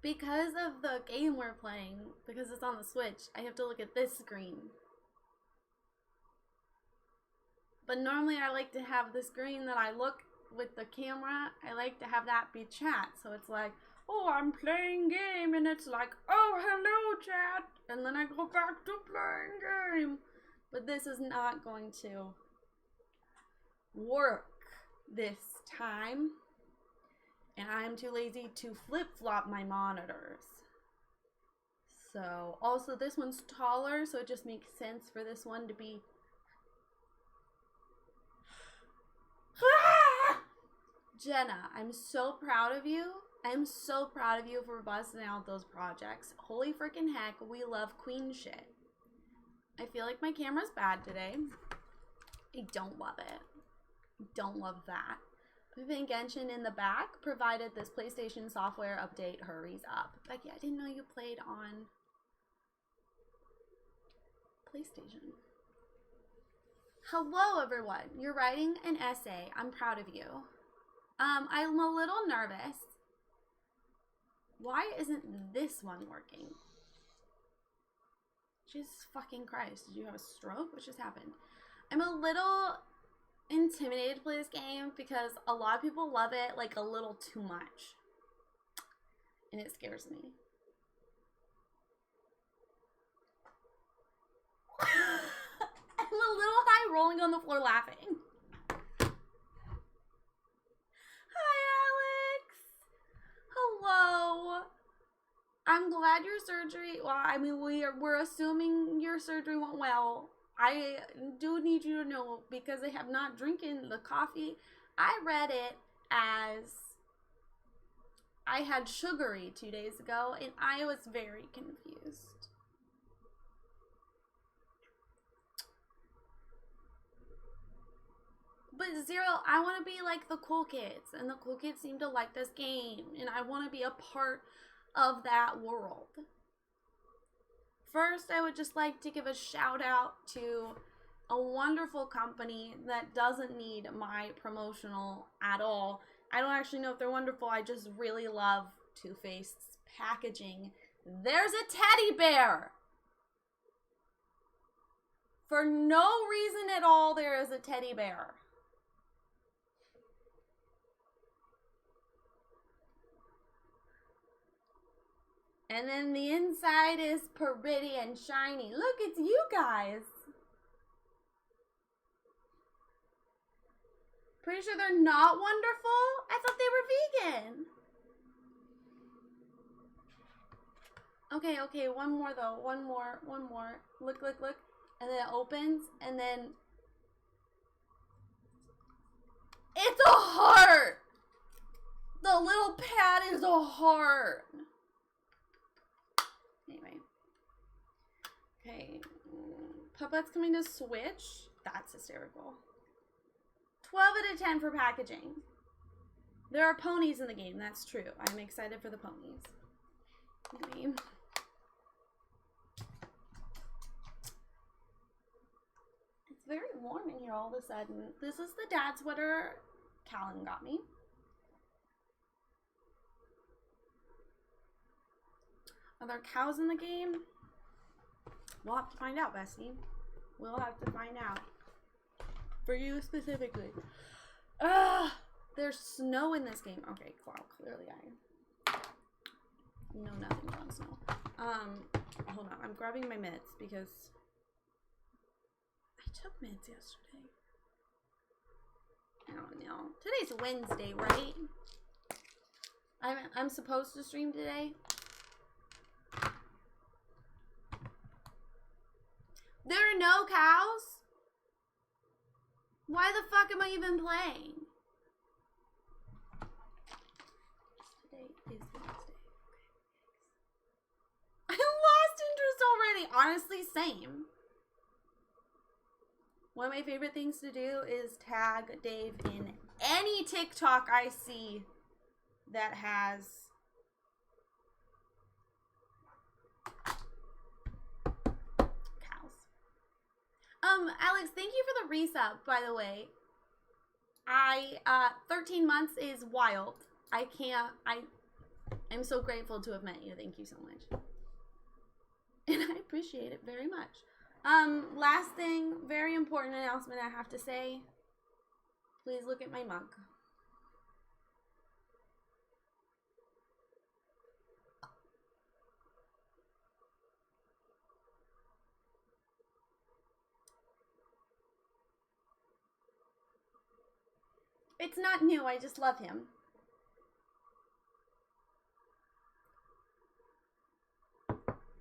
Because of the game we're playing, because it's on the Switch, I have to look at this screen. But normally I like to have the screen that I look with the camera, I like to have that be chat. So it's like, oh, I'm playing game, and it's like, oh, hello, chat. And then I go back to playing game. But this is not going to work this time. And I'm too lazy to flip-flop my monitors. So, also this one's taller, so it just makes sense for this one to be... Jenna, I'm so proud of you. I'm so proud of you for busting out those projects. Holy freaking heck, we love queen shit. I feel like my camera's bad today. I don't love it. I don't love that. Moving Genshin in the back, provided this PlayStation software update hurries up. Becky, I didn't know you played on PlayStation. Hello, everyone. You're writing an essay. I'm proud of you. I'm a little nervous. Why isn't this one working? Jesus fucking Christ. Did you have a stroke? What just happened? I'm a little intimidated to play this game because a lot of people love it like a little too much. And it scares me. I'm a little high rolling on the floor laughing. Hi, Alex. Hello. I'm glad your surgery, well, I mean, we're assuming your surgery went well. I do need you to know, because I have not drinking the coffee, I read it as I had sugary 2 days ago, and I was very confused. But Zero, I want to be like the cool kids, and the cool kids seem to like this game, and I want to be a part of that world. First, I would just like to give a shout out to a wonderful company that doesn't need my promotional at all. I don't actually know if they're wonderful, I just really love Too Faced's packaging. There's a teddy bear! For no reason at all, there is a teddy bear. And then the inside is pretty and shiny. Look, it's you guys. Pretty sure they're not wonderful? I thought they were vegan. Okay, one more though. One more. Look. And then it opens, and then... It's a heart! The little pad is a heart. Anyway. Okay. Puppet's coming to Switch. That's hysterical. 12 out of 10 for packaging. There are ponies in the game. That's true. I'm excited for the ponies. Anyway. It's very warm in here all of a sudden. This is the dad sweater Callan got me. Are there cows in the game? We'll have to find out, Bessie. We'll have to find out. For you specifically. There's snow in this game. Okay, wow, clearly I know nothing about snow. Hold on. I'm grabbing my mitts because I took mitts yesterday. I don't know. Today's Wednesday, right? I'm supposed to stream today. There are no cows? Why the fuck am I even playing? Today is Wednesday. I lost interest already. Honestly, same. One of my favorite things to do is tag Dave in any TikTok I see that has Alex, thank you for the resub, by the way. 13 months is wild. I can't. I'm so grateful to have met you. Thank you so much. And I appreciate it very much. Last thing, very important announcement I have to say. Please look at my mug. It's not new, I just love him.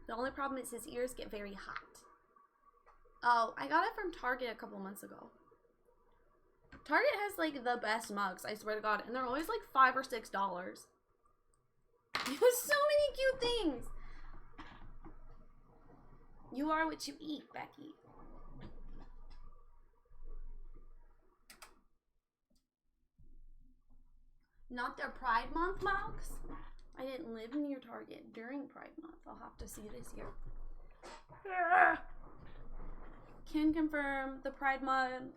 The only problem is his ears get very hot. Oh, I got it from Target a couple months ago. Target has like the best mugs, I swear to God, and they're always like $5 or $6. He has so many cute things. You are what you eat, Becky. Not their Pride Month mugs? I didn't live near Target during Pride Month. I'll have to see this year. Can confirm the Pride mugs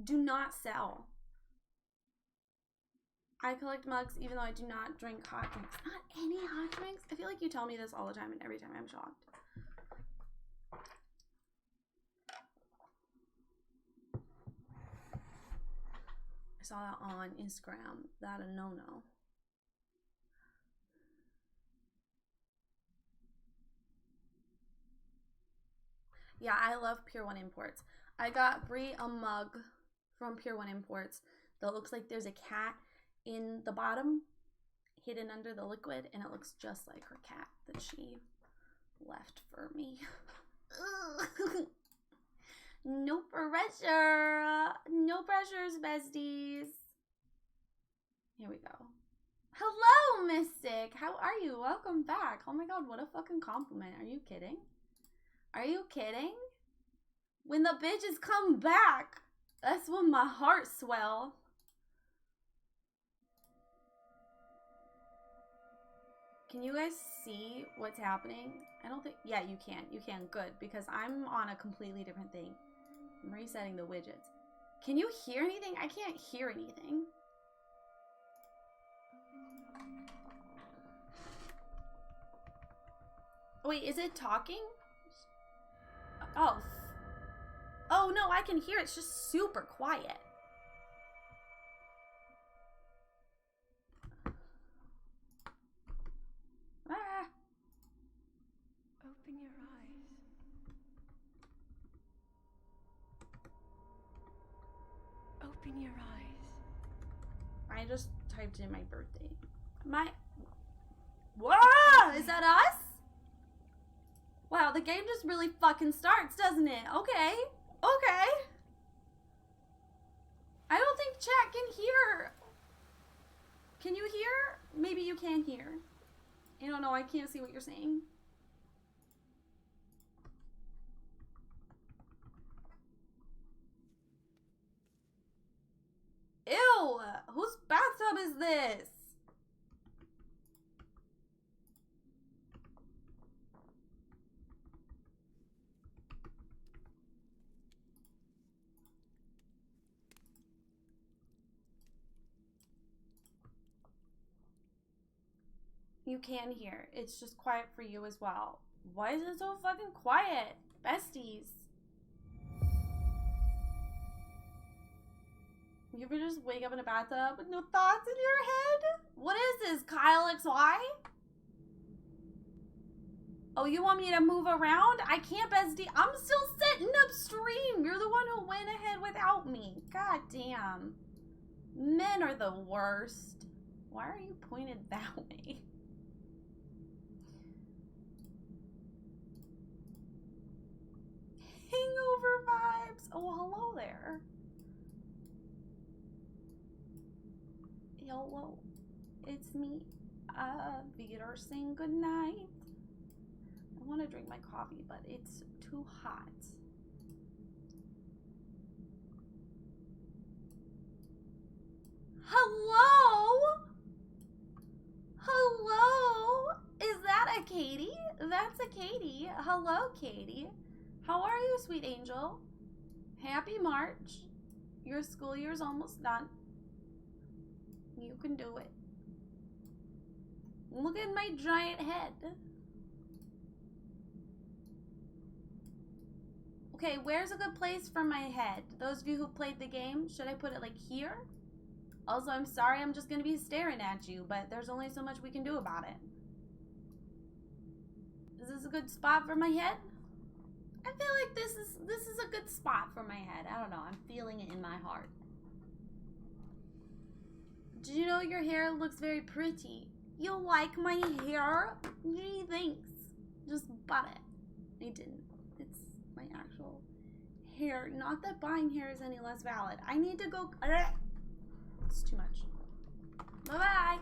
do not sell. I collect mugs even though I do not drink hot drinks. Not any hot drinks? I feel like you tell me this all the time and every time I'm shocked. I saw that on Instagram. That a no-no. Yeah, I love Pure One Imports. I got Brie a mug from Pure One Imports that looks like there's a cat in the bottom, hidden under the liquid, and it looks just like her cat that she left for me. No pressure. No pressures, besties. Here we go. Hello, Mystic. How are you? Welcome back. Oh my God, what a fucking compliment. Are you kidding? Are you kidding? When the bitches come back, that's when my heart swell. Can you guys see what's happening? I don't think, yeah, you can. You can, good, because I'm on a completely different thing. I'm resetting the widgets. Can you hear anything? I can't hear anything. Wait, is it talking? Oh. Oh no, I can hear it. It's just super quiet. Ah. Open your eyes. Open your eyes. I just typed in my birthday. Whoa! Is that us? Wow, the game just really fucking starts, doesn't it? Okay. Okay. I don't think chat can hear. Can you hear? Maybe you can hear. I don't know. I can't see what you're saying. Ew! Whose bathtub is this? You can hear. It's just quiet for you as well. Why is it so fucking quiet? Besties. You ever just wake up in a bathtub with no thoughts in your head? What is this, Kyle XY? Oh, you want me to move around? I can't, bestie. I'm still sitting upstream. You're the one who went ahead without me. God damn. Men are the worst. Why are you pointed that way? Hangover vibes. Oh, hello there. Hello. It's me. Peter saying goodnight. I want to drink my coffee, but it's too hot. Hello? Hello? Is that a Katie? That's a Katie. Hello, Katie. How are you, sweet angel? Happy March. Your school year's almost done. You can do it. Look at my giant head. Okay, where's a good place for my head? Those of you who played the game, should I put it like here? Also, I'm sorry, I'm just gonna be staring at you, but there's only so much we can do about it. Is this a good spot for my head? I feel like this is a good spot for my head. I don't know, I'm feeling it in my heart. Did you know your hair looks very pretty? You like my hair? Gee, thanks. Just bought it. I didn't. It's my actual hair. Not that buying hair is any less valid. I need to go. It's too much. Bye-bye.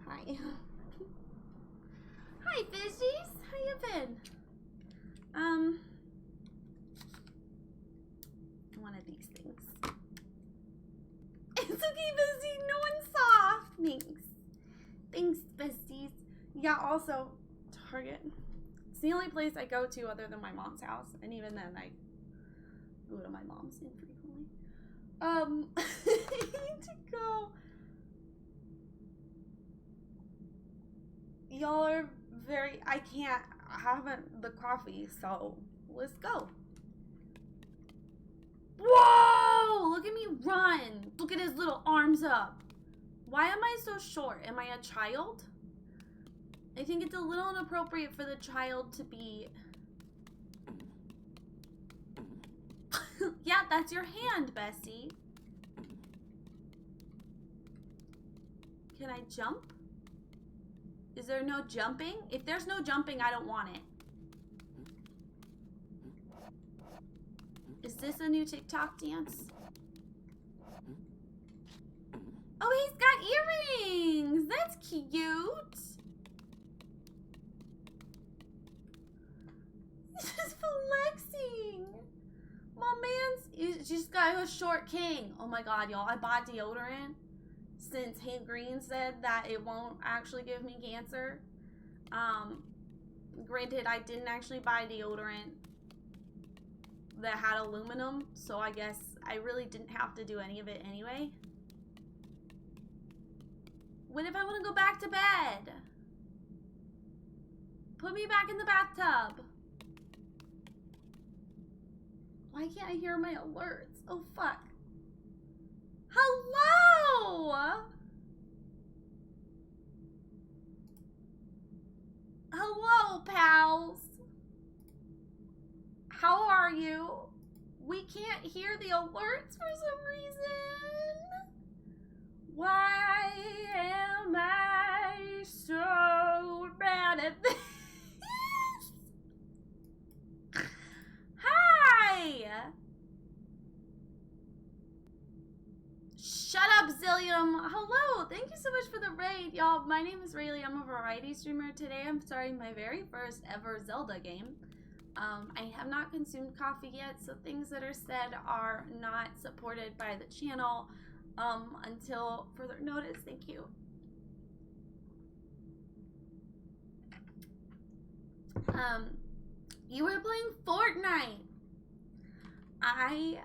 Hi. Hi, fishies. How you been? One of these things. It's okay, bestie. No one saw. Thanks. Thanks, besties. Yeah, also, Target. It's the only place I go to other than my mom's house. And even then, I go to my mom's infrequently. I need to go. Y'all are I haven't the coffee, so let's go. Whoa! Look at me run. Look at his little arms up. Why am I so short? Am I a child? I think it's a little inappropriate for the child to be... Yeah, that's your hand, Bessie. Can I jump? Is there no jumping? If there's no jumping, I don't want it. Is this a new TikTok dance? Oh, he's got earrings! That's cute! He's just flexing! My man's just got a short king. Oh my god, y'all, I bought deodorant since Hank Green said that it won't actually give me cancer. Granted, I didn't actually buy deodorant that had aluminum, so I guess I really didn't have to do any of it anyway. What if I want to go back to bed? Put me back in the bathtub. Why can't I hear my alerts? Oh, fuck. Hello! Hello, pals. How are you? We can't hear the alerts for some reason. Why am I so bad at this? Hi! Shut up, Zillium. Hello, thank you so much for the raid, y'all. My name is Raelee. I'm a variety streamer. Today I'm starting my very first ever Zelda game. I have not consumed coffee yet, so things that are said are not supported by the channel until further notice. Thank you. You were playing Fortnite. I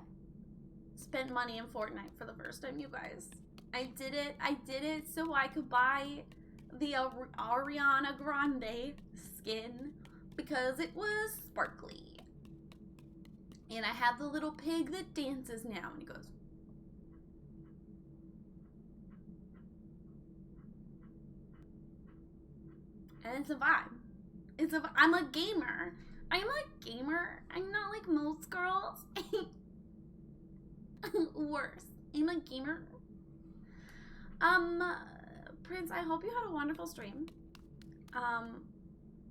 spent money in Fortnite for the first time, you guys. I did it so I could buy the Ariana Grande skin because it was sparkly. And I have the little pig that dances now, and he goes. And it's a vibe. I'm a gamer. I'm a gamer. I'm not like most girls. Worse. I'm a gamer. Prince, I hope you had a wonderful stream.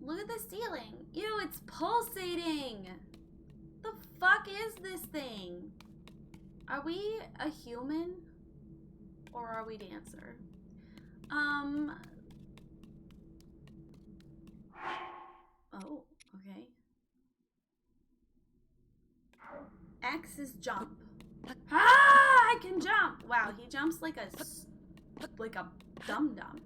Look at the ceiling. Ew, it's pulsating. The fuck is this thing? Are we a human? Or are we Dancer? Oh, okay. X is jump. Ah, I can jump. Wow, he jumps like a dum-dum.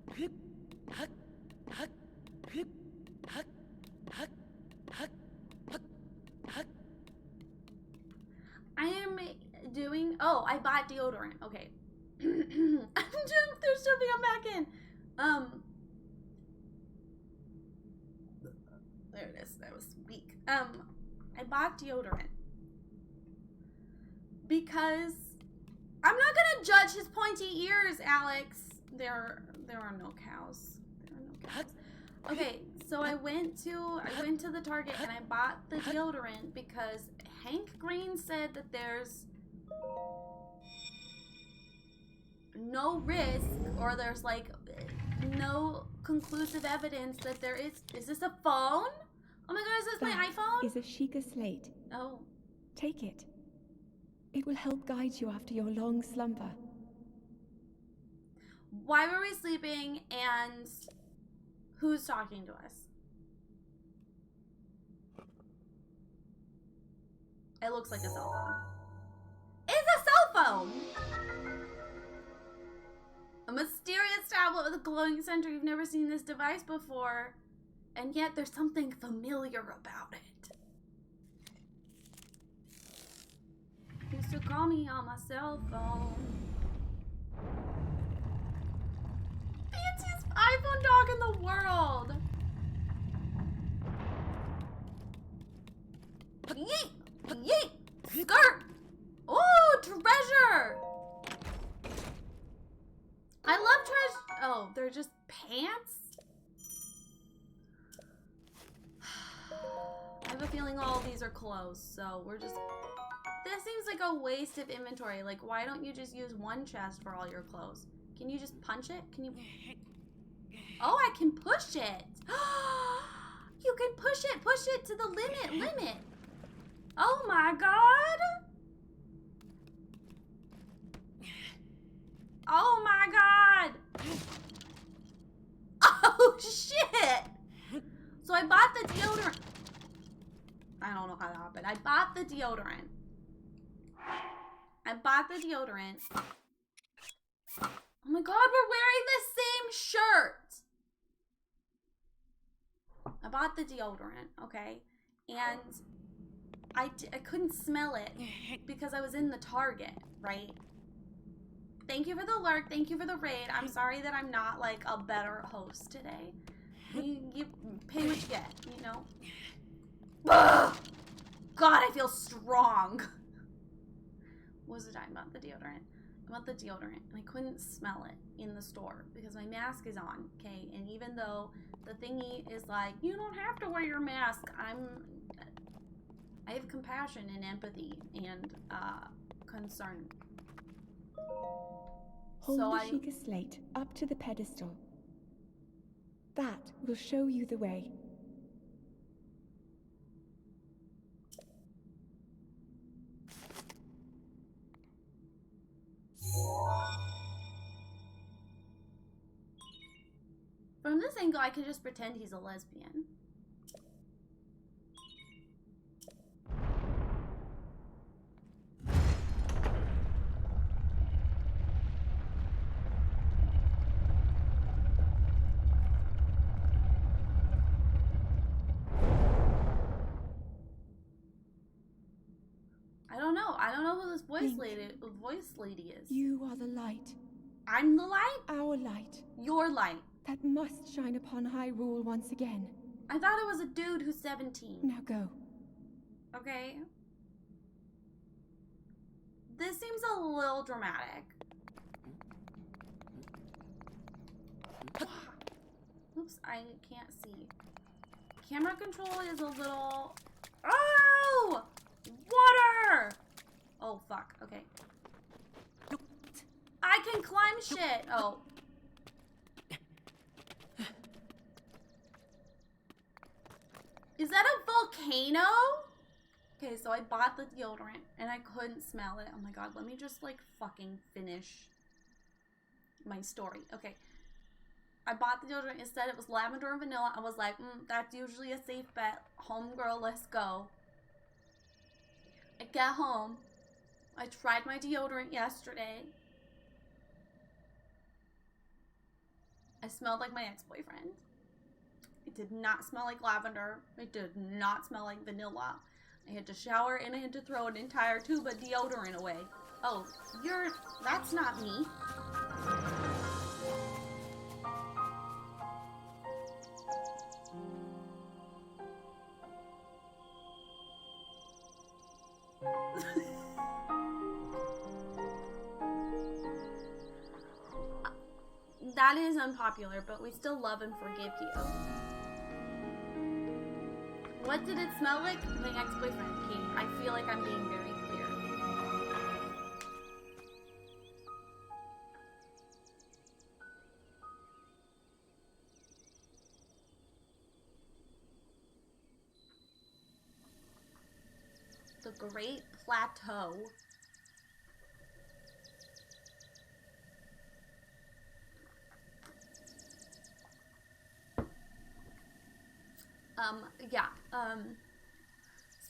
I am doing, oh, I bought deodorant. Okay. There's something I'm back in. There it is. That was weak. I bought deodorant because I'm not gonna judge his pointy ears, Alex. There are no cows. There are no cows. Okay, so I went to the Target and I bought the deodorant because Hank Green said that there's no risk, or there's like no conclusive evidence that there is. Is this a phone? Oh my god, is this my iPhone? Is a Sheikah slate. Oh. Take it. It will help guide you after your long slumber. Why were we sleeping, and who's talking to us? It looks like a cell phone. It's a cell phone! A mysterious tablet with a glowing center. You've never seen this device before, and yet there's something familiar about it. Used to call me on my cell phone. Fanciest iPhone dog in the world. Yeet! Yeet! Skirt! Oh, treasure! I love treasure. Oh, they're just pants? I have a feeling all of these are clothes, so we're just... This seems like a waste of inventory. Like, why don't you just use one chest for all your clothes? Can you just punch it? Can you... Oh, I can push it. You can push it to the limit. Oh my god. Oh my god. Oh shit. So I bought the deodorant. I don't know how that happened. I bought the deodorant. Oh my god, we're wearing the same shirt. I bought the deodorant, okay? And I couldn't smell it because I was in the Target, right? Thank you for the lurk. Thank you for the raid. I'm sorry that I'm not like a better host today. You pay what you get, you know? Ugh! God, I feel strong. What was I talking about? The deodorant. About the deodorant, and I couldn't smell it in the store because my mask is on, okay? And even though the thingy is like, you don't have to wear your mask, I have compassion and empathy and concern. Hold So the Sheikah slate up to the pedestal. That will show you the way. From this angle, I can just pretend he's a lesbian. I don't know who this voice lady is. You are the light. I'm the light? Our light. Your light. That must shine upon Hyrule once again. I thought it was a dude who's 17. Now go. Okay. This seems a little dramatic. Oops, I can't see. Camera control is a little... Oh! Water! Oh, fuck. Okay. I can climb shit. Oh. volcano? Okay, so I bought the deodorant and I couldn't smell it. Oh my god, let me just like fucking finish my story. Okay. I bought the deodorant. Instead, it was lavender and vanilla. I was like, that's usually a safe bet. Homegirl, let's go. I get home. I tried my deodorant yesterday. I smelled like my ex-boyfriend. It did not smell like lavender. It did not smell like vanilla. I had to shower and I had to throw an entire tube of deodorant away. Oh, that's not me. That is unpopular, but we still love and forgive you. What did it smell like? My ex-boyfriend, Katie. I feel like I'm being very clear. The Great Plateau.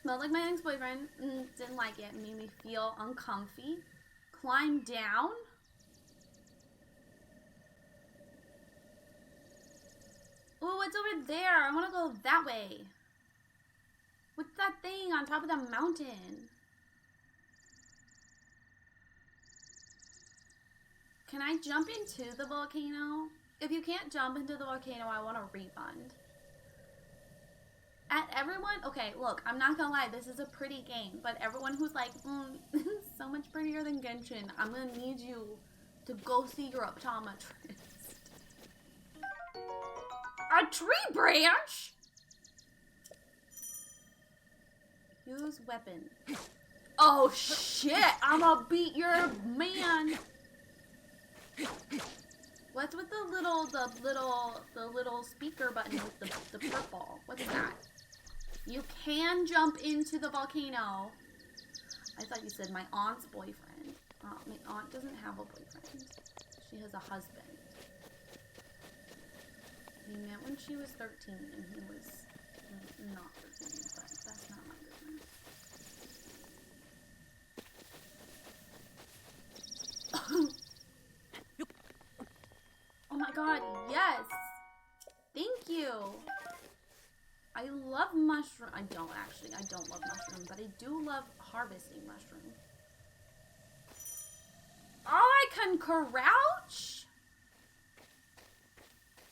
Smelled like my ex-boyfriend. Didn't like it. Made me feel uncomfy. Climbed down. Oh, what's over there? I want to go that way. What's that thing on top of the mountain? Can I jump into the volcano? If you can't jump into the volcano, I want a refund. At everyone, okay, look, I'm not gonna lie, this is a pretty game, but everyone who's like, this is so much prettier than Genshin, I'm gonna need you to go see your optometrist. A tree branch? Use weapon. Oh shit, I'ma beat your man. What's with the little speaker button with the purple? What's that? You can jump into the volcano. I thought you said my aunt's boyfriend. My aunt doesn't have a boyfriend. She has a husband. We met when she was 13 and he was not 13, but that's not my business. Oh my god, yes! Thank you! I love mushroom. I don't love mushroom, but I do love harvesting mushroom. Oh, I can crouch?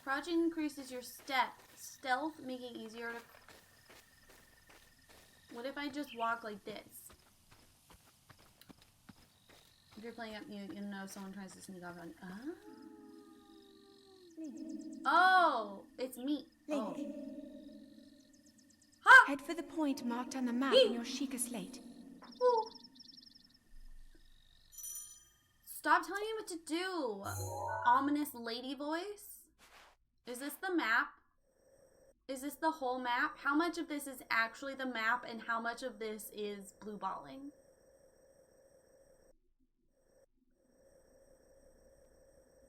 Crouching increases your stealth, making it easier to... What if I just walk like this? If you're playing up mute, you know if someone tries to sneak off on... Oh, it's me. Link. Oh. Head for the point marked on the map in your Sheikah slate. Ooh. Stop telling me what to do. Ominous lady voice. Is this the map? Is this the whole map? How much of this is actually the map and how much of this is blue balling?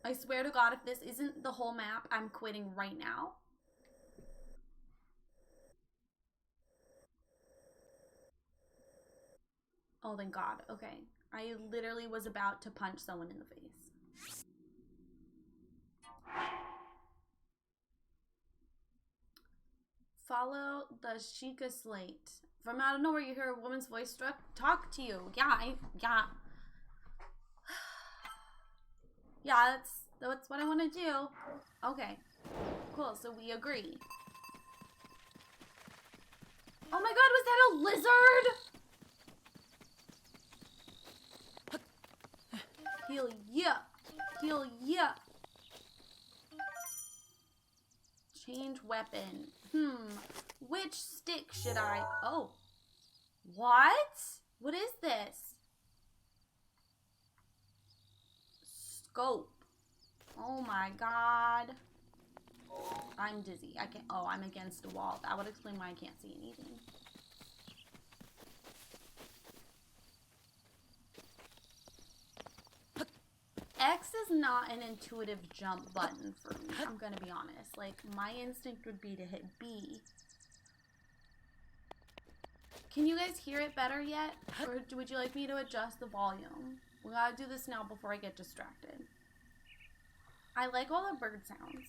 I swear to God, if this isn't the whole map, I'm quitting right now. Oh, thank God. Okay. I literally was about to punch someone in the face. Follow the Sheikah slate. From out of nowhere, you hear a woman's voice talk to you. Yeah. Yeah, that's what I want to do. Okay. Cool, so we agree. Oh my God, was that a lizard? Heal ya. Heal ya. Change weapon. Which stick should I... Oh. What? What is this? Scope. Oh my God. I'm dizzy. I can't. Oh, I'm against a wall. That would explain why I can't see anything. X is not an intuitive jump button for me, I'm gonna be honest. Like, my instinct would be to hit B. Can you guys hear it better yet? Or would you like me to adjust the volume? We gotta do this now before I get distracted. I like all the bird sounds.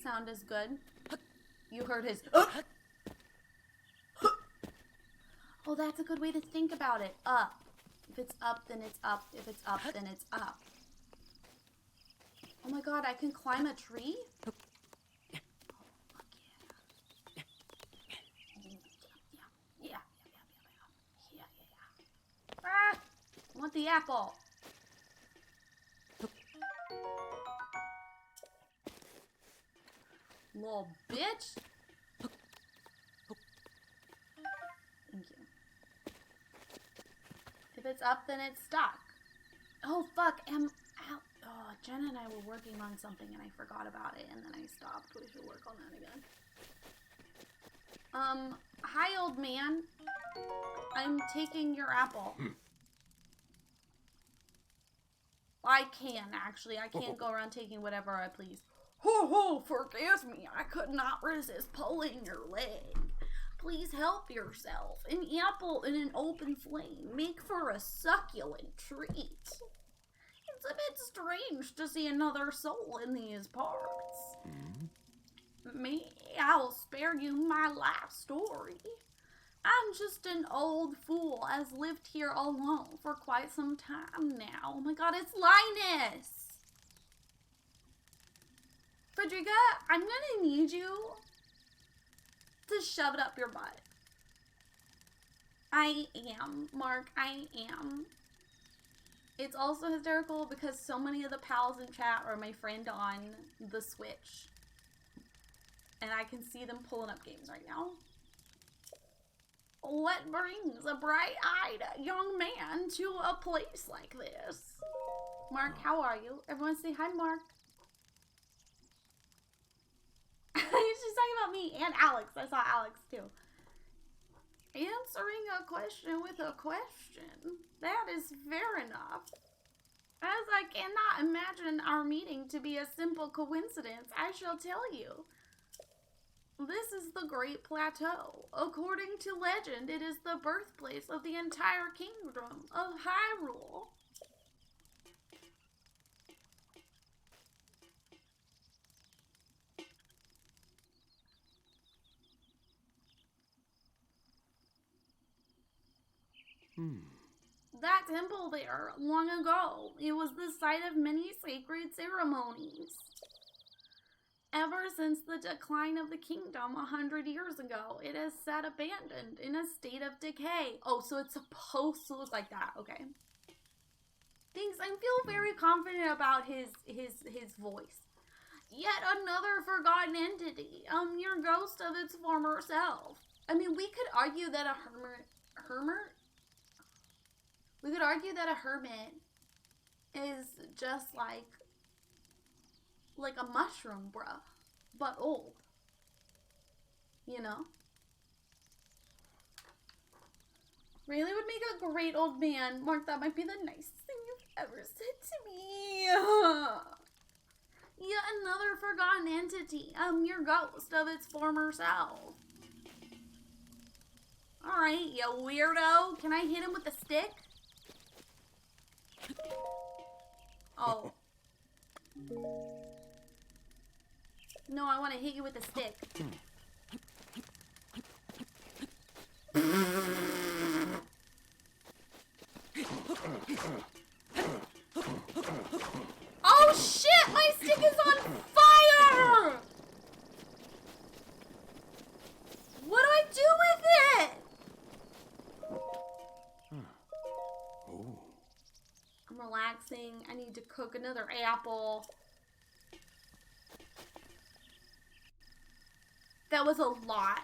Sound is good. You heard his Oh, that's a good way to think about it. Up. If it's up, then it's up. If it's up, then it's up. Oh my god, I can climb a tree? Oh, fuck yeah. Yeah. Ah! I want the apple. Little bitch. Thank you. If it's up, then it's stuck. Oh, fuck. Oh, Jenna and I were working on something and I forgot about it and then I stopped. We should work on that again. Hi, old man. I'm taking your apple. I can, actually. I can't go around taking whatever I please. Ho ho, forgive me. I could not resist pulling your leg. Please help yourself. An apple in an open flame make for a succulent treat. It's a bit strange to see another soul in these parts. Me, I will spare you my life story. I'm just an old fool has lived here alone for quite some time now. Oh my god, it's Linus! Frederica, I'm gonna need you to shove it up your butt. I am, Mark, I am. It's also hysterical because so many of the pals in chat are my friend on the Switch. And I can see them pulling up games right now. What brings a bright-eyed young man to a place like this? Mark, how are you? Everyone say hi, Mark. She's talking about me and Alex. I saw Alex too. Answering a question with a question. That is fair enough. As I cannot imagine our meeting to be a simple coincidence, I shall tell you. This is the Great Plateau. According to legend, it is the birthplace of the entire kingdom of Hyrule. That temple there, long ago, it was the site of many sacred ceremonies. Ever since the decline of the kingdom 100 years ago, it has sat abandoned in a state of decay. Oh, so it's supposed to look like that. Okay. Thanks. I feel very confident about his voice. Yet another forgotten entity, a mere ghost of its former self. I mean, we could argue that a hermit? We could argue that a hermit is just like a mushroom, bruh, but old. You know? Raelee would make a great old man. Mark, that might be the nicest thing you've ever said to me. Yet another forgotten entity, a mere ghost of its former self. Alright, you weirdo. Can I hit him with a stick? Oh. No, I want to hit you with a stick. Oh shit! My stick is on fire! What do I do with it? I'm relaxing. I need to cook another apple. That was a lot.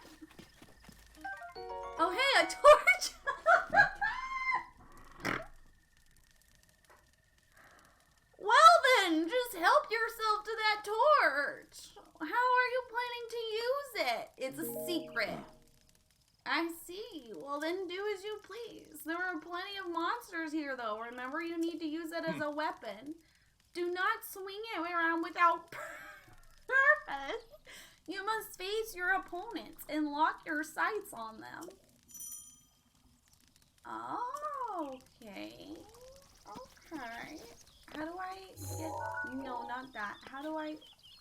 Oh, hey, a torch! Well then, just secret. I see. Well, then do as you please. There are plenty of monsters here, though. Remember, you need to use it as a weapon. Do not swing it around without purpose. You must face your opponents and lock your sights on them. Oh, okay. Okay. How do I get... No, not that. How do I...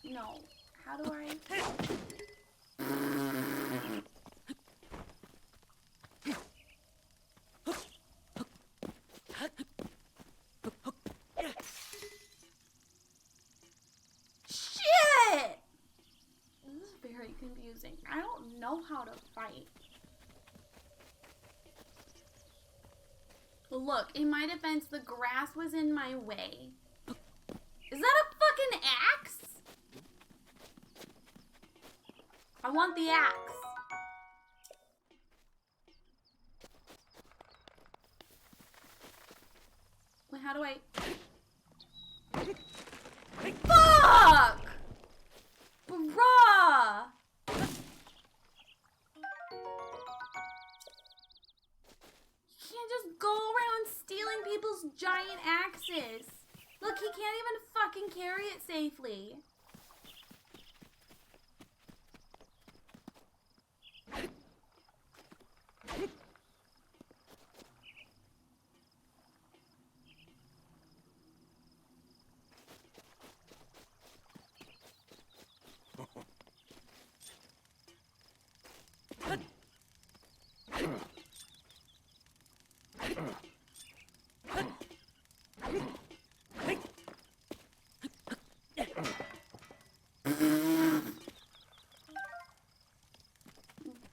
No. How do I... Shit! This is very confusing. I don't know how to fight. Look, in my defense, the grass was in my way. Is that a fucking axe? I want the axe. Wait, how do I... Fuck! Bruh! You can't just go around stealing people's giant axes. Look, he can't even fucking carry it safely.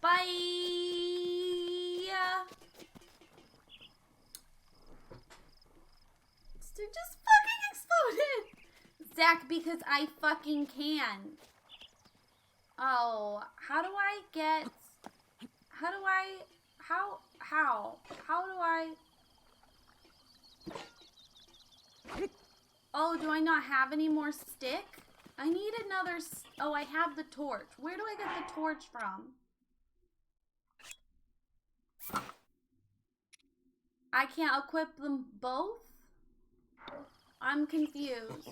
Bye. It just fucking exploded. Zach, because I fucking can. Oh, how do I get... How do I... How do I... Oh, do I not have any more stick? I need another... Oh, I have the torch. Where do I get the torch from? I can't equip them both? I'm confused.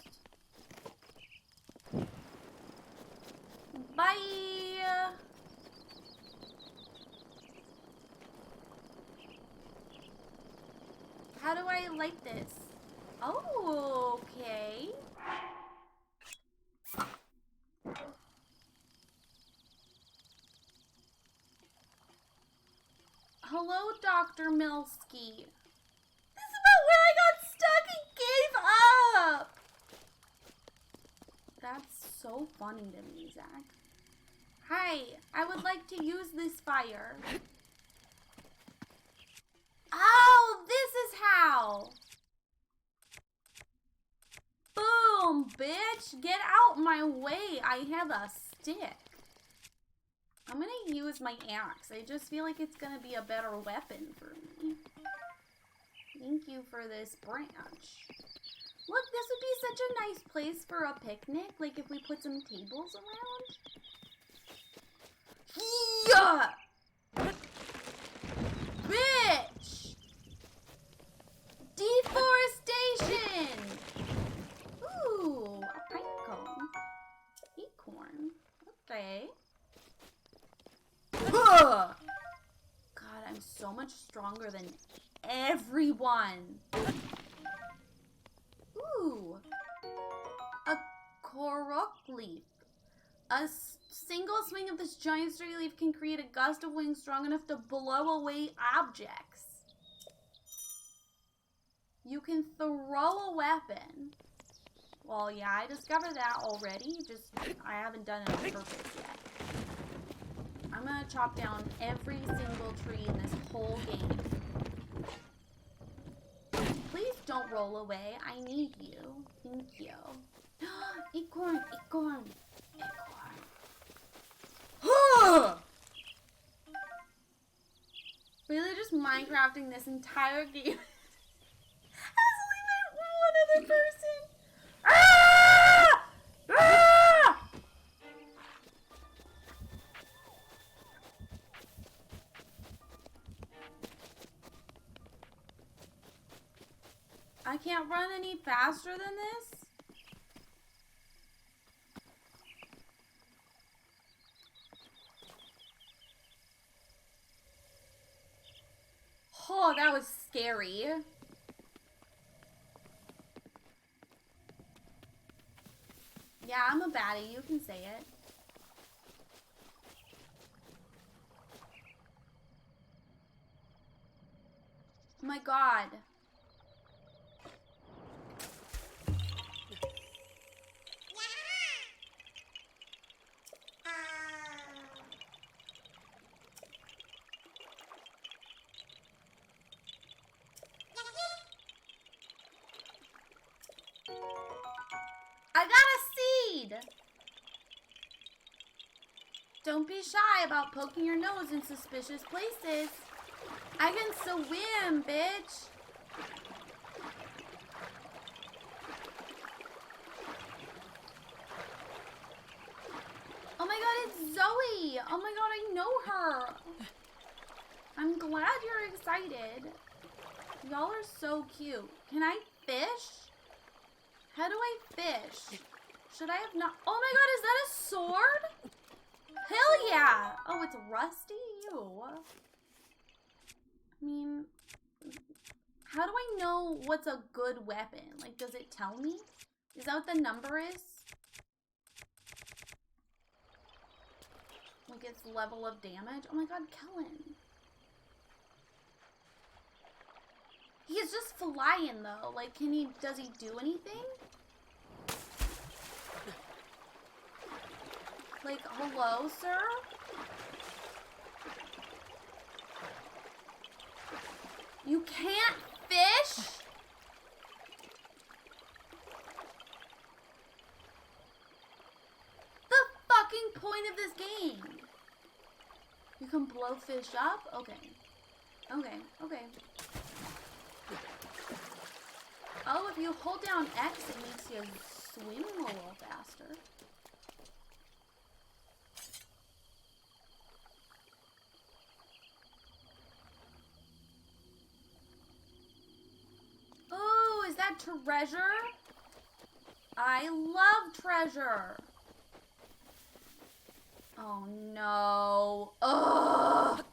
Bye! How do I light this? Oh, okay. Hello, Dr. Milski. This is about where I got stuck and gave up. That's so funny to me, Zach. Hi, I would like to use this fire. Oh, this is how. Boom, bitch. Get out my way. I have a stick. I'm gonna use my axe. I just feel like it's gonna be a better weapon for me. Thank you for this branch. Look, this would be such a nice place for a picnic. Like if we put some tables around. Yeah! Bitch! Deforestation! Ooh, a pine cone. Acorn. Okay. Ugh! God, I'm so much stronger than everyone. Ooh. A korok leaf. A single swing of this giant straight leaf can create a gust of wind strong enough to blow away objects. You can throw a weapon. Well, yeah, I discovered that already. Just, I haven't done it on purpose yet. I'm gonna chop down every single tree in this whole game. Please don't roll away. I need you. Thank you. Acorn, acorn, acorn. Really just Minecrafting this entire game. Has only met one other person. Ah! Ah! I can't run any faster than this? Oh, that was scary. Yeah, I'm a baddie. You can say it. Oh my god. I got a seed! Don't be shy about poking your nose in suspicious places. I can swim, bitch. Oh my god, it's Zoe! Oh my god, I know her. I'm glad you're excited. Y'all are so cute. Can I fish? How do I fish? Should I have not? Oh my god, is that a sword? Hell yeah! Oh, it's rusty? Ew. I mean, how do I know what's a good weapon? Like, does it tell me? Is that what the number is? Like, its level of damage? Oh my god, Kellen. He's just flying, though. Like, does he do anything? Like, hello, sir? You can't fish? The fucking point of this game. You can blow fish up? Okay. Okay, okay. Oh, if you hold down X, it makes you swim a little faster. Oh, is that treasure? I love treasure. Oh no. Ugh.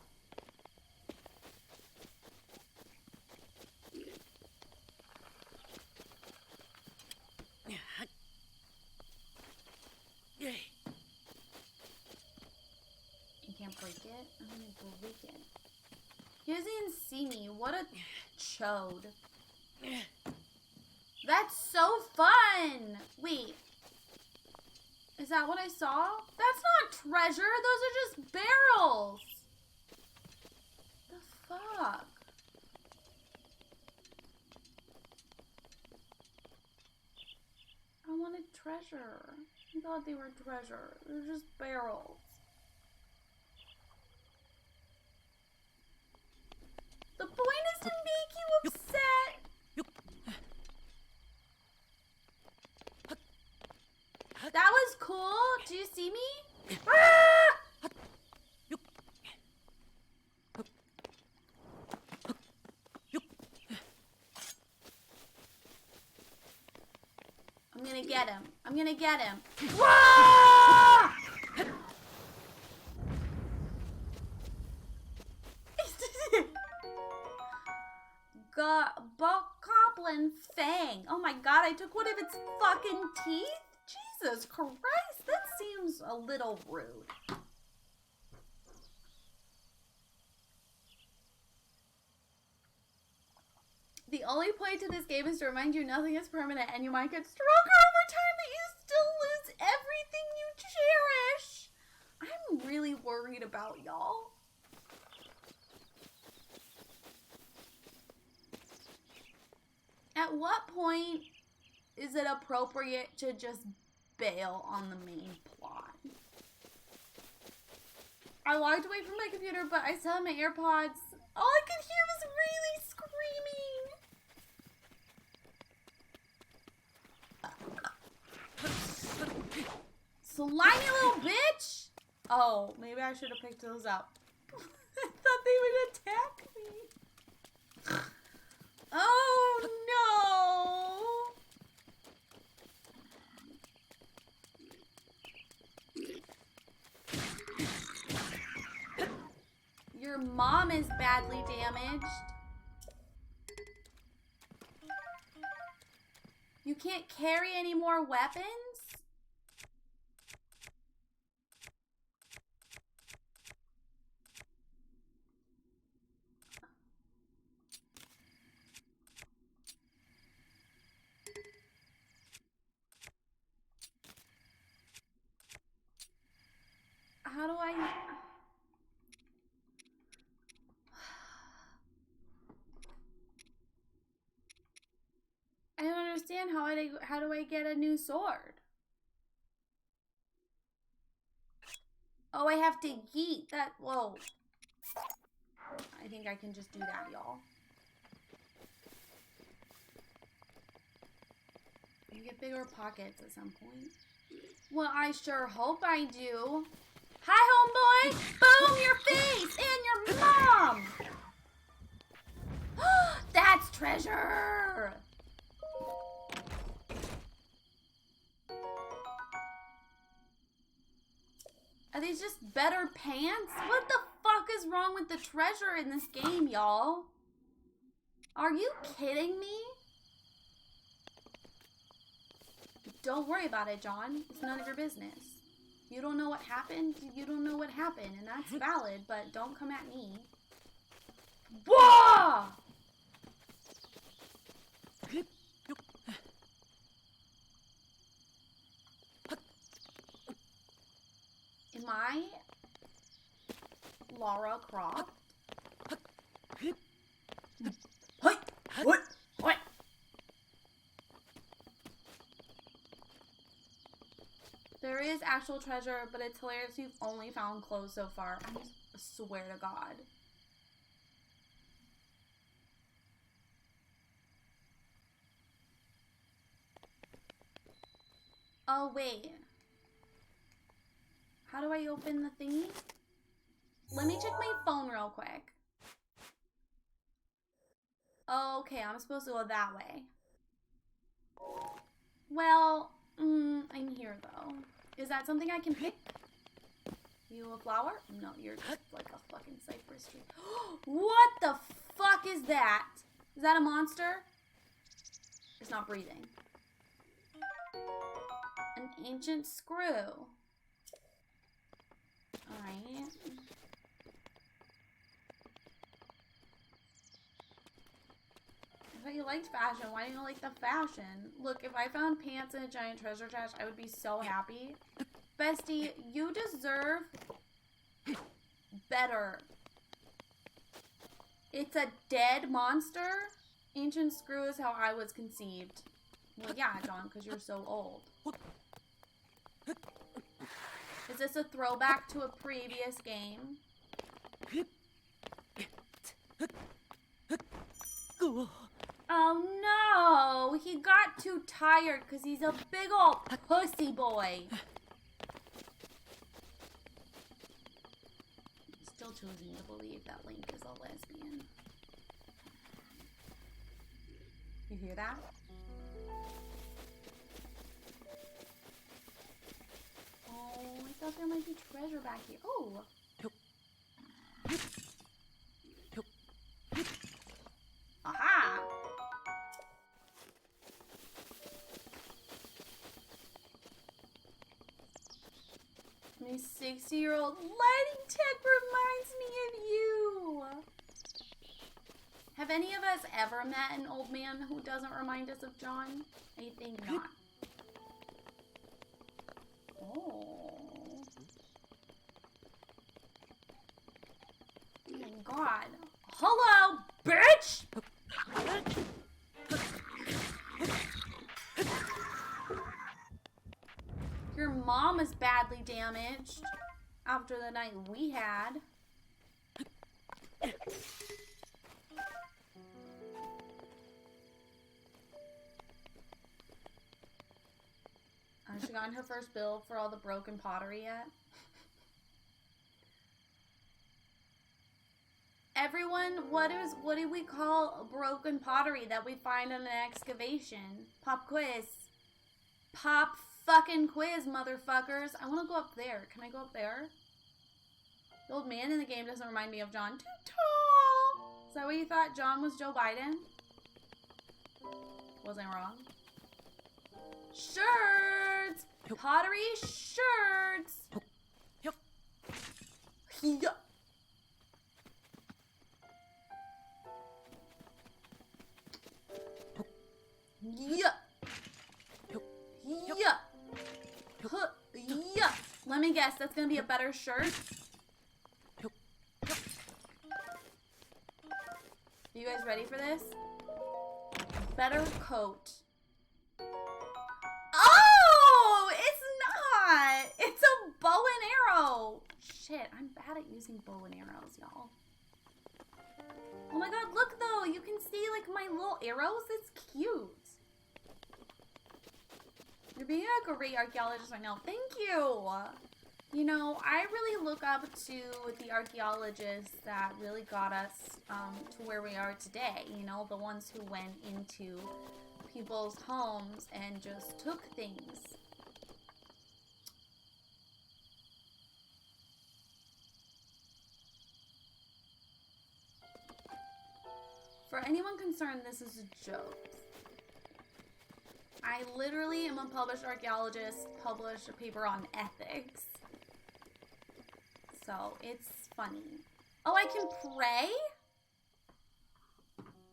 You can't break it? I'm gonna break it. He doesn't even see me. What a chode. That's so fun! Wait. Is that what I saw? That's not treasure. Those are just barrels. The fuck? I wanted treasure. I thought they were treasure. They're just barrels. The point is to make you upset. That was cool. Do you see me? Ah! I'm gonna get him. I'm gonna get him. Ah! Goblin Fang. Oh my god, I took one of its fucking teeth? Jesus Christ, that seems a little rude. The only point to this game is to remind you nothing is permanent and you might get stronger over time, but you still lose everything you cherish. I'm really worried about y'all. At what point is it appropriate to just bail on the main plot? I walked away from my computer, but I still had my AirPods. All I could hear was really screaming. Slimy little bitch! Oh, maybe I should have picked those up. I thought they would attack me. Oh mom is badly damaged. You can't carry any more weapons? How do I... I don't understand how do I get a new sword? Oh, I have to yeet that. Whoa. I think I can just do that, y'all. You get bigger pockets at some point. Well, I sure hope I do. Hi, homeboy! Boom, your face! And your mom! That's treasure! Are these just better pants? What the fuck is wrong with the treasure in this game, y'all? Are you kidding me? Don't worry about it, John. It's none of your business. You don't know what happened, you don't know what happened, and that's valid, but don't come at me. Whoa! Am I Lara Croft? What? There is actual treasure, but it's hilarious you've only found clothes so far. I swear to God. Oh, wait. How do I open the thingy? Let me check my phone real quick. Okay, I'm supposed to go that way. Well, I'm here though. Is that something I can pick? You a flower? No, you're just like a fucking cypress tree. What the fuck is that? Is that a monster? It's not breathing. An ancient screw. Alright. I thought you liked fashion. Why didn't you like the fashion? Look, if I found pants in a giant treasure chest, I would be so happy. Bestie, you deserve better. It's a dead monster? Ancient screw is how I was conceived. Well, yeah, John, because you're so old. Is this a throwback to a previous game? Oh no! He got too tired because he's a big old pussy boy. I'm still choosing to believe that Link is a lesbian. You hear that? Oh, I thought there might be treasure back here. Oh! Aha! My 60-year-old lighting tech reminds me of you! Have any of us ever met an old man who doesn't remind us of John? I think not. Oh. Oh my god. Hello, bitch! Your mom is badly damaged after the night we had. Has she gotten her first bill for all the broken pottery yet? Everyone, what do we call broken pottery that we find in an excavation? Pop quiz. Pop fucking quiz, motherfuckers. I want to go up there. Can I go up there? The old man in the game doesn't remind me of John. Too tall. Is that what you thought John was Joe Biden? Wasn't I wrong? Shirts! Pottery shirts! Yeah. Yeah. Yeah. Huh. Yeah. Let me guess, that's gonna be a better shirt. Are you guys ready for this? Better coat. Oh! It's not! It's a bow and arrow! Shit, I'm bad at using bow and arrows, y'all. Oh my god, look though! You can see like my little arrows? It's cute. You're being a great archaeologist right now. Thank you! You know, I really look up to the archaeologists that really got us to where we are today. You know, the ones who went into people's homes and just took things. For anyone concerned, this is a joke. I literally am a published archaeologist, published a paper on ethics. So, it's funny. Oh, I can pray?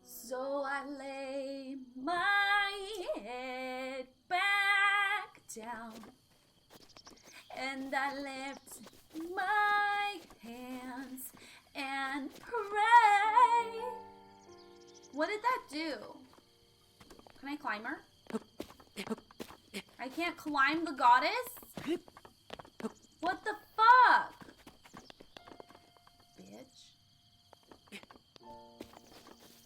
So I lay my head back down and I lift my hands and pray. What did that do? Can I climb her? I can't climb the goddess? What the fuck? Bitch.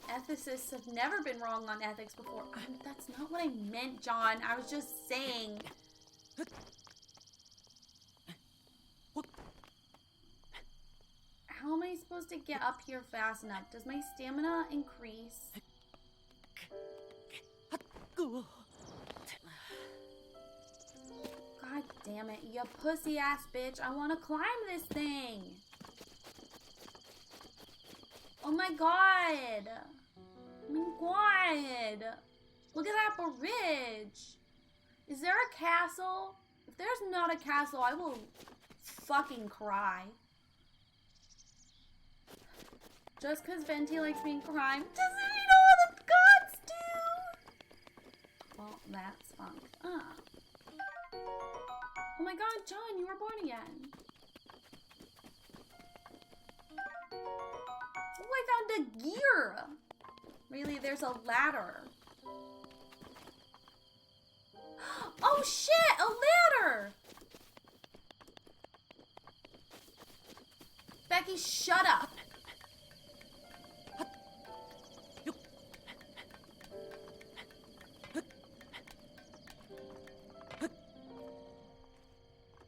Ethicists have never been wrong on ethics before. That's not what I meant, John. I was just saying. How am I supposed to get up here fast enough? Does my stamina increase? God damn it, you pussy ass bitch. I want to climb this thing. Oh my god. Oh my god. Look at that bridge. Is there a castle? If there's not a castle, I will fucking cry. Just because Venti likes being crime doesn't mean all the gods do. Well, that's fucked up. Oh my god, John, you were born again. Oh, I found a gear. Really, there's a ladder. Oh shit, a ladder. Becky, shut up.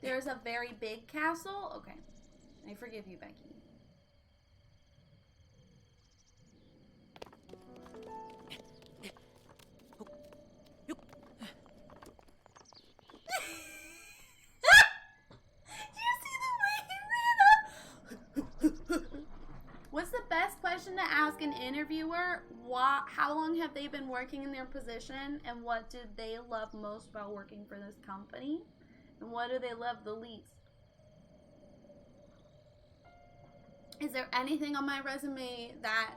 There's a very big castle? Okay. I forgive you, Becky. What's the best question to ask an interviewer? How long have they been working in their position? And what did they love most about working for this company? And what do they love the least? Is there anything on my resume that,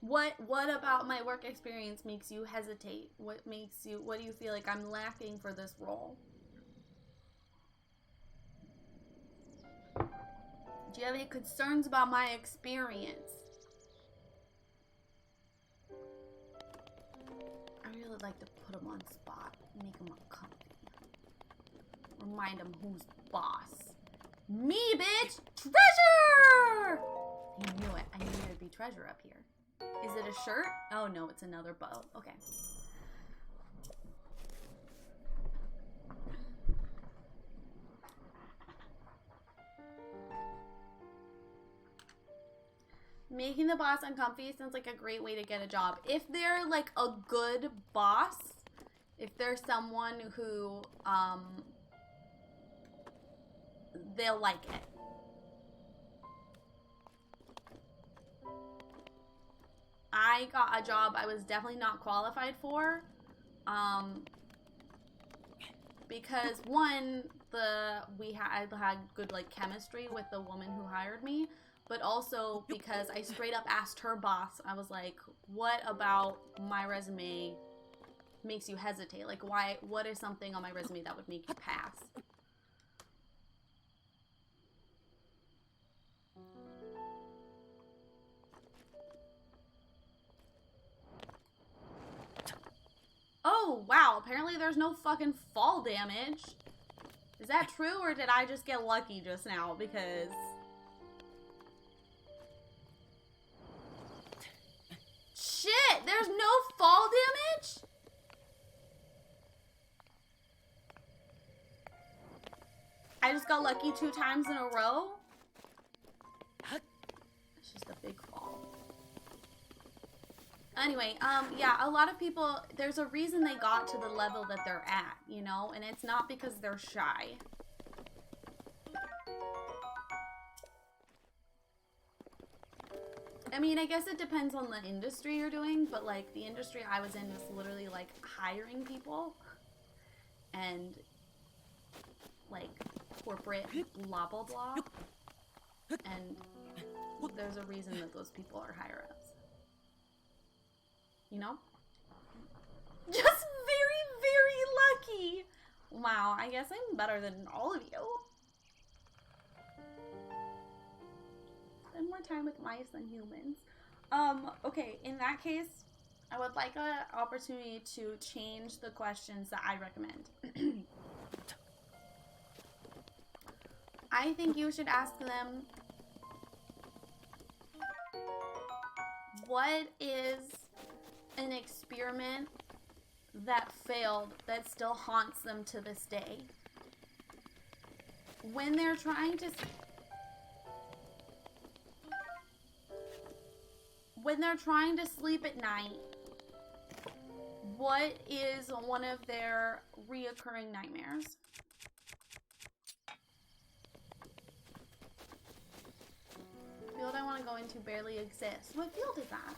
what about my work experience makes you hesitate? What do you feel like I'm lacking for this role? Do you have any concerns about my experience? I really like to put them on spot, make them uncomfortable. Remind them who's boss. Me, bitch! Treasure! I knew it. I knew there'd be treasure up here. Is it a shirt? Oh no, it's another bow. Okay. Making the boss uncomfy sounds like a great way to get a job. If they're like a good boss, if they're someone who, they'll like it. I got a job I was definitely not qualified for. Because one, I had good like chemistry with the woman who hired me, but also because I straight up asked her boss, I was like, what about my resume makes you hesitate? Like, what is something on my resume that would make you pass? Oh, wow, apparently there's no fucking fall damage. Is that true, or did I just get lucky just now? Because... Shit! There's no fall damage? I just got lucky 2 times in a row? It's just a big fall. Anyway, yeah, a lot of people, there's a reason they got to the level that they're at, you know? And it's not because they're shy. I mean, I guess it depends on the industry you're doing, but like the industry I was in was literally like hiring people and like corporate blah blah blah. And there's a reason that those people are higher ups. You know? Just very, very lucky. Wow, I guess I'm better than all of you. Spend more time with mice than humans. Okay, in that case, I would like an opportunity to change the questions that I recommend. I think you should ask them, what is an experiment that failed that still haunts them to this day? When they're trying to sleep at night, what is one of their reoccurring nightmares? The field I want to go into barely exists. What field is that?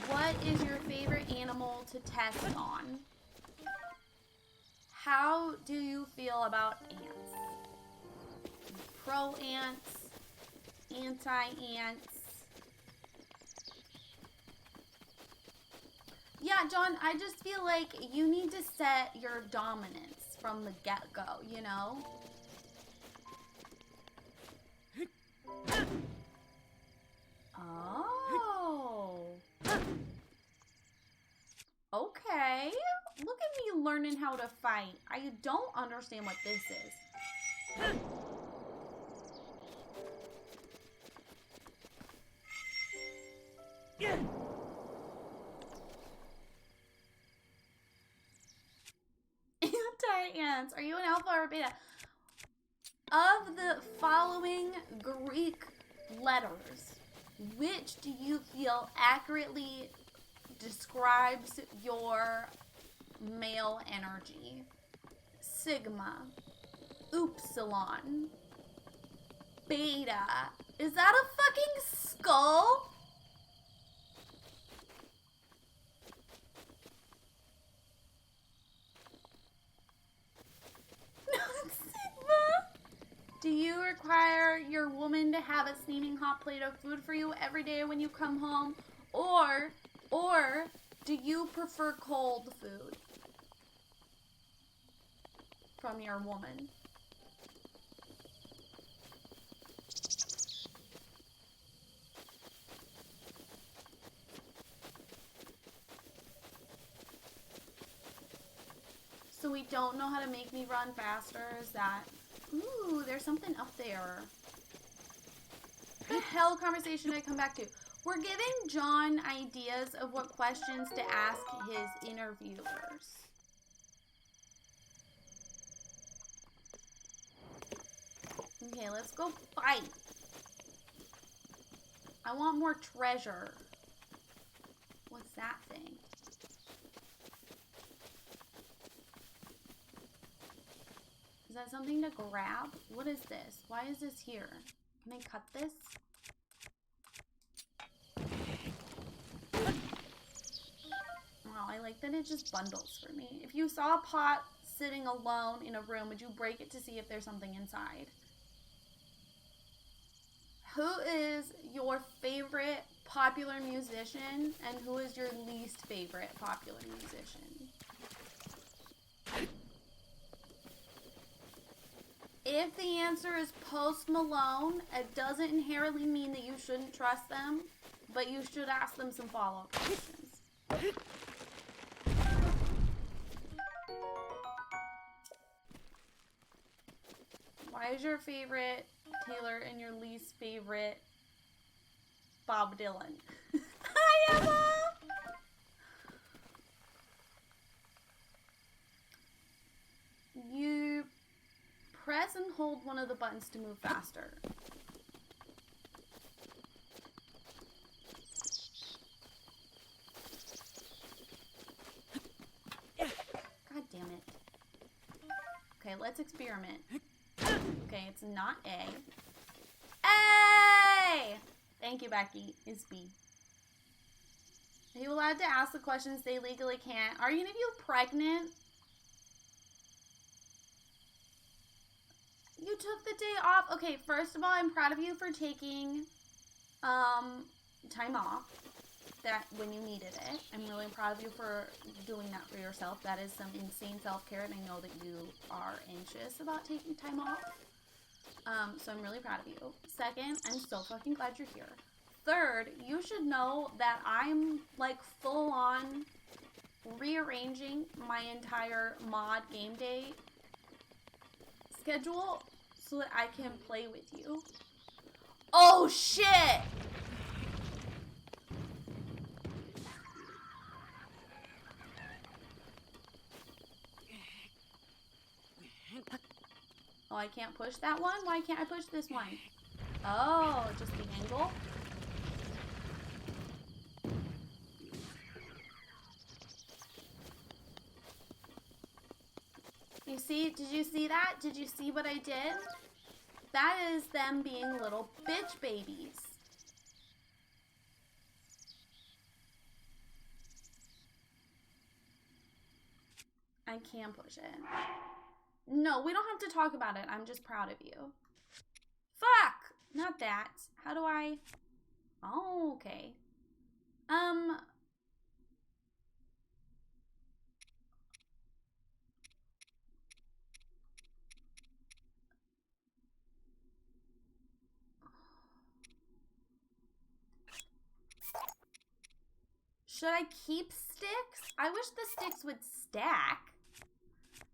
What is your favorite animal to test on? How do you feel about ants? Pro ants? Anti-ants? Yeah, John, I just feel like you need to set your dominance from the get-go, you know? Oh. Okay. Look at me learning how to fight. I don't understand what this is. Anti-ants. Are you an alpha or a beta? Of the following Greek letters, which do you feel accurately describes your male energy? Sigma, upsilon, beta. Is that a fucking skull? Do you require your woman to have a steaming hot plate of food for you every day when you come home? Or do you prefer cold food from your woman? So we don't know how to make me run faster? Is that... Ooh, there's something up there. What the hell conversation did I come back to? We're giving John ideas of what questions to ask his interviewers. Okay, let's go fight. I want more treasure. What's that thing? Is that something to grab? What is this? Why is this here? Can I cut this? Wow, I like that it just bundles for me. If you saw a pot sitting alone in a room, would you break it to see if there's something inside? Who is your favorite popular musician and who is your least favorite popular musician? If the answer is Post Malone, it doesn't inherently mean that you shouldn't trust them, but you should ask them some follow-up questions. Why is your favorite Taylor and your least favorite Bob Dylan? Hi, Emma! You press and hold one of the buttons to move faster. God damn it. Okay, let's experiment. Okay, it's not A. A! Thank you, Becky. It's B. Are you allowed to ask the questions they legally can't? Are you gonna feel pregnant? You took the day off. Okay, first of all, I'm proud of you for taking time off that when you needed it. I'm really proud of you for doing that for yourself. That is some insane self-care, and I know that you are anxious about taking time off. So I'm really proud of you. Second, I'm so fucking glad you're here. Third, you should know that I'm like full on rearranging my entire mod game day schedule so that I can play with you. Oh shit! Oh, I can't push that one? Why can't I push this one? Oh, just the angle? You see? Did you see that? Did you see what I did? That is them being little bitch babies. I can push it. No, we don't have to talk about it. I'm just proud of you. Fuck! Not that. How do I... Oh, okay. Should I keep sticks? I wish the sticks would stack.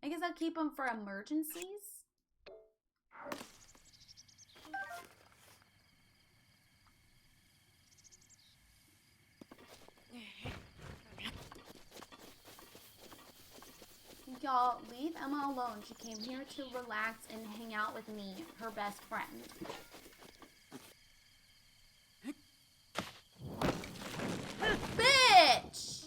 I guess I'll keep them for emergencies. Y'all, leave Emma alone. She came here to relax and hang out with me, her best friend. Bitch!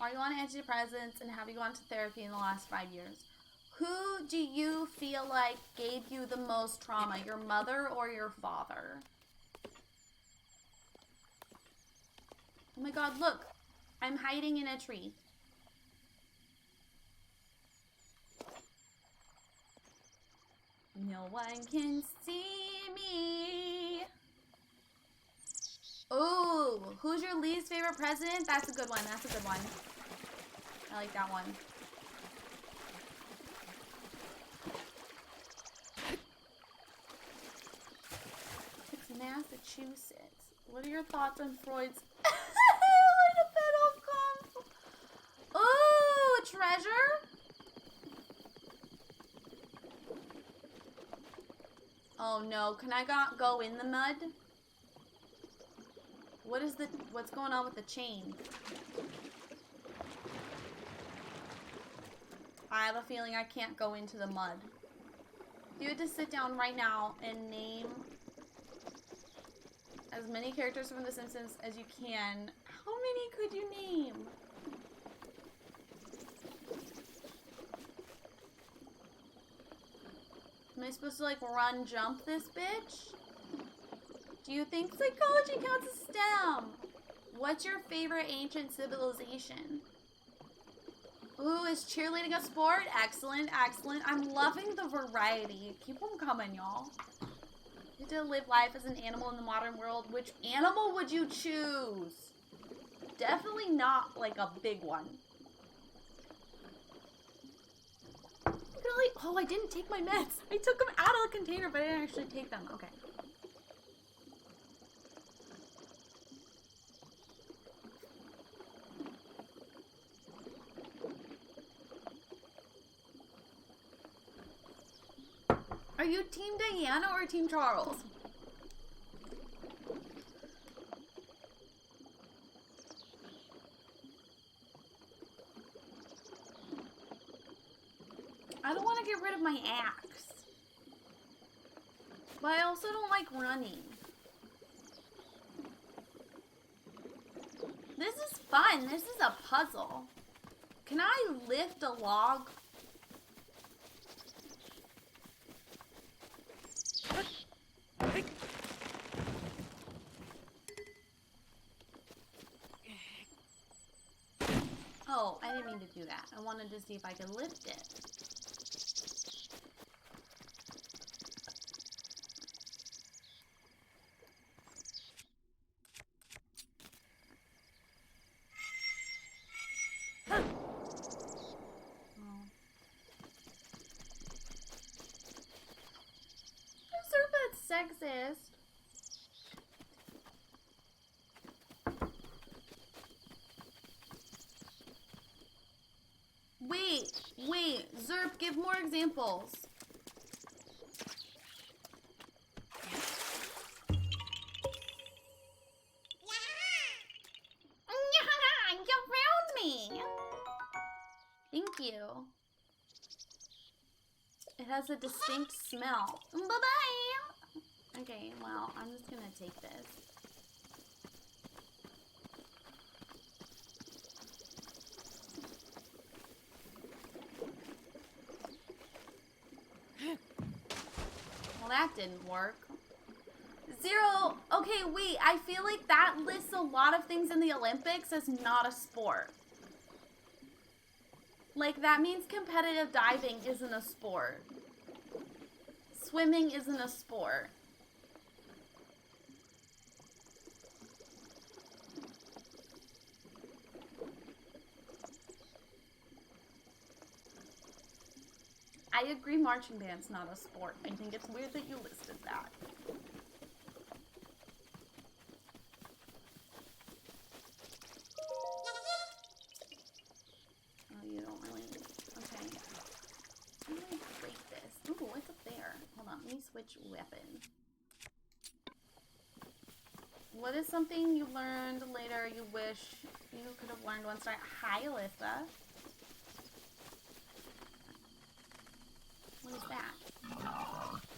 Are you on antidepressants and have you gone to therapy in the last 5 years? Who do you feel like gave you the most trauma, your mother or your father? Oh my god, look. I'm hiding in a tree. No one can see me. Ooh, who's your least favorite president? That's a good one. That's a good one. I like that one. It's Massachusetts. What are your thoughts on Freud's... Ooh, a treasure? Oh no, can I go in the mud? What's going on with the chain? I have a feeling I can't go into the mud. You have to sit down right now and name as many characters from The Simpsons as you can. How many could you name? I supposed to, like, run jump this bitch? Do you think psychology counts as STEM? What's your favorite ancient civilization? Ooh, is cheerleading a sport? Excellent, excellent. I'm loving the variety. Keep them coming, y'all. You have to live life as an animal in the modern world. Which animal would you choose? Definitely not, like, a big one. Really? Oh, I didn't take my meds. I took them out of the container, but I didn't actually take them. Okay. Are you Team Diana or Team Charles? I don't want to get rid of my axe. But I also don't like running. This is fun. This is a puzzle. Can I lift a log? Oh, I didn't mean to do that. I wanted to see if I could lift it. Sexist. Wait, Zerp, give more examples. You found me. Thank you. It has a distinct smell. Bye-bye. Okay, well, I'm just gonna take this. Well, that didn't work. Zero. Okay, wait. I feel like that lists a lot of things in the Olympics as not a sport. Like, that means competitive diving isn't a sport. Swimming isn't a sport. I agree marching band's not a sport. I think it's weird that you listed that. Oh, you don't really... Okay. I'm gonna break this. Ooh, what's up there? Hold on, let me switch weapon. What is something you learned later you wish you could have learned once? Hi, Alyssa. What is that?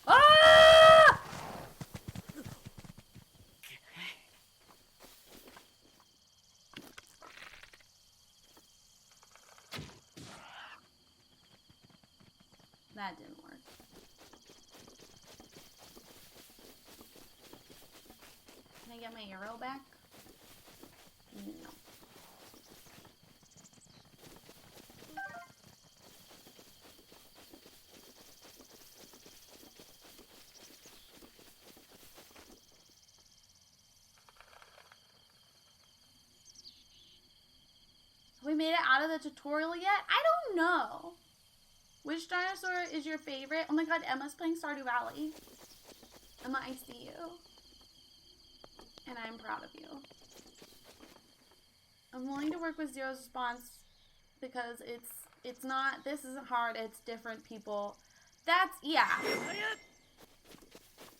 Ah! That didn't work. Can I get my arrow back? No. We made it out of the tutorial yet? I don't know. Which dinosaur is your favorite? Oh my god, Emma's playing Stardew Valley. Emma, I see you. And I'm proud of you. I'm willing to work with Zero's response because it's not, this isn't hard, it's different people. That's, yeah.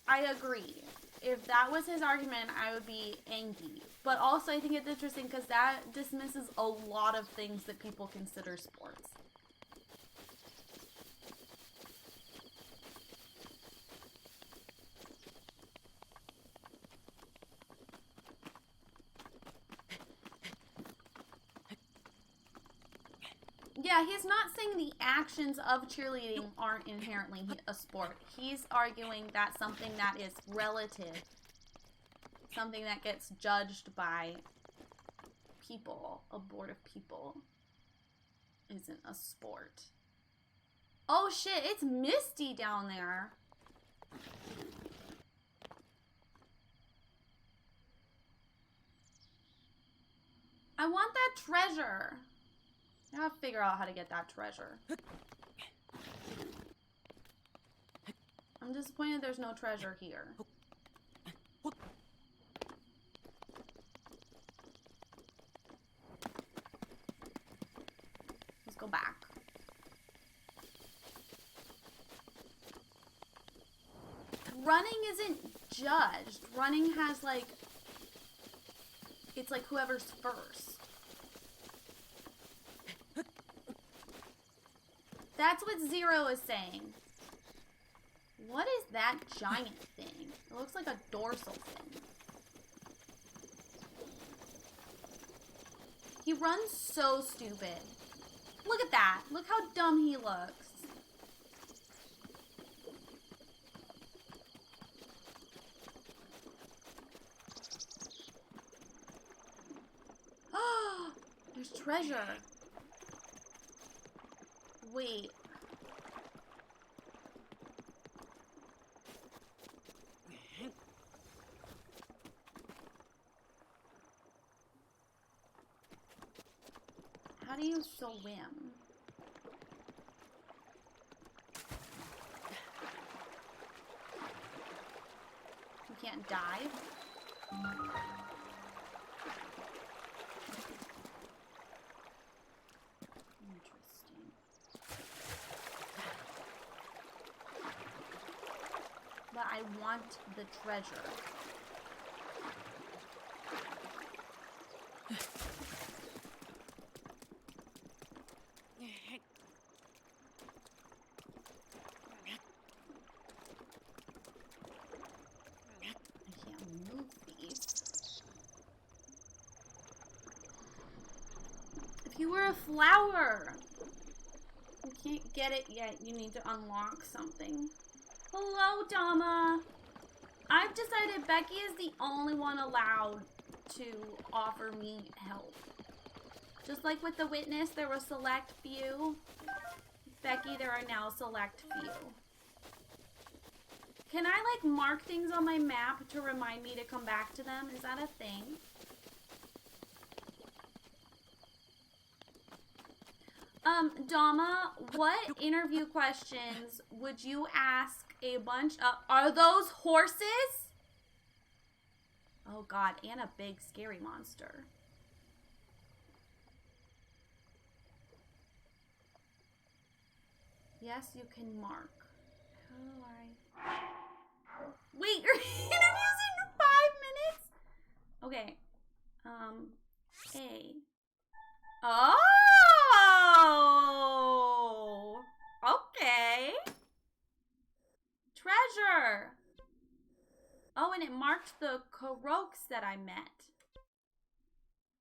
I agree. If that was his argument, I would be angry. But also, I think it's interesting because that dismisses a lot of things that people consider sports. Yeah, he's not saying the actions of cheerleading aren't inherently a sport. He's arguing that something that is relative, something that gets judged by people, a board of people, isn't a sport. Oh shit, it's misty down there. I want that treasure. I gotta figure out how to get that treasure. I'm disappointed there's no treasure here. Let's go back. Running isn't judged. Running has like, it's like whoever's first. That's what Zero is saying. What is that giant thing? It looks like a dorsal fin. He runs so stupid. Look at that. Look how dumb he looks. There's treasure. Wait. How do you swim? You can't dive? Interesting. But I want the treasure. You were a flower. You can't get it yet. You need to unlock something. Hello, Dama. I've decided Becky is the only one allowed to offer me help. Just like with the witness, there were select few. Becky, there are now select few. Can I, like, mark things on my map to remind me to come back to them? Is that a thing? Dama, what interview questions would you ask a bunch of... Are those horses? Oh god, and a big scary monster. Yes, you can mark. How do I... Wait, your interview's in 5 minutes? Okay. A. Oh! Okay. Treasure. Oh, and it marked the Koroks that I met.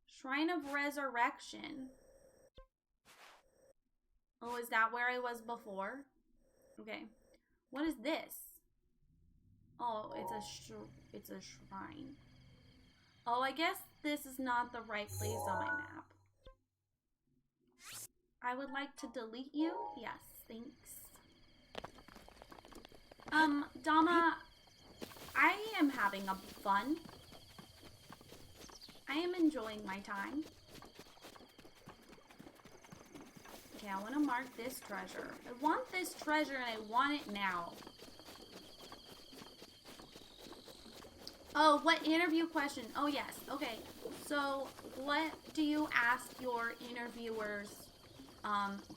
Shrine of Resurrection. Oh, is that where I was before? Okay. What is this? Oh, it's a shrine. Oh, I guess this is not the right place on my map. I would like to delete you. Yes, thanks. Dama, I am having a fun. I am enjoying my time. Okay, I want to mark this treasure. I want this treasure and I want it now. Oh, what interview question? Oh, yes. Okay. So, what do you ask your interviewers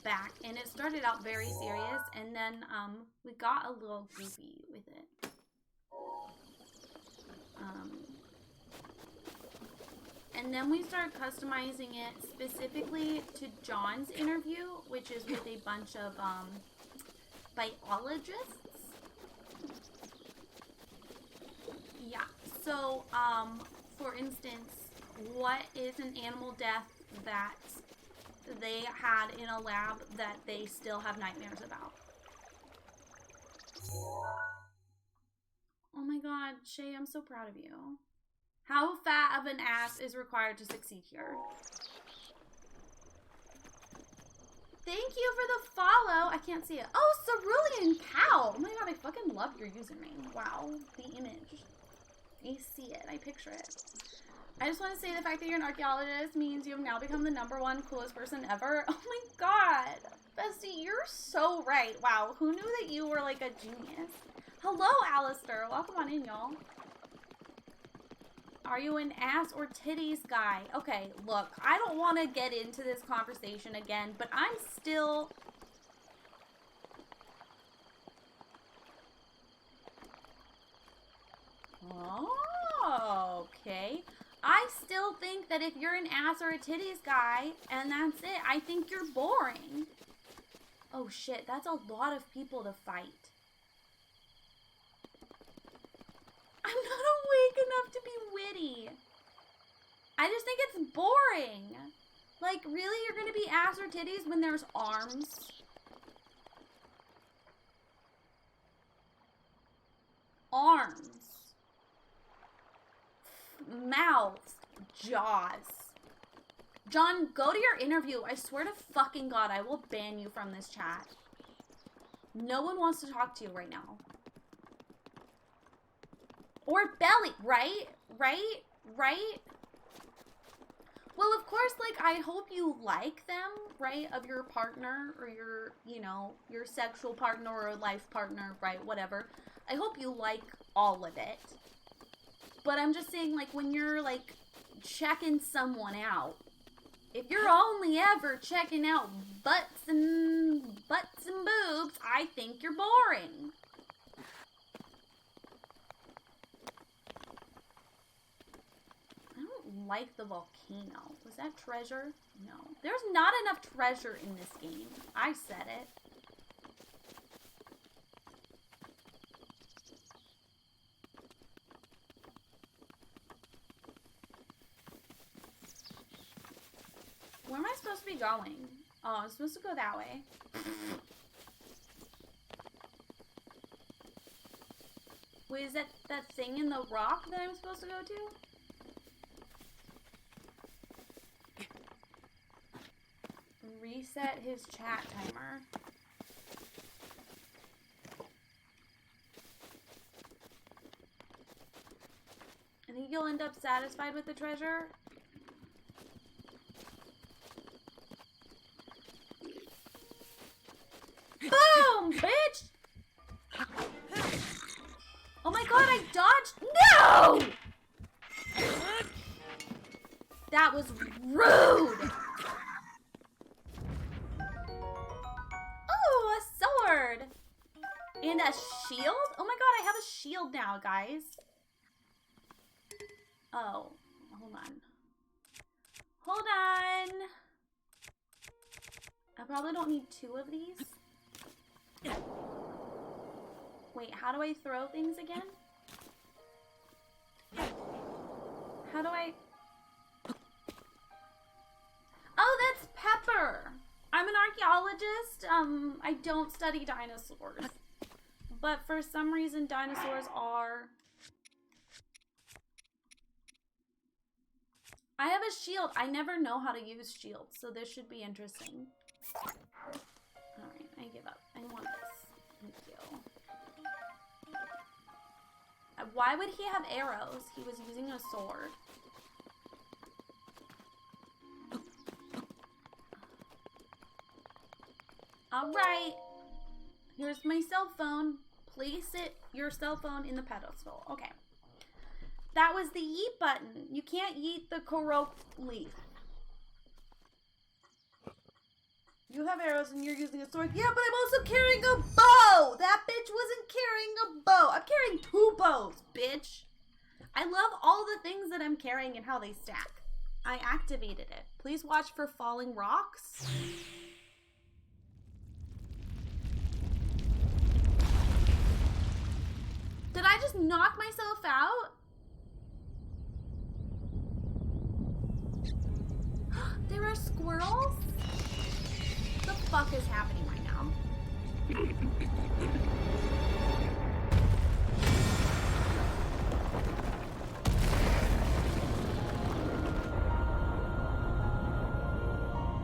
back? And it started out very serious, and then we got a little goofy with it. And then we started customizing it specifically to John's interview, which is with a bunch of biologists. Yeah. So, for instance, what is an animal death that they had in a lab that they still have nightmares about. Oh my god, Shay, I'm so proud of you. How fat of an ass is required to succeed here? Thank you for the follow. I can't see it. Oh, Cerulean Cow. Oh my god, I fucking love your username. Wow, the image. I see it. I picture it. I just want to say the fact that you're an archaeologist means you have now become the #1 coolest person ever. Oh my god. Bestie, you're so right. Wow, who knew that you were like a genius? Hello, Alistair. Welcome on in, y'all. Are you an ass or titties guy? Okay, look, I don't want to get into this conversation again, but I'm still... Oh, okay. I still think that if you're an ass or a titties guy, and that's it, I think you're boring. Oh shit, that's a lot of people to fight. I'm not awake enough to be witty. I just think it's boring. Like, really? You're gonna be ass or titties when there's arms? Arms. Mouths. Jaws. John, go to your interview. I swear to fucking God, I will ban you from this chat. No one wants to talk to you right now. Or belly, right? Right? Right? Well, of course, like, I hope you like them, right? Of your partner or your, you know, your sexual partner or life partner, right? Whatever. I hope you like all of it. But I'm just saying, like, when you're, like, checking someone out, if you're only ever checking out butts and boobs, I think you're boring. Like the volcano. Was that treasure? No. There's not enough treasure in this game. I said it. Where am I supposed to be going? Oh, I'm supposed to go that way. Wait, is that thing in the rock that I'm supposed to go to? Reset his chat timer. I think you'll end up satisfied with the treasure. Boom, bitch! Oh my god, I dodged. No! That was rude. Oh, a sword. And a shield? Oh my god, I have a shield now, guys. Oh, hold on. Hold on. I probably don't need 2 of these. Wait, how do I throw things again? How do I... Oh, that's Pepper. I'm an archaeologist. I don't study dinosaurs. But for some reason, dinosaurs are... I have a shield. I never know how to use shields, so this should be interesting. Alright, I give up. I want this. Thank you. Why would he have arrows? He was using a sword. Alright. Here's my cell phone. Place your cell phone in the pedestal. Okay. That was the yeet button. You can't yeet the Korok leaf. You have arrows and you're using a sword. Yeah, but I'm also carrying a bow. That bitch wasn't carrying a bow. I'm carrying 2 bows, bitch. I love all the things that I'm carrying and how they stack. I activated it. Please watch for falling rocks. Did I just knock myself out? There are squirrels? fuck is happening right now?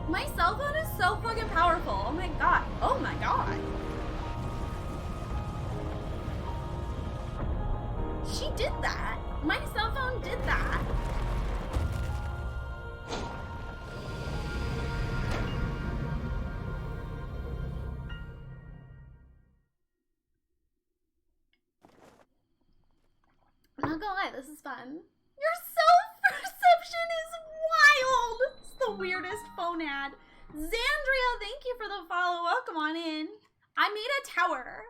My cell phone is so fucking powerful. Oh my god. Oh my god. She did that. My cell phone did that. I'm not gonna lie, this is fun. Your self-perception is wild. It's the weirdest phone ad. Zandria, thank you for the follow. Welcome on in. I made a tower.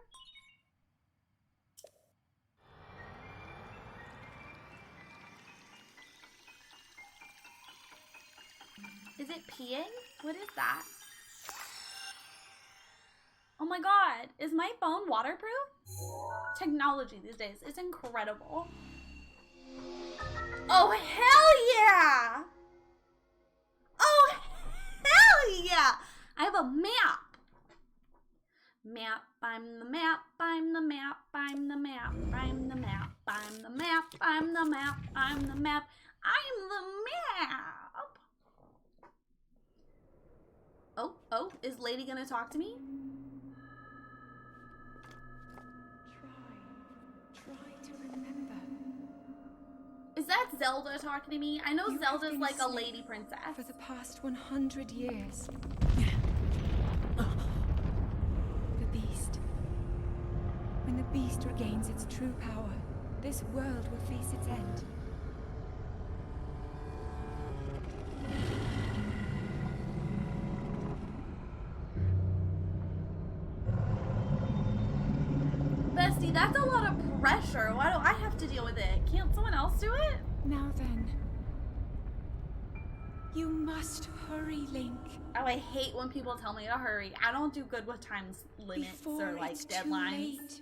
Is it peeing? What is that? Oh my god, is my phone waterproof? Technology these days is incredible. Oh, hell yeah! Oh, hell yeah! I have a map. Map, I'm the map, I'm the map, I'm the map, I'm the map, I'm the map, I'm the map, I'm the map, I'm the map. Oh, is Lady gonna talk to me? Try to remember. Is that Zelda talking to me? I know You have Zelda's been like a asleep lady princess. For the past 100 years. The beast. When the beast regains its true power, this world will face its end. Bestie, that's a lot of pressure. Why do I have to deal with it? Can't someone else do it? Now then. You must hurry, Link. Oh, I hate when people tell me to hurry. I don't do good with time limits Before or like it's deadlines. Too late.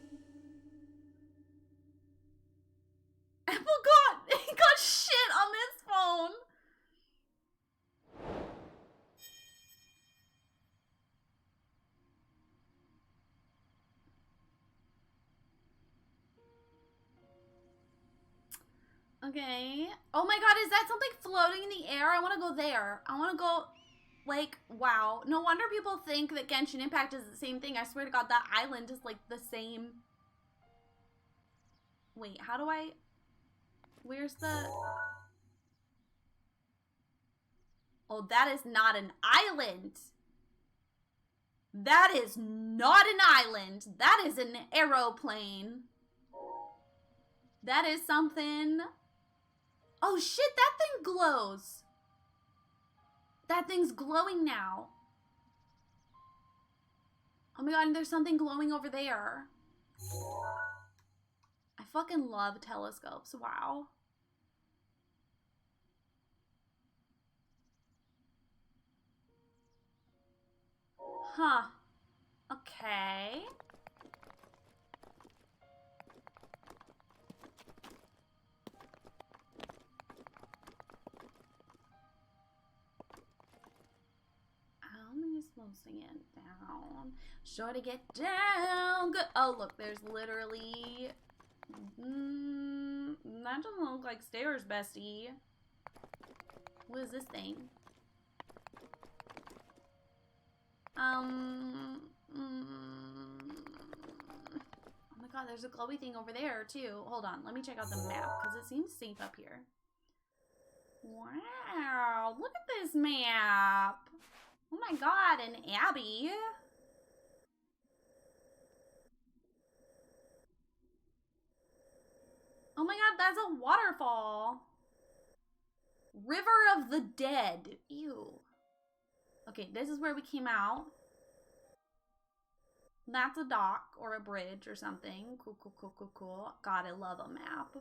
Apple got shit on this phone. Okay. Oh my god, is that something floating in the air? I want to go there. I want to go, like, wow. No wonder people think that Genshin Impact is the same thing. I swear to god, that island is like the same. Wait, how do I... Where's the... Oh, that is not an island. That is not an island. That is an aeroplane. That is something... Oh shit, that thing glows. That thing's glowing now. Oh my god, and there's something glowing over there. I fucking love telescopes, wow. Huh. Okay. I'm just closing it down. Sure to get down. Good. Oh, look, there's literally... that doesn't look like stairs, bestie. What is this thing? Oh my god, there's a glowy thing over there, too. Hold on, let me check out the map, because it seems safe up here. Wow, look at this map. Oh my god, an abbey. Oh my god, that's a waterfall. River of the Dead. Ew. Okay, this is where we came out. That's a dock or a bridge or something. Cool, cool, cool, cool, cool. God, I love a map.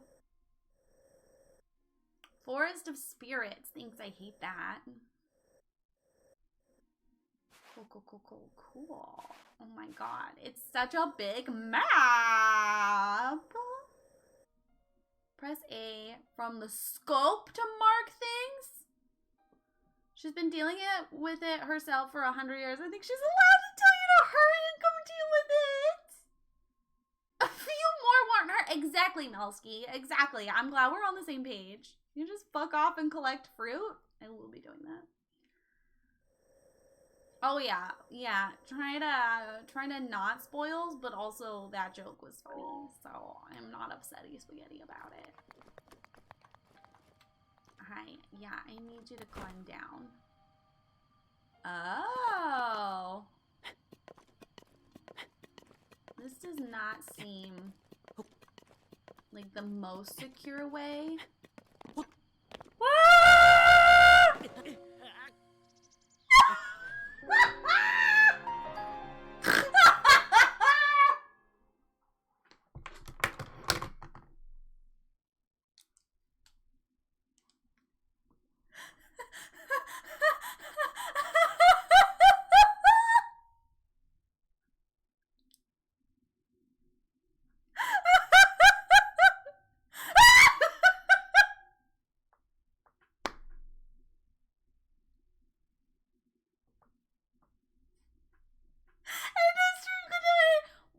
Forest of Spirits. Thanks, I hate that. Cool, cool, cool, cool, cool. Oh my god, it's such a big map. Press A from the scope to mark things. She's been dealing with it herself for 100 years. I think she's allowed to tell you to hurry and come deal with it. A few more warn her. Exactly, Melsky. Exactly. I'm glad we're on the same page. You just fuck off and collect fruit. I will be doing that. Oh yeah, yeah. Trying to not spoils, but also that joke was funny, so I'm not upsetty spaghetti about it. Yeah, I need you to climb down. Oh. This does not seem like the most secure way.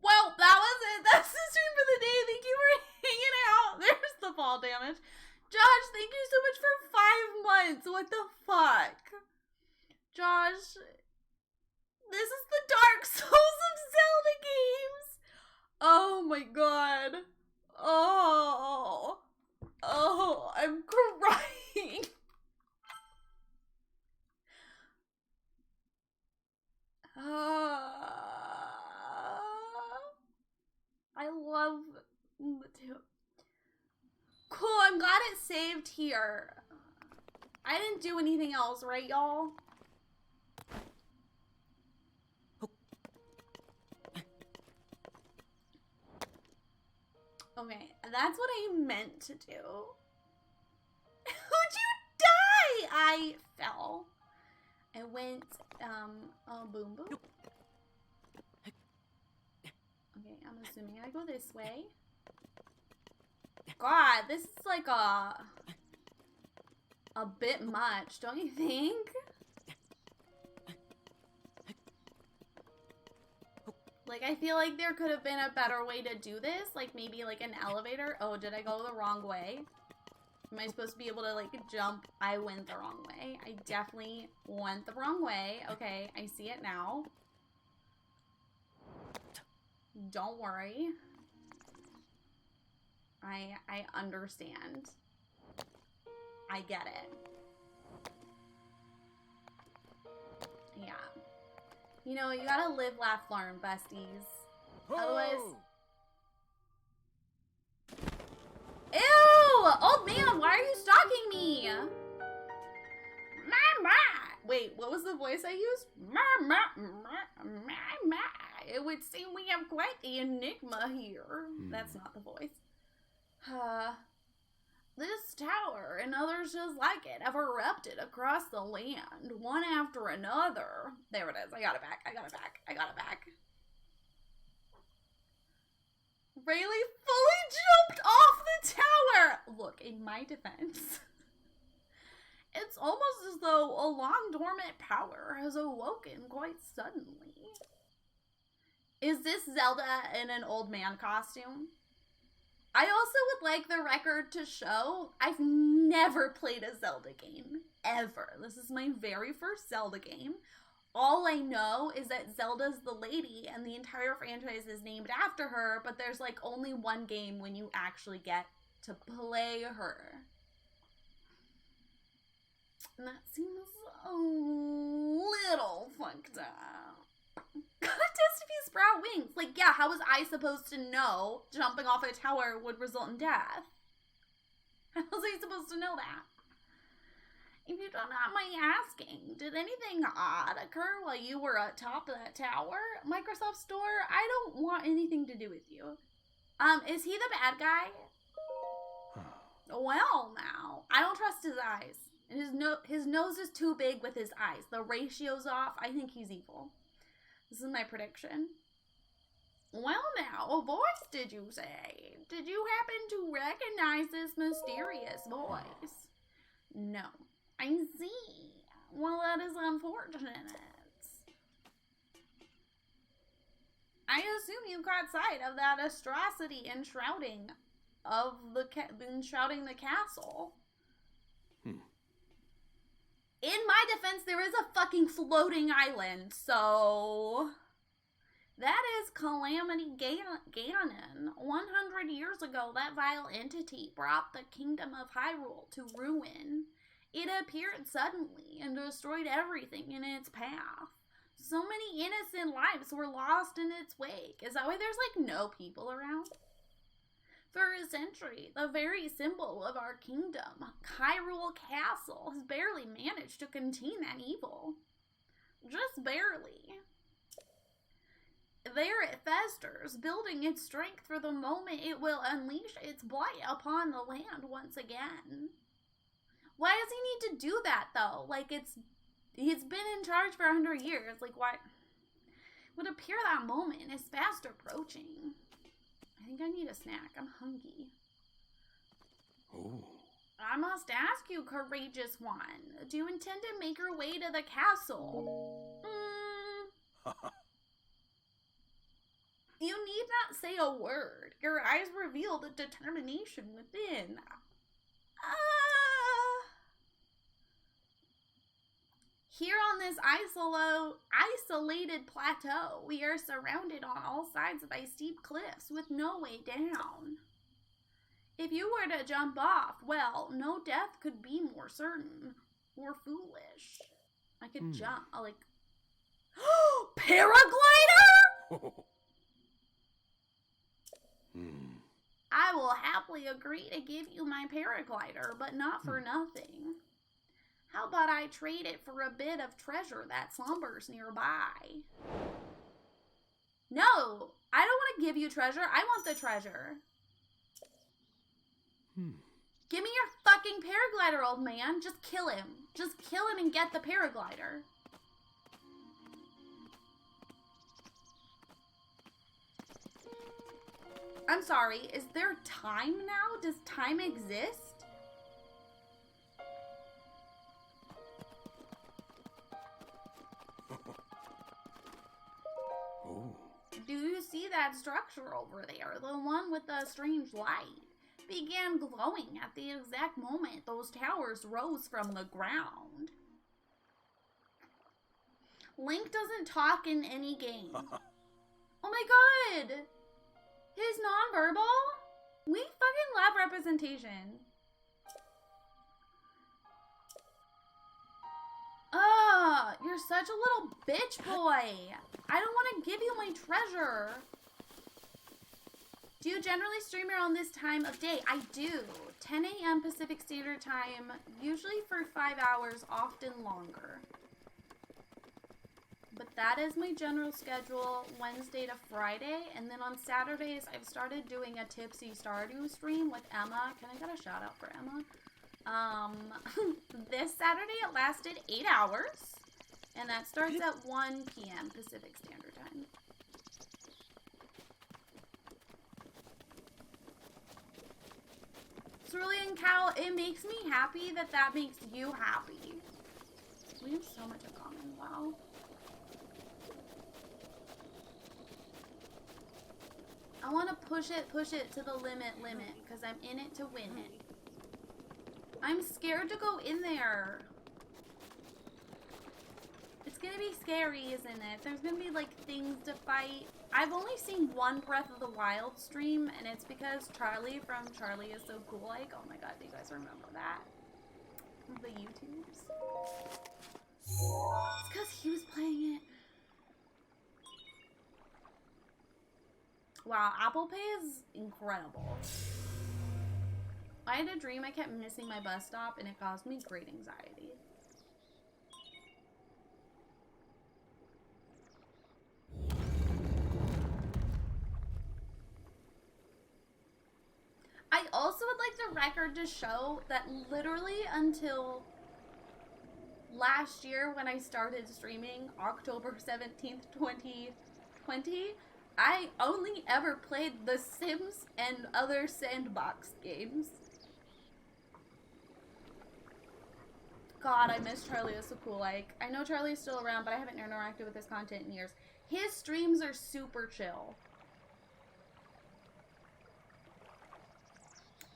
Well, that was it. That's the stream for the day. Thank you for hanging out. There's the fall damage. Josh, thank you so much for 5 months. What the fuck? Josh, this is the Dark Souls of Zelda games. Oh my god. Oh, I'm crying. I love the two. Cool, I'm glad it saved here. I didn't do anything else, right, y'all? Okay, that's what I meant to do. How'd you die? I fell. I went, oh, boom, boom. Okay, I'm assuming I go this way. God, this is like a bit much, don't you think? Like, I feel like there could have been a better way to do this. Like, maybe like an elevator. Oh, did I go the wrong way? Am I supposed to be able to, like, jump? I went the wrong way. I definitely went the wrong way. Okay, I see it now. Don't worry. I understand. I get it. Yeah. You know, you gotta live, laugh, learn, besties. Otherwise... Ew! Old man, why are you stalking me? Wait, what was the voice I used? It would seem we have quite the enigma here. That's not the voice. This tower and others just like it have erupted across the land, one after another. There it is. I got it back. I got it back. I got it back. Raelee fully jumped off the tower! Look, in my defense, it's almost as though a long-dormant power has awoken quite suddenly. Is this Zelda in an old man costume? I also would like the record to show I've never played a Zelda game, ever. This is my very first Zelda game. All I know is that Zelda's the lady and the entire franchise is named after her, but there's like only one game when you actually get to play her. And that seems a little fucked up. Gotta test if you sprout wings. Like, yeah, how was I supposed to know jumping off a tower would result in death? How was I supposed to know that? If you don't mind asking, did anything odd occur while you were atop of that tower? Microsoft Store, I don't want anything to do with you. Is he the bad guy? Well, now, I don't trust his eyes. His nose is too big with his eyes. The ratio's off. I think he's evil. This is my prediction. Well now, a voice did you say? Did you happen to recognize this mysterious voice? No. I see. Well, that is unfortunate. I assume you caught sight of that atrocity enshrouding the castle. In my defense, there is a fucking floating island, so... That is Calamity Ganon. 100 years ago, that vile entity brought the kingdom of Hyrule to ruin. It appeared suddenly and destroyed everything in its path. So many innocent lives were lost in its wake. Is that why there's, like, no people around? For a century, the very symbol of our kingdom, Hyrule Castle, has barely managed to contain that evil. Just barely. There it festers, building its strength for the moment it will unleash its blight upon the land once again. Why does he need to do that, though? Like, he's been in charge for 100 years. Like, why? Would appear that moment is fast approaching. I think I need a snack. I'm hungry. Oh. I must ask you, courageous one, do you intend to make your way to the castle? You need not say a word. Your eyes reveal the determination within. Here on this isolated plateau, we are surrounded on all sides by steep cliffs with no way down. If you were to jump off, well, no death could be more certain or foolish. I could jump, like... Paraglider?! I will happily agree to give you my paraglider, but not for nothing. How about I trade it for a bit of treasure that slumbers nearby? No, I don't want to give you treasure. I want the treasure. Give me your fucking paraglider, old man. Just kill him. Just kill him and get the paraglider. I'm sorry, is there time now? Does time exist? Oh. Do you see that structure over there? The one with the strange light began glowing at the exact moment those towers rose from the ground. Link doesn't talk in any game. Oh my god! His nonverbal? We fucking love representation. Ugh, you're such a little bitch boy. I don't want to give you my treasure. Do you generally stream around this time of day? I do. 10 a.m. Pacific Standard Time, usually for 5 hours, often longer. But that is my general schedule, Wednesday to Friday. And then on Saturdays, I've started doing a Tipsy Stardew stream with Emma. Can I get a shout out for Emma? This Saturday it lasted 8 hours. And that starts at 1 p.m. Pacific Standard Time. Cerulean Cow, it makes me happy that that makes you happy. We have so much in common, wow. I want to push it to the limit, because I'm in it to win it. I'm scared to go in there. It's gonna be scary, isn't it? There's gonna be, like, things to fight. I've only seen one Breath of the Wild stream, and it's because Charlie from Charlie Is So Cool. Like, oh my god, do you guys remember that? The YouTubes. It's because he was playing it. Wow, Apple Pay is incredible. I had a dream I kept missing my bus stop, and it caused me great anxiety. I also would like the record to show that literally until last year when I started streaming, October 17th, 2020, I only ever played The Sims and other sandbox games. God, I miss Charlie is so cool. Like, I know Charlie's still around, but I haven't interacted with his content in years. His streams are super chill.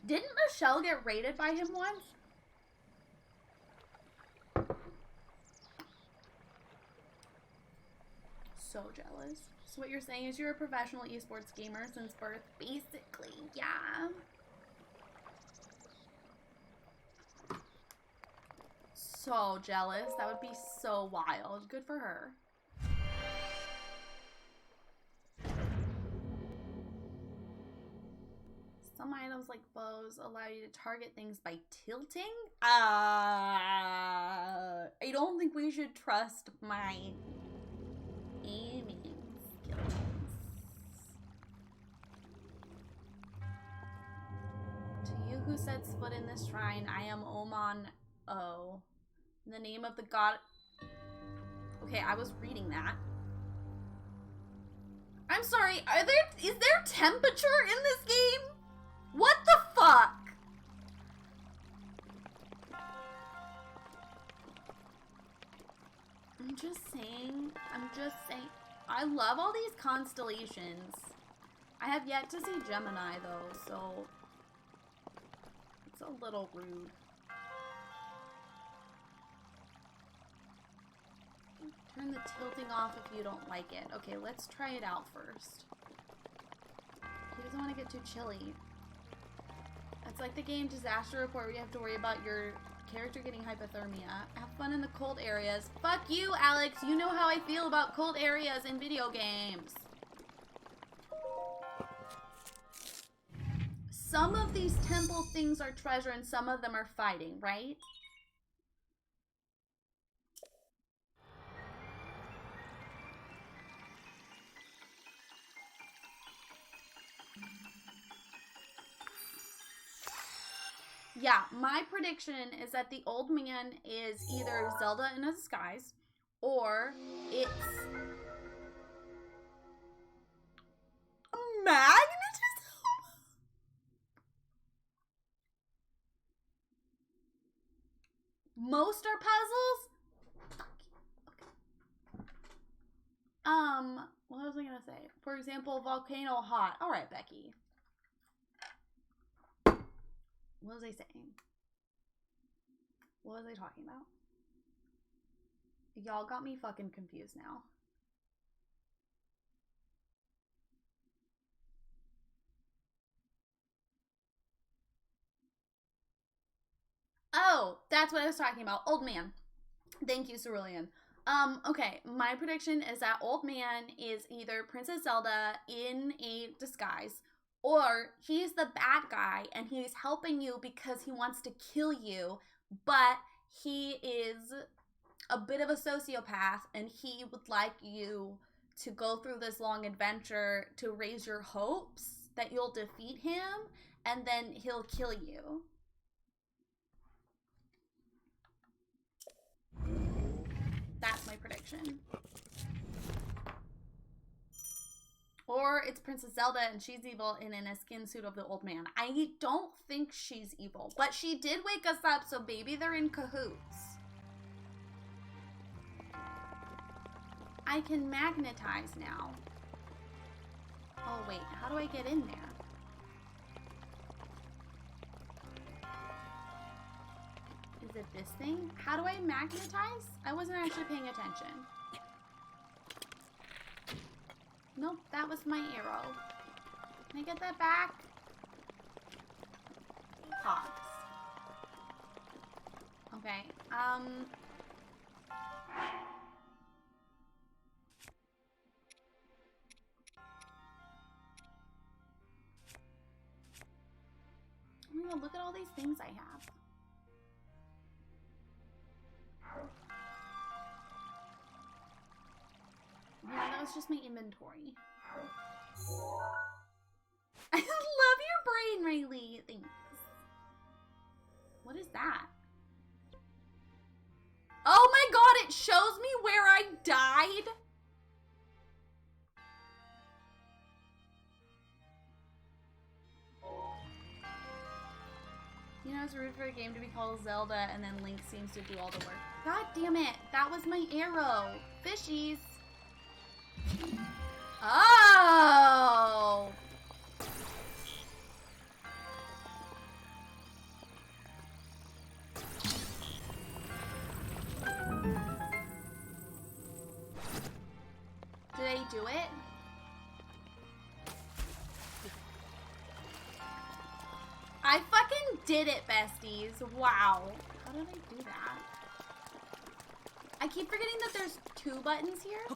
Didn't Michelle get raided by him once? So jealous. So what you're saying is you're a professional esports gamer since birth, basically. Yeah. So jealous. That would be so wild. Good for her. Some items like bows allow you to target things by tilting. I don't think we should trust my aiming skills. To you who sets foot in this shrine, I am Oman O. In the name of the god. Okay, I was reading that. I'm sorry, is there temperature in this game? What the fuck? I'm just saying. I love all these constellations. I have yet to see Gemini though, so it's a little rude. Turn the tilting off if you don't like it. Okay, let's try it out first. He doesn't want to get too chilly. It's like the game Disaster Report where you have to worry about your character getting hypothermia. Have fun in the cold areas. Fuck you, Alex. You know how I feel about cold areas in video games. Some of these temple things are treasure and some of them are fighting, right? Yeah, my prediction is that the old man is either Zelda in a disguise or it's magnetism. Most are puzzles. What was I gonna say? For example, volcano hot. All right, Becky. What was I saying? What was I talking about? Y'all got me fucking confused now. Oh, that's what I was talking about. Old man. Thank you, Cerulean. Okay, my prediction is that old man is either Princess Zelda in a disguise, or he's the bad guy and he's helping you because he wants to kill you, but he is a bit of a sociopath and he would like you to go through this long adventure to raise your hopes that you'll defeat him and then he'll kill you. That's my prediction. Or it's Princess Zelda and she's evil and in a skin suit of the old man. I don't think she's evil, but she did wake us up, so maybe they're in cahoots. I can magnetize now. Oh wait, how do I get in there? Is it this thing? How do I magnetize? I wasn't actually paying attention. Nope, that was my arrow. Can I get that back? Hogs. Okay, I'm gonna look at all these things I have. Yeah, that was just my inventory. I love your brain, Raelee. Thanks. What is that? Oh my god, it shows me where I died? You know, must root for a game to be called Zelda, and then Link seems to do all the work. God damn it! That was my arrow. Fishies. Oh. Did I do it? I fucking did it, besties. Wow. How did I do that? I keep forgetting that there's 2 buttons here.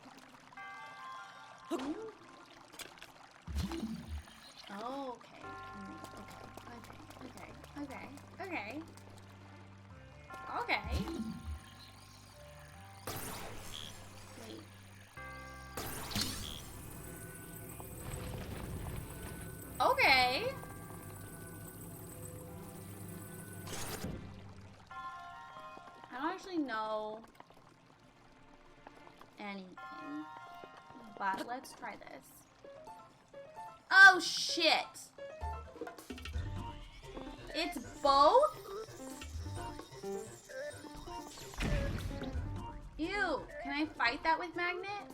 Ooh. Oh, okay. Okay. Wait. Okay. I don't actually know anything, but let's try this. Oh shit! It's both? Ew, can I fight that with magnet?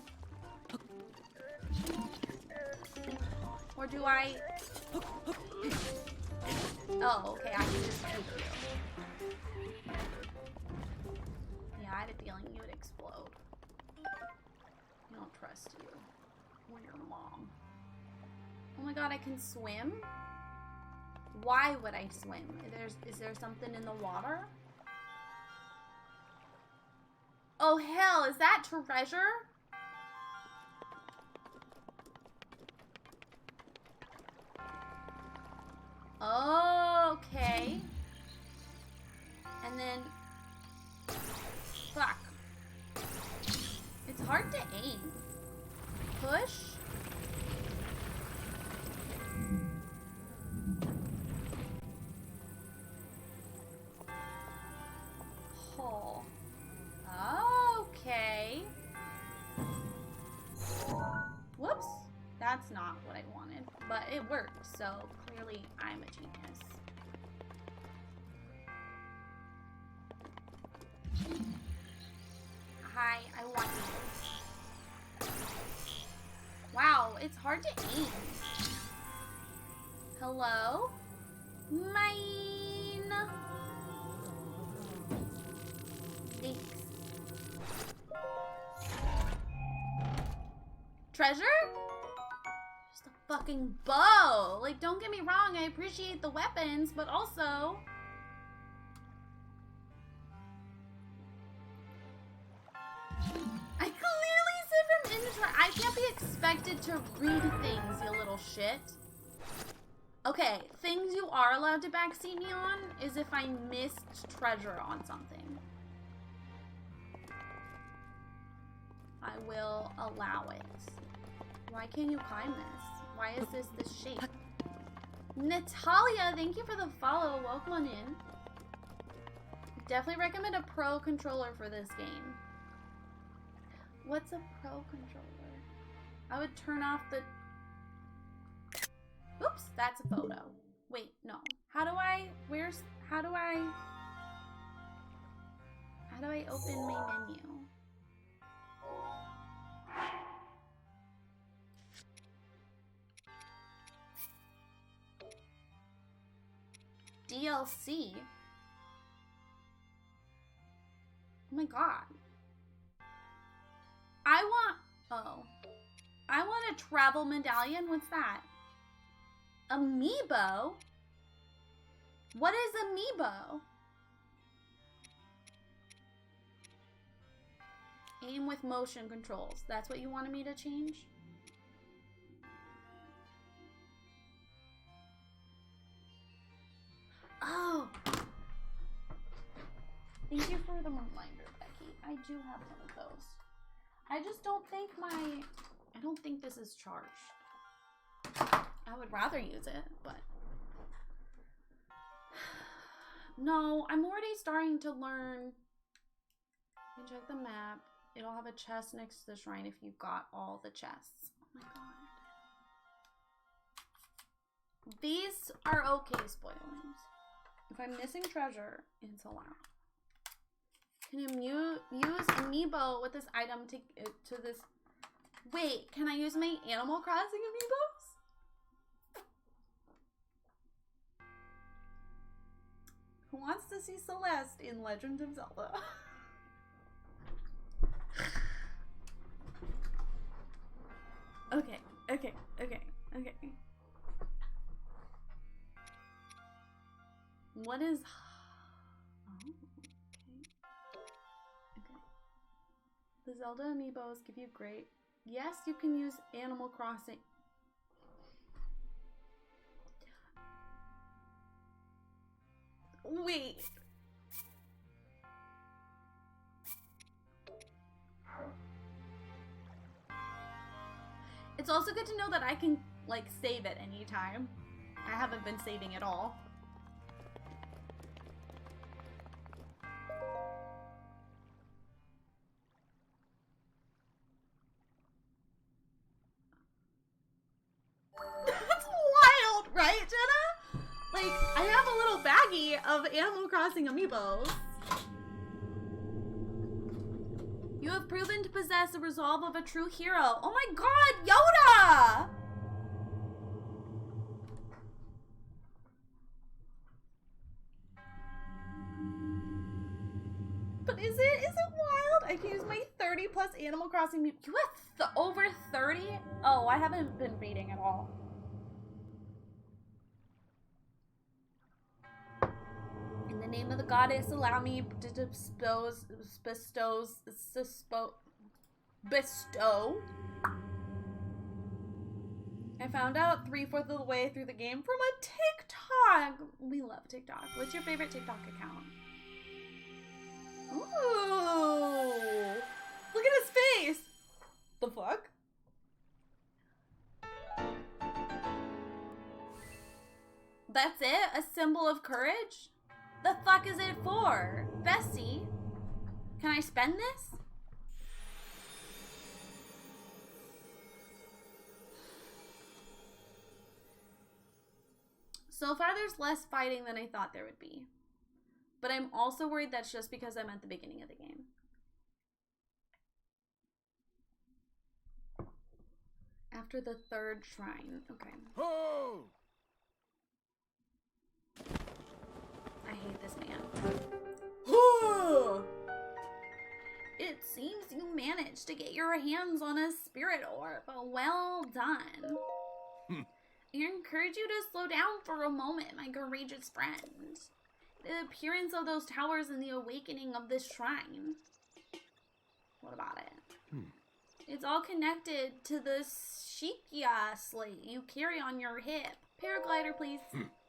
Or do I... Oh, okay, I can just shoot you. Yeah, I had a feeling you would explode. I don't trust you. Or your mom. Oh my god, I can swim? Why would I swim? Is there something in the water? Oh hell, is that treasure? Okay. And then... Fuck. It's hard to aim. Push? Oh. Okay. Whoops. That's not what I wanted, but it worked, so clearly I'm a genius. Hi, I want you. Wow, it's hard to aim. Hello? Mine. Thanks. Treasure? Just a fucking bow. Like, don't get me wrong, I appreciate the weapons, but also... I clearly said from inventory. I can't be expected to read things, you little shit. Okay, things you are allowed to backseat me on is if I missed treasure on something. I will allow it. Why can't you climb this? Why is this shape? Natalia, thank you for the follow. Welcome on in. Definitely recommend a pro controller for this game. What's a pro controller? I would turn off the... Oops, that's a photo. Wait, no. How do I... How do I open my menu? DLC? Oh my god. I want a travel medallion. What's that? Amiibo? What is amiibo? Aim with motion controls. That's what you wanted me to change? Oh. Thank you for the reminder, Becky. I do have one of those. I just don't think I don't think this is charged. I would rather use it, but... No, I'm already starting to learn. You can check the map. It'll have a chest next to the shrine if you've got all the chests. Oh my god. These are okay spoilings. If I'm missing treasure, it's allowed. Can you use amiibo with this item to this? Wait, can I use my Animal Crossing amiibos? Who wants to see Celeste in Legend of Zelda? Okay. What is... Oh, okay. The Zelda amiibos give you great... Yes, you can use Animal Crossing. Wait. It's also good to know that I can, like, save at any time. I haven't been saving at all. That's wild, right, Jenna? Like, I have a little baggie of Animal Crossing amiibos. You have proven to possess the resolve of a true hero. Oh my god, Yoda! But is it wild? I can use my 30 plus Animal Crossing. You have over 30? Oh, I haven't been reading at all. In the name of the goddess, allow me to bestow. I found out 3/4 of the way through the game from a TikTok. We love TikTok. What's your favorite TikTok account? Ooh. Look at his face. The fuck? That's it? A symbol of courage? The fuck is it for? Bessie? Can I spend this? So far there's less fighting than I thought there would be. But I'm also worried that's just because I'm at the beginning of the game. After the 3rd shrine. Okay. Oh! I hate this man. It seems you managed to get your hands on a spirit orb. Well done. I encourage you to slow down for a moment, my courageous friend. The appearance of those towers and the awakening of this shrine. What about it? It's all connected to the Shikia slate you carry on your hip. Paraglider, please.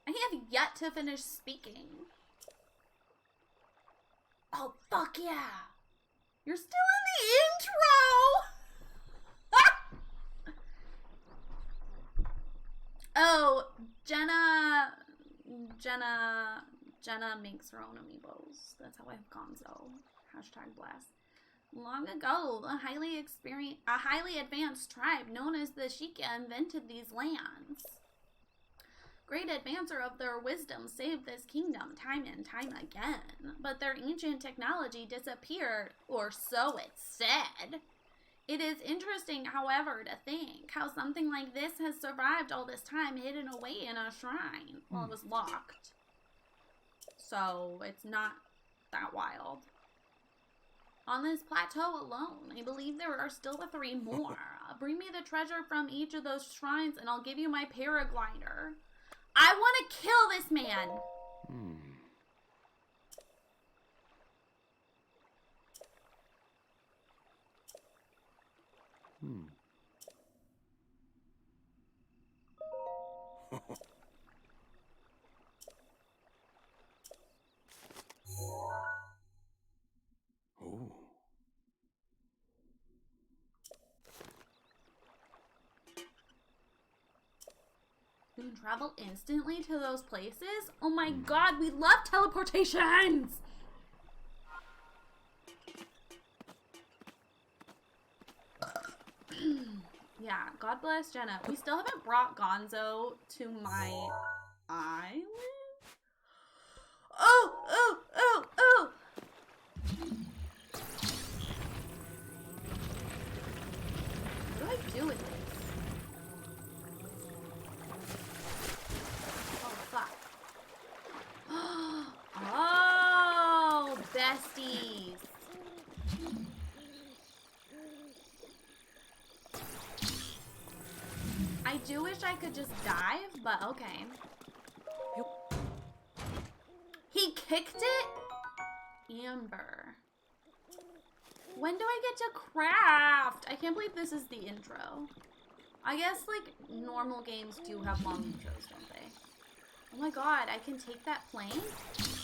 I have yet to finish speaking. Oh, fuck yeah. You're still in the intro! Oh, Jenna makes her own amiibos. That's how I have Gonzo. #blast. Long ago, a highly advanced tribe known as the Sheikah invented these lands. Great advancer of their wisdom saved this kingdom time and time again, but their ancient technology disappeared, or so it's said. It is interesting, however, to think how something like this has survived all this time hidden away in a shrine. Well, it was locked. So, it's not that wild. On this plateau alone, I believe there are still 3 more. Bring me the treasure from each of those shrines and I'll give you my paraglider. I want to kill this man! Oh. You can travel instantly to those places? Oh my god, we love teleportations! Yeah, God bless Jenna. We still haven't brought Gonzo to my island? Oh, oh, oh, oh. What do I do with this? Oh, fuck. Oh, besties. I do wish I could just dive, but okay. He kicked it? Amber. When do I get to craft? I can't believe this is the intro. I guess, like, normal games do have long intros, don't they? Oh my god, I can take that plank?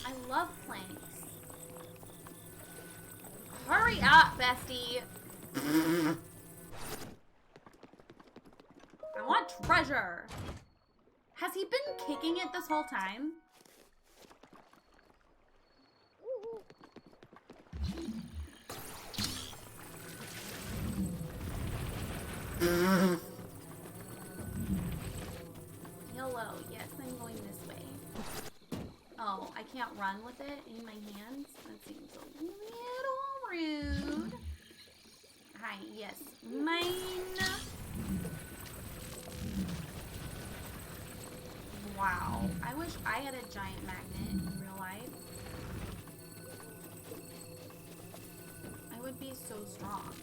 I love planks. Hurry up, bestie! I want treasure! Has he been kicking it this whole time? Hello, yes, I'm going this way. Oh, I can't run with it in my hands? That seems a little rude. Hi, yes, mine. Wow, I wish I had a giant magnet in real life. I would be so strong.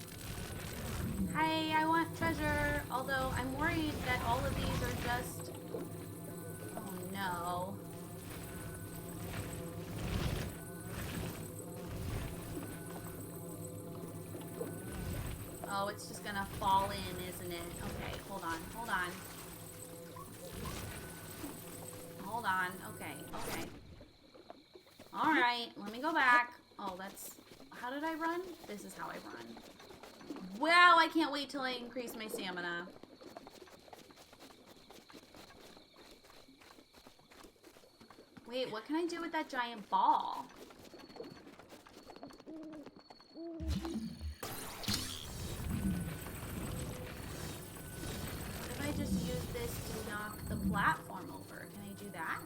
Hi, I want treasure. Although I'm worried that all of these are just... Oh no. Oh, it's just gonna fall in, isn't it? Okay, hold on, hold on. Hold on, okay, okay. Alright, let me go back. Oh, that's... How did I run? This is how I run. Wow, I can't wait till I increase my stamina. Wait, what can I do with that giant ball? What if I just use this to knock the platform over? Can I do that?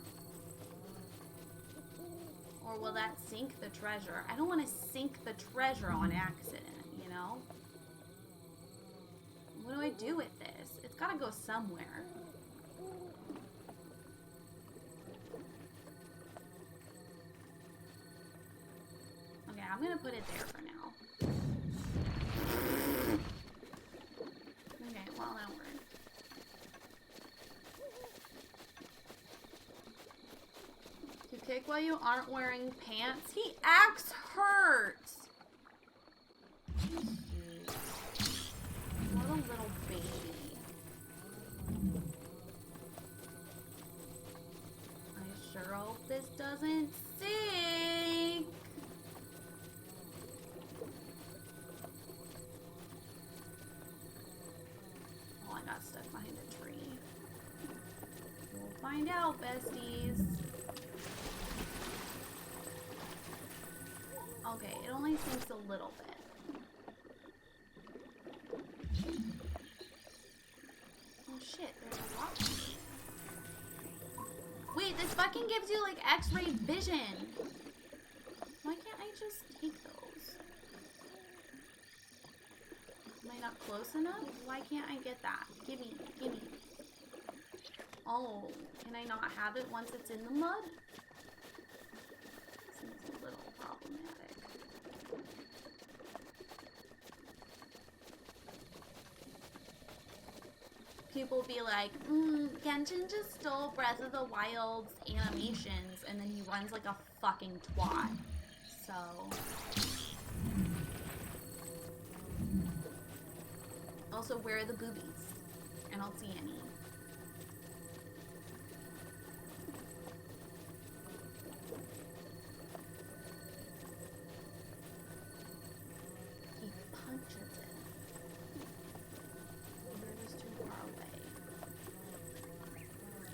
Or will that sink the treasure? I don't want to sink the treasure on accident, you know? What do I do with this? It's gotta go somewhere. Okay, I'm gonna put it there for now. Okay, well, that'll work. To kick while you aren't wearing pants? He acts hurt! What a little baby. I sure hope this doesn't sink. Oh, I got stuck behind a tree. We'll find out, besties. Okay, it only sinks a little bit. Oh shit, there's a rock. Wait, this fucking gives you like X-ray vision. Why can't I just take those? Am I not close enough? Why can't I get that? Gimme, gimme. Oh, can I not have it once it's in the mud? Seems a little problematic. People be like, Genshin just stole Breath of the Wild's animations, and then he runs like a fucking twat. So... Also, where are the boobies? I don't see any. He punches it. We're just too far away.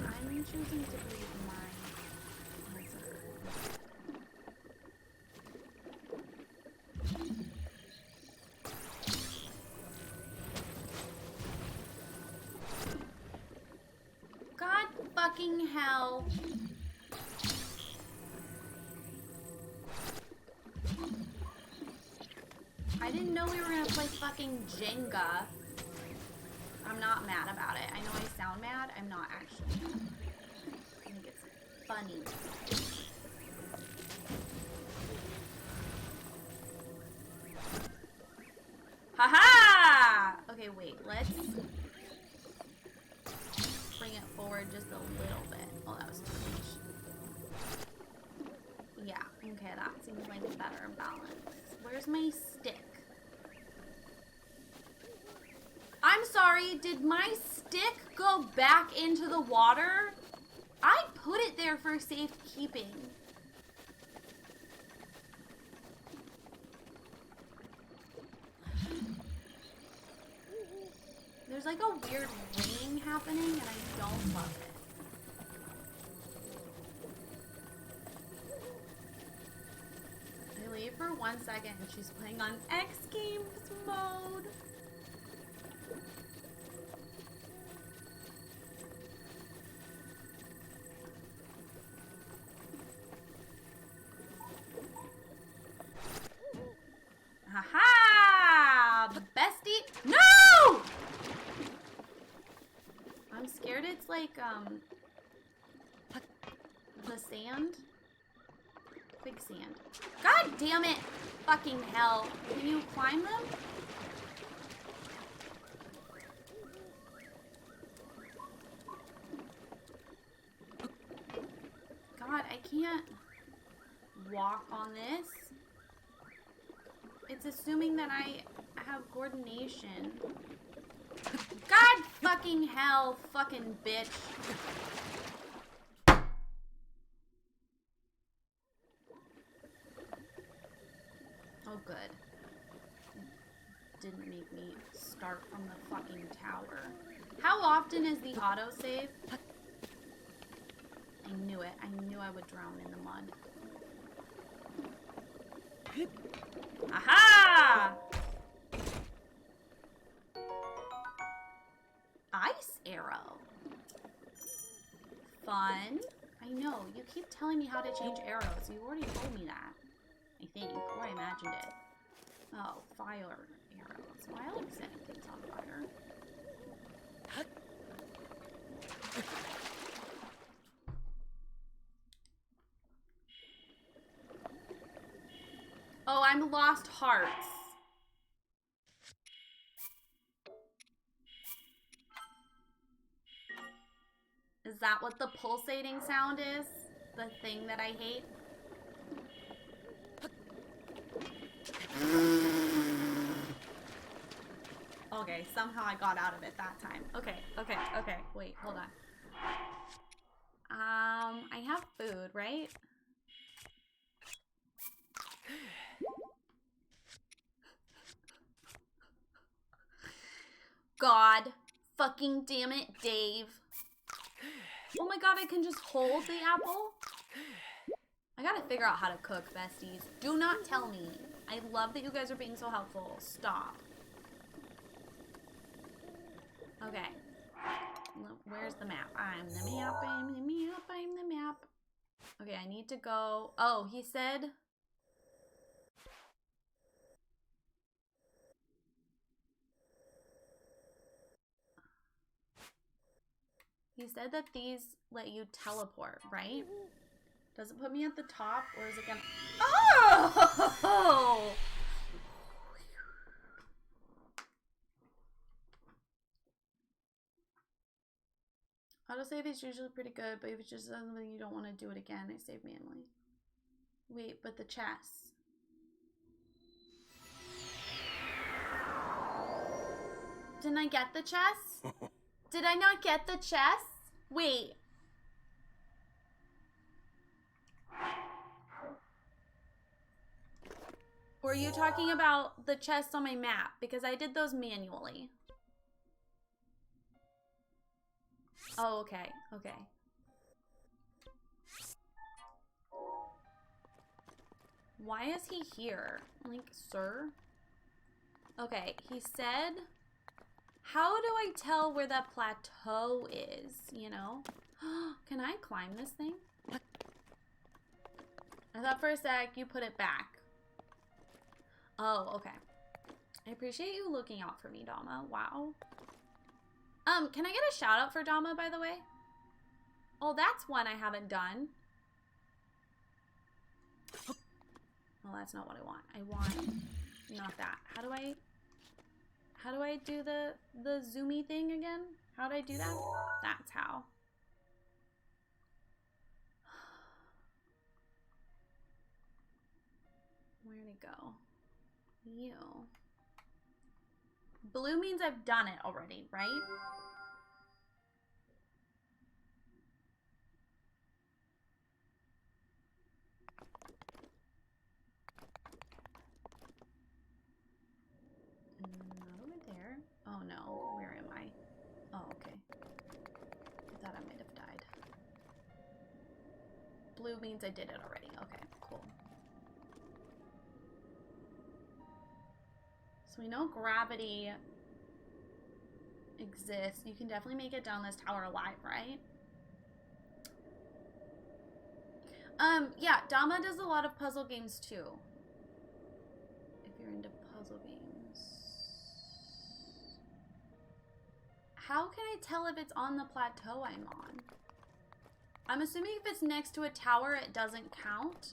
I'm choosing to breathe my answer. God fucking hell. I didn't know we were gonna play fucking Jenga. I'm not mad about it. I know I sound mad. I'm not actually mad. I think it's funny. Haha! Okay, wait. Let's bring it forward just a little bit. Oh, that was too much. Yeah. Okay, that seems like a better balance. Where's my stick? I'm sorry, did my stick go back into the water? I put it there for safekeeping. There's like a weird ringing happening and I don't love it. I leave for 1 second and she's playing on X Games mode. Haha! Bestie! No! I'm scared it's like, the sand. Quicksand. God damn it! Fucking hell. Can you climb them? God, I can't walk on this. It's assuming that I have coordination. God fucking hell, fucking bitch. Oh, good. Didn't make me start from the fucking tower. How often is the autosave? I knew it. I knew I would drown in the mud. Aha! Ice arrow. Fun. I know. You keep telling me how to change arrows. You already told me that. I think. Or I imagined it. Oh, fire arrows. Why I like setting things on fire. Oh, I'm lost hearts. Is that what the pulsating sound is? The thing that I hate? Okay, somehow I got out of it that time. Okay. Wait, hold on. I have food, right? God fucking damn it, Dave. Oh my god, I can just hold the apple? I gotta figure out how to cook, besties. Do not tell me. I love that you guys are being so helpful. Stop. Okay. Where's the map? I'm the map, I'm the map, I'm the map. Okay, I need to go. Oh, he said... He said that these let you teleport, right? Does it put me at the top, or is it gonna... Oh! Autosave is usually pretty good, but if it's just something you don't want to do it again, I save manually. Wait, but the chest. Didn't I get the chest? Did I not get the chest? Wait. Were you talking about the chests on my map? Because I did those manually. Oh, okay. Okay. Why is he here? Like, sir? Okay, he said... How do I tell where that plateau is, you know? Can I climb this thing? I thought for a sec you put it back. Oh, okay. I appreciate you looking out for me, Dama. Wow. Can I get a shout out for Dama, by the way? Oh, that's one I haven't done. Well, that's not what I want. I want not that. How do I do the zoomy thing again? How do I do that? That's how. Where'd it go? You. Blue means I've done it already, right? Not over there. Oh no, where am I? Oh, okay. I thought I might have died. Blue means I did it already. Okay, cool. So we know gravity exists. You can definitely make it down this tower alive, right? Yeah, Dama does a lot of puzzle games too. If you're into puzzle games. How can I tell if it's on the plateau I'm on? I'm assuming if it's next to a tower, it doesn't count.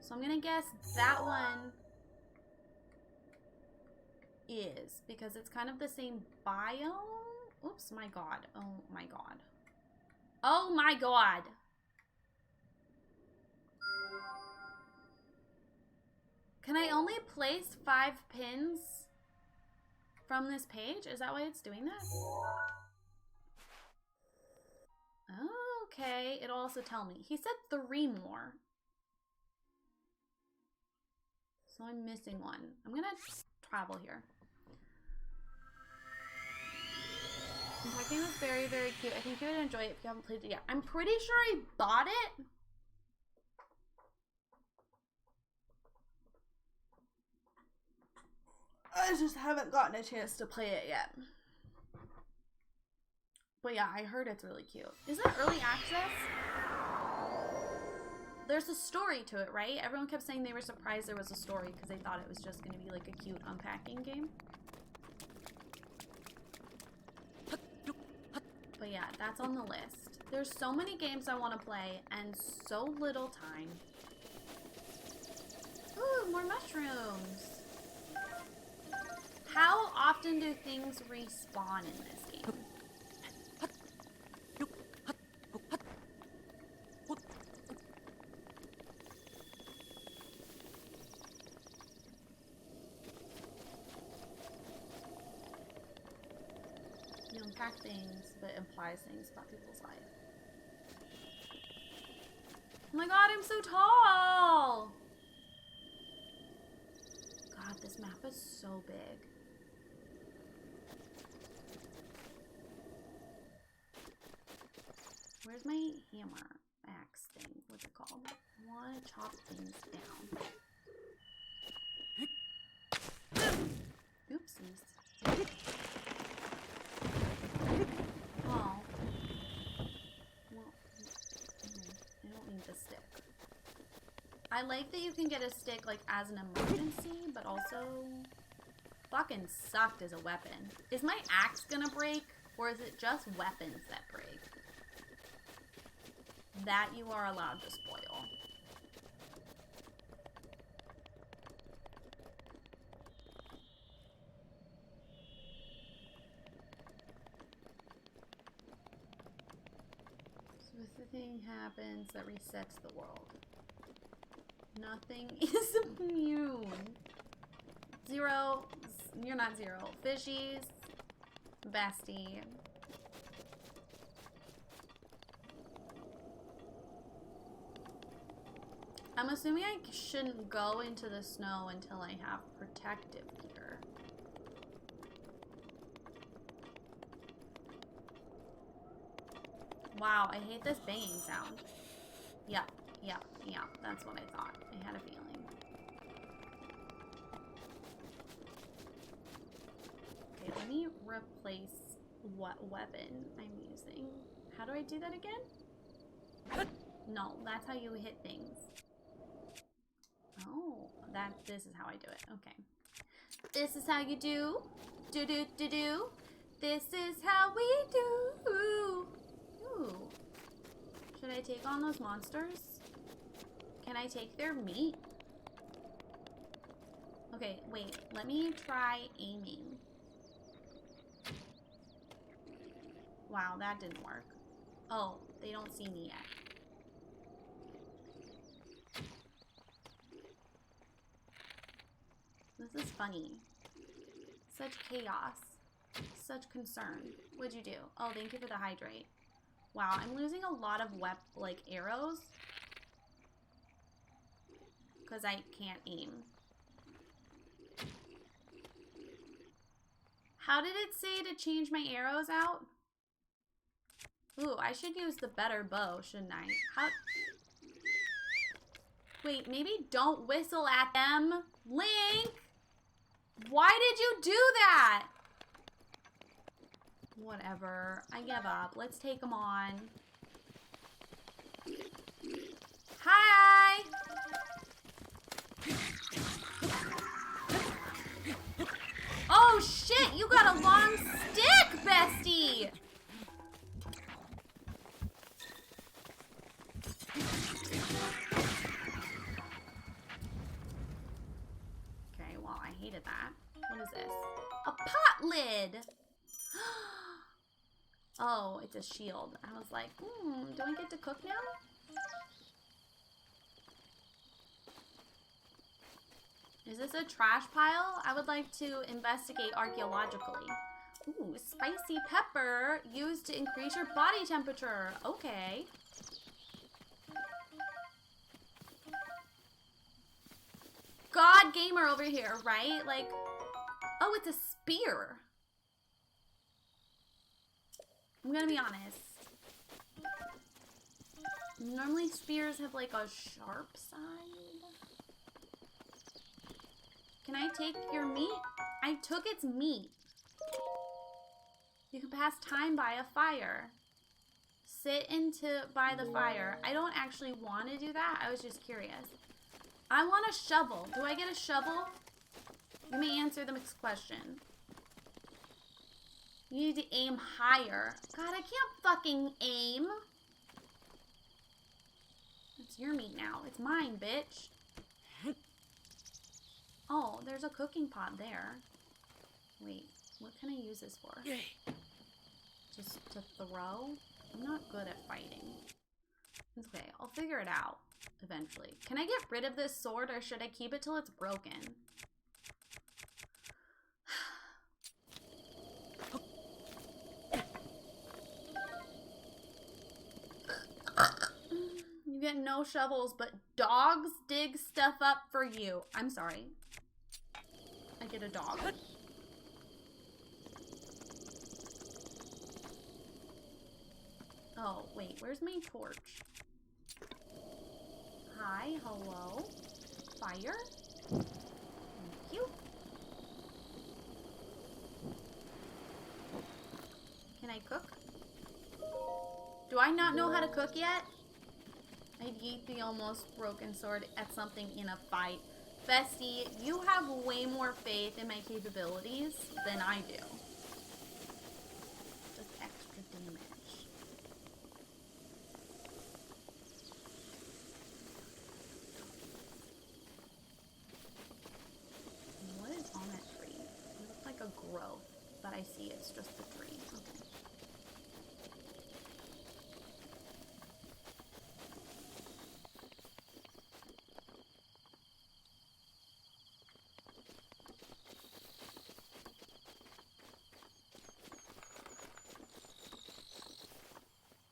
So I'm gonna guess that one is, because it's kind of the same biome. Oops, my god. Oh my god. Oh my god. Can I only place 5 pins from this page? Is that why it's doing that? Okay, it'll also tell me. He said 3 more. So I'm missing one. I'm gonna travel here. Kentucky was very, very cute. I think you would enjoy it if you haven't played it yet. I'm pretty sure I bought it. I just haven't gotten a chance to play it yet. But yeah, I heard it's really cute. Is that early access? There's a story to it, right? Everyone kept saying they were surprised there was a story because they thought it was just going to be like a cute unpacking game. But yeah, that's on the list. There's so many games I want to play and so little time. Ooh, more mushrooms. How often do things respawn in this game? You unpack things that implies things about people's life. Oh my god, I'm so tall! God, this map is so big. Where's my hammer axe thing? What's it called? I want to chop things down. Oopsies. Oh. Well, I don't need the stick. I like that you can get a stick like as an emergency, but also fucking sucked as a weapon. Is my axe gonna break, or is it just weapons that break? That you are allowed to spoil. So if the thing happens that resets the world. Nothing is immune. Zero. You're not zero. Fishies. Bestie. I'm assuming I shouldn't go into the snow until I have protective gear. Wow, I hate this banging sound. Yep, that's what I thought. I had a feeling. Okay, let me replace what weapon I'm using. How do I do that again? No, that's how you hit things. Oh, this is how I do it. Okay. This is how you do. Do do do do. This is how we do. Ooh. Should I take on those monsters? Can I take their meat? Okay, wait. Let me try aiming. Wow, that didn't work. Oh, they don't see me yet. This is funny. Such chaos. Such concern. What'd you do? Oh, thank you for the hydrate. Wow, I'm losing a lot of arrows. Because I can't aim. How did it say to change my arrows out? Ooh, I should use the better bow, shouldn't I? How... Wait, maybe don't whistle at them. Link! Why did you do that? Whatever. I give up. Let's take them on. Hi! Oh shit, you got a long stick, bestie! Okay, well, I hated that. What is this? A pot lid! Oh, it's a shield. I was like, do I get to cook now? Is this a trash pile? I would like to investigate archaeologically. Ooh, spicy pepper used to increase your body temperature. Okay. God gamer over here, right? Like, oh, it's a spear. I'm gonna be honest. Normally spears have like a sharp side. Can I take your meat? I took its meat. You can pass time by a fire. Sit by the fire. I don't actually want to do that. I was just curious. I want a shovel. Do I get a shovel? You may answer the next question. You need to aim higher. God, I can't fucking aim. It's your meat now. It's mine, bitch. Oh, there's a cooking pot there. Wait, what can I use this for? Just to throw? I'm not good at fighting. Okay, I'll figure it out eventually. Can I get rid of this sword or should I keep it till it's broken? You get no shovels, but dogs dig stuff up for you. I'm sorry. I get a dog. Oh, wait, where's my torch? Hi, hello. Fire. Thank you. Can I cook? Do I not know how to cook yet? I'd yeet the almost broken sword at something in a fight. Bestie, you have way more faith in my capabilities than I do. Just extra damage. What is on that tree? It looks like a growth, but I see it's just the tree. Okay.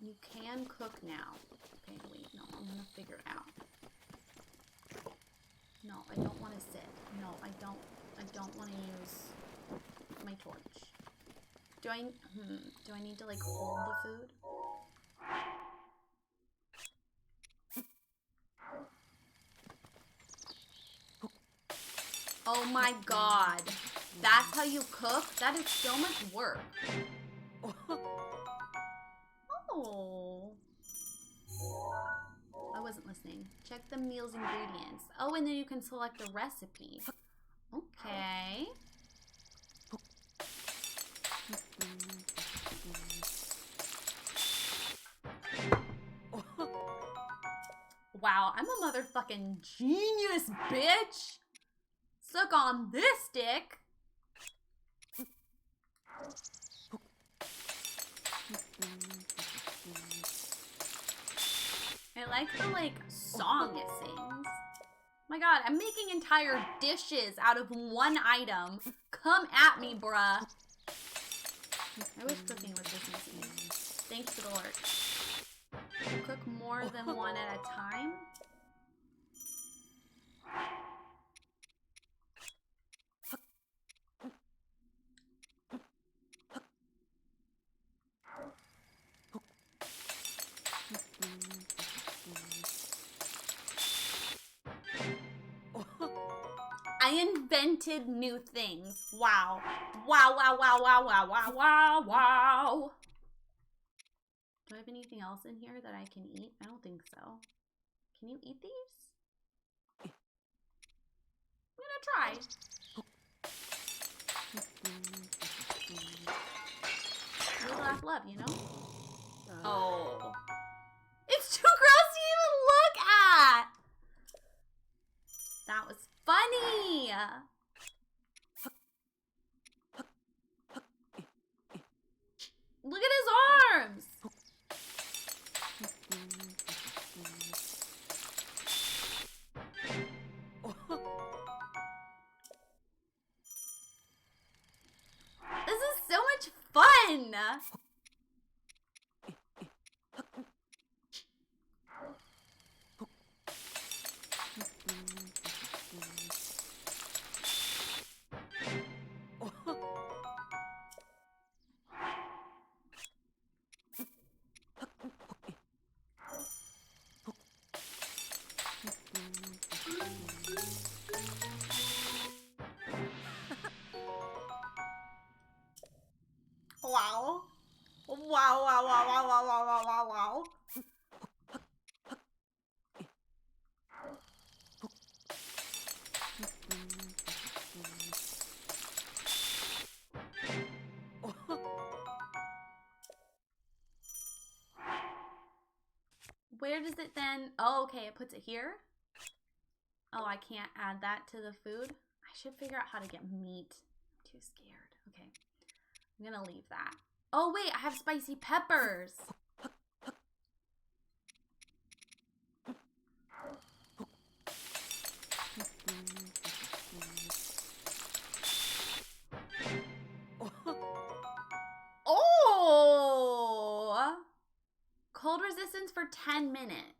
You can cook now. Okay, wait, no, I'm gonna figure it out. No, I don't want to sit. No, I don't want to use my torch. Do I need to like hold the food? Oh my god. That's how you cook? That is so much work. Oh. I wasn't listening. Check the meal's ingredients. Oh, and then you can select a recipe. Okay. Wow, I'm a motherfucking genius, bitch! Suck on this dick! I like the, like, song it sings. My god, I'm making entire dishes out of one item. Come at me, bruh. I wish cooking was this easy. Thanks to the Lord. You cook more than one at a time? I invented new things. Wow. Wow, wow, wow, wow, wow, wow, wow, wow. Do I have anything else in here that I can eat? I don't think so. Can you eat these? I'm gonna try. Little laugh love, you know? Oh. It's too gross to even look at! That was funny! Look at his arms! This is so much fun! Wow. Wow, wow, wow, wow, wow, wow, wow, wow, wow. Where does it then? Oh, okay, it puts it here. Oh, I can't add that to the food. I should figure out how to get meat. I'm too scared. Okay, I'm gonna leave that. Oh wait, I have spicy peppers. Oh! Cold resistance for 10 minutes.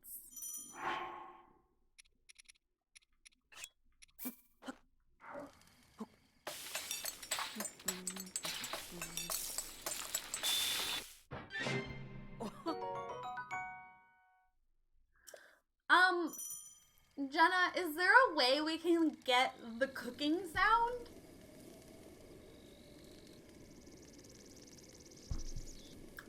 Jenna, is there a way we can get the cooking sound?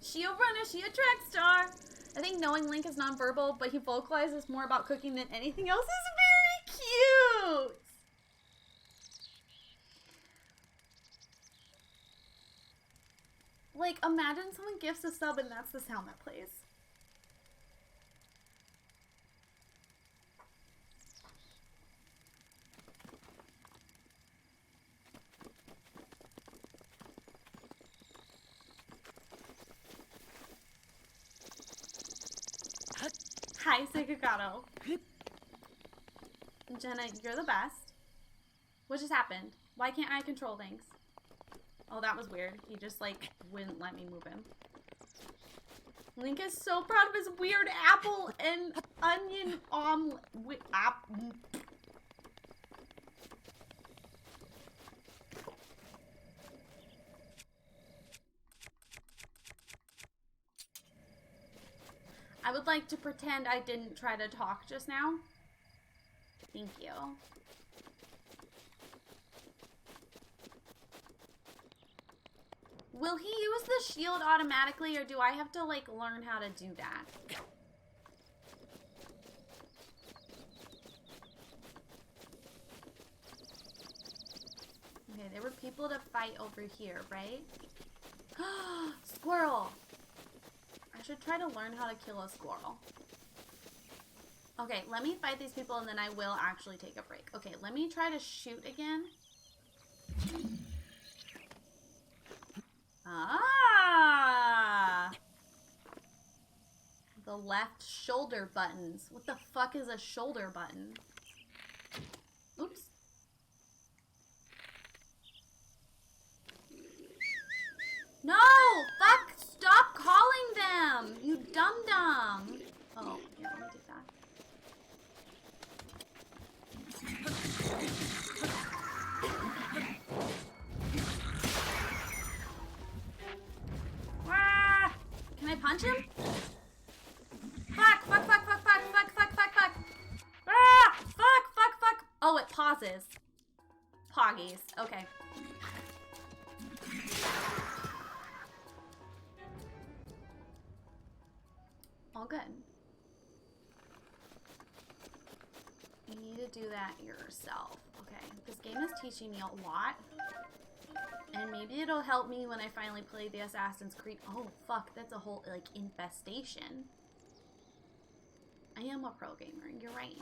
She a runner, she a track star. I think knowing Link is nonverbal, but he vocalizes more about cooking than anything else is very cute. Like, imagine someone gifts a sub and that's the sound that plays. Hi, Sekagato. Jenna, you're the best. What just happened? Why can't I control things? Oh, that was weird. He just, like, wouldn't let me move him. Link is so proud of his weird apple and onion omelet. I would like to pretend I didn't try to talk just now. Thank you. Will he use the shield automatically, or do I have to, like, learn how to do that? Okay, there were people to fight over here, right? Squirrel! I should try to learn how to kill a squirrel. Okay, let me fight these people and then I will actually take a break. Okay, let me try to shoot again. Ah! The left shoulder buttons. What the fuck is a shoulder button? Oops. No! Fuck! Stop calling them! You dum-dum! Oh, here, let me do that. Ah! Can I punch him? Fuck! Fuck! Fuck! Fuck! Fuck! Fuck! Fuck! Fuck! Fuck! Ah! Fuck! Fuck! Fuck! Oh, it pauses. Poggies. Okay. All good. You need to do that yourself. Okay. This game is teaching me a lot. And maybe it'll help me when I finally play the Assassin's Creed. Oh, fuck. That's a whole, like, infestation. I am a pro gamer. You're right.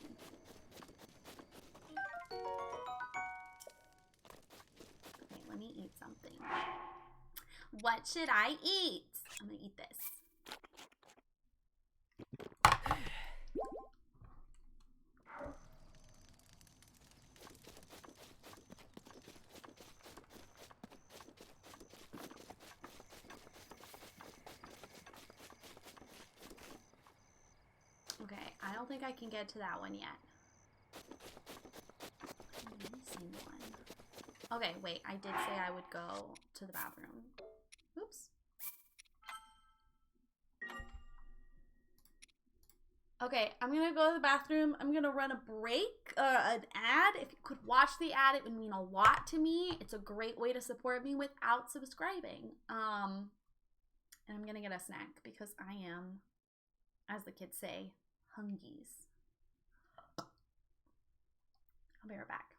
Okay, let me eat something. What should I eat? I'm gonna eat this. Okay, I don't think I can get to that one yet. I'm missing one. Okay, wait, I did say I would go to the bathroom. Oops. Okay, I'm gonna go to the bathroom. I'm gonna run a break, an ad. If you could watch the ad, it would mean a lot to me. It's a great way to support me without subscribing. And I'm gonna get a snack because I am, as the kids say, hungies. I'll be right back.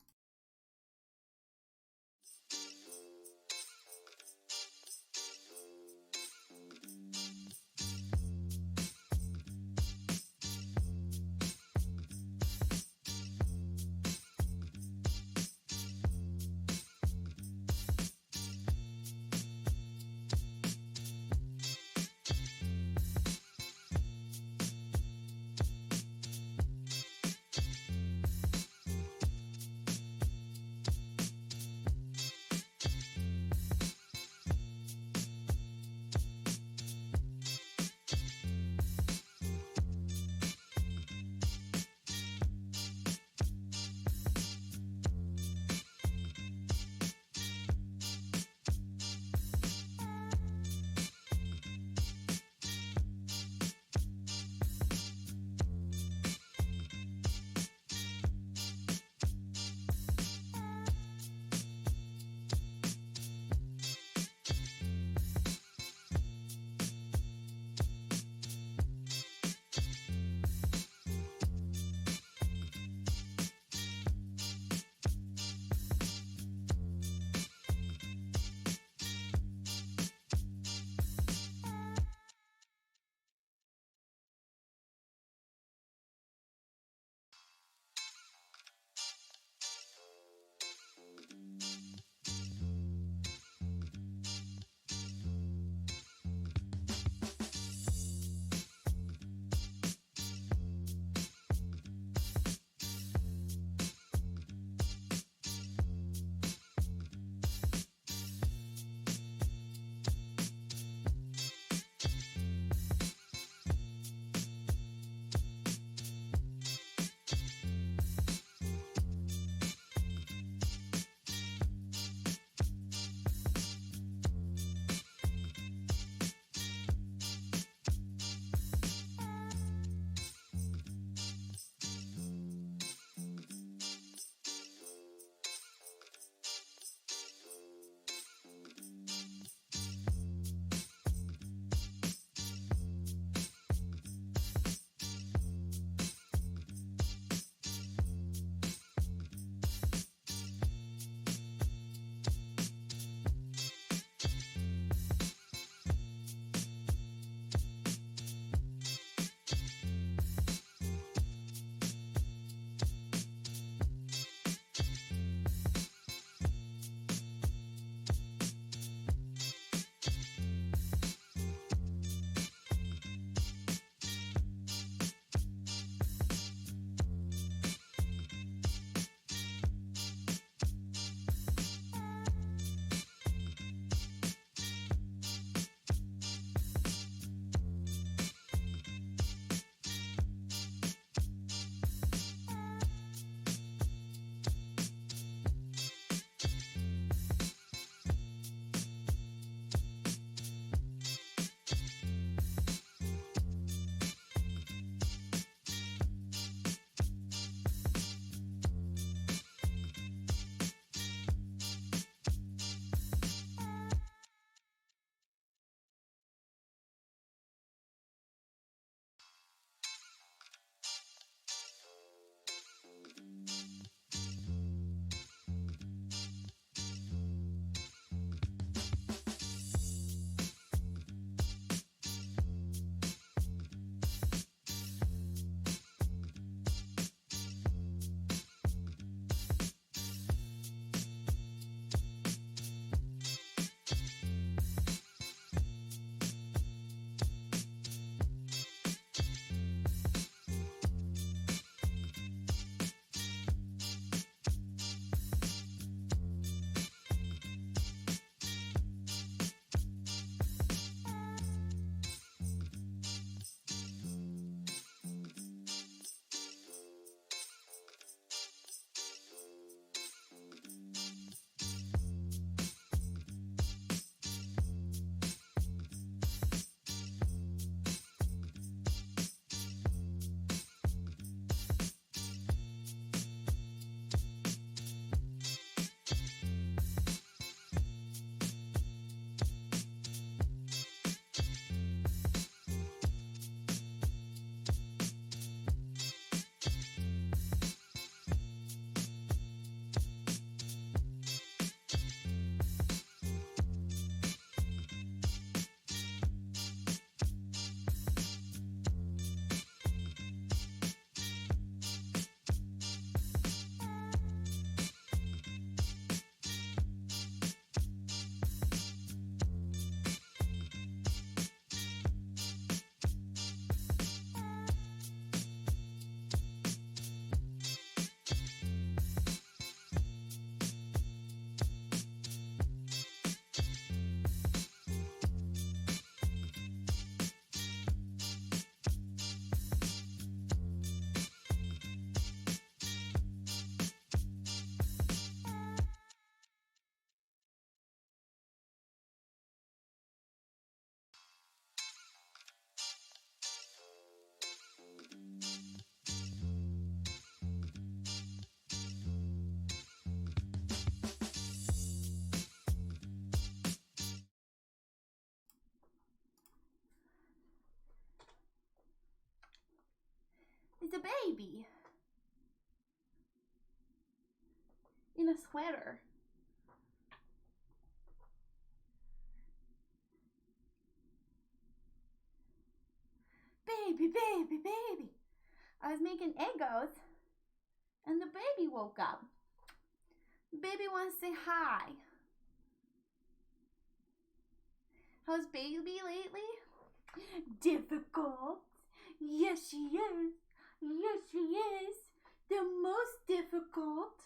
It's a baby. In a sweater. Baby, baby, baby. I was making Eggos and the baby woke up. Baby wants to say hi. How's baby lately? Difficult. Yes, she is. Yes, she is. The most difficult.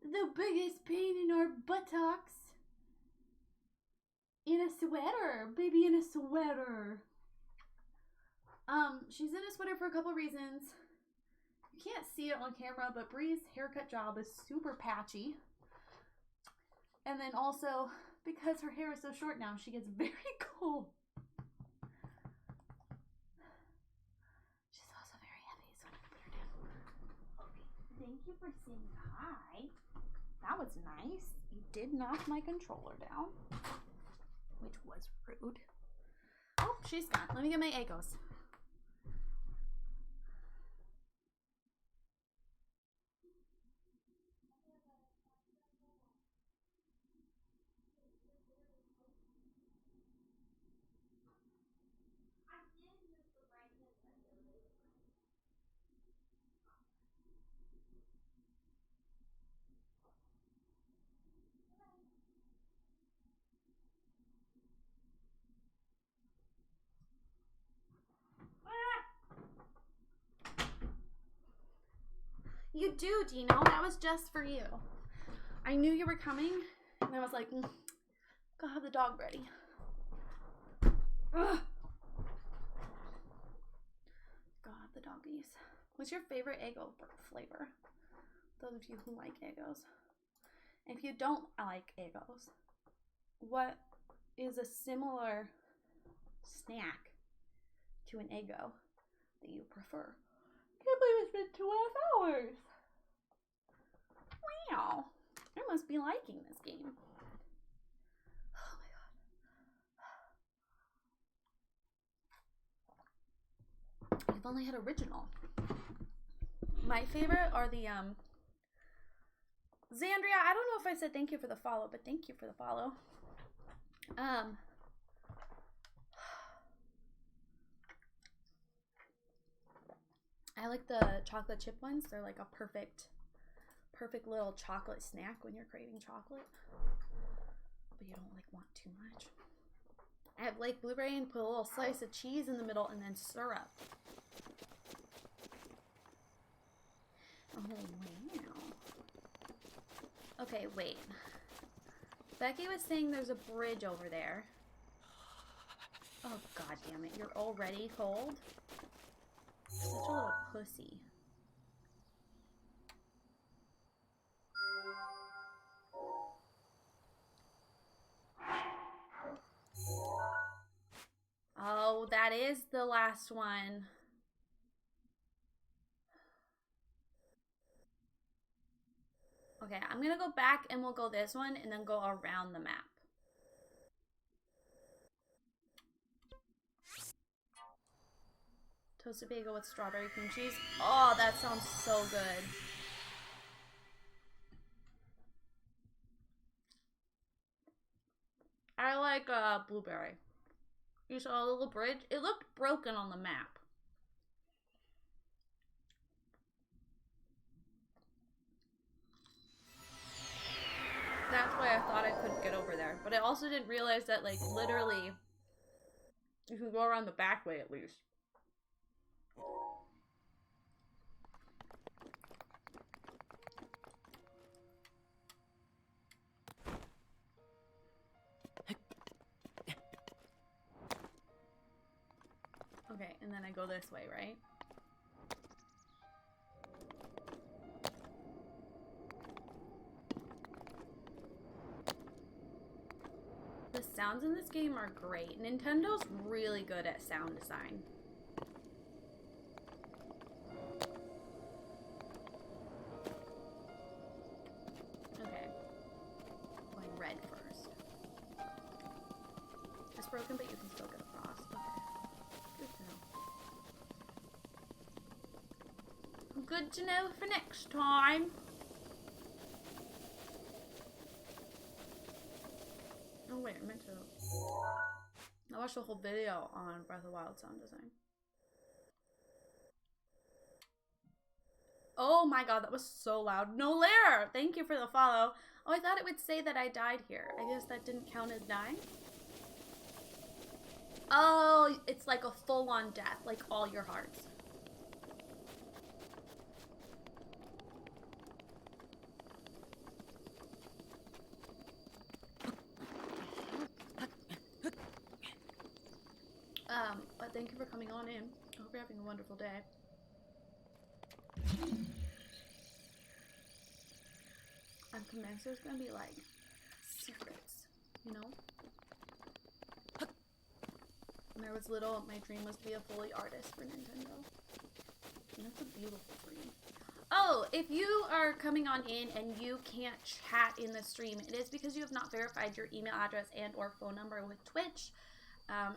The biggest pain in our buttocks. In a sweater. Baby in a sweater. She's in a sweater for a couple reasons. You can't see it on camera, but Bree's haircut job is super patchy. And then also, because her hair is so short now, she gets very cold. She's also very heavy, so I'm gonna put her down. Okay, thank you for saying hi. That was nice. You did knock my controller down, which was rude. Oh, she's gone. Let me get my Eggos. You do, Dino. That was just for you. I knew you were coming, and I was like, go have the dog ready. Ugh. Go have the doggies. What's your favorite Eggo flavor? Those of you who like Eggos. And if you don't like Eggos, what is a similar snack to an Eggo that you prefer? I can't believe it's been 2.5 hours. Wow. I must be liking this game. Oh my god. I've only had original. My favorite are the Zandria. I don't know if I said thank you for the follow, but thank you for the follow. I like the chocolate chip ones. They're like a perfect little chocolate snack when you're craving chocolate, but you don't like want too much. I have like blueberry and put a little slice of cheese in the middle and then syrup. Oh wow. Okay, wait. Becky was saying there's a bridge over there. Oh god damn it, you're already cold? Such a little pussy. Oh, that is the last one. Okay, I'm gonna go back and we'll go this one and then go around the map. Toasted bagel with strawberry cream cheese. Oh, that sounds so good. I like blueberry. You saw a little bridge? It looked broken on the map. That's why I thought I couldn't get over there. But I also didn't realize that, like, literally, you can go around the back way at least. Okay, and then I go this way, right? The sounds in this game are great. Nintendo's really good at sound design. Okay. Going red first. It's broken, but you can still get across. Okay. Good to know. Good to know for next time. Oh wait, I meant to. I watched the whole video on Breath of the Wild sound design. Oh my god, that was so loud. No Lair! Thank you for the follow. Oh, I thought it would say that I died here. I guess that didn't count as dying. Oh, it's like a full-on death, like all your hearts. But thank you for coming on in. I hope you're having a wonderful day. I'm convinced there's gonna be like secrets, you know? When I was little, my dream was to be a Foley artist for Nintendo. And that's a beautiful dream. Oh, if you are coming on in and you can't chat in the stream, it is because you have not verified your email address and or phone number with Twitch.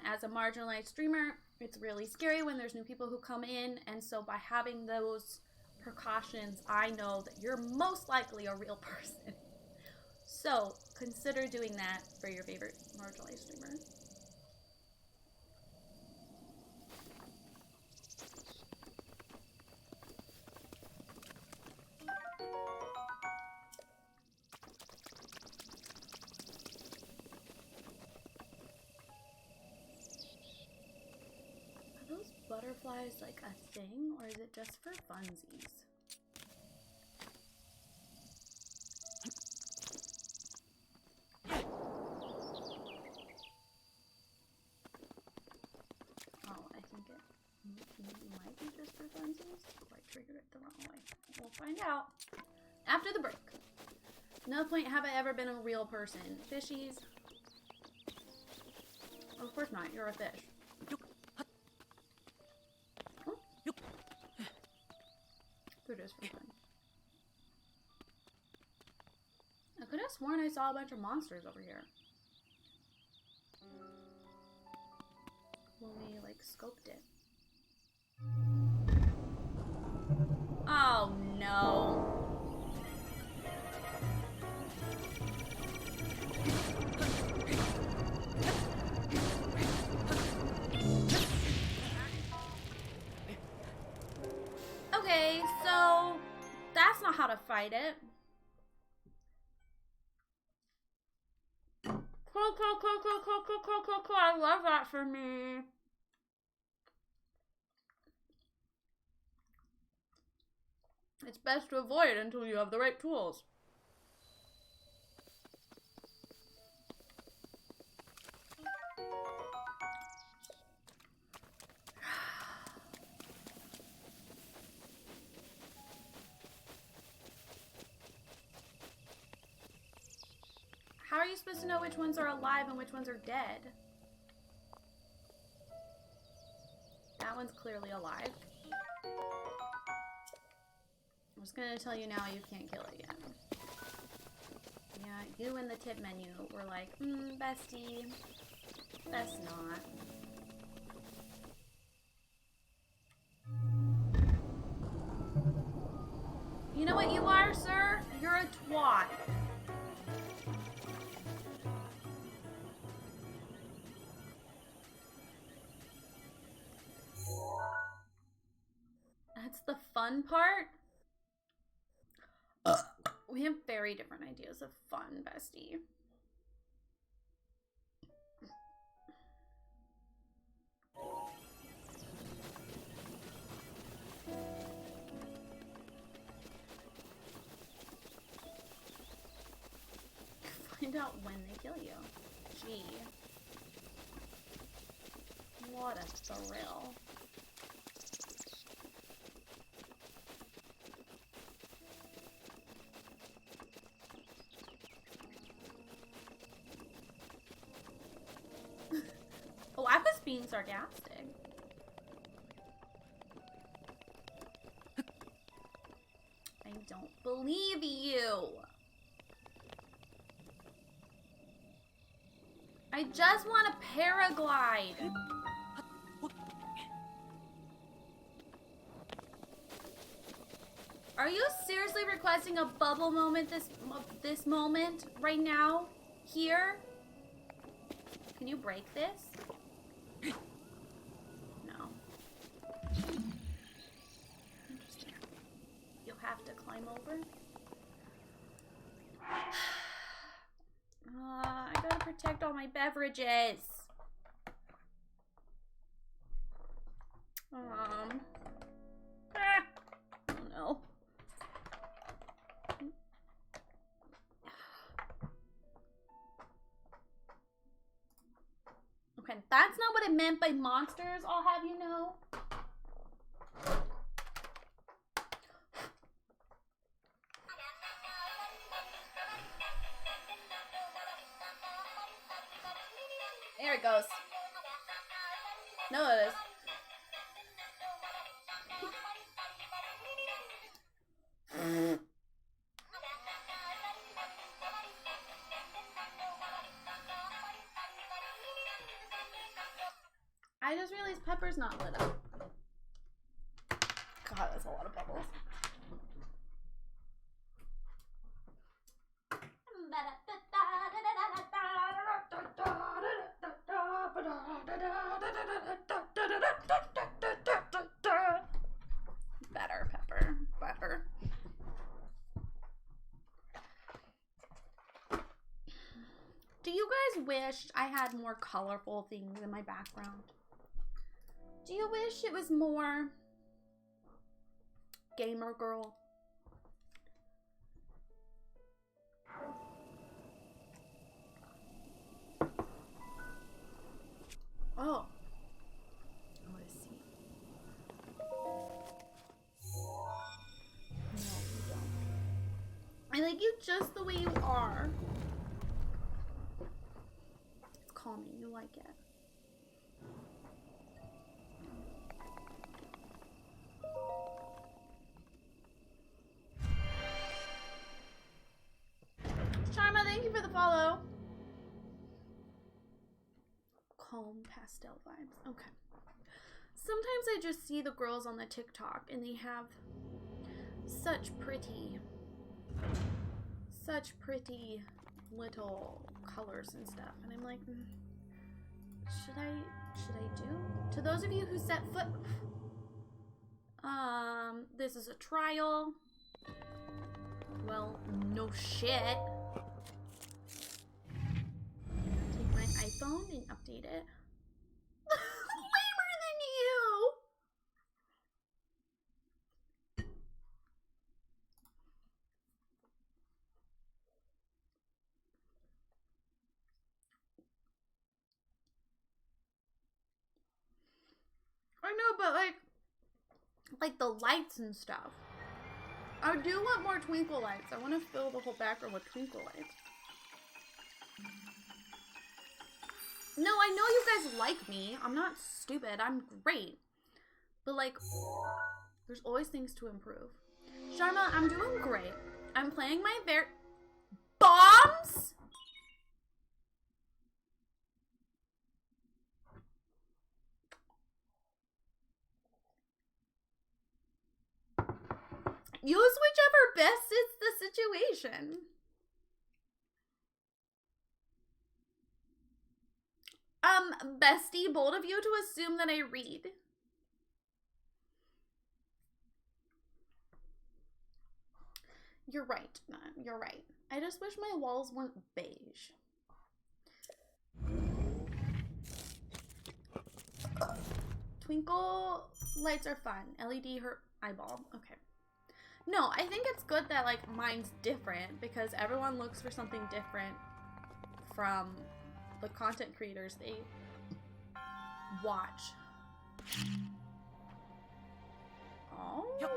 As a marginalized streamer, it's really scary when there's new people who come in, and so by having those precautions, I know that you're most likely a real person. So consider doing that for your favorite marginalized streamer. Are those butterflies like a thing, or is it just for funsies? Might be just for funsies, or I triggered it the wrong way. We'll find out after the break. No point have I ever been a real person. Fishies. Of course not, you're a fish. Oh. They're just for fun. I could have sworn I saw a bunch of monsters over here when we like scoped it. Oh no. Okay, so that's not how to fight it. Cool. I love that for me. It's best to avoid until you have the right tools. How are you supposed to know which ones are alive and which ones are dead? That one's clearly alive. I'm just gonna tell you now, you can't kill it yet. Yeah, you in the tip menu were like, bestie, best not. You know what you are, sir? You're a twat. That's the fun part. We have very different ideas of fun, bestie. Find out when they kill you. Gee. What a thrill. Oh, I was being sarcastic. I don't believe you. I just want to paraglide. Are you seriously requesting a bubble moment this moment right now? Here? Can you break this? No. Interesting. You'll have to climb over. I gotta protect all my beverages. Oh no. Okay, that's not what it meant by monsters, I'll have you know. There it goes. No, it is. I just realized Pepper's not lit up. God, that's a lot of bubbles. Better, Pepper. Better. Do you guys wish I had more colorful things in my background? Do you wish it was more gamer girl? Oh. I want to see. No, you don't. I like you just the way you are. It's calming. You like it. Sharma, thank you for the follow. Calm pastel vibes. Okay. Sometimes I just see the girls on the TikTok and they have such pretty little colors and stuff. And I'm like, should I do? To those of you who set foot, this is a trial. Well, no shit. Take my iPhone and update it. Lamer than you! I know, but like the lights and stuff. I do want more twinkle lights. I want to fill the whole background with twinkle lights. No, I know you guys like me. I'm not stupid. I'm great. But like, there's always things to improve. Sharma, I'm doing great. I'm playing my bombs? Use whichever best fits the situation. Bestie, bold of you to assume that I read. You're right. You're right. I just wish my walls weren't beige. Twinkle lights are fun. LED hurt eyeball. Okay. No, I think it's good that like mine's different because everyone looks for something different from the content creators they watch. Oh. Yep.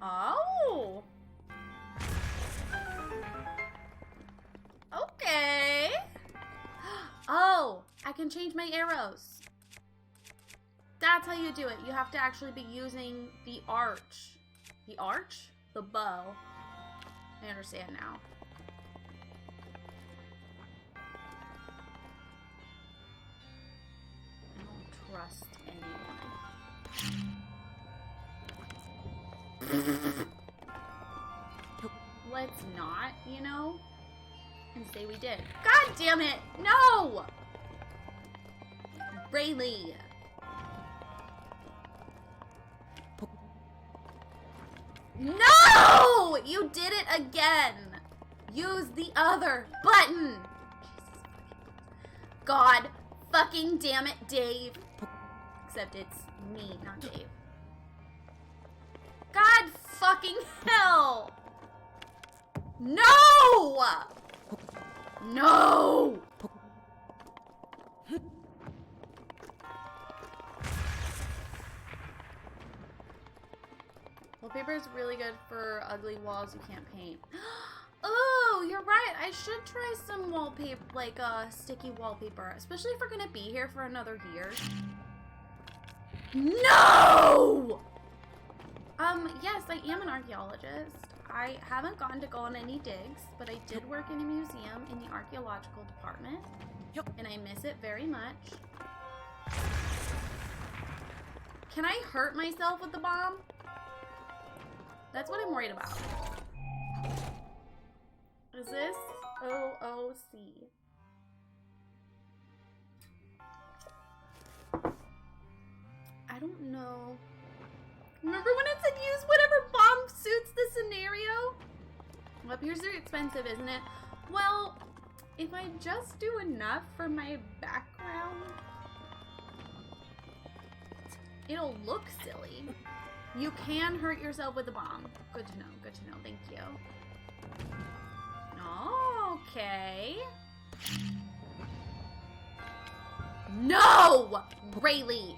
Oh. Okay. Oh, I can change my arrows. That's how you do it. You have to actually be using the arch. The arch? The bow. I understand now. I don't trust anyone. Let's not, you know? And say we did. God damn it! No! Raelee. No! You did it again! Use the other button! God fucking damn it, Dave. Except it's me, not Dave. God fucking hell! No! No! Wallpaper is really good for ugly walls you can't paint. Oh, you're right. I should try some wallpaper, like sticky wallpaper, especially if we're gonna be here for another year. No! Yes, I am an archaeologist. I haven't gotten to go on any digs, but I did work in a museum in the archaeological department, and I miss it very much. Can I hurt myself with the bomb? That's what I'm worried about. Is this OOC? I don't know. Remember when it said use whatever bomb suits the scenario? Well, yours are expensive, isn't it? Well, if I just do enough for my background, it'll look silly. You can hurt yourself with a bomb. Good to know, good to know. Thank you. Okay. No! Raelee!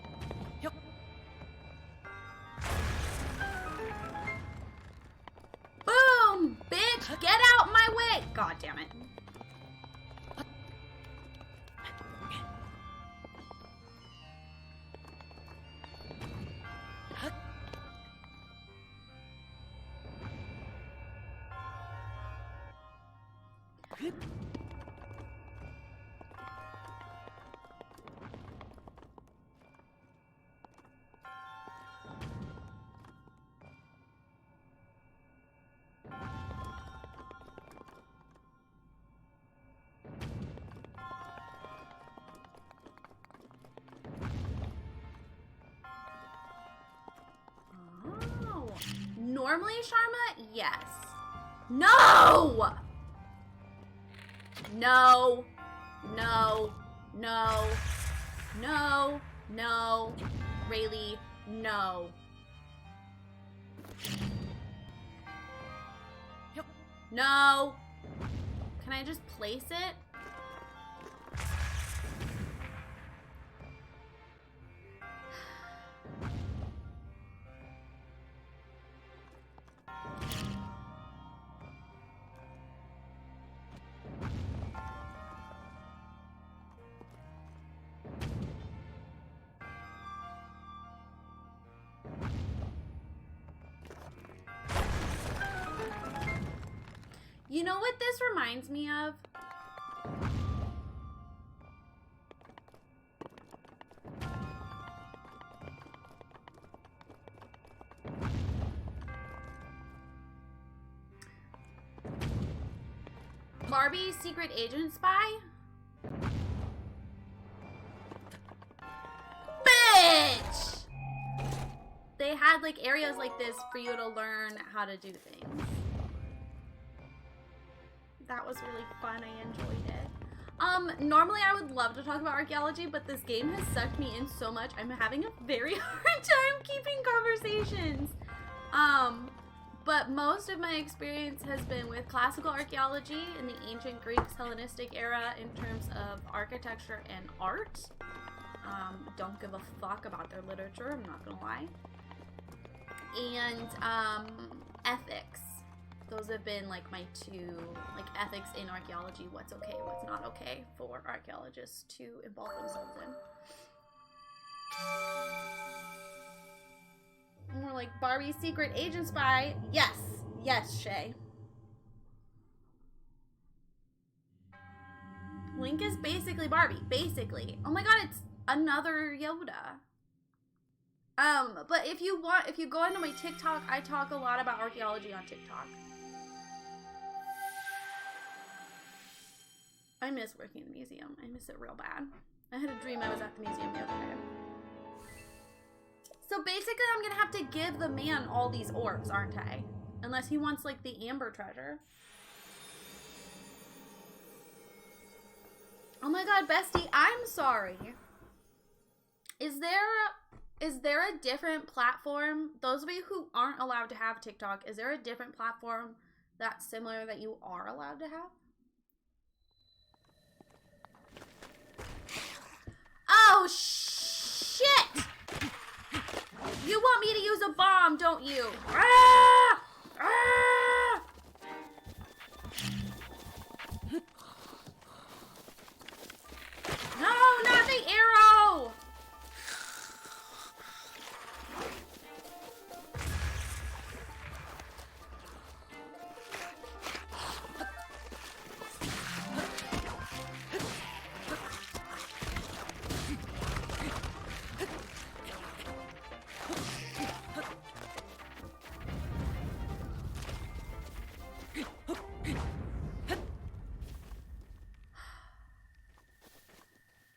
Boom! Bitch! Get out my way! God damn it. Normally, Sharma, yes. No! No. No. No. No. No. Raelee, no. No. Can I just place it? You know what this reminds me of? Barbie Secret Agent Spy? Bitch! They had like areas like this for you to learn how to do things. That was really fun. I enjoyed it. Normally I would love to talk about archaeology, but this game has sucked me in so much. I'm having a very hard time keeping conversations. But most of my experience has been with classical archaeology in the ancient Greeks, Hellenistic era in terms of architecture and art. Don't give a fuck about their literature, I'm not gonna lie. And ethics. Those have been like my two, like ethics in archaeology, what's okay, what's not okay for archaeologists to involve themselves in. More like Barbie Secret Agent Spy. Yes, yes, Shay. Link is basically Barbie, basically. Oh my god, it's another Yoda. But if you go into my TikTok, I talk a lot about archaeology on TikTok. I miss working in the museum. I miss it real bad. I had a dream I was at the museum the other day. So basically, I'm gonna have to give the man all these orbs, aren't I? Unless he wants, like, the amber treasure. Oh my god, bestie, I'm sorry. Is there a different platform? Those of you who aren't allowed to have TikTok, is there a different platform that's similar that you are allowed to have? Oh, shit! You want me to use a bomb, don't you? Ah! Ah! No, not the arrow!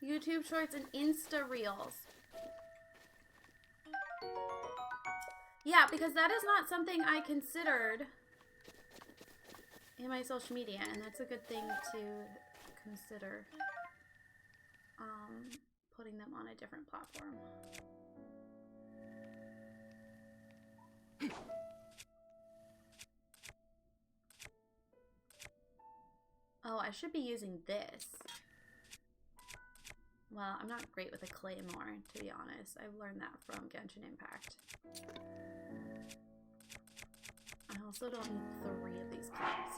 YouTube Shorts and Insta Reels. Yeah, because that is not something I considered in my social media, and that's a good thing to consider. Putting them on a different platform. Oh, I should be using this. Well, I'm not great with a claymore, to be honest. I've learned that from Genshin Impact. I also don't need 3 of these cubes.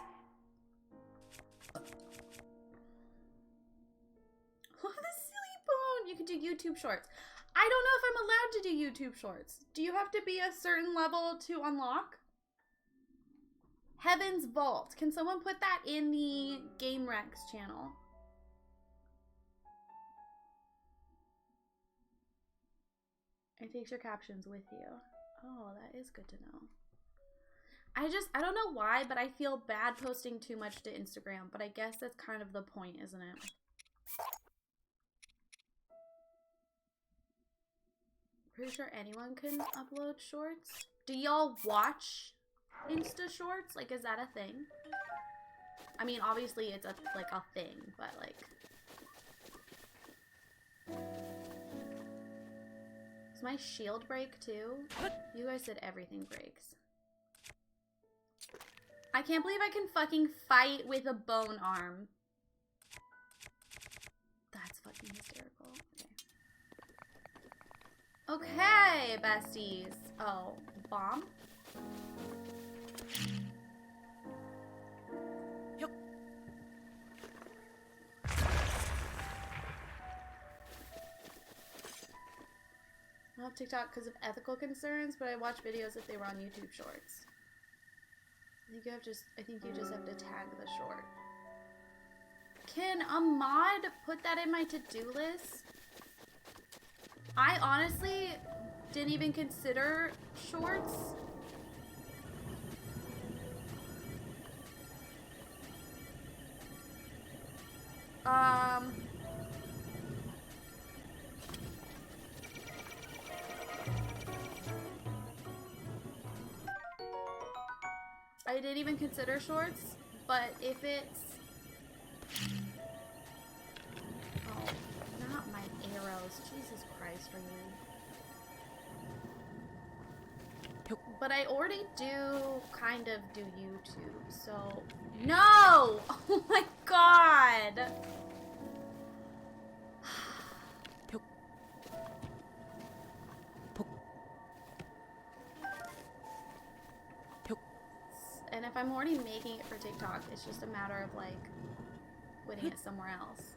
Look at the silly bone! You can do YouTube Shorts. I don't know if I'm allowed to do YouTube Shorts. Do you have to be a certain level to unlock? Heaven's Vault. Can someone put that in the Game Rex channel? It takes your captions with you. Oh, that is good to know. I don't know why, but I feel bad posting too much to Instagram, but I guess that's kind of the point, isn't it? Pretty sure anyone can upload shorts. Do y'all watch Insta Shorts? Like, is that a thing? I mean, obviously it's a thing, but like... Does my shield break too? You guys said everything breaks. I can't believe I can fucking fight with a bone arm. That's fucking hysterical. Okay, besties. Oh, bomb? Yep. I don't have TikTok because of ethical concerns, but I watch videos if they were on YouTube Shorts. I think you just have to tag the short. Can a mod put that in my to-do list? I honestly didn't even consider shorts. I didn't even consider shorts, but if it's... Oh, not my arrows. Jesus Christ, Raelee. But I already do kind of do YouTube, so... No! Oh my god! And if I'm already making it for TikTok, it's just a matter of, like, putting it somewhere else.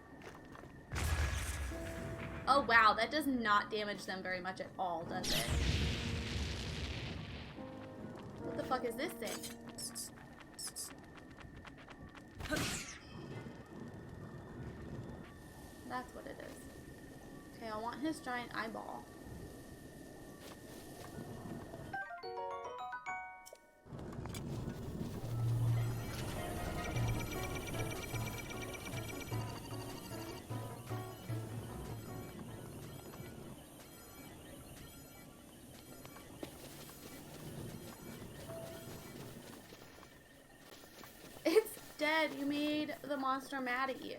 Oh, wow. That does not damage them very much at all, does it? What the fuck is this thing? That's what it is. Okay, I want his giant eyeball. Instead, you made the monster mad at you.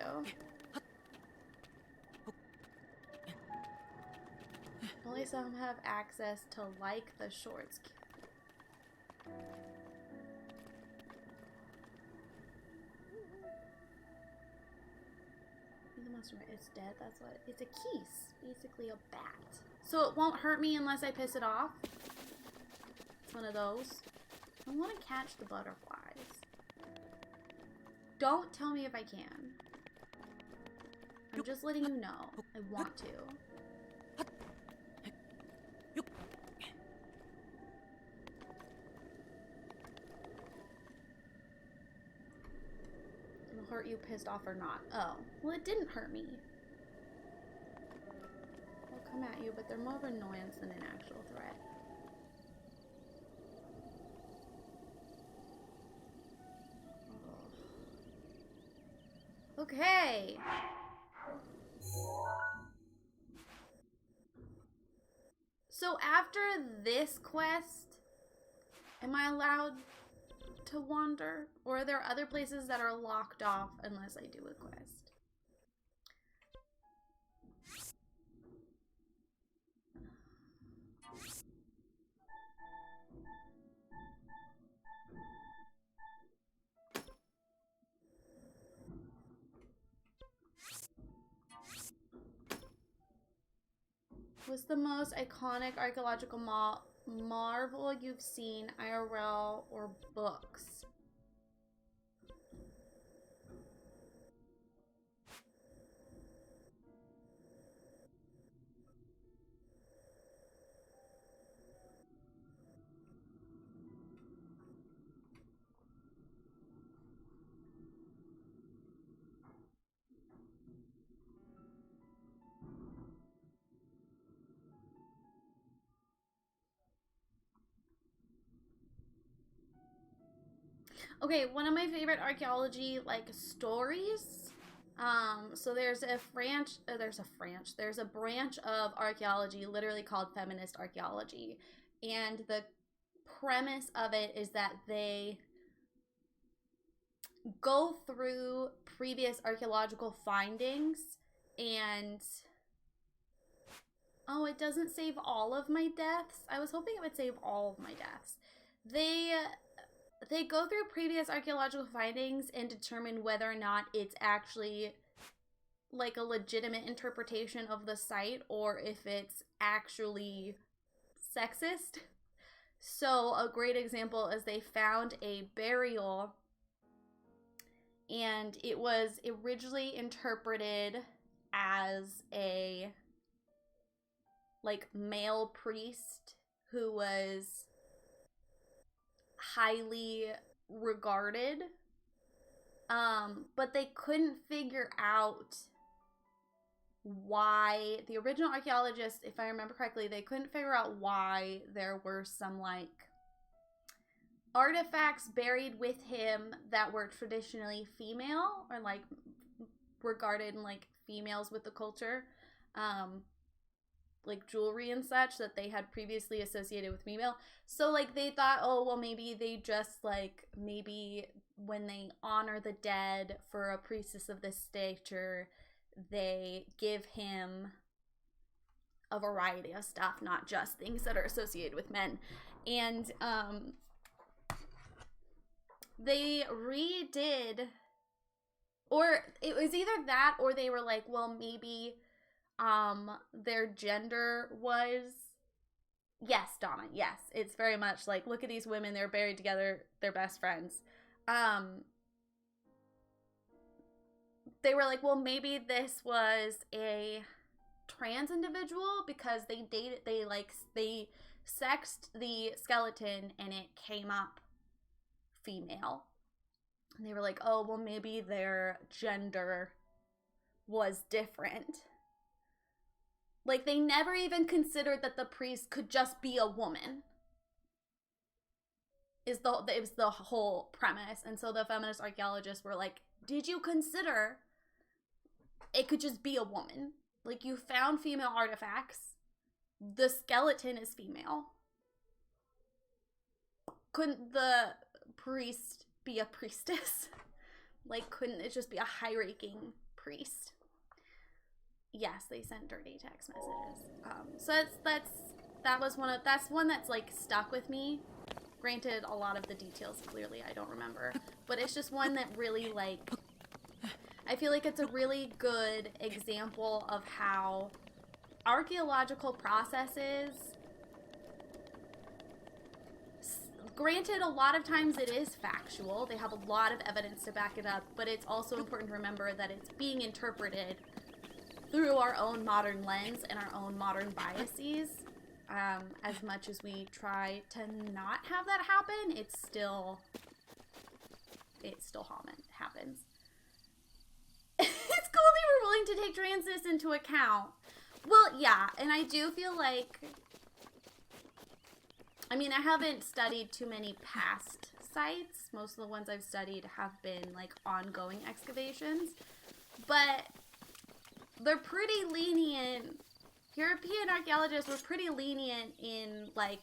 Only some have access to like the shorts. The monster, it's dead. That's what it's a keese, basically a bat. So it won't hurt me unless I piss it off. It's one of those. I want to catch the butterflies. Don't tell me if I can. I'm just letting you know. I want to. It'll hurt you pissed off or not. Oh, well it didn't hurt me. They'll come at you, but they're more of an annoyance than an actual threat. Oh. Okay. So after this quest, am I allowed to wander? Or are there other places that are locked off unless I do a quest? What's the most iconic archaeological marvel you've seen, IRL or books? Okay, one of my favorite archaeology stories. So there's a branch of archaeology literally called feminist archaeology, and the premise of it is that they go through previous archaeological findings and oh, it doesn't save all of my deaths. I was hoping it would save all of my deaths. They go through previous archaeological findings and determine whether or not it's actually like a legitimate interpretation of the site or if it's actually sexist. So a great example is they found a burial and it was originally interpreted as a male priest who was highly regarded, but they couldn't figure out why. The original archaeologists, if I remember correctly, they couldn't figure out why there were some artifacts buried with him that were traditionally female or regarded females with the culture, jewelry and such that they had previously associated with female. So they thought, oh well, maybe they just maybe when they honor the dead for a priestess of this stature, they give him a variety of stuff, not just things that are associated with men. And they redid, or it was either that or they were well, maybe their gender was, yes, Donna, yes, it's very much look at these women, they're buried together, they're best friends. They were well, maybe this was a trans individual because they dated, they sexed the skeleton and it came up female. And they were oh well, maybe their gender was different. They never even considered that the priest could just be a woman. It was the whole premise. And so the feminist archaeologists were did you consider it could just be a woman? You found female artifacts. The skeleton is female. Couldn't the priest be a priestess? Like, couldn't it just be a high-ranking priest? Yes, they sent dirty text messages. So that's one that's like stuck with me. Granted, a lot of the details clearly I don't remember, but it's just one that really, like, I feel like it's a really good example of how archaeological processes, granted, a lot of times it is factual. They have a lot of evidence to back it up, but it's also important to remember that it's being interpreted through our own modern lens and our own modern biases. As much as we try to not have that happen, it still happens. It's cool they were willing to take transness into account. Well, yeah, and I do feel like, I mean, I haven't studied too many past sites. Most of the ones I've studied have been, like, ongoing excavations. But they're pretty lenient. European archaeologists were pretty lenient in, like,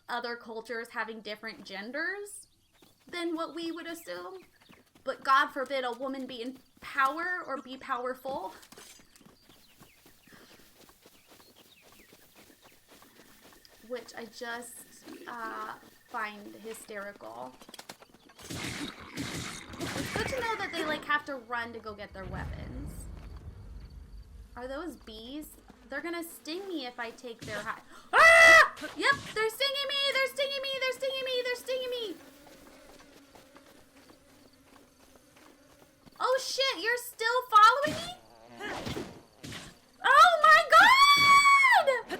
other cultures having different genders than what we would assume. But God forbid a woman be in power or be powerful. Which I just find hysterical. It's good to know that they, like, have to run to go get their weapons. Are those bees? They're gonna sting me if I take their high. Ah! Yep, they're stinging me! They're stinging me! They're stinging me! They're stinging me! Oh shit, you're still following me? Oh my god!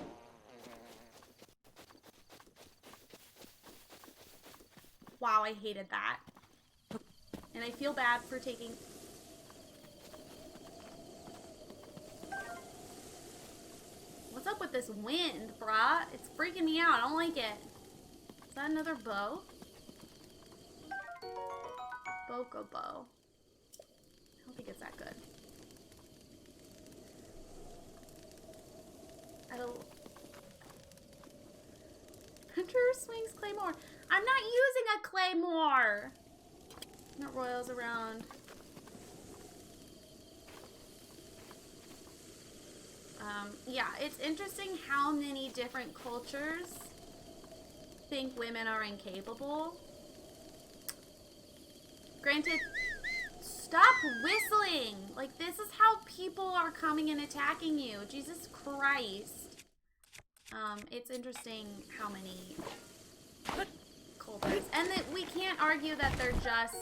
Wow, I hated that. And I feel bad for taking... What's up with this wind, bruh? It's freaking me out. I don't like it. Is that another bow? Boko bow. I don't think it's that good. Hunter swings claymore. I'm not using a claymore. Not royals around. Yeah, it's interesting how many different cultures think women are incapable. Granted, stop whistling. Like, this is how people are coming and attacking you. Jesus Christ. It's interesting how many cultures. And that we can't argue that they're just,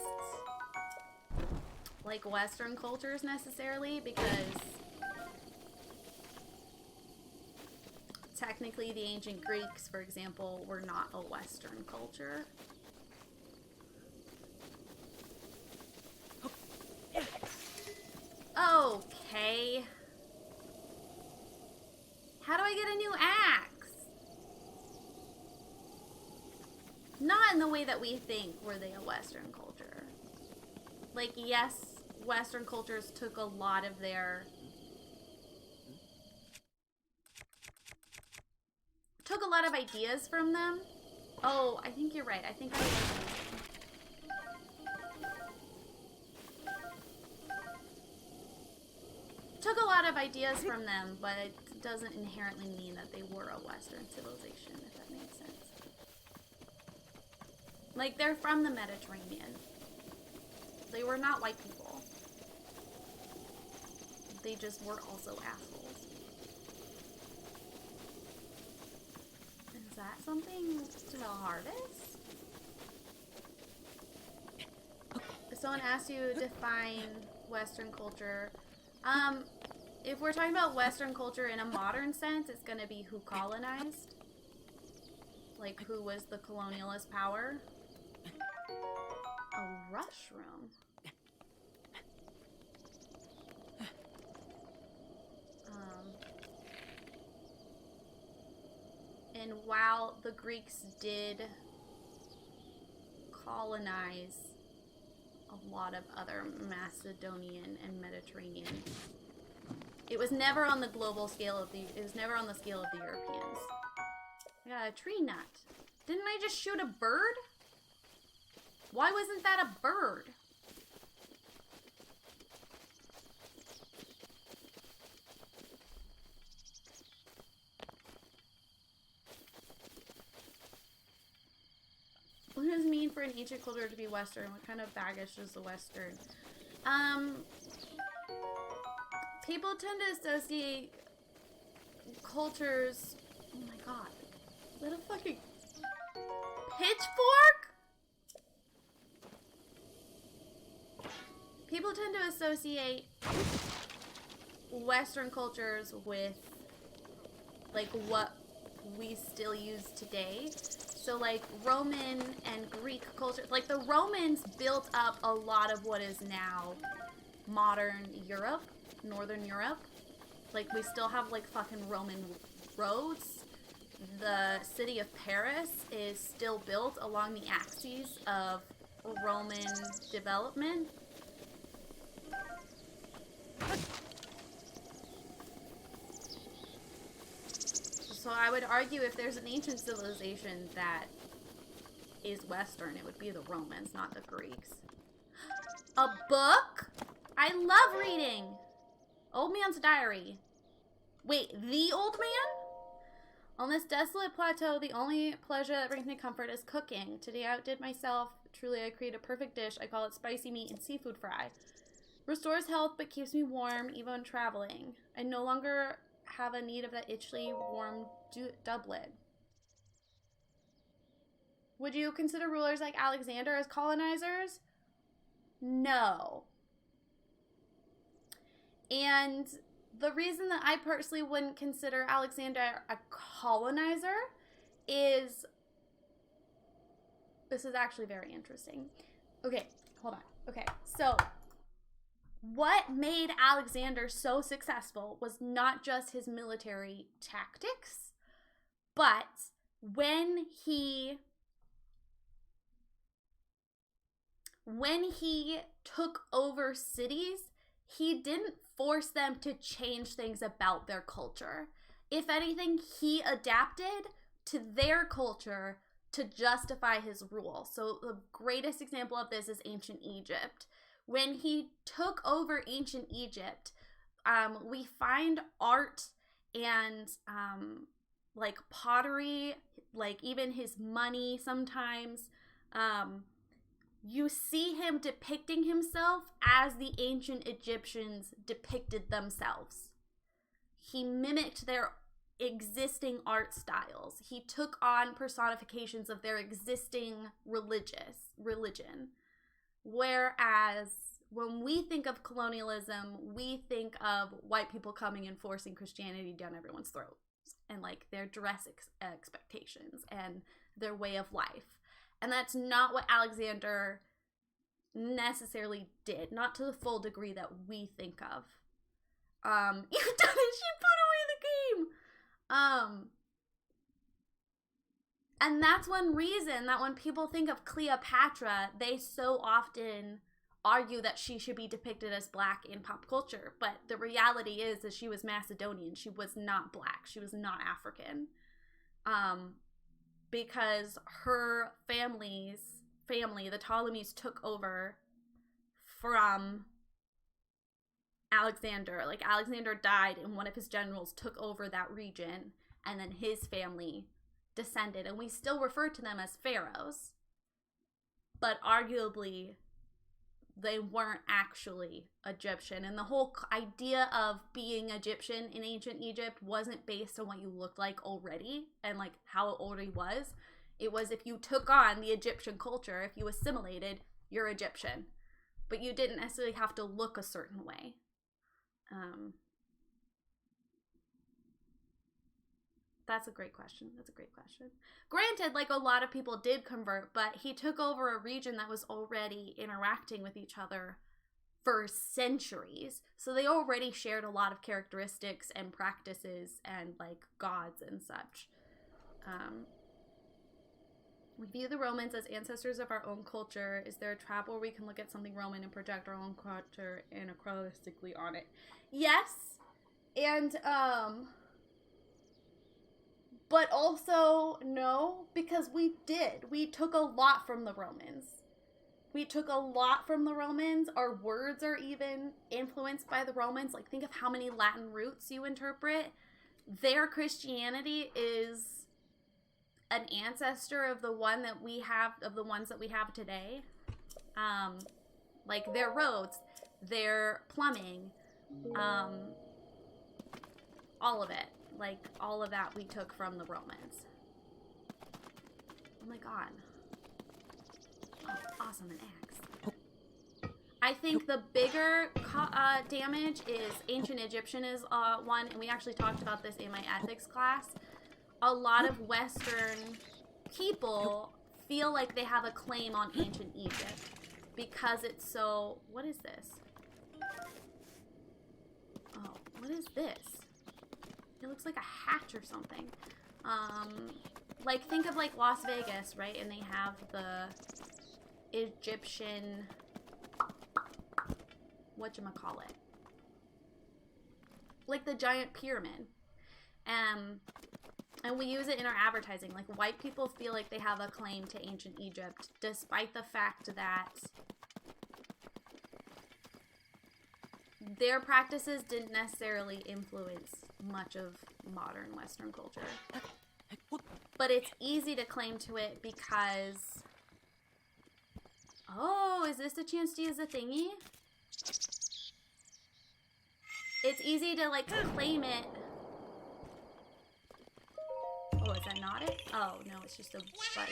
like, Western cultures necessarily, because technically the ancient Greeks, for example, were not a Western culture. Okay. How do I get a new axe? Not in the way that we think were they a Western culture. Like, yes, Western cultures took a lot of their... took a lot of ideas from them. Oh, I think you're right. I think I was... took a lot of ideas from them, but it doesn't inherently mean that they were a Western civilization, if that makes sense. Like, they're from the Mediterranean. They were not white people. They just were also assholes. Is that something to harvest? If someone asks you to define Western culture, if we're talking about Western culture in a modern sense, it's gonna be who colonized. Like, who was the colonialist power. A rush room. And while the Greeks did colonize a lot of other Macedonian and Mediterranean, it was never on the global scale of the, it was never on the scale of the Europeans. I got a tree nut. Didn't I just shoot a bird? Why wasn't that a bird? mean for an ancient culture to be Western? What kind of baggage is the Western? People tend to associate cultures. Oh my god. Is that a fucking pitchfork? People tend to associate Western cultures with like what we still use today. So like Roman and Greek culture, like the Romans built up a lot of what is now modern Europe, Northern Europe. Like we still have like fucking Roman roads. The city of Paris is still built along the axes of Roman development. So I would argue if there's an ancient civilization that is Western, it would be the Romans, not the Greeks. A book? I love reading. Old Man's Diary. Wait, the old man? On this desolate plateau, the only pleasure that brings me comfort is cooking. Today I outdid myself. Truly, I create a perfect dish. I call it spicy meat and seafood fry. Restores health but keeps me warm even when traveling. I no longer have a need of that itchy, warm doublet. Would you consider rulers like Alexander as colonizers? No. And the reason that I personally wouldn't consider Alexander a colonizer is... This is actually very interesting. Okay, hold on. Okay, so... What made Alexander so successful was not just his military tactics, but when he took over cities, he didn't force them to change things about their culture. If anything, he adapted to their culture to justify his rule. So the greatest example of this is ancient Egypt. When he took over ancient Egypt, we find art and like pottery, like even his money sometimes. You see him depicting himself as the ancient Egyptians depicted themselves. He mimicked their existing art styles. He took on personifications of their existing religion. Whereas when we think of colonialism, we think of white people coming and forcing Christianity down everyone's throats and like their dress expectations and their way of life. And that's not what Alexander necessarily did, not to the full degree that we think of. You've done it, she put away the game. And that's one reason that when people think of Cleopatra, they so often argue that she should be depicted as black in pop culture. But the reality is that she was Macedonian. She was not black. She was not African. Because her family, the Ptolemies, took over from Alexander. Like, Alexander died and one of his generals took over that region, and then his family descended, and we still refer to them as pharaohs, but arguably they weren't actually Egyptian. And the whole idea of being Egyptian in ancient Egypt wasn't based on what you looked like already and like how it already was. It was if you took on the Egyptian culture, if you assimilated, you're Egyptian, but you didn't necessarily have to look a certain way. That's a great question. Granted, like, a lot of people did convert, but he took over a region that was already interacting with each other for centuries. So they already shared a lot of characteristics and practices and, like, gods and such. We view the Romans as ancestors of our own culture. Is there a trap where we can look at something Roman and project our own culture anachronistically on it? Yes. And, but also, no, because we did. We took a lot from the Romans. Our words are even influenced by the Romans. Like, think of how many Latin roots you interpret. Their Christianity is an ancestor of the one that we have, of the ones that we have today. Like their roads, their plumbing, all of it. Like all of that we took from the Romans. Oh my god. Oh, awesome, an axe. I think the bigger damage is ancient Egyptian is one, and we actually talked about this in my ethics class. A lot of Western people feel like they have a claim on ancient Egypt because it's so... What is this? Oh, what is this? It looks like a hatch or something. Like, think of like Las Vegas, right? And they have the Egyptian... whatchamacallit? Like the giant pyramid. And we use it in our advertising. Like, white people feel like they have a claim to ancient Egypt, despite the fact that their practices didn't necessarily influence much of modern Western culture. But it's easy to claim to it because... Oh, is this a chance to use the thingy? It's easy to, like, claim it. Oh, is that not it? Oh, no, it's just a buddy.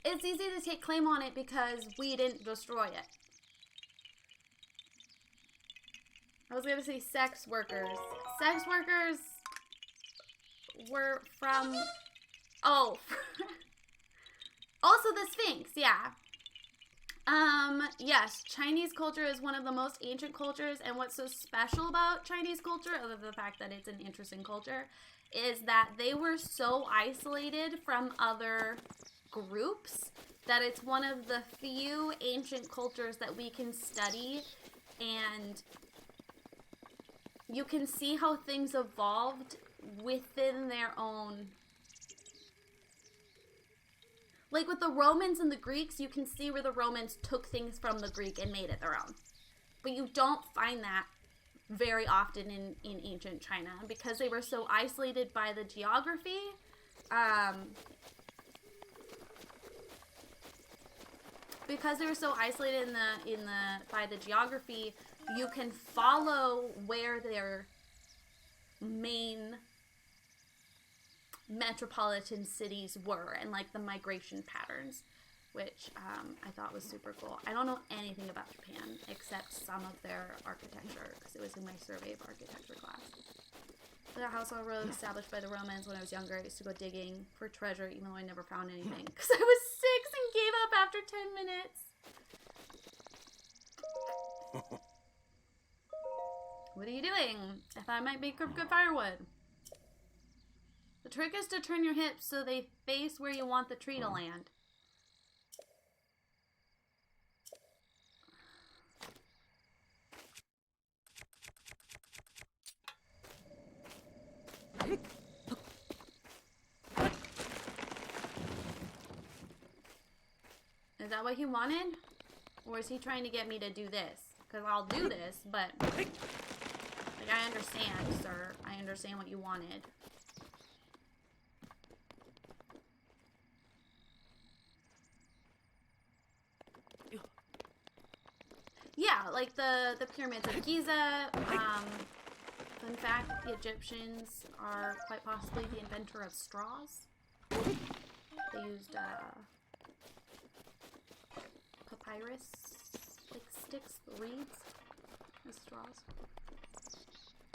It's easy to take claim on it because we didn't destroy it. I was gonna say sex workers. Sex workers were from... Oh. Also the Sphinx, yeah. Yes, Chinese culture is one of the most ancient cultures, and what's so special about Chinese culture, other than the fact that it's an interesting culture, is that they were so isolated from other groups that it's one of the few ancient cultures that we can study, and you can see how things evolved within their own... Like with the Romans and the Greeks, you can see where the Romans took things from the Greek and made it their own. But you don't find that very often in ancient China because they were so isolated by the geography. Because they were so isolated by the geography, you can follow where their main metropolitan cities were and like the migration patterns, which I thought was super cool. I don't know anything about Japan except some of their architecture because it was in my survey of architecture class. The house I was established by the Romans when I was younger. I used to go digging for treasure even though I never found anything because I was 6 and gave up after 10 minutes. What are you doing? I thought I might make good firewood. The trick is to turn your hips so they face where you want the tree to land. Is that what he wanted? Or is he trying to get me to do this? Because I'll do this, but... Like, I understand, sir. I understand what you wanted. Yeah, like the pyramids of Giza. Fun fact, the Egyptians are quite possibly the inventor of straws. They used papyrus, like sticks, reeds, as straws.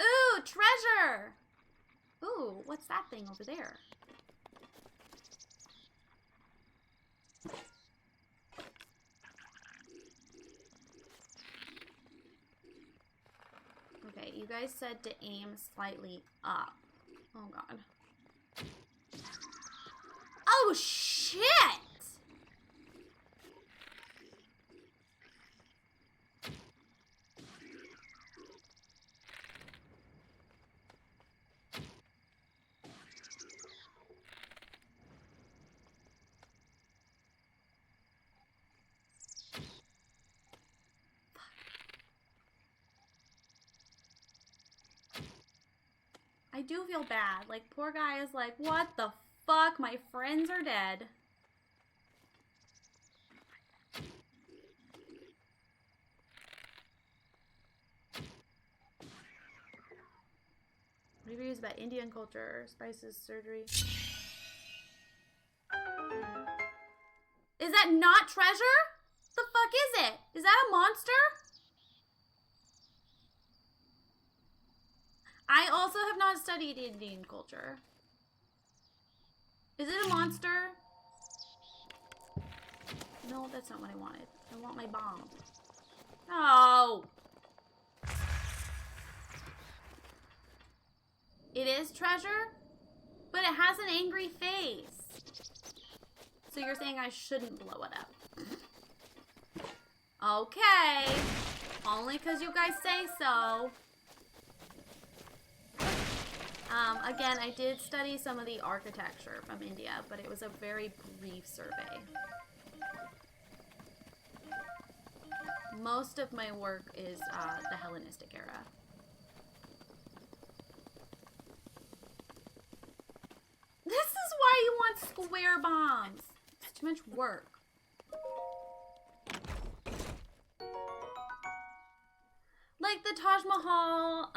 Ooh, treasure! Ooh, what's that thing over there? Okay, you guys said to aim slightly up. Oh god. Oh shit! I do feel bad. Like, poor guy is like, what the fuck? My friends are dead. Reviews about Indian culture, spices, surgery. Is that not treasure? The fuck is it? Is that a monster? I also have not studied Indian culture. Is it a monster? No, that's not what I wanted. I want my bomb. No! It is treasure, but it has an angry face. So you're saying I shouldn't blow it up? Okay. Only because you guys say so. Again, I did study some of the architecture from India, but it was a very brief survey. Most of my work is the Hellenistic era. This is why you want square bombs. It's too much work. Like the Taj Mahal,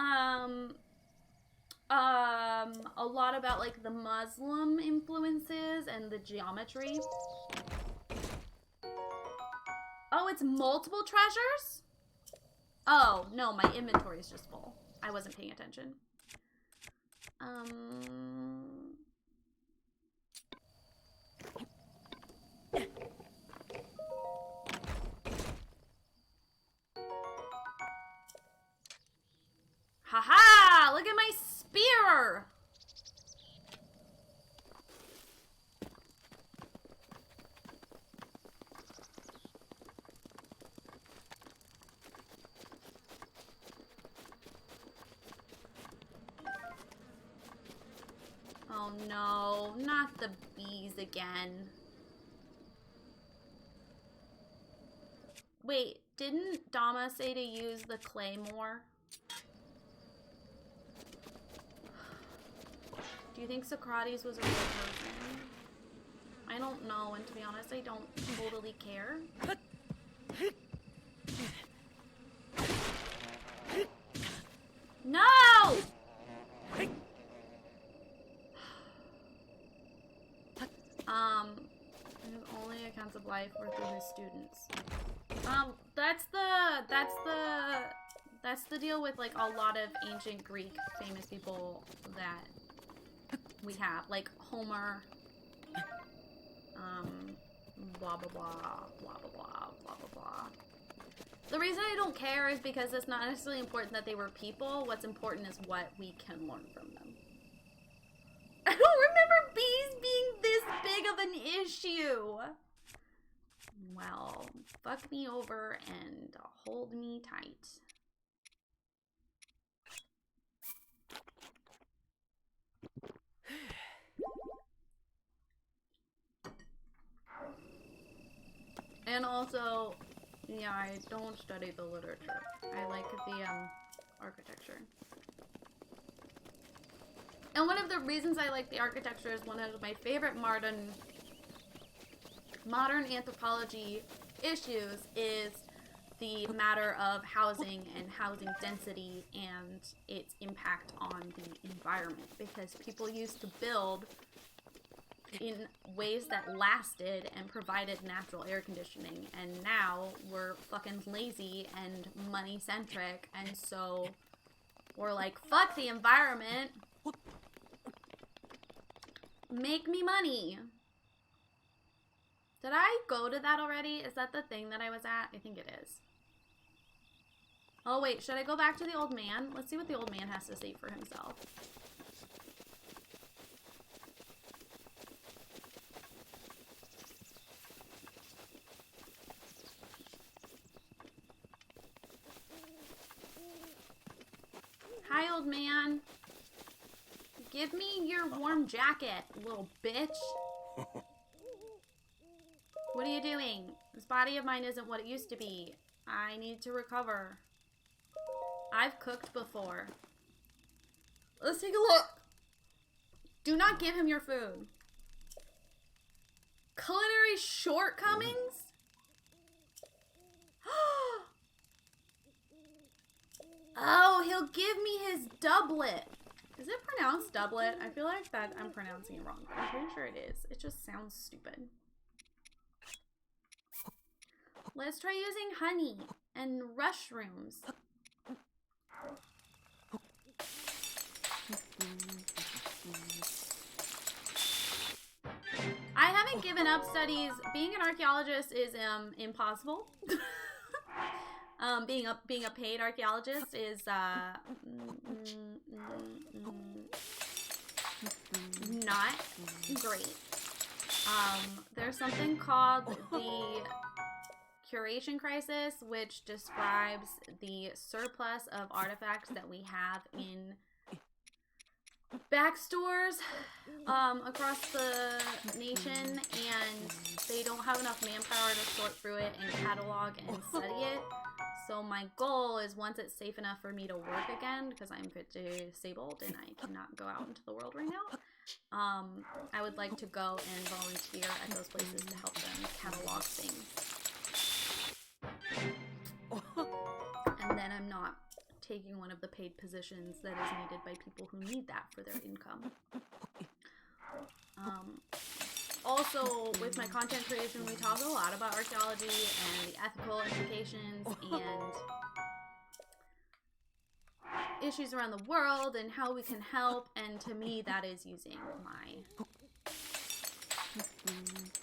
a lot about like the Muslim influences and the geometry. Oh, it's multiple treasures? Oh, no, my inventory is just full. I wasn't paying attention. Haha! Look at my spear! Oh no, not the bees again. Wait, didn't Dama say to use the claymore? Do you think Socrates was a real person? I don't know, and to be honest, I don't totally care. No! Only accounts of life were through his students. That's the deal with like a lot of ancient Greek famous people that we have, like Homer, blah blah blah, blah blah blah, blah blah blah. The reason I don't care is because it's not necessarily important that they were people. What's important is what we can learn from them. I don't remember bees being this big of an issue. Well, fuck me over and hold me tight. And also, yeah, I don't study the literature. I like the architecture. And one of the reasons I like the architecture is one of my favorite modern anthropology issues is the matter of housing and housing density and its impact on the environment, because people used to build in ways that lasted and provided natural air conditioning, and now we're fucking lazy and money centric, and so we're like, fuck the environment, make me money. Did I go to that already? Is that the thing that I was at? I think it is. Oh wait, should I go back to the old man? Let's see what the old man has to say for himself. Hi, old man. Give me your warm jacket, little bitch. What are you doing? This body of mine isn't what it used to be. I need to recover. I've cooked before. Let's take a look. Do not give him your food. Culinary shortcomings? Oh, he'll give me his doublet. Is it pronounced doublet? I feel like that I'm pronouncing it wrong. I'm pretty sure it is. It just sounds stupid. Let's try using honey and mushrooms. I haven't given up studies. Being an archaeologist is impossible. Being a paid archaeologist is not great. There's something called the curation crisis, which describes the surplus of artifacts that we have in backstores across the nation, and they don't have enough manpower to sort through it and catalog and study it. So my goal is, once it's safe enough for me to work again, because I'm disabled and I cannot go out into the world right now, I would like to go and volunteer at those places to help them catalog things. And then I'm not taking one of the paid positions that is needed by people who need that for their income. Also, with my content creation, we talk a lot about archaeology and the ethical implications and issues around the world and how we can help, and to me that is using my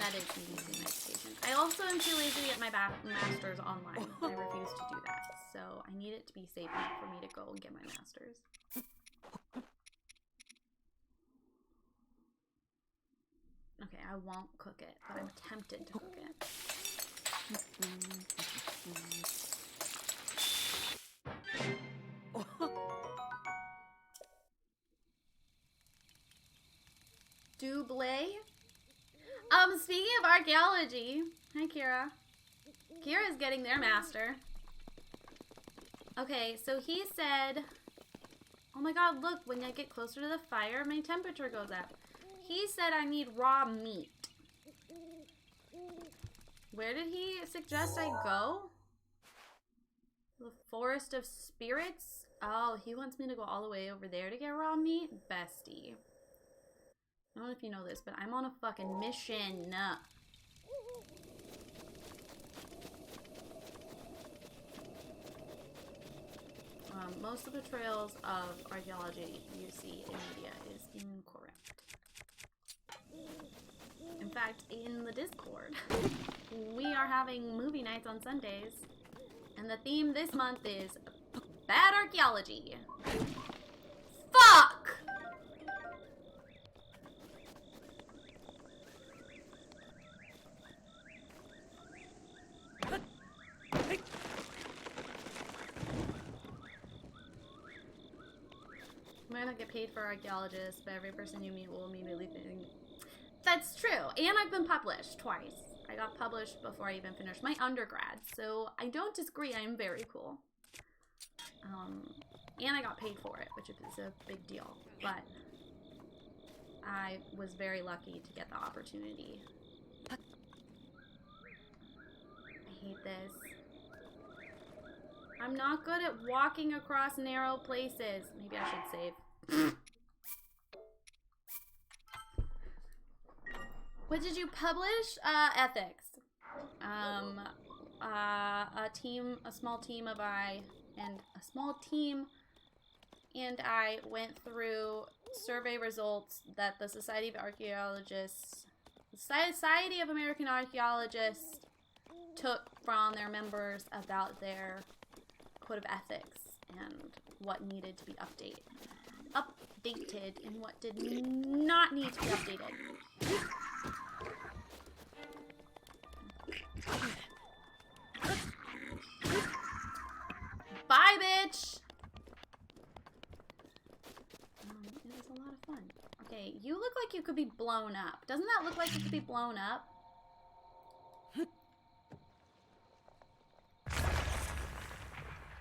education. I also am too lazy to get my master's online. I refuse to do that, so I need it to be safe enough for me to go and get my master's. Okay, I won't cook it, but I'm tempted to cook it. Double. Speaking of archaeology, hi Kira. Kira's getting their master. Okay, so he said, oh my god, look, when I get closer to the fire, my temperature goes up. He said I need raw meat. Where did he suggest I go? The Forest of Spirits? Oh, he wants me to go all the way over there to get raw meat? Bestie. I don't know if you know this, but I'm on a fucking mission. Most of the portrayals of archaeology you see in media is incorrect. In fact, in the Discord, we are having movie nights on Sundays, and the theme this month is bad archaeology. Fuck! You might not get paid for archaeologists, but every person you meet will immediately think. That's true. And I've been published twice. I got published before I even finished my undergrad, so I don't disagree. I am very cool. And I got paid for it, which is a big deal. But I was very lucky to get the opportunity. I hate this. I'm not good at walking across narrow places. Maybe I should save. What did you publish? Ethics. A small team and I went through survey results that the Society of American Archaeologists took from their members about their code of ethics and what needed to be updated and what did not need to be updated. Bye, bitch! It was a lot of fun. Okay, you look like you could be blown up. Doesn't that look like it could be blown up?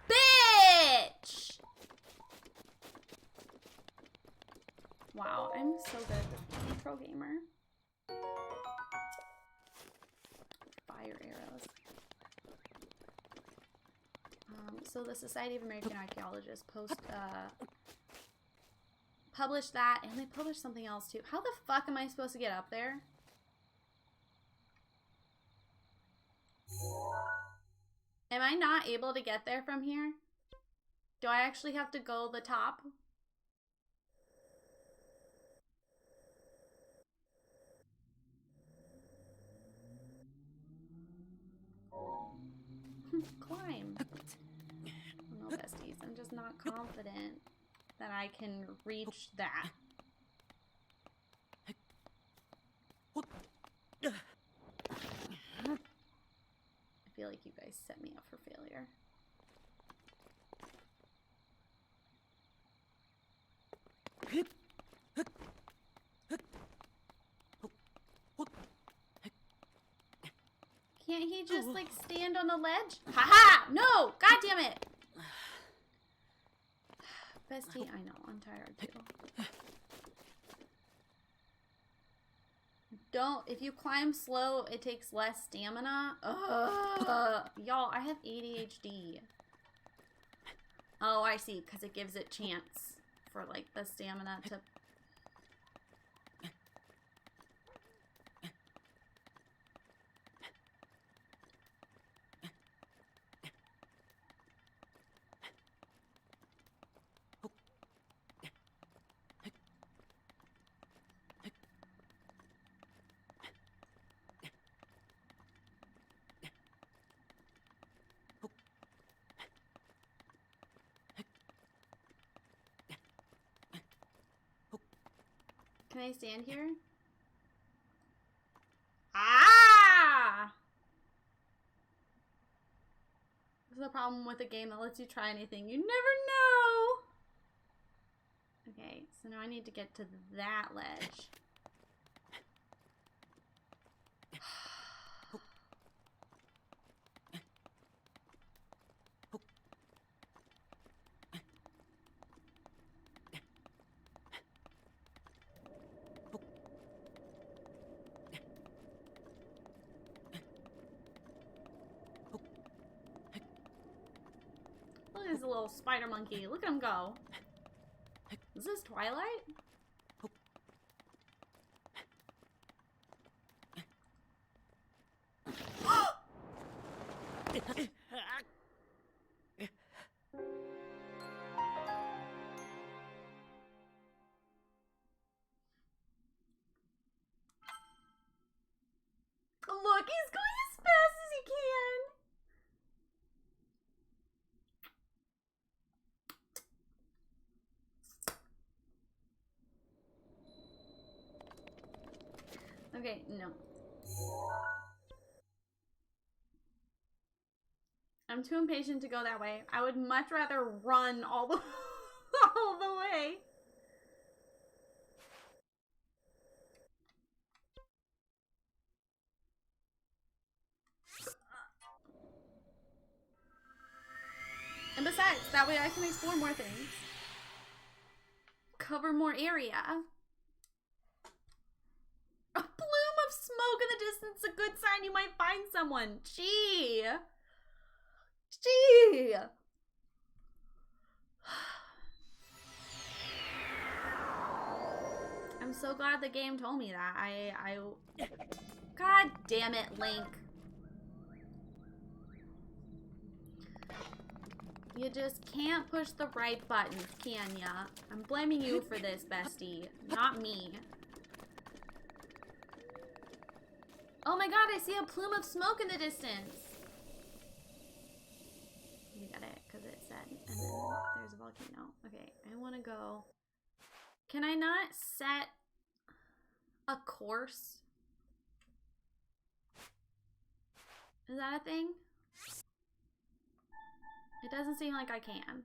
Bitch! Wow, I'm so good at this game. Pro gamer. so the Society of American Archaeologists published that, and they published something else too. How the fuck am I supposed to get up there? Am I not able to get there from here? Do I actually have to go the top? Climb. Oh no, besties. I'm just not confident that I can reach that. I feel like you guys set me up for failure. Can't he just like stand on a ledge? Haha! No! God damn it! Bestie, I know, I'm tired too. Don't, if you climb slow, it takes less stamina. Ugh. Y'all, I have ADHD. Oh, I see, because it gives it chance for like the stamina to... Can I stand here? Ah! This is the problem with a game that lets you try anything. You never know! Okay, so now I need to get to that ledge. Look at this little spider monkey. Look at him go. Is this Twilight? Look, he's going as fast as he can. Okay, no. I'm too impatient to go that way. I would much rather run all the all the way. And besides, that way I can explore more things. Cover more area. A plume of smoke in the distance, a good sign you might find someone. Gee. Gee. I'm so glad the game told me that. God damn it, Link. You just can't push the right buttons, can ya? I'm blaming you for this, bestie. Not me. Oh my god, I see a plume of smoke in the distance. You got it, because it said. And then there's a volcano. Okay, I want to go. Can I not set a course? Is that a thing? It doesn't seem like I can.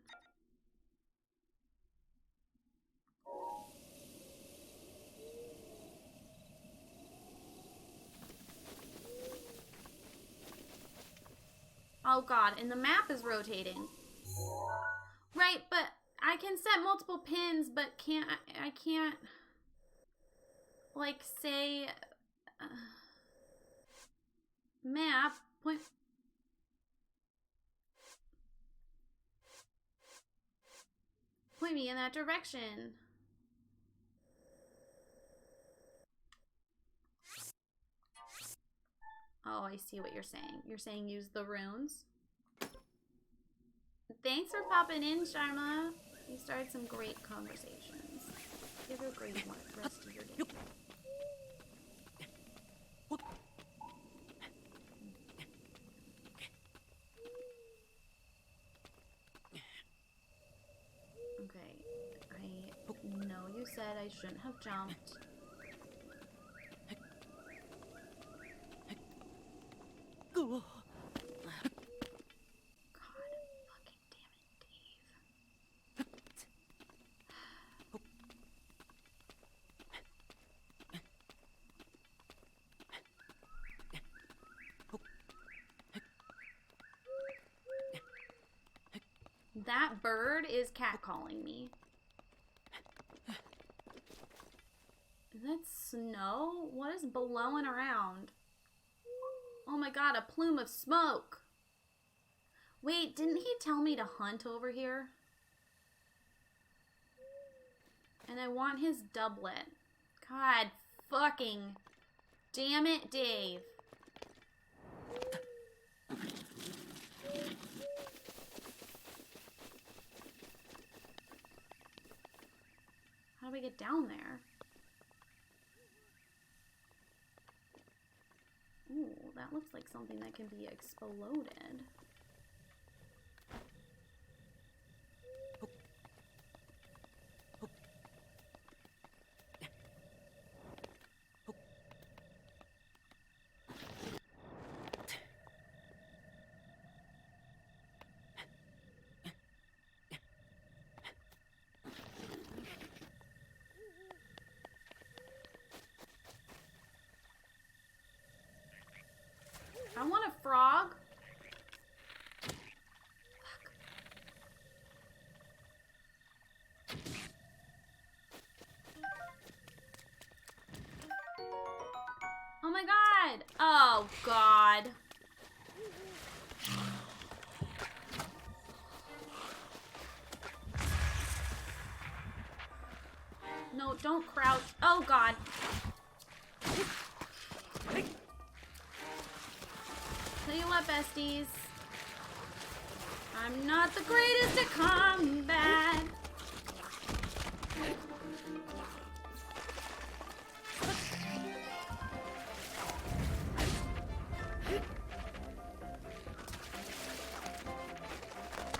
Oh god, and the map is rotating. Right, but I can set multiple pins, but I can't like say map point. point me in that direction. Oh, I see what you're saying. You're saying use the runes. Thanks for popping in, Sharma. You started some great conversations. You have a great rest of your day. Okay, I know you said I shouldn't have jumped. God fucking damn it, Dave. That bird is catcalling me. Is that snow? What is blowing around? Oh my god, a plume of smoke. Wait, didn't he tell me to hunt over here? And I want his doublet. God fucking damn it, Dave. How do we get down there? Ooh, that looks like something that can be exploded. I want a frog. Fuck. Oh my god. Oh god. No, don't crouch. Oh god. Tell you what, besties. I'm not the greatest at combat.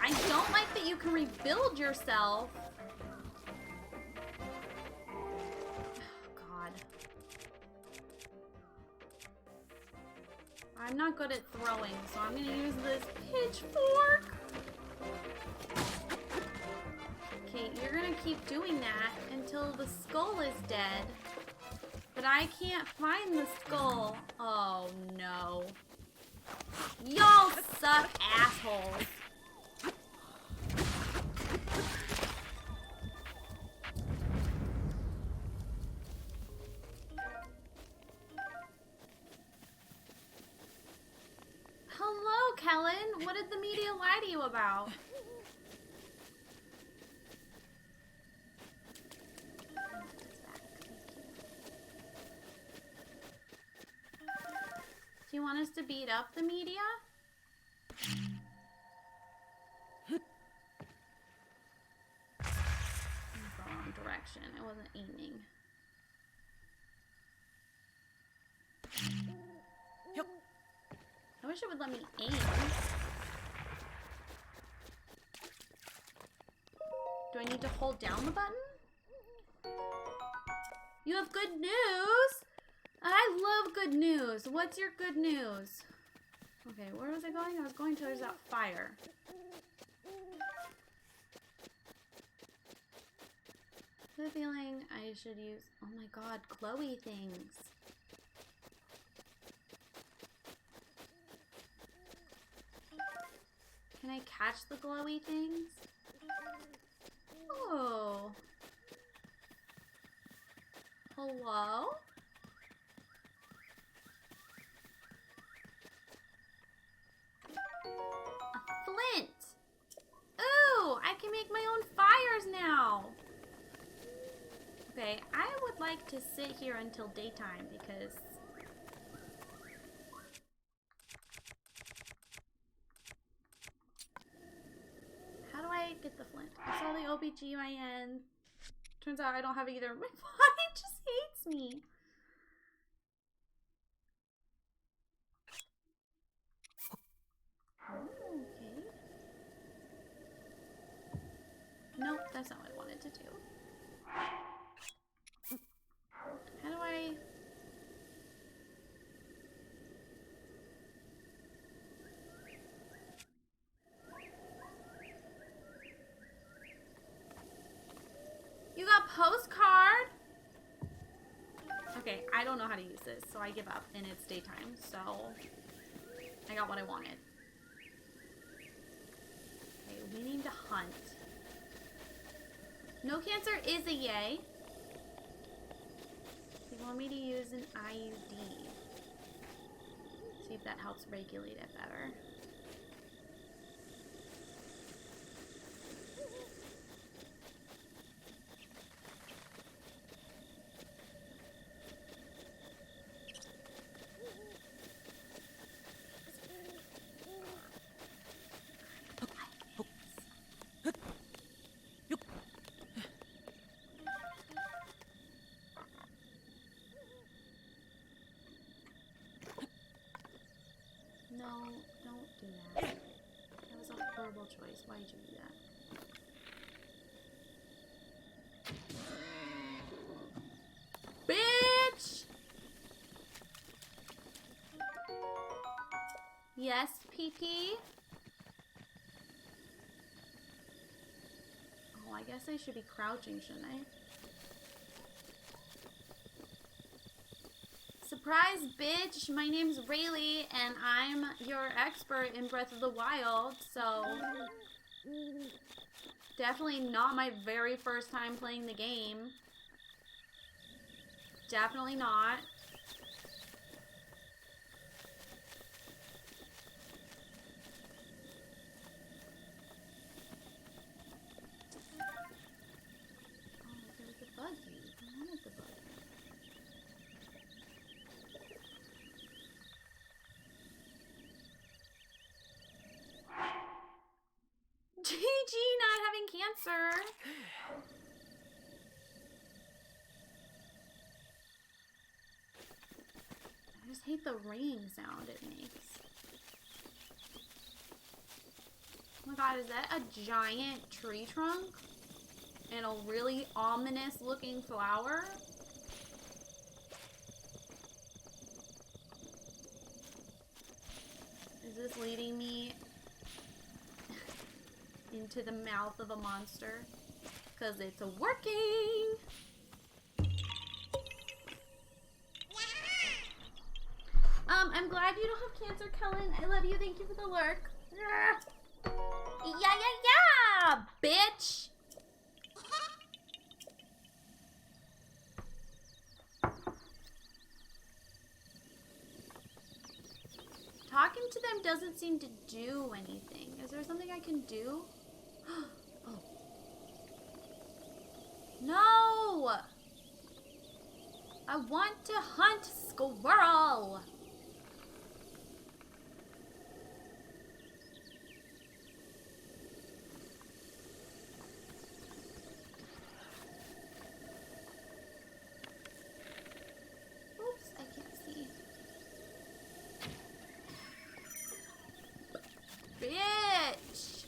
I don't like that you can rebuild yourself. I'm not good at throwing, so I'm gonna use this pitchfork. Okay, you're gonna keep doing that until the skull is dead. But I can't find the skull. Oh no. Y'all suck, assholes. Hello, Kellen. What did the media lie to you about? Do you want us to beat up the media? That's the wrong direction. I wasn't aiming. I wish it would let me aim. Do I need to hold down the button? You have good news? I love good news. What's your good news? Okay, where was I going? I was going towards that fire. I have a feeling I should use... Oh my god, glowy things. Can I catch the glowy things? Oh. Hello? A flint. Ooh, I can can make my own fires now. Okay, I would like to sit here until daytime because... How do I get the flint? I saw the OBGYN. Turns out I don't have either. My body just hates me. Oh, okay. Nope, that's not what I wanted to do. How do I... You got postcard? Okay, I don't know how to use this, so I give up, and it's daytime, so I got what I wanted. Okay, we need to hunt. No cancer is a yay. They want me to use an IUD. See if that helps regulate it better. No, don't do that. That was a horrible choice. Why did you do that? Bitch! Yes, PP? Oh, I guess I should be crouching, shouldn't I? Surprise, bitch! My name's Raelee, and I'm your expert in Breath of the Wild, so... Definitely not my very first time playing the game. Definitely not. Oh, there was a buggy. I wanted the buggy. GG, not having cancer. I just hate the ringing sound it makes. Oh my god, is that a giant tree trunk? And a really ominous looking flower? Is this leading me into the mouth of a monster? Because it's working! I'm glad you don't have cancer, Kellen. I love you. Thank you for the lurk. Yeah, bitch! Talking to them doesn't seem to do anything. Is there something I can do? Oh. No! I want to hunt squirrel! Oops, I can't see. Bitch!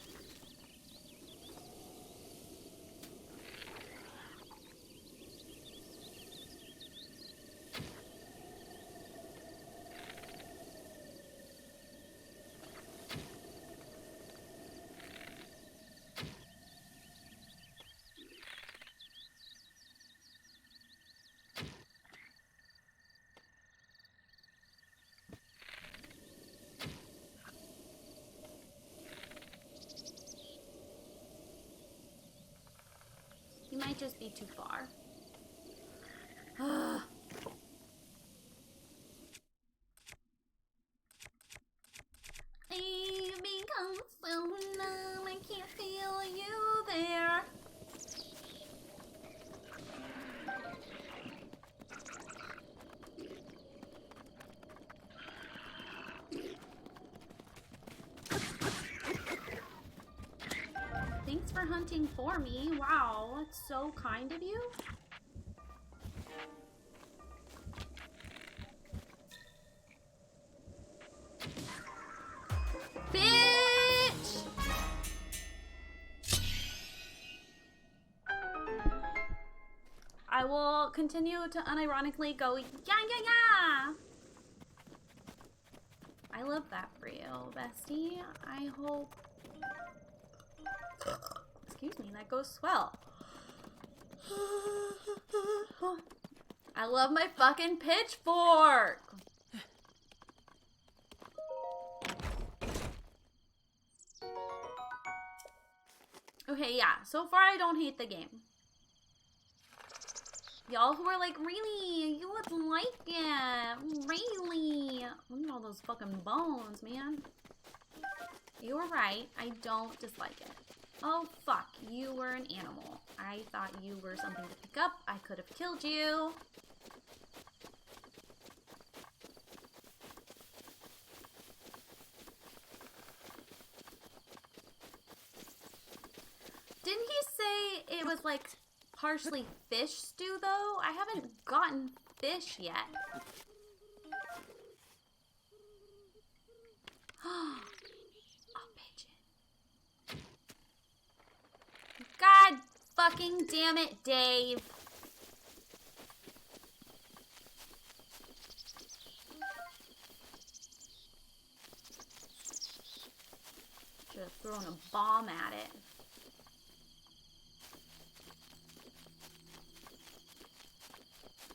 You might just be too far. You've become so numb, I can't feel you there. hunting for me. Wow, that's so kind of you. Bitch! I will continue to unironically go, yeah, yeah, yeah! I love that for you, bestie. I hope... Excuse me, that goes swell. I love my fucking pitchfork! Okay, yeah, so far I don't hate the game. Y'all who are like, really, you would like it, really. Look at all those fucking bones, man. You were right, I don't dislike it. Oh, fuck, you were an animal. I thought you were something to pick up. I could have killed you. Didn't he say it was like partially fish stew, though? I haven't gotten fish yet. Oh, pigeon. God fucking damn it, Dave. Should have thrown a bomb at it.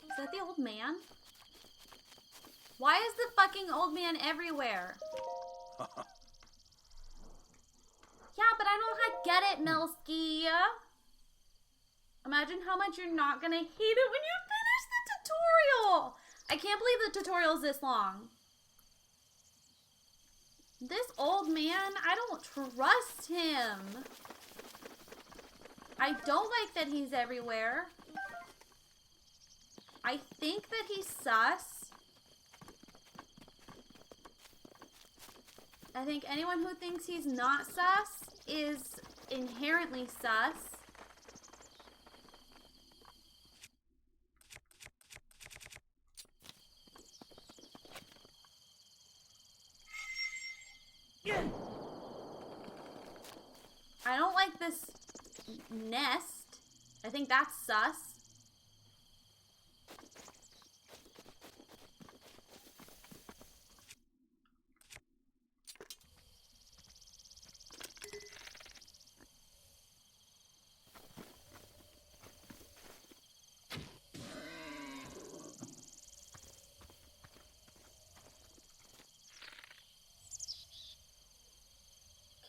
Is that the old man? Why is the fucking old man everywhere? Yeah, but I don't get it, Milski. Imagine how much you're not gonna hate it when you finish the tutorial. I can't believe the tutorial's this long. This old man, I don't trust him. I don't like that he's everywhere. I think that he's sus. I think anyone who thinks he's not sus is inherently sus. I don't like this nest. I think that's sus.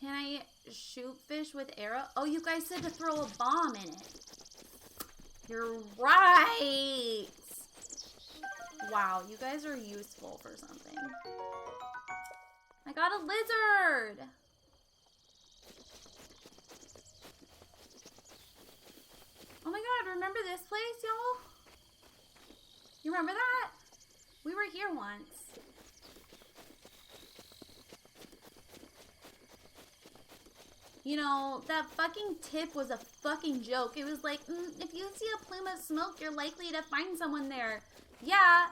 Can I shoot fish with arrow? Oh, you guys said to throw a bomb in it. You're right. Wow, you guys are useful for something. I got a lizard. Oh my god, remember this place, y'all? You remember that? We were here once. You know, that fucking tip was a fucking joke. It was like, if you see a plume of smoke, you're likely to find someone there. Yeah,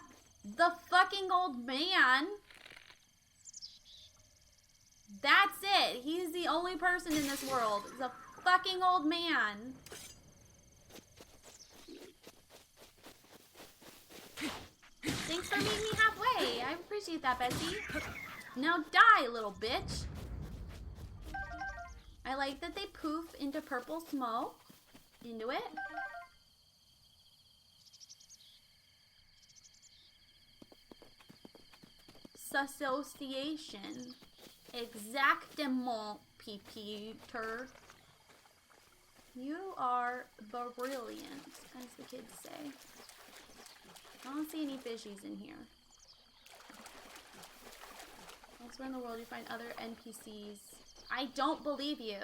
the fucking old man. That's it. He's the only person in this world. He's a fucking old man. Thanks for meeting me halfway. I appreciate that, Bessie. Now die, little bitch. I like that they poof into purple smoke. Into it. Association. Exactement, Peter. You are brilliant, as the kids say. I don't see any fishies in here. Elsewhere in the world you find other NPCs. I don't believe you.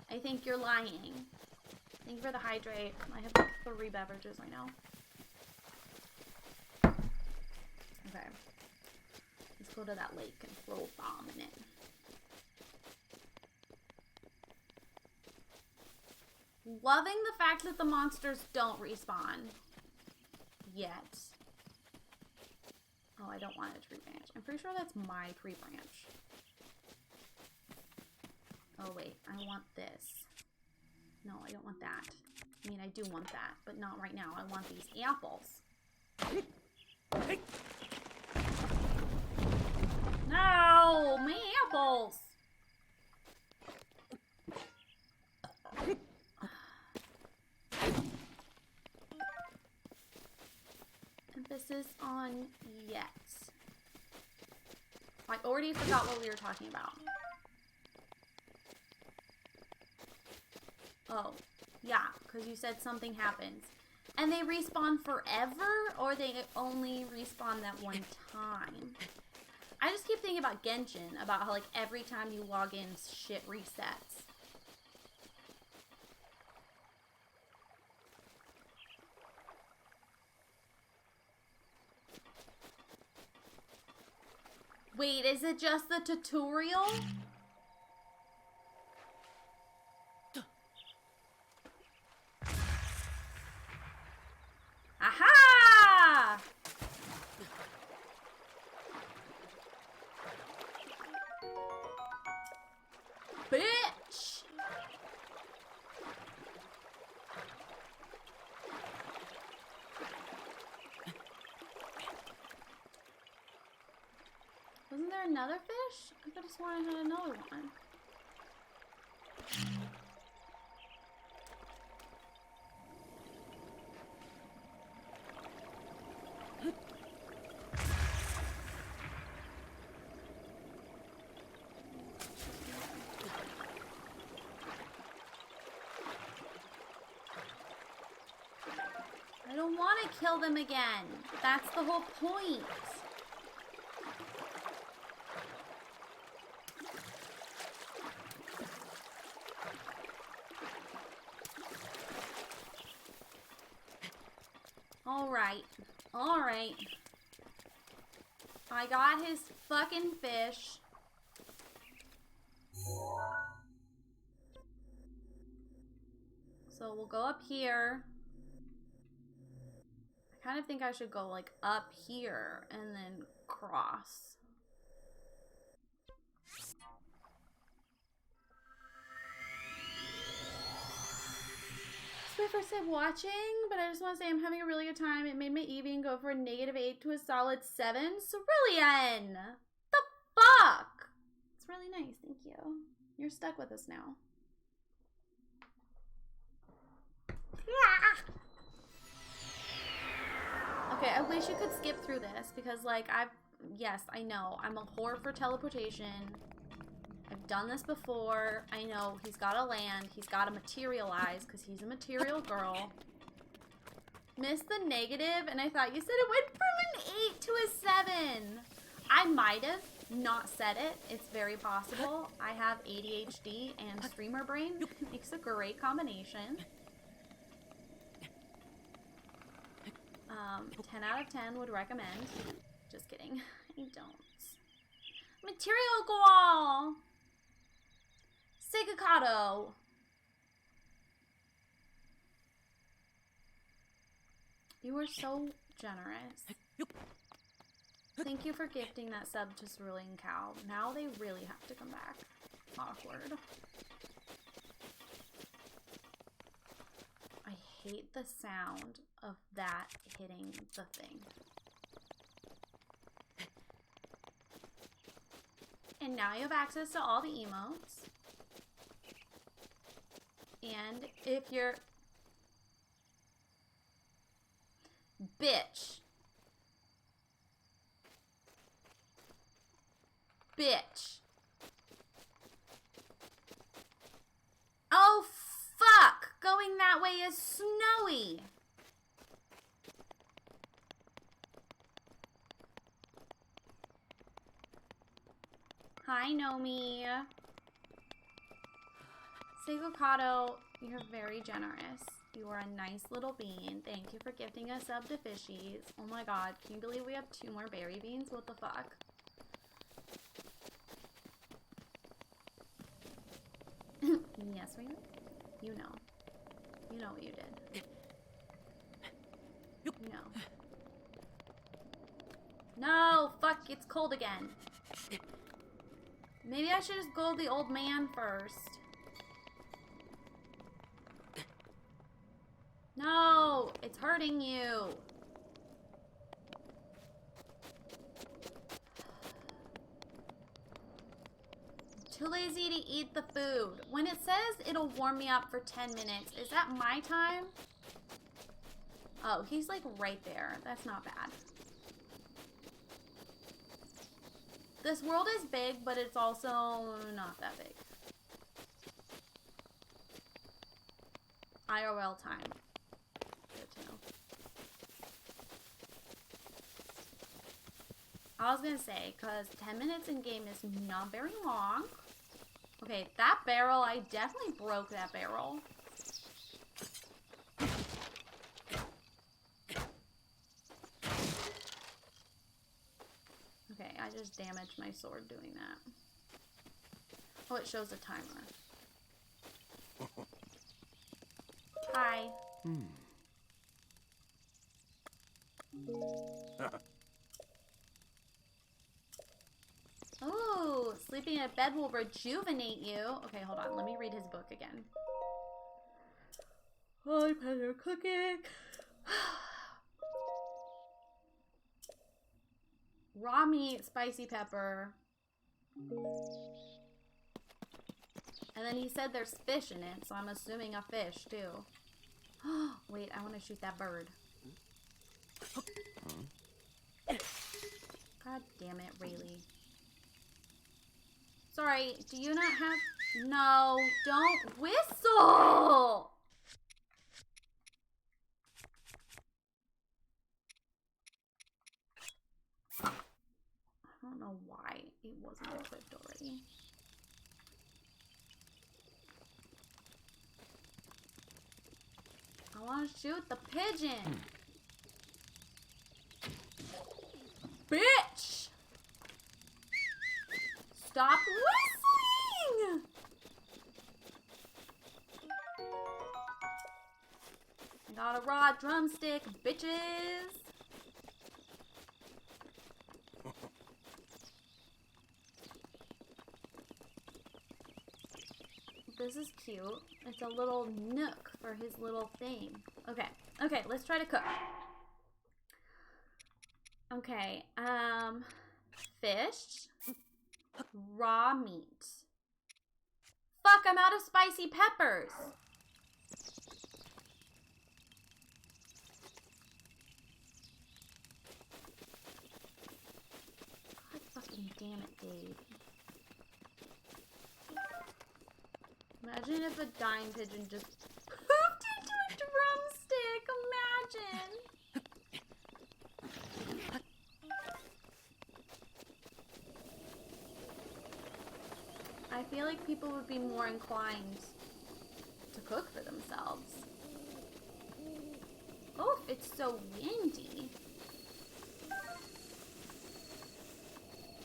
I think you're lying. Thank you for the hydrate. I have like 3 beverages right now. Okay. Let's go to that lake and throw a bomb in it. Loving the fact that the monsters don't respawn. Yet. Oh, I don't want a tree branch. I'm pretty sure that's my tree branch. Oh, wait. I want this. No, I don't want that. I mean, I do want that, but not right now. I want these apples. No! My apples! Emphasis on yet. I already forgot what we were talking about. Oh, yeah, because you said something happens. And they respawn forever, or they only respawn that one time? I just keep thinking about Genshin, about how, like, every time you log in, shit resets. Wait, is it just the tutorial? Aha! Bitch! Wasn't there another fish? I could have sworn I had another one. I don't want to kill them again. That's the whole point. Alright. I got his fucking fish. So we'll go up here. I kind of think I should go like up here and then cross. This is my first time watching, but I just want to say I'm having a really good time. It made my evening go from a -8 to a solid 7. Cerulean! The fuck? It's really nice, thank you. You're stuck with us now. Okay, I wish you could skip through this because, like, yes, I know. I'm a whore for teleportation. I've done this before. I know he's gotta land. He's gotta materialize because he's a material girl. Missed the negative, and I thought you said it went from an 8 to a 7. I might have not said it. It's very possible. I have ADHD and streamer brain. It makes a great combination. 10 out of 10 would recommend. Just kidding. I don't. Material Goal! Sigakato! You are so generous. Thank you for gifting that sub to Cerulean Cow. Now they really have to come back. Awkward. I hate the sound of that hitting the thing. And now you have access to all the emotes. And if you're... Bitch. Bitch. Oh, fuck! Going that way is snowy. Hi, Nomi. Sigakato, you're very generous. You are a nice little bean. Thank you for gifting us sub to fishies. Oh my god, can you believe we have 2 more berry beans? What the fuck? Yes, we do. You know. You know what you did. You know. No! Fuck, it's cold again. Maybe I should just go the old man first. No! It's hurting you! Too lazy to eat the food. When it says it'll warm me up for 10 minutes, is that my time? Oh, he's like right there. That's not bad. This world is big, but it's also not that big. IRL time. Good to know. I was gonna say, because 10 minutes in game is not very long. Okay, that barrel, I definitely broke that barrel. Okay, I just damaged my sword doing that. Oh, it shows a timer. Hi. Oh, sleeping in bed will rejuvenate you. Okay, hold on. Let me read his book again. Oh, I'm better cooking. Raw meat, spicy pepper. And then he said there's fish in it, so I'm assuming a fish, too. Wait, I want to shoot that bird. God damn it, Raelee. Sorry, do you not have... No, don't whistle! I don't know why it wasn't equipped already. I want to shoot the pigeon. Bitch! Stop whistling! I got a raw drumstick, bitches. This is cute. It's a little nook for his little thing. Okay. Okay, let's try to cook. Okay, fish. Raw meat. Fuck, I'm out of spicy peppers. God fucking damn it, Dave. Imagine if a dying pigeon just pooped into a drumstick. Imagine. I feel like people would be more inclined to cook for themselves. Oh, it's so windy.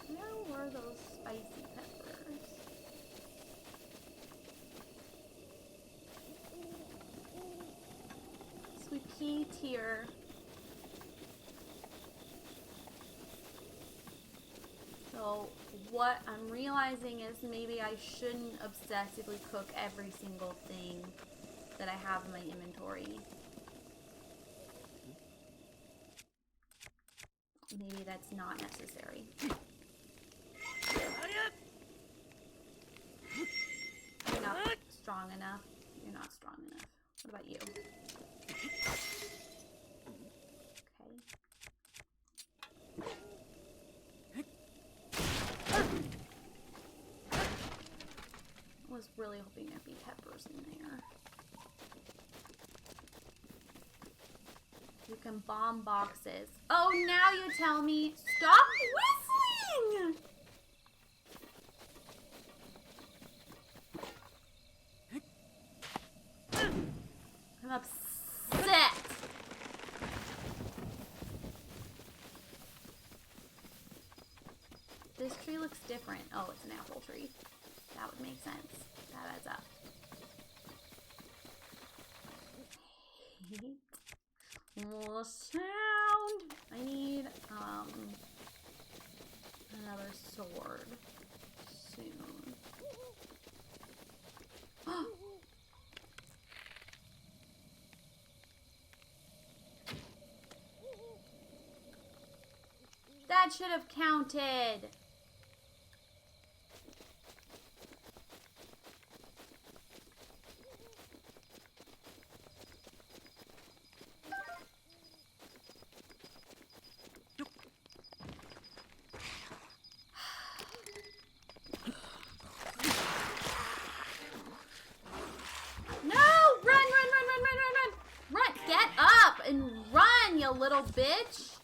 Where were those spicy peppers? Sweet pea tier. So what I'm realizing is maybe I shouldn't obsessively cook every single thing that I have in my inventory. Maybe that's not necessary. You're not strong enough. You're not strong enough. What about you? I was really hoping there'd be peppers in there. You can bomb boxes. Oh, now you tell me. Stop whistling! I'm upset. This tree looks different. Oh, it's an apple tree. That would make sense. That adds up. the sound. I need another sword soon. That should have counted. You little bitch.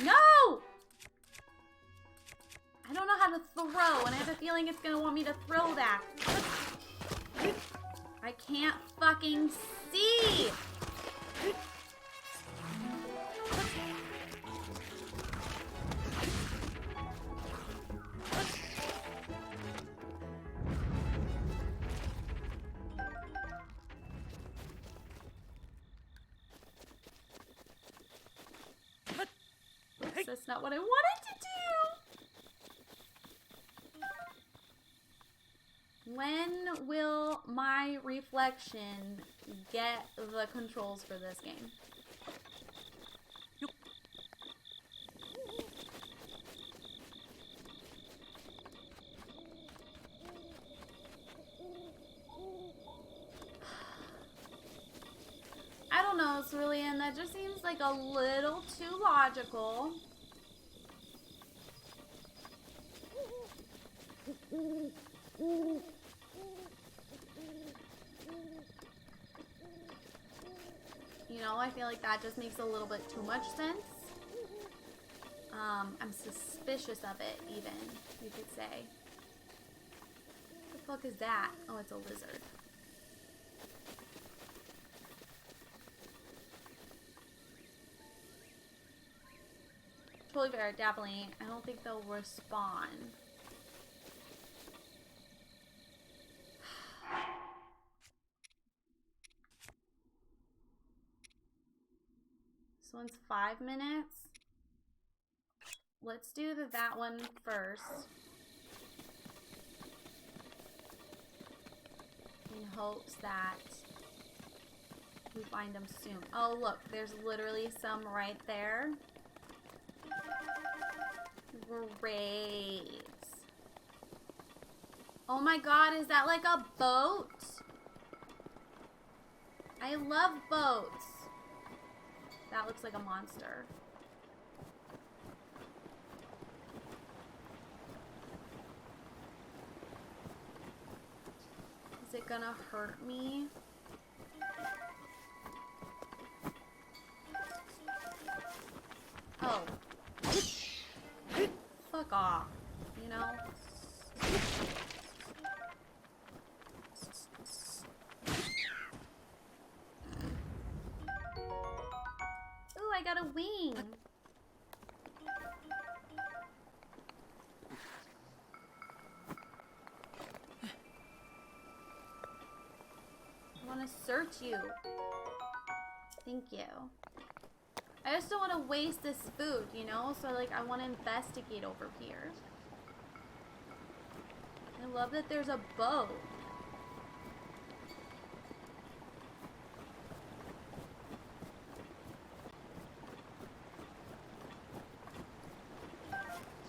No! I don't know how to throw, and I have a feeling it's gonna want me to throw that. I can't fucking see! That's not what I wanted to do. When will my reflection get the controls for this game? I don't know, Cerulean, that just seems like a little too logical. You know, I feel like that just makes a little bit too much sense. I'm suspicious of it, even, you could say. What the fuck is that? Oh, it's a lizard. Totally fair, definitely. I don't think they'll respawn. This one's 5 minutes. Let's do that one first. In hopes that we find them soon. Oh, look, there's literally some right there. Great. Oh my god, is that like a boat? I love boats. That looks like a monster. Is it gonna hurt me? Oh. Fuck off, you know? Ooh, I got a wing. I want to search you. Thank you. I just don't want to waste this food, you know? So, like, I want to investigate over here. I love that there's a boat.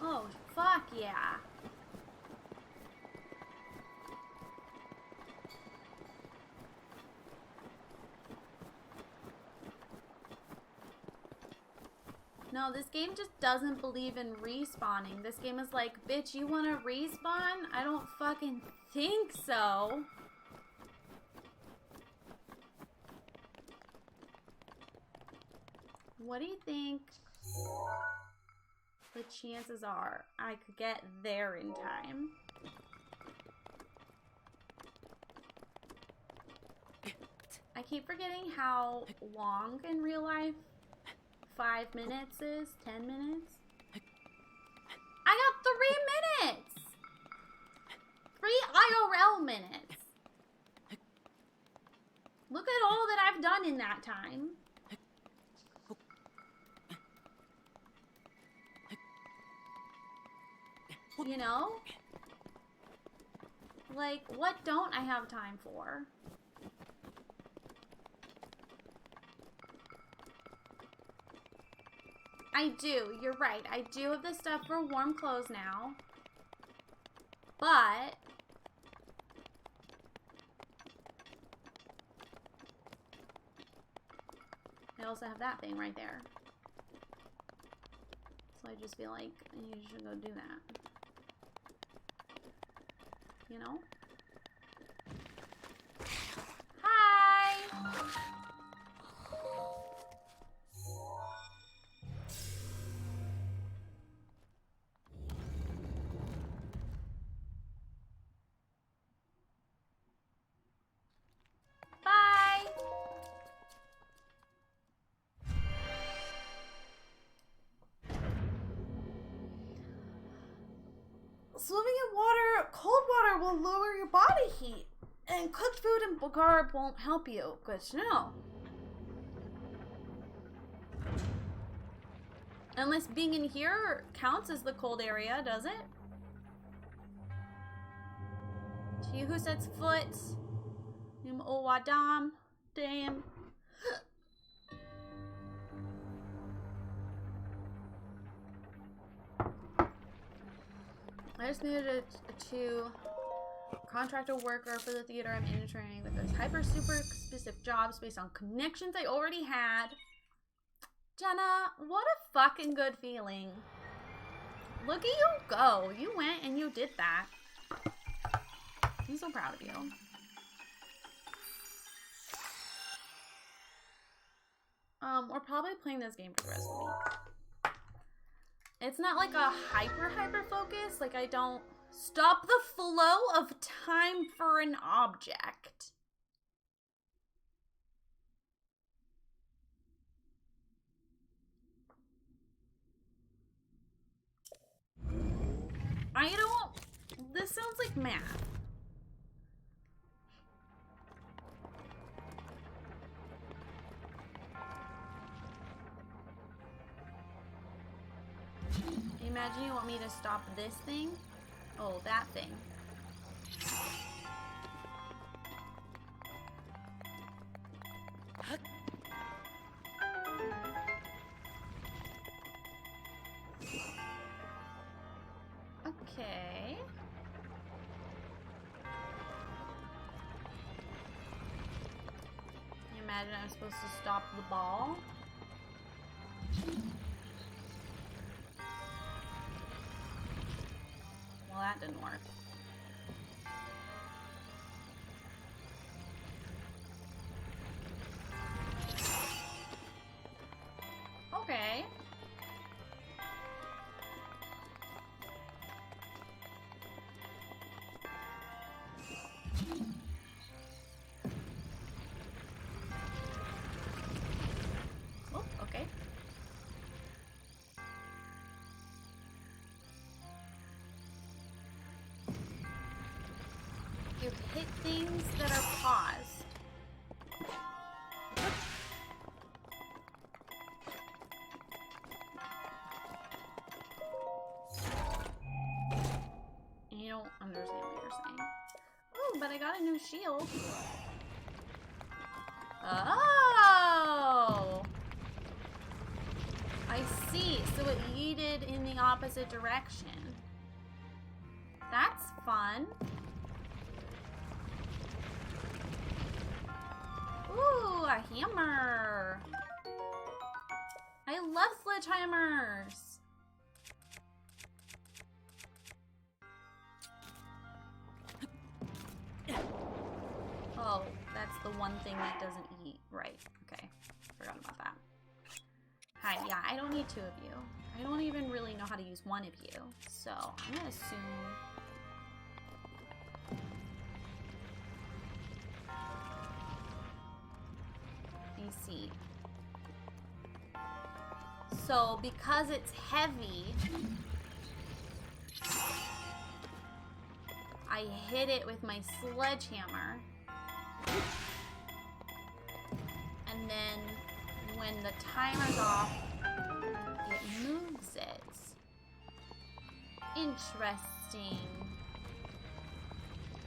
Oh, fuck yeah. No, this game just doesn't believe in respawning. This game is like, bitch, you want to respawn? I don't fucking think so. What do you think the chances are I could get there in time? I keep forgetting how long in real life 5 minutes is. 10 minutes? I got 3 minutes! 3 IRL minutes. Look at all that I've done in that time. You know? Like, what don't I have time for? I do. You're right. I do have the stuff for warm clothes now. But I also have that thing right there. So I just feel like you should go do that. You know? Hi! Bye! Swimming in water, cold water will lower your body heat. And cooked food and garb won't help you. Good to know. Unless being in here counts as the cold area, does it? To you who sets foot. Oh, Wadam. Damn. I just needed to contract a worker for the theater I'm entering with this hyper super specific jobs based on connections I already had. Jenna, what a fucking good feeling. Look at you go. You went and you did that. I'm so proud of you. We're probably playing this game for the rest of the week. It's not like a hyper focus. Like, I don't stop the flow of time for an object. I don't. This sounds like math. Imagine you want me to stop this thing? Oh, that thing. Okay. You imagine I'm supposed to stop the ball? Well, that didn't work. Okay. Oh, okay. You hit things that are paused. You don't understand what you're saying. Oh, but I got a new shield. Oh! I see. So it yeeted in the opposite direction. That's fun. Ooh, a hammer. I love sledgehammers. Oh, that's the one thing that doesn't eat. Right. Okay. Forgot about that. Hi, yeah, I don't need two of you. I don't even really know how to use one of you. So, I'm gonna assume... see. So, because it's heavy, I hit it with my sledgehammer. And then when the timer's off, it moves it. Interesting.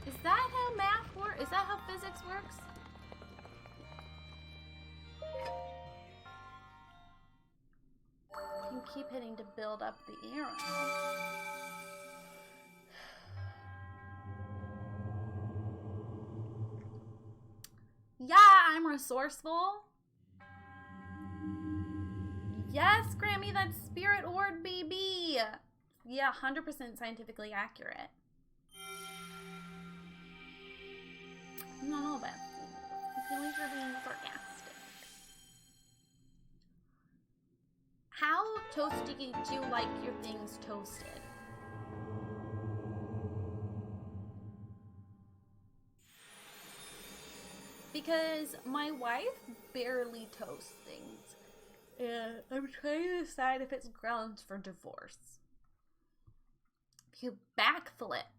Is that how math works? Is that how physics works? You can keep hitting to build up the arrow. Yeah, I'm resourceful. Yes, Grammy, that's Spirit Ord, baby. Yeah, 100% scientifically accurate. No, Beth. I feel like you're being sarcastic. How toasty do you like your things toasted? Because my wife barely toasts things. And I'm trying to decide if it's grounds for divorce. You backflip.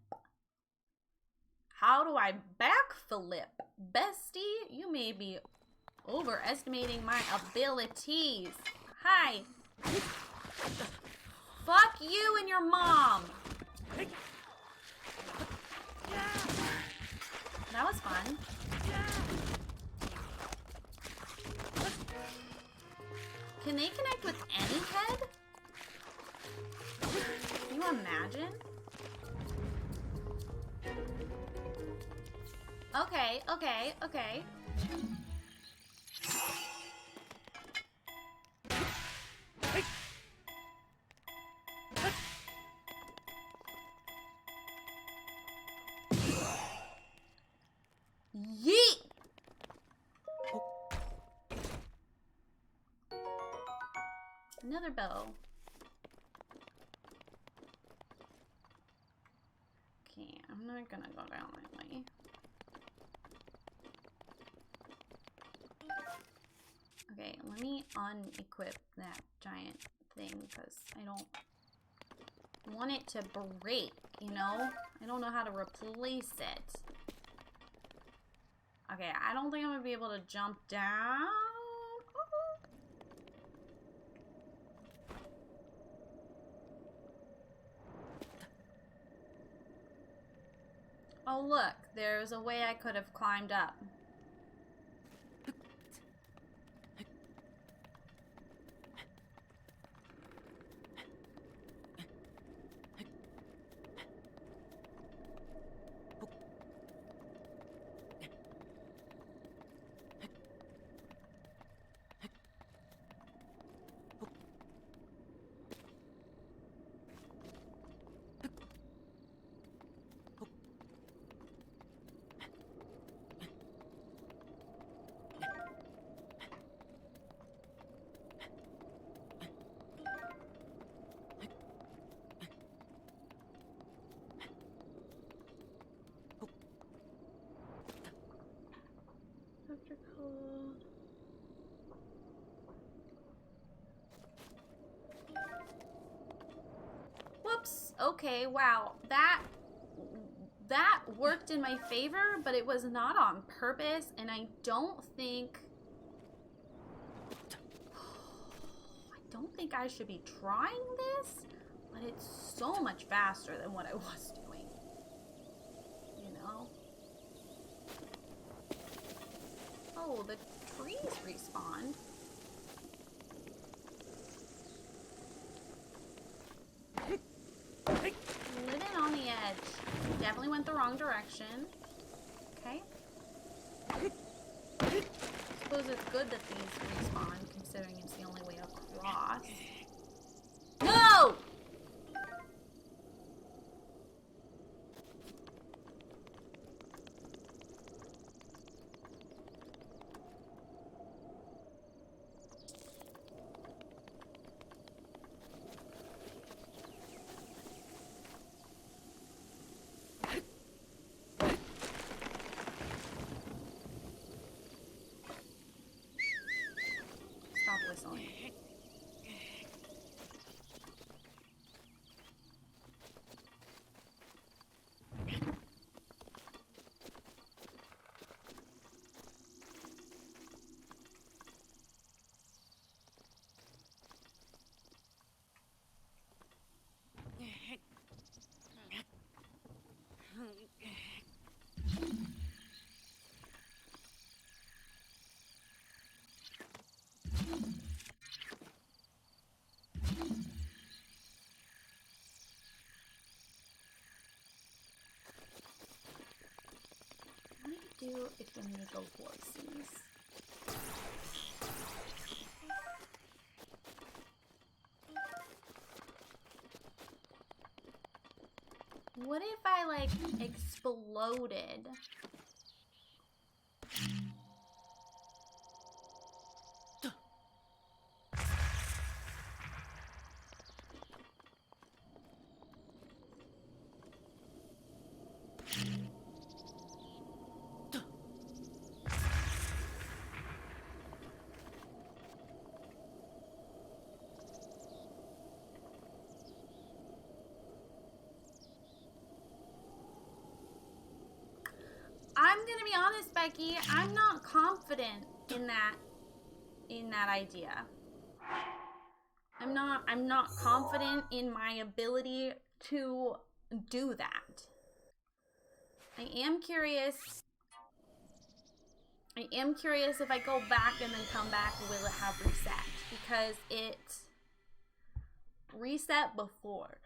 How do I backflip? Bestie, you may be overestimating my abilities. Hi. Fuck you and your mom. That was fun. Can they connect with any head? Can you imagine? Okay. Yeet! Another bow. Okay, I'm not gonna go down that way. Okay, let me unequip that giant thing because I don't want it to break, you know? I don't know how to replace it. Okay, I don't think I'm gonna be able to jump down. Oh look, there's a way I could have climbed up. Whoops. Okay, wow. That worked in my favor, but it was not on purpose, and I don't think I should be trying this, but it's so much faster than what I was doing. You know? Oh, the trees respawned. Living on the edge. Definitely went the wrong direction. Okay. Suppose it's good that these respawn, considering it's the only way across. No! Stop whistling. do if I'm gonna go horses? What if I, like, exploded? I'm gonna be honest, Becky, I'm not confident in that idea. I'm not confident in my ability to do that. I am curious if I go back and then come back, will it have reset? Because it reset before.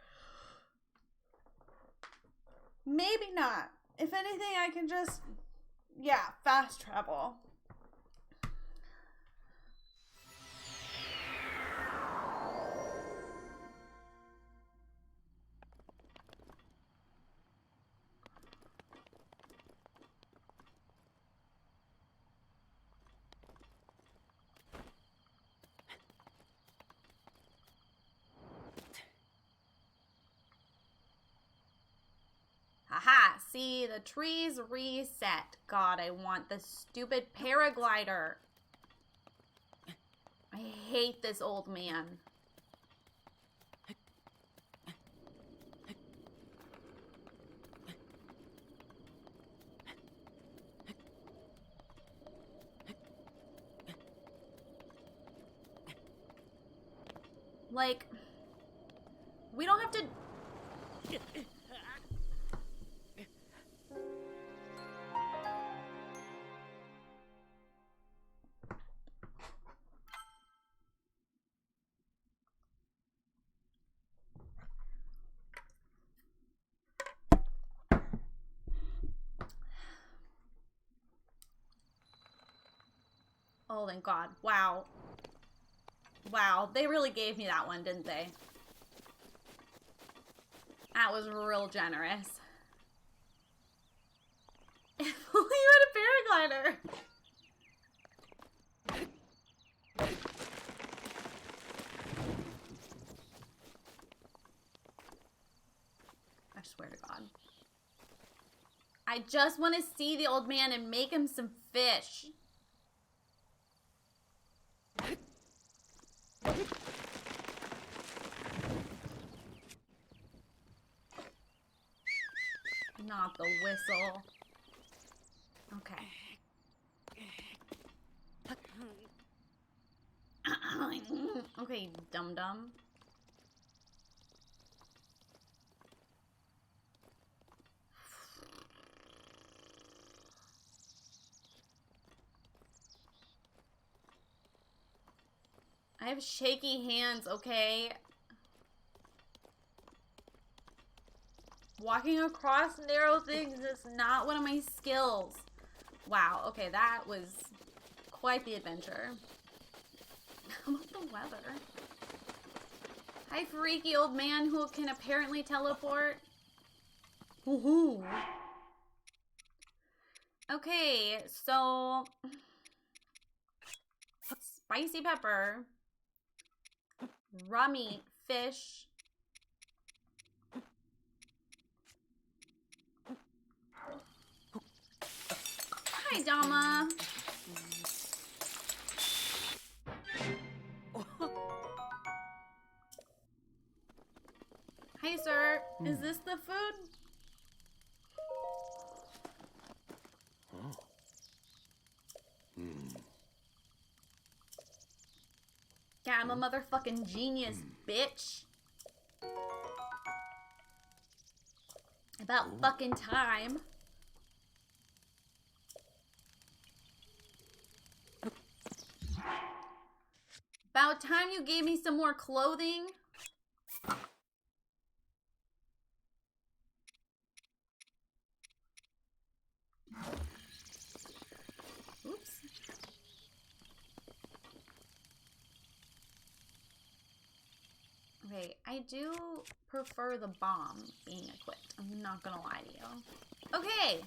Maybe not. If anything, I can just, yeah, fast travel. Haha, see, the trees reset. God, I want the stupid paraglider. I hate this old man. Like, we don't have to... Oh, thank God. Wow. Wow, they really gave me that one, didn't they? That was real generous. If only you had a paraglider. I swear to God. I just want to see the old man and make him some fish. Not the whistle. Okay. Okay, dum-dum. I have shaky hands, okay? Walking across narrow things is not one of my skills. Wow, okay, that was quite the adventure. How about the weather? Hi, freaky old man who can apparently teleport. Woohoo! Okay, so... Spicy pepper. Rummy fish. Hi, Dama. Hey, sir. Is this the food? Yeah, I'm a motherfucking genius, bitch. About fucking time. About time you gave me some more clothing. do prefer the bomb being equipped. I'm not gonna lie to you. Okay.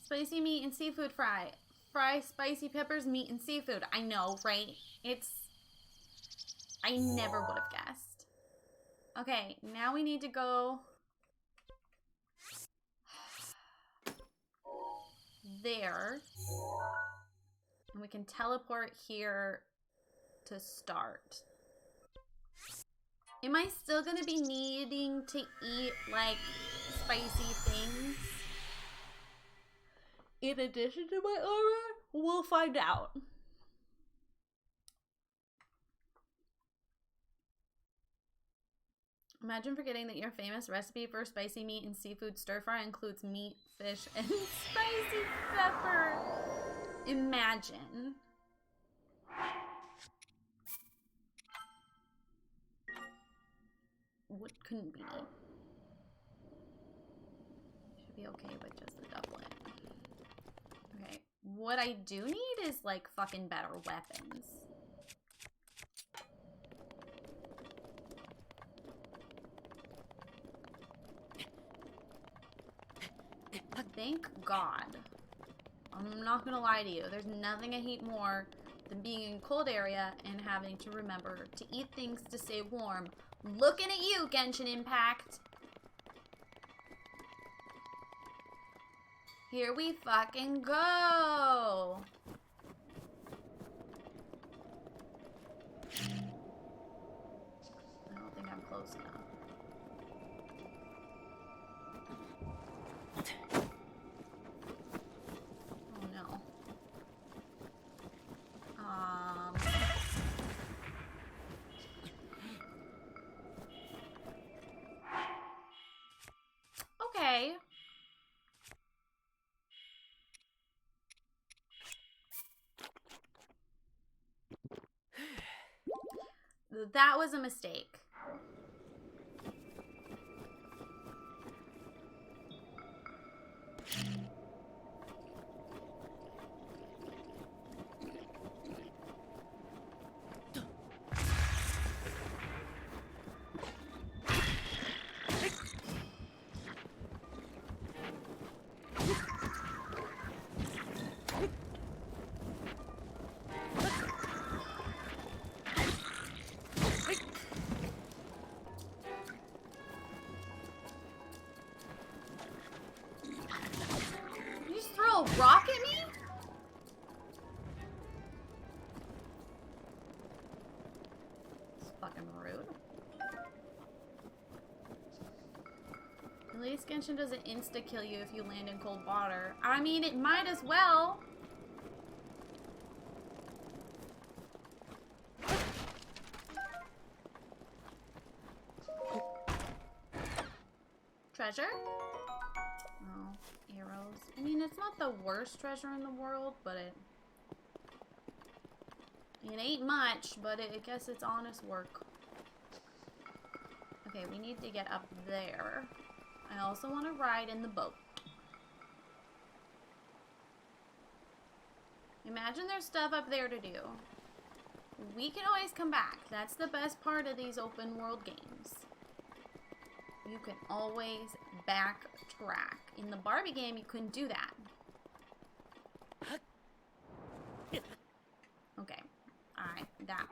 Spicy meat and seafood fry. Fry spicy peppers, meat, and seafood. I know, right? I never would have guessed. Okay, now we need to go there. And we can teleport here to start. Am I still gonna be needing to eat, like, spicy things in addition to my armor? We'll find out. Imagine forgetting that your famous recipe for spicy meat and seafood stir fry includes meat, fish, and spicy pepper. Imagine. What couldn't be? Should be okay with just the doublet. Okay. What I do need is, like, fucking better weapons. Thank God. I'm not gonna lie to you. There's nothing I hate more than being in a cold area and having to remember to eat things to stay warm. Looking at you, Genshin Impact. Here we fucking go. I don't think I'm close enough. Oh no. Okay. That was a mistake. Rock at me? It's fucking rude. At least Genshin doesn't insta-kill you if you land in cold water. I mean, it might as well. Treasure? Oh, arrows. I mean, it's not the worst treasure in the world, but it ain't much, but I guess it's honest work. Okay, we need to get up there. I also want to ride in the boat. Imagine there's stuff up there to do. We can always come back. That's the best part of these open world games. You can always backtrack. In the Barbie game, you couldn't do that. Okay. Alright, that.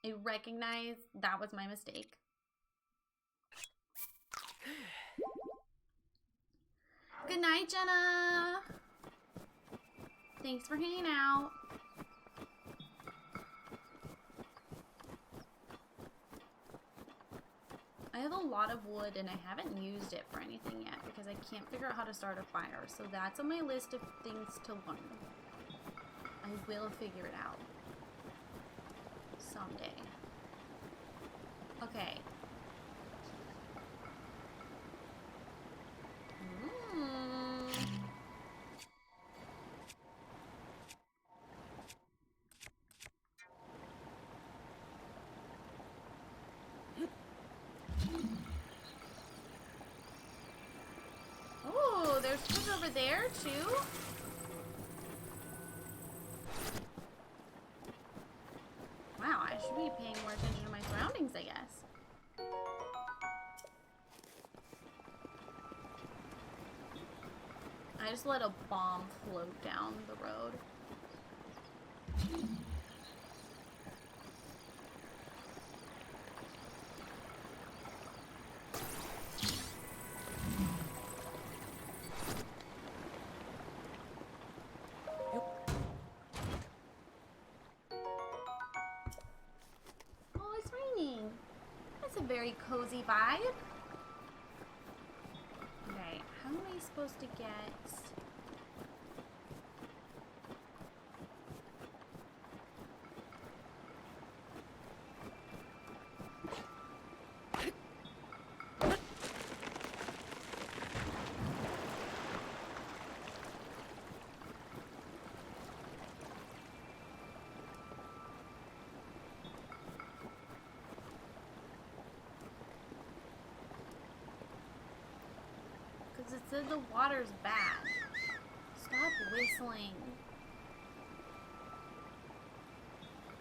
Okay. I recognize that was my mistake. Good night, Jenna. Thanks for hanging out. I have a lot of wood and I haven't used it for anything yet because I can't figure out how to start a fire. So that's on my list of things to learn. I will figure it out someday. Okay. there too? Wow, I should be paying more attention to my surroundings, I guess. I just let a bomb float down the road. Oh, it's raining. That's a very cozy vibe. Okay, how am I supposed to get... Because it said the water's bad. Stop whistling.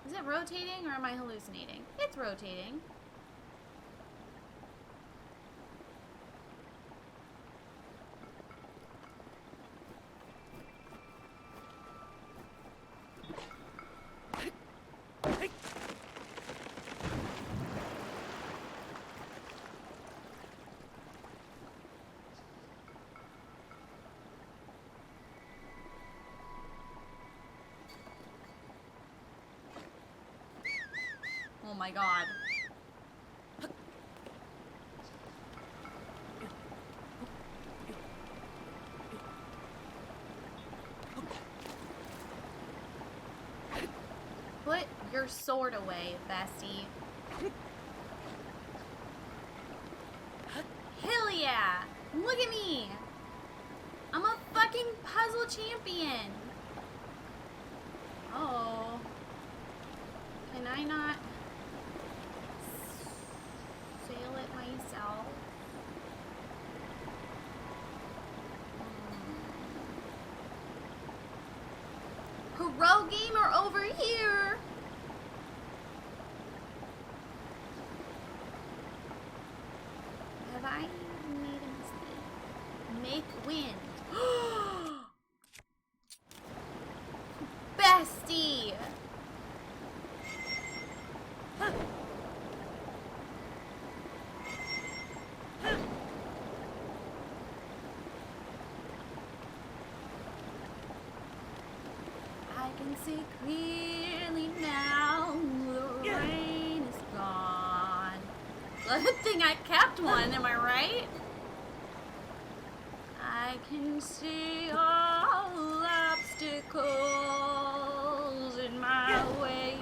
Is it rotating or am I hallucinating? It's rotating. Oh my god. Put your sword away, bestie. Hell yeah! Look at me! I'm a fucking puzzle champion! Oh. Can I not sail it myself? Pro gamer over here! Have I made a mistake? Make wind. Bestie! I can see clearly now. The rain is gone. Good thing I kept one, am I right? I can see all obstacles in my way.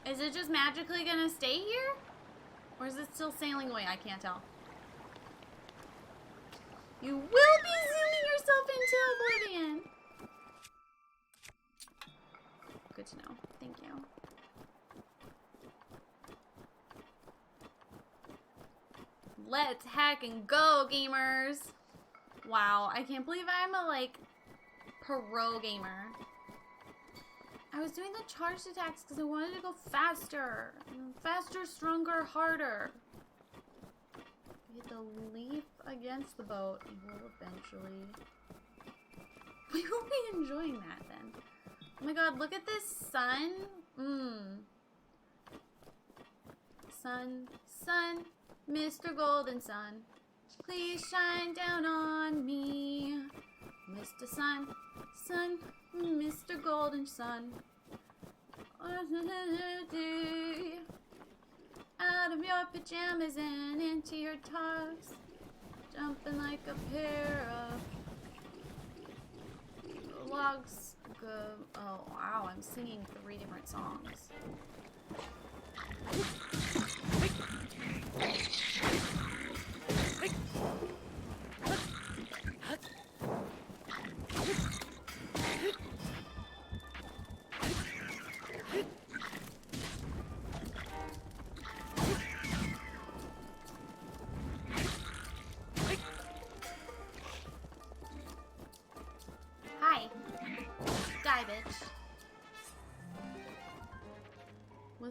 Is it just magically gonna stay here? Or is it still sailing away? I can't tell. You will be zooming yourself into oblivion! Good to know. Thank you. Let's hack and go, gamers! Wow, I can't believe I'm a, like, pro gamer. I was doing the charged attacks because I wanted to go faster. Faster, stronger, harder. Hit the leaf against the boat. We'll eventually... We will be enjoying that then. Oh my god, look at this sun. Sun, sun, Mr. Golden Sun. Please shine down on me. Mr. Sun, Sun, Mr. Golden Sun. Out of your pajamas and into your togs, jumping like a pair of logs. Oh wow, I'm singing 3 different songs.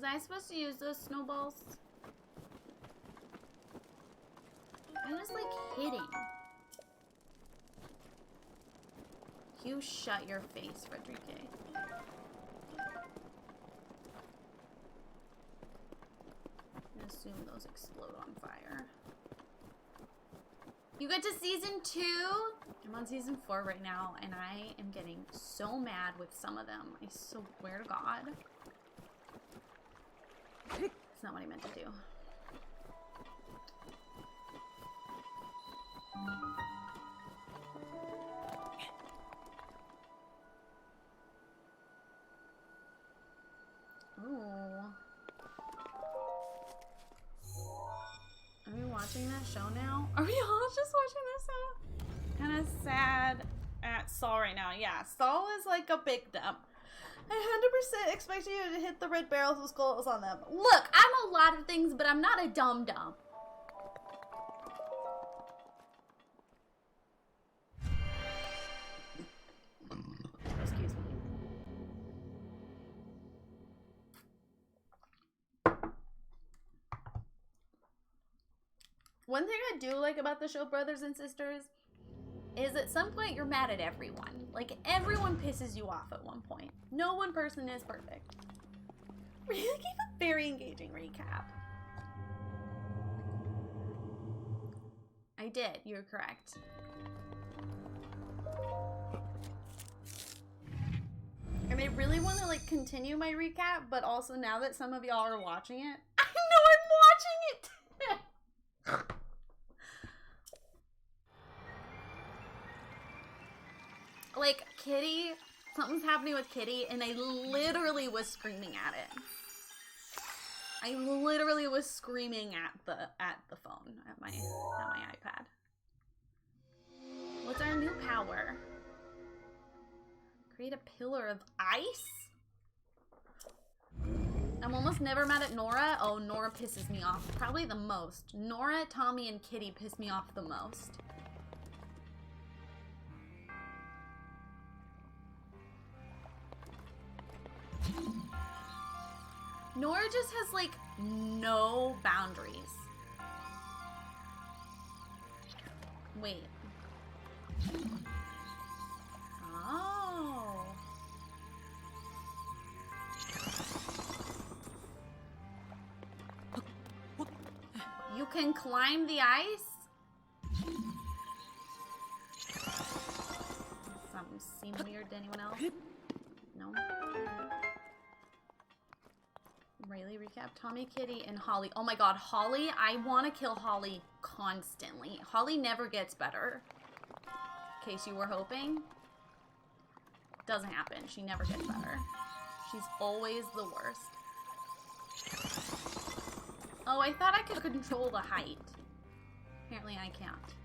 Was I supposed to use those snowballs? I was like hitting. You shut your face, Frederique. I assume those explode on fire. You get to season 2? I'm on season 4 right now, and I am getting so mad with some of them. I swear to God. It's not what I meant to do. Ooh. Are we watching that show now? Are we all just watching this show? Kind of sad at Saul right now. Yeah, Saul is like a big dump. I 100% expect you to hit the red barrels with skulls on them. Look, I'm a lot of things, but I'm not a dum-dum. Excuse me. One thing I do like about the show Brothers and Sisters is at some point you're mad at everyone. Like, everyone pisses you off at one point. No one person is perfect. Really gave a very engaging recap. I did. You're correct. And I really want to, like, continue my recap, but also now that some of y'all are watching it, I know I'm watching it! Like, Kitty, something's happening with Kitty, and I literally was screaming at it. I literally was screaming at the phone, at my iPad. What's our new power? Create a pillar of ice? I'm almost never mad at Nora. Oh, Nora pisses me off probably the most. Nora, Tommy, and Kitty piss me off the most. Nora just has, like, no boundaries. Wait. Oh. You can climb the ice? Something seem weird to anyone else? No? Raelee recap. Tommy, Kitty, and Holly. Oh my god, Holly. I want to kill Holly constantly. Holly never gets better. In case you were hoping. Doesn't happen. She never gets better. She's always the worst. Oh, I thought I could control the height. Apparently I can't.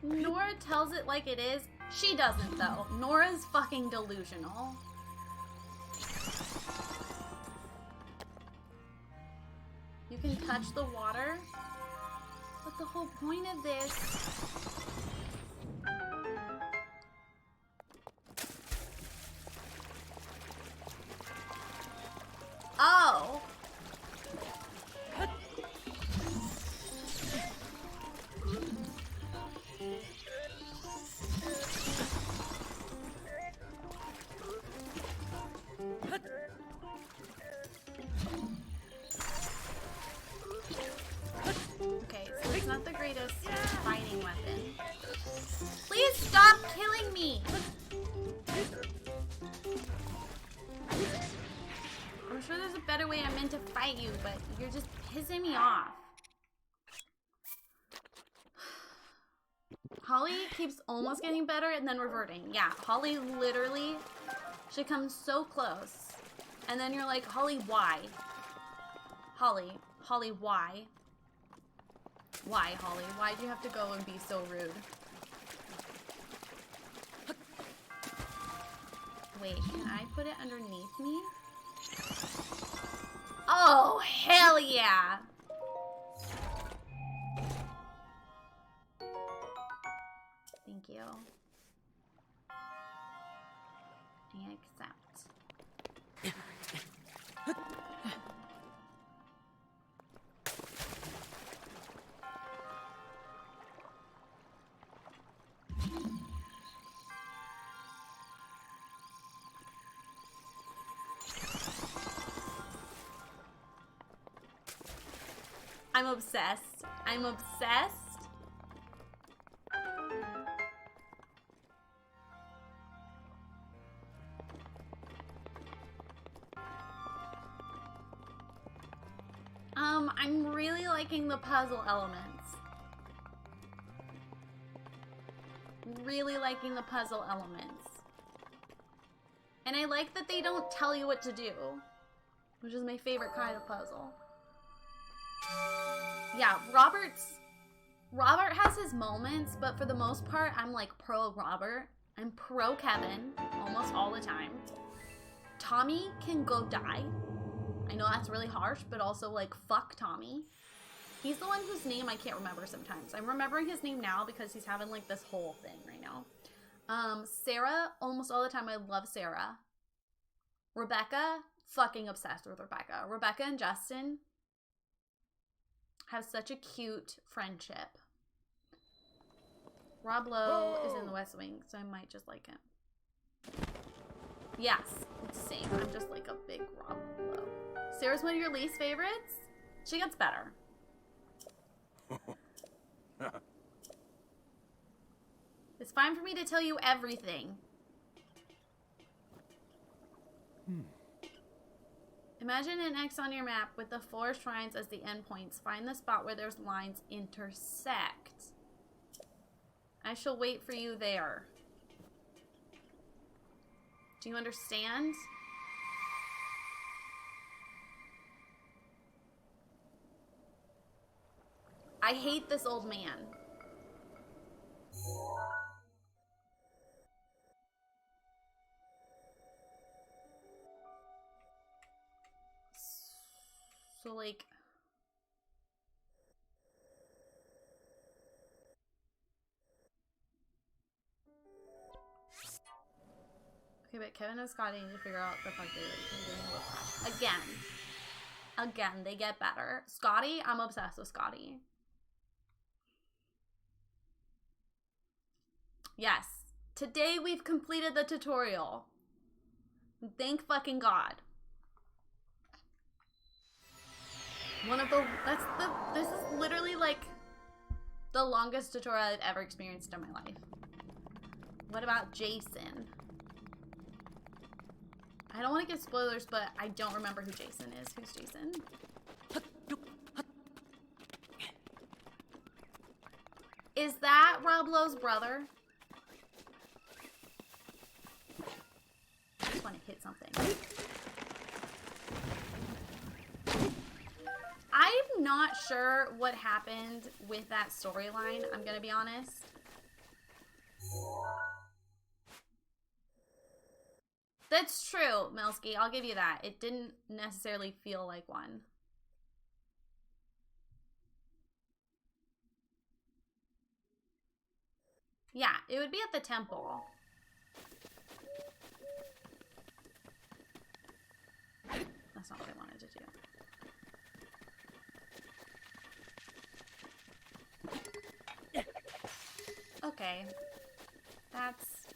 Nora tells it like it is. She doesn't, though. Nora's fucking delusional. You can touch the water. But the whole point of this... Oh! Okay, so it's not the greatest fighting weapon. Please stop killing me! I'm sure there's a better way I'm meant to fight you, but you're just pissing me off. Holly keeps almost getting better and then reverting. Yeah, Holly literally, she comes so close. And then you're like, Holly, why? Holly, why? Why, Holly? Why'd you have to go and be so rude? Wait, can I put it underneath me? Oh, hell yeah! I accept. I'm obsessed. I'm obsessed. I'm really liking the puzzle elements. Really liking the puzzle elements. And I like that they don't tell you what to do, which is my favorite kind of puzzle. Yeah, Robert has his moments, but for the most part, I'm like pro Robert. I'm pro Kevin almost all the time. Tommy can go die. I know that's really harsh, but also like fuck Tommy. He's the one whose name I can't remember sometimes. I'm remembering his name now because he's having like this whole thing right now. Sarah, almost all the time I love Sarah. Rebecca, fucking obsessed with Rebecca. Rebecca and Justin have such a cute friendship. Rob Lowe is in the West Wing, so I might just like him. Yes, it's the same. I'm just like a big Rob Lowe. Sarah's one of your least favorites? She gets better. It's fine for me to tell you everything. Imagine an X on your map with the 4 shrines as the endpoints. Find the spot where those lines intersect. I shall wait for you there. Do you understand? I hate this old man. So, like... Okay, but Kevin and Scotty need to figure out the fuck they're doing a little Again, they get better. Scotty, I'm obsessed with Scotty. Yes. Today we've completed the tutorial. Thank fucking God. This is literally like the longest tutorial I've ever experienced in my life. What about Jason? I don't want to give spoilers, but I don't remember who Jason is. Who's Jason? Is that Rob Lowe's brother? I just want to hit something. I'm not sure what happened with that storyline, I'm gonna be honest. That's true, Melsky. I'll give you that. It didn't necessarily feel like one. Yeah, it would be at the temple. That's not what I wanted to do. Okay. That's,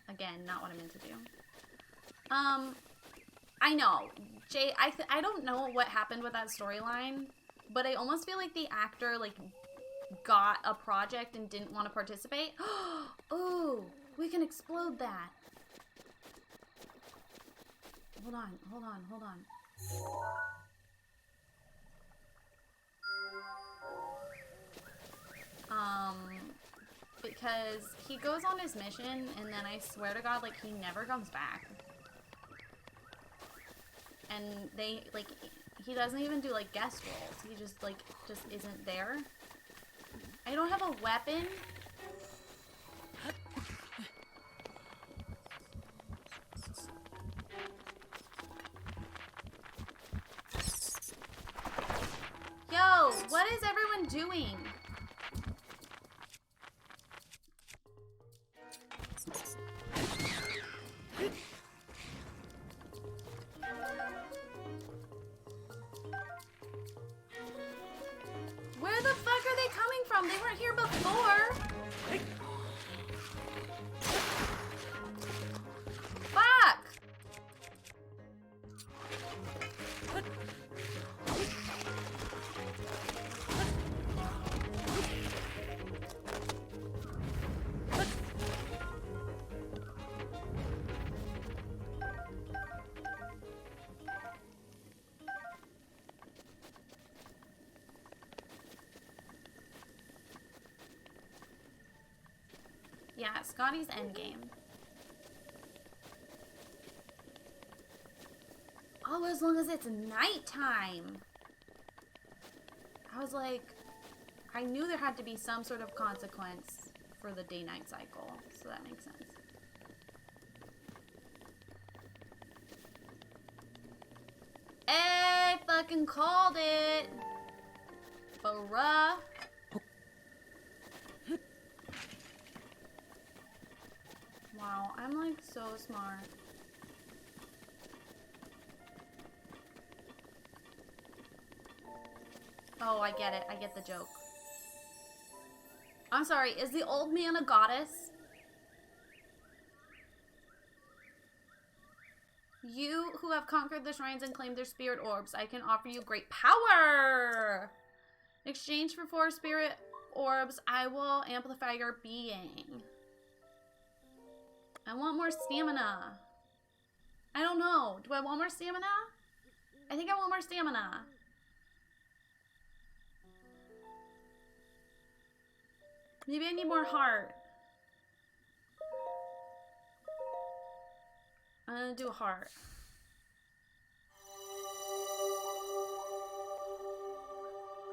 again, not what I meant to do. I know. Jay, I don't know what happened with that storyline, but I almost feel like the actor, like, got a project and didn't want to participate. Ooh, we can explode that. Hold on. Because he goes on his mission and then I swear to God, like, he never comes back. And they, like, he doesn't even do, like, guest roles. He just, like, just isn't there. I don't have a weapon. Yo, what is everyone doing? Yeah, Scotty's endgame. Oh, as long as it's nighttime. I was like, I knew there had to be some sort of consequence for the day-night cycle, so that makes sense. Hey, fucking called it. Bruh. Wow, I'm like so smart. Oh, I get it. I get the joke. I'm sorry, is the old man a goddess? You who have conquered the shrines and claimed their spirit orbs, I can offer you great power! In exchange for 4 spirit orbs, I will amplify your being. I want more stamina. I don't know. Do I want more stamina? I think I want more stamina. Maybe I need more heart. I'm gonna do a heart.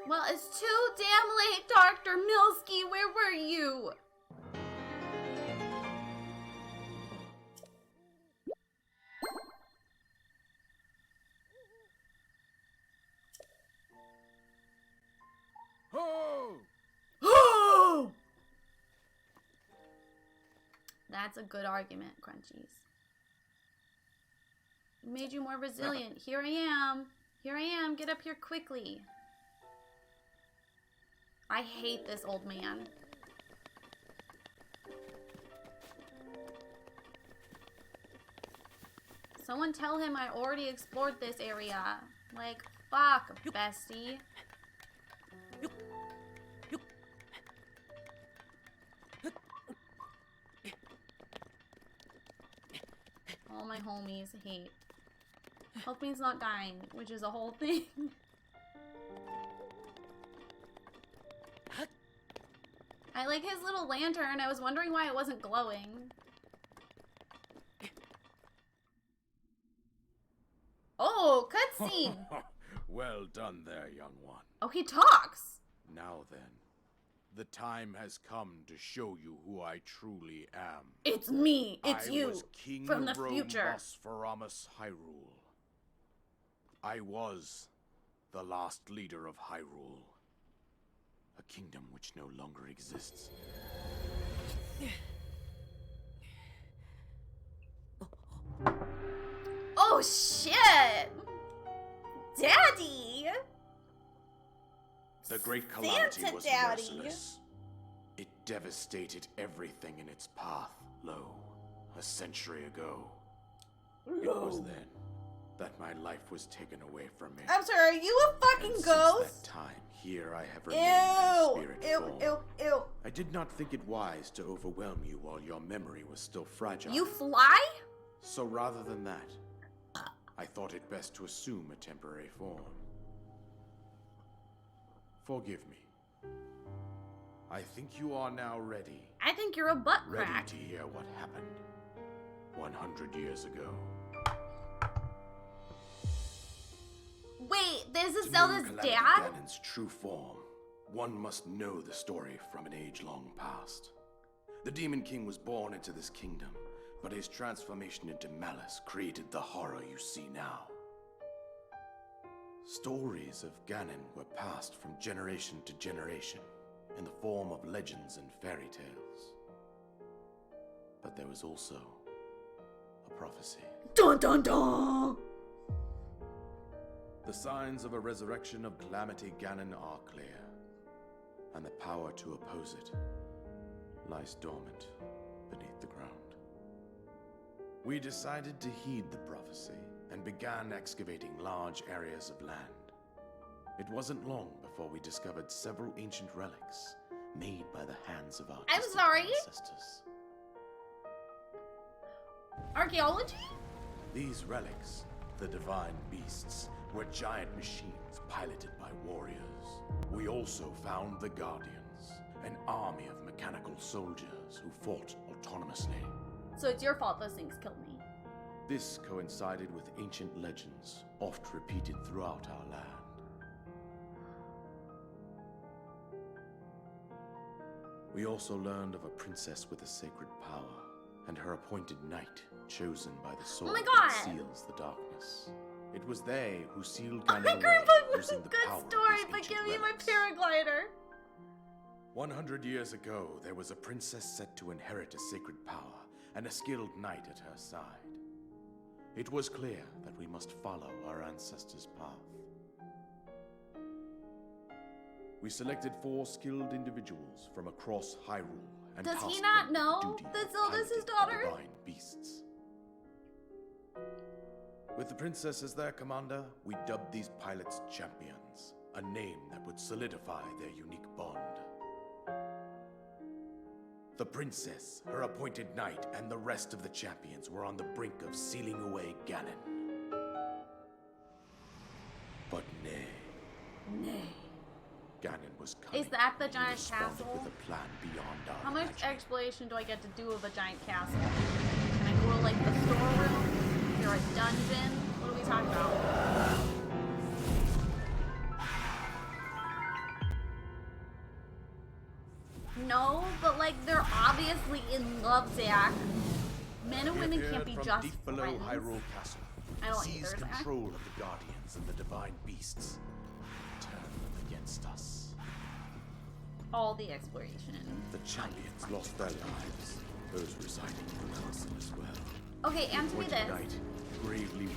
Well, it's too damn late, Dr. Milsky. Where were you? Oh! That's a good argument, Crunchies. It made you more resilient. Here I am. Here I am. Get up here quickly. I hate this old man. Someone tell him I already explored this area. Like, fuck, bestie. All my homies hate. Hope he's not dying, which is a whole thing. I like his little lantern. I was wondering why it wasn't glowing. Oh, cutscene! Well done there, young one. Oh, he talks! Now then, the time has come to show you who I truly am. It's me! It's I you! was King From the Rome future. Bosphorus Hyrule. I was the last leader of Hyrule. A kingdom which no longer exists. Oh, shit! Daddy! The great calamity Santa was Daddy. merciless. It devastated everything in its path. Lo, a century ago. It was then that my life was taken away from me. I'm sorry, are you a fucking And ghost? since that time, here I have remained in spirit form. Ew, ew. I did not think it wise to overwhelm you while your memory was still fragile. You fly? So rather than that, I thought it best to assume a temporary form. Forgive me. I think you are now ready. I think you're a butt Ready crack. to hear what happened 100 years ago. Wait, this is To Zelda's know Calamity dad? Ganon's true form, one must know the story from an age-long past. The Demon King was born into this kingdom, but his transformation into malice created the horror you see now. Stories of Ganon were passed from generation to generation in the form of legends and fairy tales. But there was also a prophecy. Dun dun dun! The signs of a resurrection of Calamity Ganon are clear, and the power to oppose it lies dormant beneath the ground. We decided to heed the prophecy and began excavating large areas of land. It wasn't long before we discovered several ancient relics made by the hands of our I'm distant sorry? ancestors. Archaeology? These relics, the divine beasts, were giant machines piloted by warriors. We also found the Guardians, an army of mechanical soldiers who fought autonomously. So it's your fault those things killed me. This coincided with ancient legends, oft repeated throughout our land. We also learned of a princess with a sacred power, and her appointed knight, chosen by the sword my that God. seals the darkness. It was they who sealed Oh my Ganon away, grandpa was a using the good power of story, these but ancient give me my relics. paraglider. 100 years ago, there was a princess set to inherit a sacred power, and a skilled knight at her side. It was clear that we must follow our ancestors' path. We selected 4 skilled individuals from across Hyrule and Does he tasked not them with the know duty that of Zelda's his piloting the daughter? divine beasts. With the princess as their commander, we dubbed these pilots champions, a name that would solidify their unique bond. The princess, her appointed knight, and the rest of the champions were on the brink of sealing away Ganon. But nay, Nay. Ganon was coming. Is that the and he giant responded castle? with a plan beyond our How much imagining. exploration do I get to do of a giant castle? Can I go to like the storeroom? Is there a dungeon? What are we talking about? No, but like they're obviously in love, Zach. Men and We women appeared can't be from just deep below friends. Hyrule Castle. I don't Seized either, Zach. control of the Guardians and the divine beasts. Turned them against us. All the exploration. The champions lost their lives. Those residing in the castle as well. Okay, answer me Appointed this. knight gravely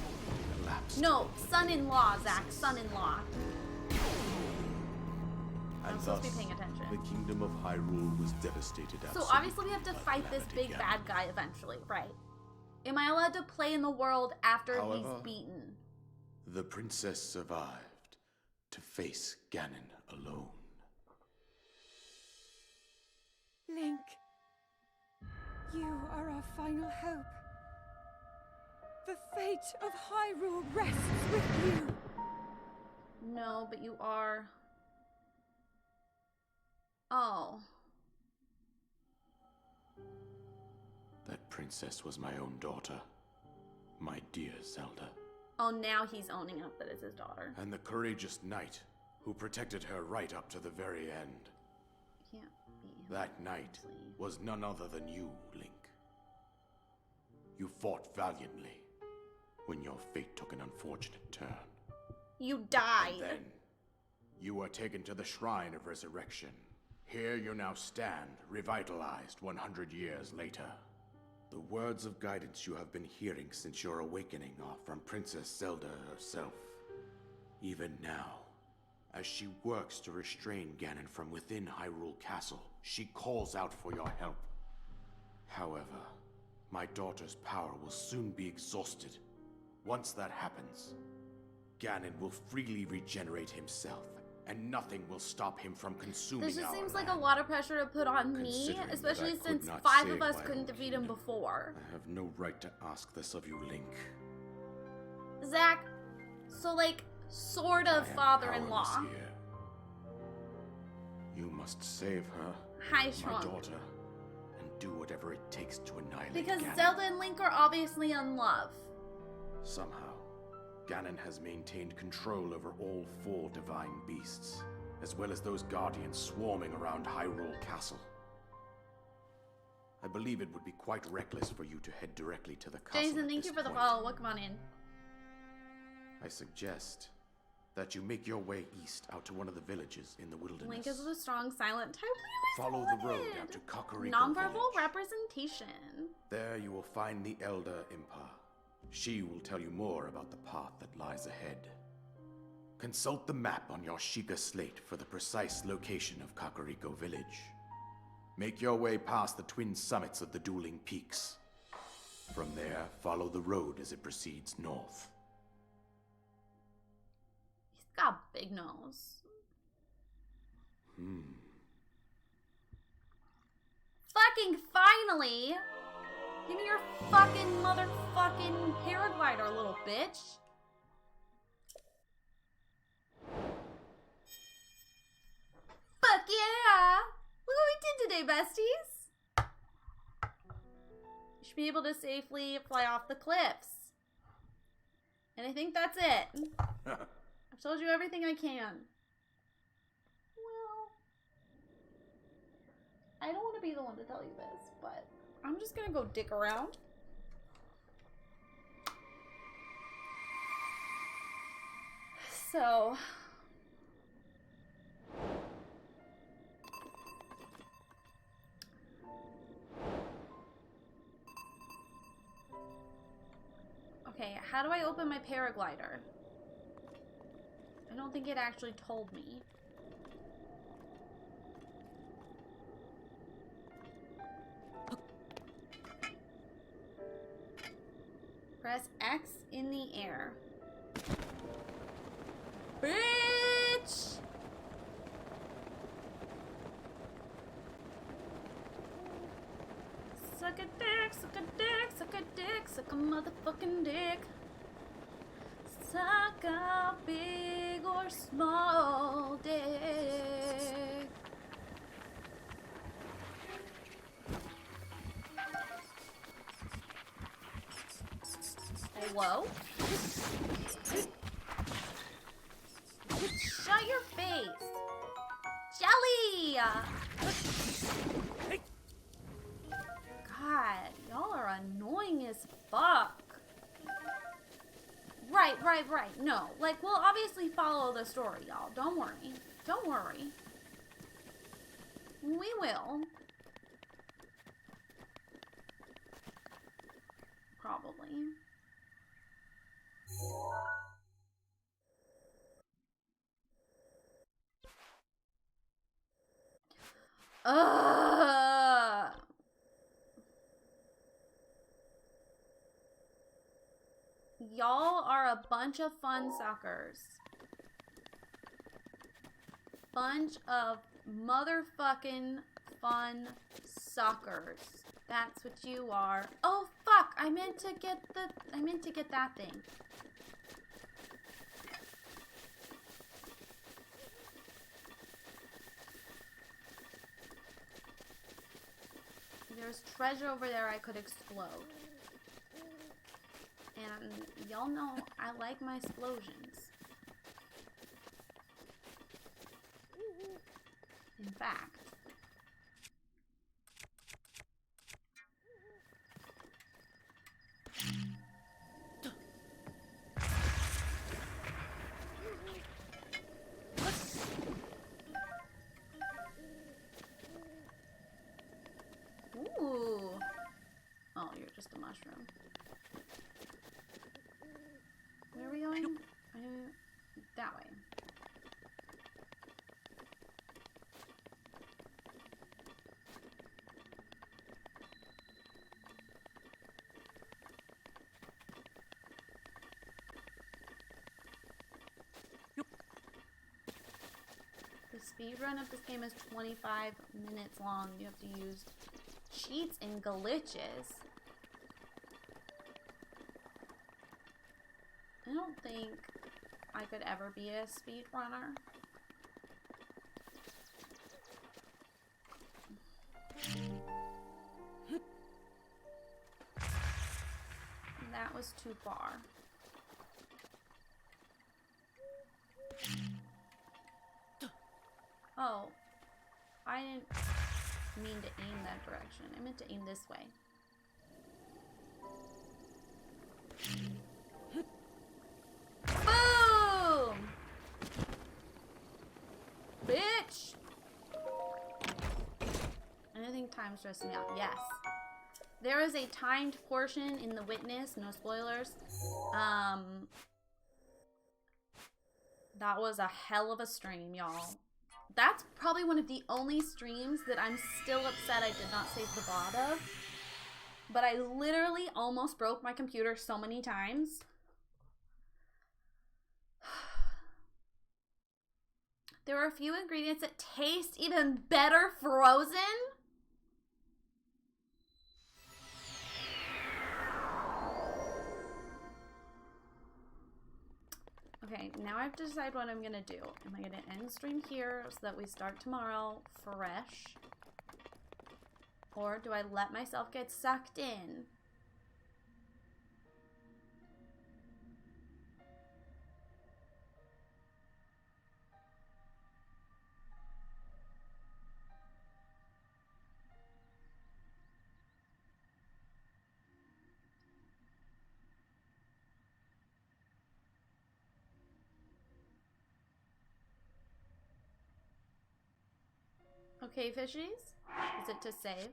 collapsed. No, son-in-law, Zach, son-in-law. And I'm supposed to thus, be paying attention. the kingdom of Hyrule was devastated. So absolutely obviously we have to by fight this calamity big Ganon. bad guy eventually, right? Am I allowed to play in the world after However, he's beaten? The princess survived to face Ganon alone. Link, you are our final hope. The fate of Hyrule rests with you. No, but you are. Oh. That princess was my own daughter, my dear Zelda, Oh, now he's owning up that it's his daughter. and the courageous knight who protected her right up to the very end. Can't be. That knight Actually. was none other than you, Link. You fought valiantly when your fate took an unfortunate turn. You died. And then, you were taken to the Shrine of Resurrection. Here you now stand, revitalized 100 years later. The words of guidance you have been hearing since your awakening are from Princess Zelda herself. Even now, as she works to restrain Ganon from within Hyrule Castle, she calls out for your help. However, my daughter's power will soon be exhausted. Once that happens, Ganon will freely regenerate himself, and nothing will stop him from consuming This just our seems like a land. lot of pressure to put on me, Considering that I especially could since not 5 save of us my couldn't own defeat him kingdom. before. I have no right to ask this of you, Link. Zach, so like, sort of I am father-in-law. powerless here. You must save her, Hi, my Shrunk. daughter, and do whatever it takes to annihilate Because Ganon. Zelda and Link are obviously in love. Somehow, Ganon has maintained control over all 4 divine beasts, as well as those guardians swarming around Hyrule Castle. I believe it would be quite reckless for you to head directly to the castle. Jason, at thank this you for the point. follow. Welcome on in. I suggest that you make your way east out to one of the villages in the wilderness. Link is a strong silent type. Follow the road out to Kakariko Nonverbal Village. representation. There you will find the Elder Impa. She will tell you more about the path that lies ahead. Consult the map on your Sheikah slate for the precise location of Kakariko Village. Make your way past the twin summits of the dueling peaks. From there, follow the road as it proceeds north. He's got a big nose. Fucking finally! Give me your fucking motherfucking paraglider, little bitch. Fuck yeah! Look what we did today, besties? You should be able to safely fly off the cliffs. And I think that's it. I've told you everything I can. Well, I don't want to be the one to tell you this, but I'm just gonna go dick around. So... Okay, how do I open my paraglider? I don't think it actually told me. Press X in the air. Bitch! Suck a dick, suck a dick, suck a dick, suck a motherfucking dick. Suck a big or small dick. Hello? Shut your face! Jelly! God, y'all are annoying as fuck. Right. No, like, we'll obviously follow the story, y'all. Don't worry. Don't worry. We will. Probably. Ugh. Y'all are a bunch of fun suckers. Bunch of motherfucking fun suckers. That's what you are. Oh fuck! I meant to get that thing. There's treasure over there I could explode. And y'all know I like my explosions. In fact. Ooh. Oh, you're just a mushroom. Where are we going? That way. The speed run of this game is 25 minutes long. You have to use cheats and glitches. I don't think I could ever be a speedrunner. That was too far. Oh, I didn't mean to aim that direction. I meant to aim this way. Boom! Bitch! I think time's stressing me out. Yes. There is a timed portion in The Witness. No spoilers. That was a hell of a stream, y'all. That's probably one of the only streams that I'm still upset I did not save the VOD of. But I literally almost broke my computer so many times. There are a few ingredients that taste even better frozen. Okay, now I have to decide what I'm gonna do. Am I gonna end stream here so that we start tomorrow fresh? Or do I let myself get sucked in? Okay, fishies? Is it to save?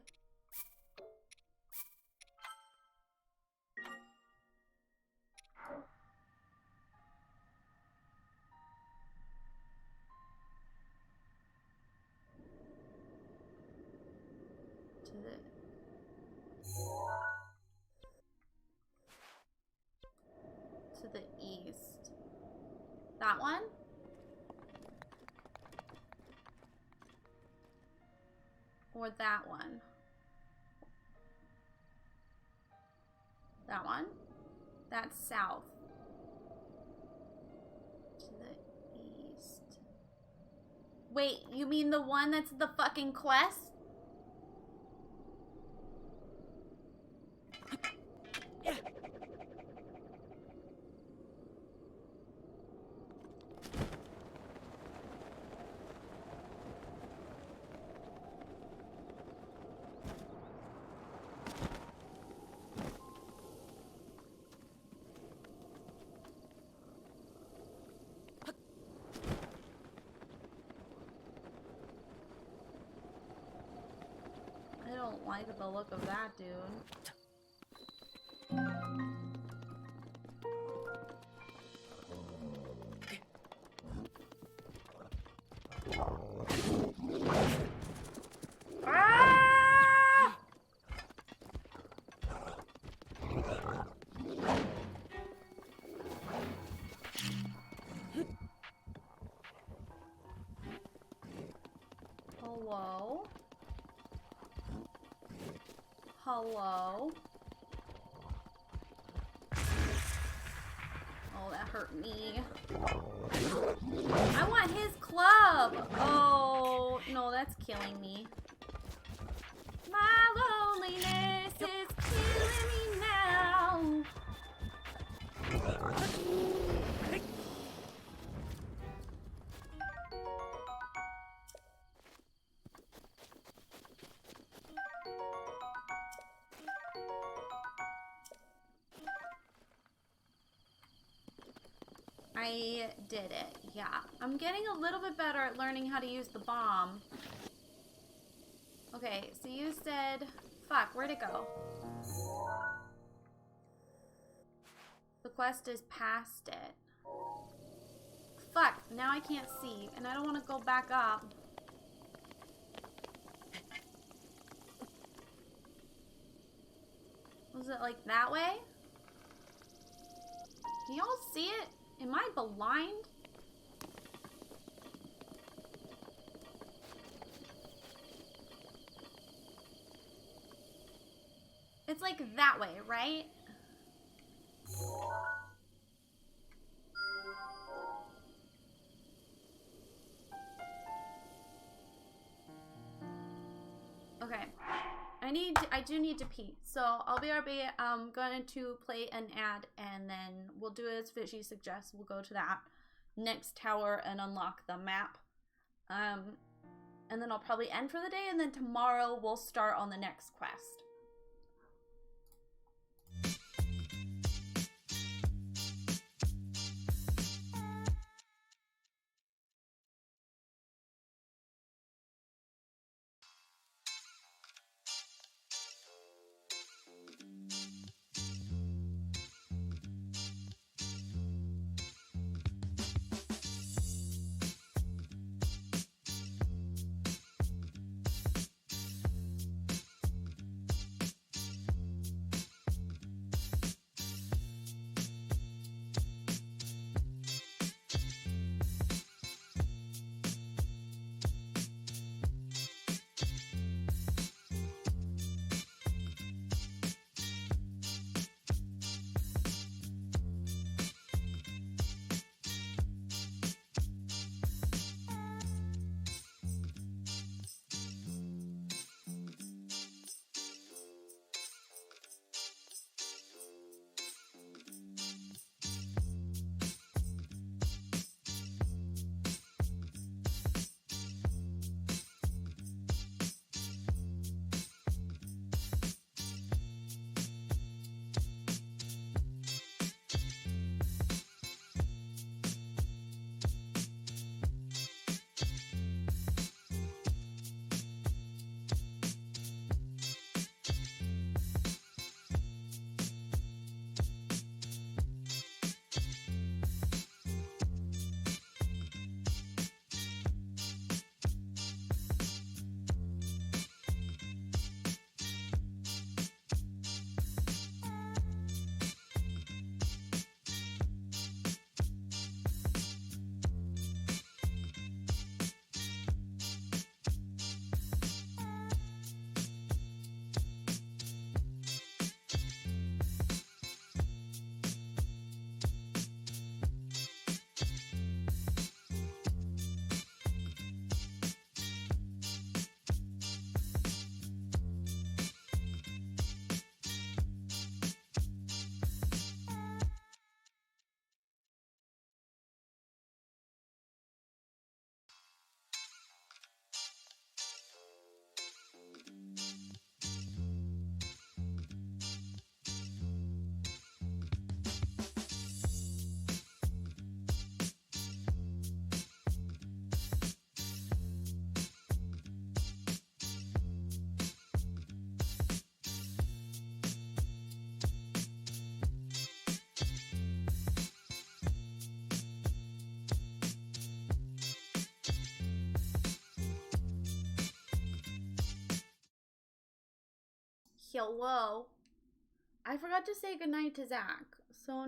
To the east. That one? Or that one? That one? That's south. To the east. Wait, you mean the one that's the fucking quest? I don't like the look of that, dude. Ah! Hello? Hello? Oh, that hurt me. I want his club! Oh, no, that's killing me. My loneliness is killing me now. I did it, yeah. I'm getting a little bit better at learning how to use the bomb. Okay, so you said... Fuck, where'd it go? The quest is past it. Fuck, now I can't see, and I don't want to go back up. Was it like that way? Can y'all see it? Am I blind? It's like that way, right? Okay. I do need to pee. So I'll be RB. I'm going to play an ad and then we'll do as Fishy suggests. We'll go to that next tower and unlock the map. And then I'll probably end for the day, and then tomorrow we'll start on the next quest. Hello. I forgot to say goodnight to Zach. So,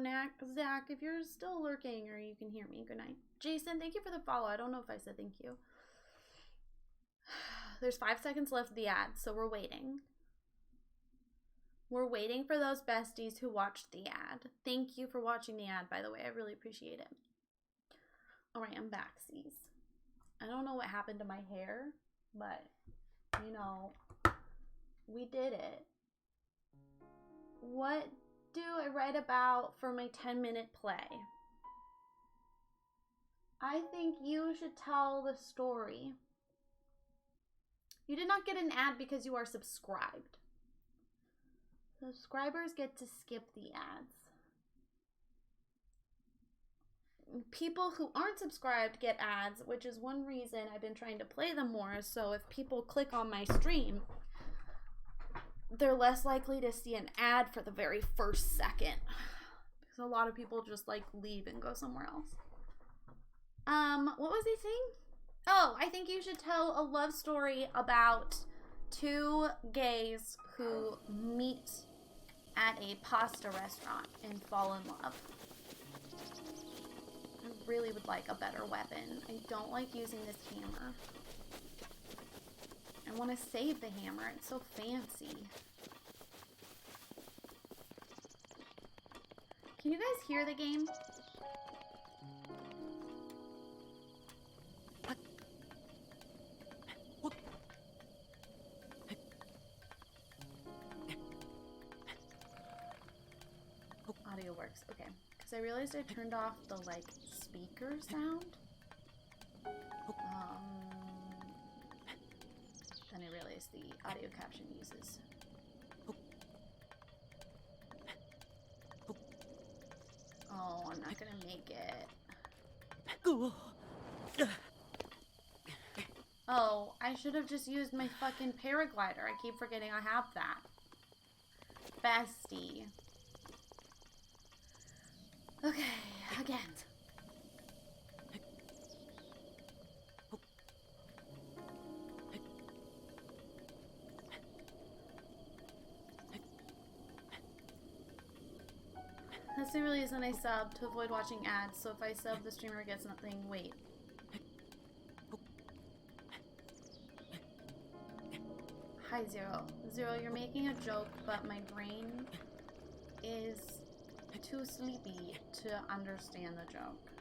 Zach, if you're still lurking or you can hear me, good night. Jason, thank you for the follow. I don't know if I said thank you. There's 5 seconds left of the ad, so we're waiting. We're waiting for those besties who watched the ad. Thank you for watching the ad, by the way. I really appreciate it. Alright, I'm back, C's. I don't know what happened to my hair, but, you know, we did it. What do I write about for my 10-minute play? I think you should tell the story. You did not get an ad because you are subscribed. Subscribers get to skip the ads. People who aren't subscribed get ads, which is one reason I've been trying to play them more. So if people click on my stream, they're less likely to see an ad for the very first second. Because a lot of people just like leave and go somewhere else. What was I saying? Oh, I think you should tell a love story about 2 gays who meet at a pasta restaurant and fall in love. I really would like a better weapon. I don't like using this hammer. I want to save the hammer. It's so fancy. Can you guys hear the game? Audio works. Okay. Because I realized I turned off the, like, speaker sound. Then I realized the audio caption uses. Oh, I'm not gonna make it. Oh, I should have just used my fucking paraglider. I keep forgetting I have that. Bestie. Okay, again. That's the reason I sub, to avoid watching ads. So if I sub, the streamer gets nothing. Wait. Hi, Zero. Zero, you're making a joke, but my brain is too sleepy to understand the joke.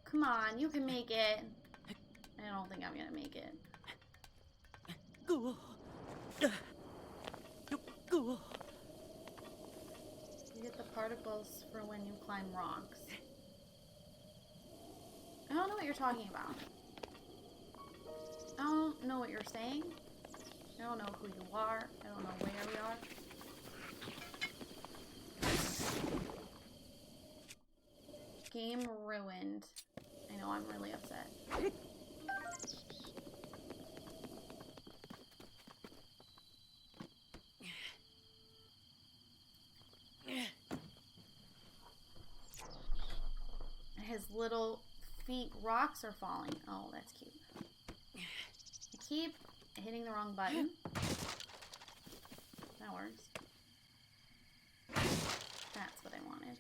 Come on, you can make it. I don't think I'm gonna make it. You get the particles for when you climb rocks. I don't know what you're talking about. I don't know what you're saying. I don't know who you are. I don't know where we are. Game ruined. I know, I'm really upset. His little feet rocks are falling. Oh, that's cute. I keep hitting the wrong button. That works. That's what I wanted.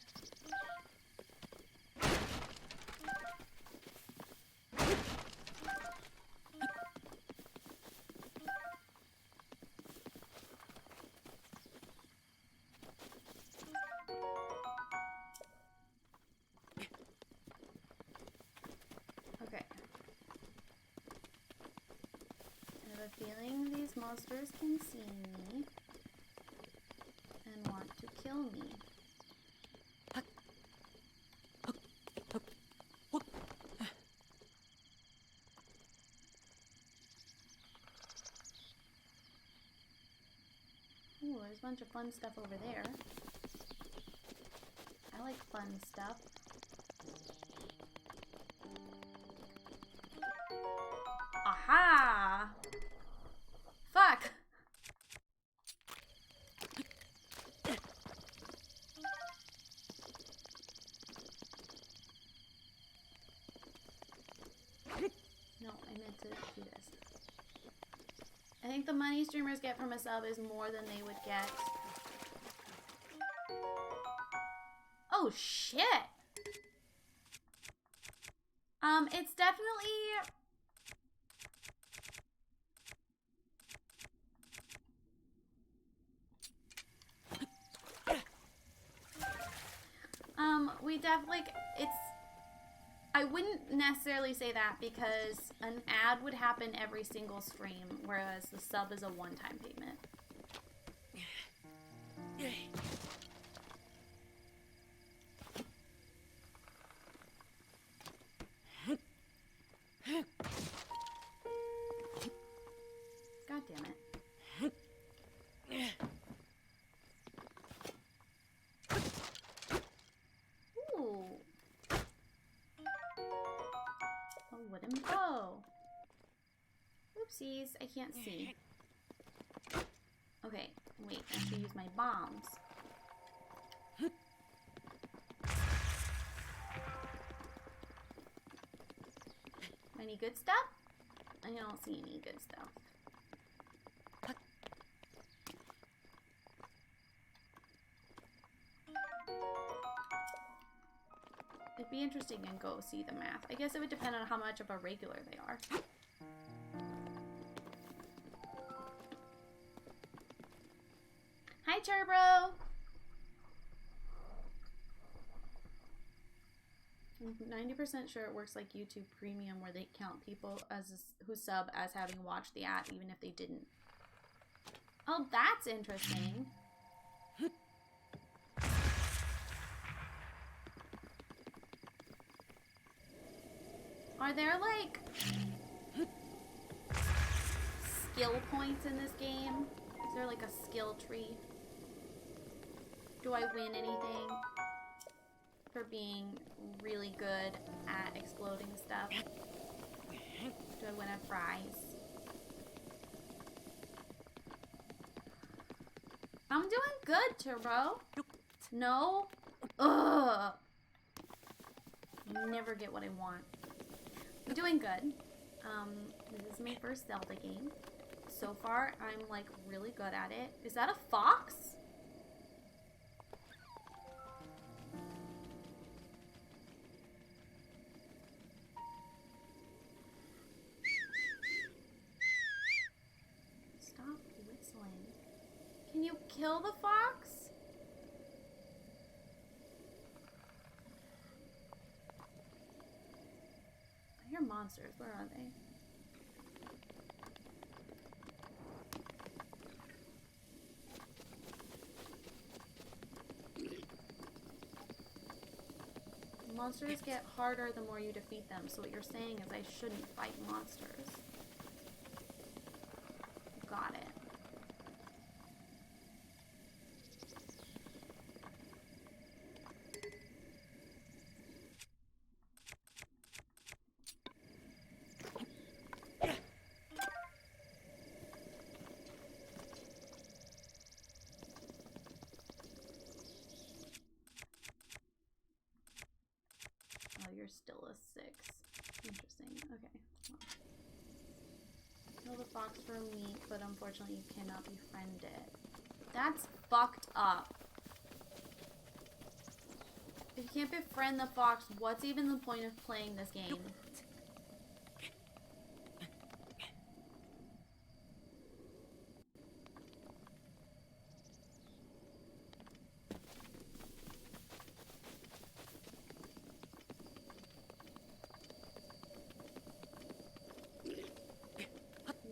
Okay. I have a feeling these monsters can see me and want to kill me. Ooh, there's a bunch of fun stuff over there. I like fun stuff. Aha! Fuck! No, I meant to do this. think the money streamers get from a sub is more than they would get. Oh, shit! It's definitely... we definitely... It's... I wouldn't necessarily say that because an ad would happen every single stream, whereas the sub is a one-time payment. God damn it. Ooh. A wooden bow. Oopsies, I can't see. Okay, wait, I have to use my bombs. Any good stuff? I don't see any good stuff. It'd be interesting and go see the math. I guess it would depend on how much of a regular they are. Hi, Turbo! I'm 90% sure it works like YouTube Premium, where they count people who sub as having watched the ad, even if they didn't. Oh, that's interesting. Are there, like, skill points in this game? Is there, like, a skill tree? Do I win anything for being really good at exploding stuff? Do I win a prize? I'm doing good, Turbo. No? Ugh. Never get what I want. I'm doing good. This is my first Zelda game. So far, I'm like really good at it. Is that a fox? Stop whistling. Can you kill the fox? I hear monsters. Where are they? Monsters get harder the more you defeat them, so what you're saying is I shouldn't fight monsters. Got it. Oh, you're still a 6. Interesting. Okay. Well. Kill the fox for meat, but unfortunately you cannot befriend it. That's fucked up. If you can't befriend the fox, what's even the point of playing this game?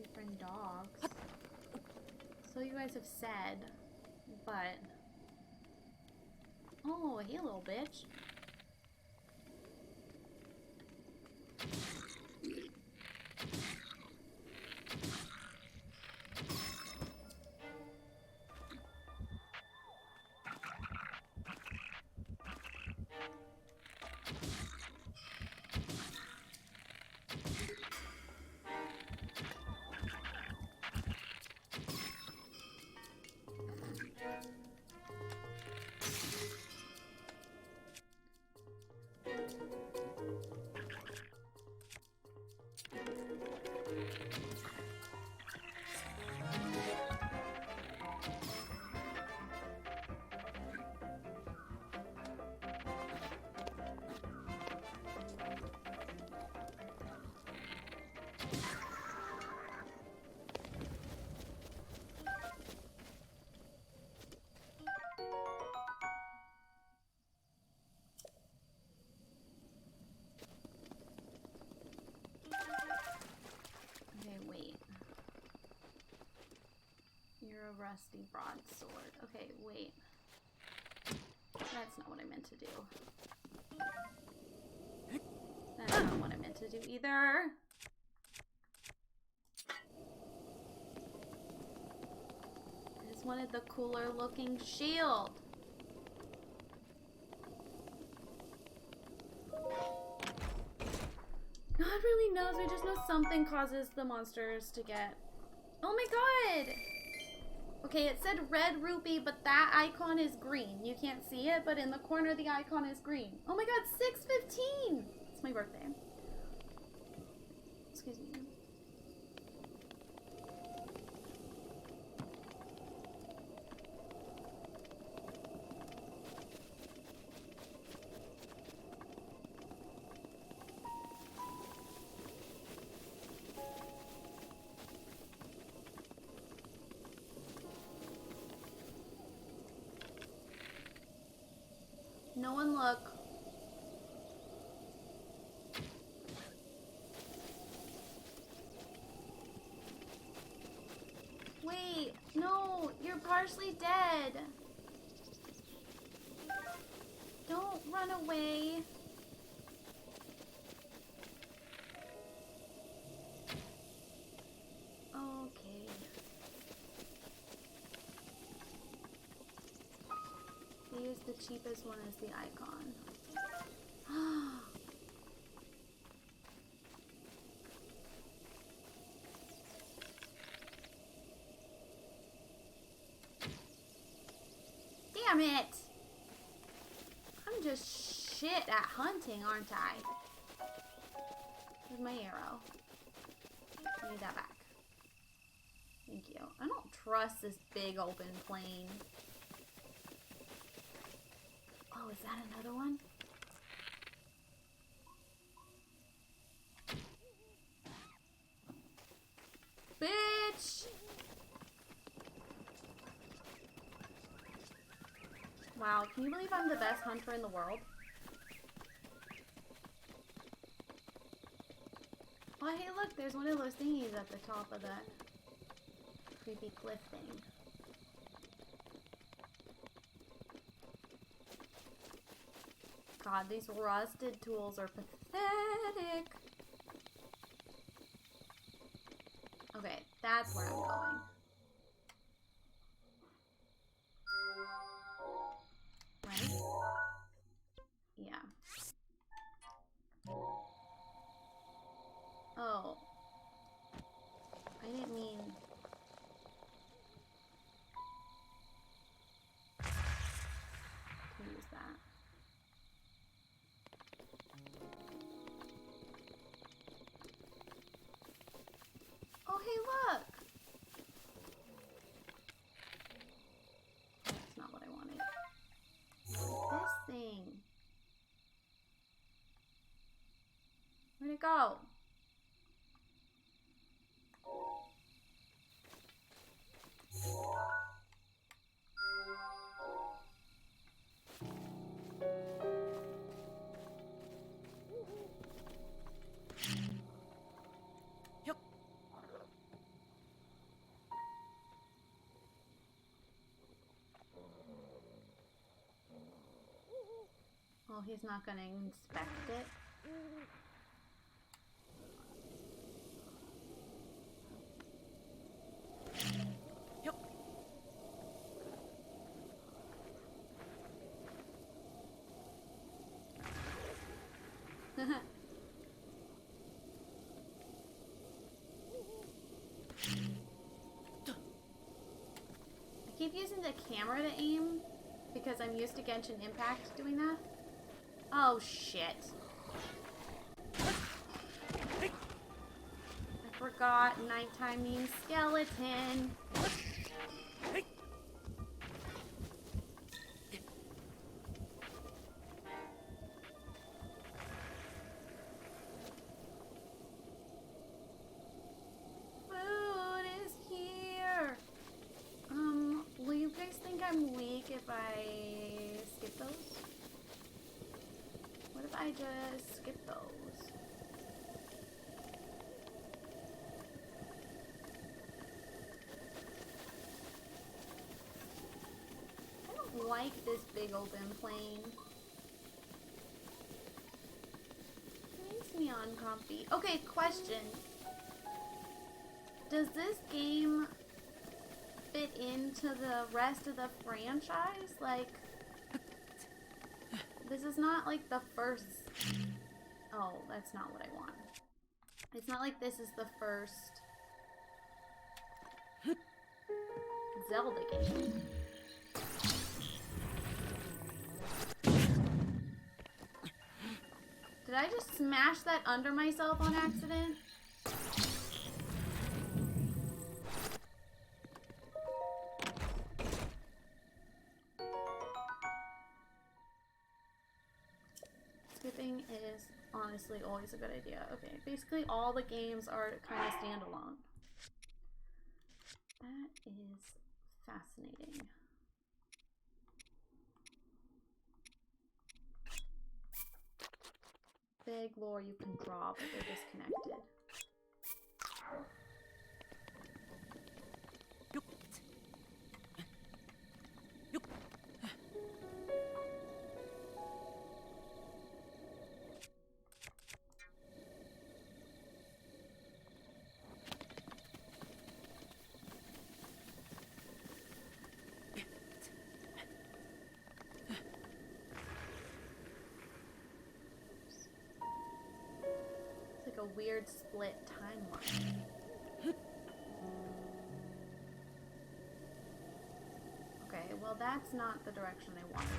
Befriend dogs. So you guys have said, but... Oh, hey little bitch. rusty broadsword. Okay, wait. That's not what I meant to do. That's not what I meant to do either. I just wanted the cooler looking shield. No one really knows. We just know something causes the monsters to get... Oh my god! Okay, it said red rupee, but that icon is green. You can't see it, but in the corner the icon is green. Oh my god, 6:15! It's my birthday. Excuse me. No one look. Wait, no, you're partially dead. Don't run away. Okay. They use the cheapest one as the icon. Damn it! I'm just shit at hunting, aren't I? Where's my arrow? I need that back. Thank you. I don't trust this big open plain. Oh, is that another one? Bitch! Wow, can you believe I'm the best hunter in the world? Oh, hey, look, there's one of those thingies at the top of that creepy cliff thing. God, these rusted tools are pathetic. Okay, that's where I'm going. Right? Yeah. Oh. I didn't mean... to use that. Oh, hey, look! That's not what I wanted. This thing. Where'd it go? Well, he's not gonna inspect it. I keep using the camera to aim because I'm used to Genshin Impact doing that. Oh shit. I forgot nighttime means skeleton. Food is here. Will you guys think I'm weak if I skip those? What if I just skip those? like this big open plain. It makes me uncomfy. Okay, question. Does this game fit into the rest of the franchise? Like, this is not like the first... Oh, that's not what I want. It's not like this is the first Zelda game. Did I just smash that under myself on accident? Skipping is honestly always a good idea. Okay, basically all the games are kind of standalone. That is fascinating. Big lore you can draw, but they're disconnected. A weird split timeline. Okay, well that's not the direction I wanted it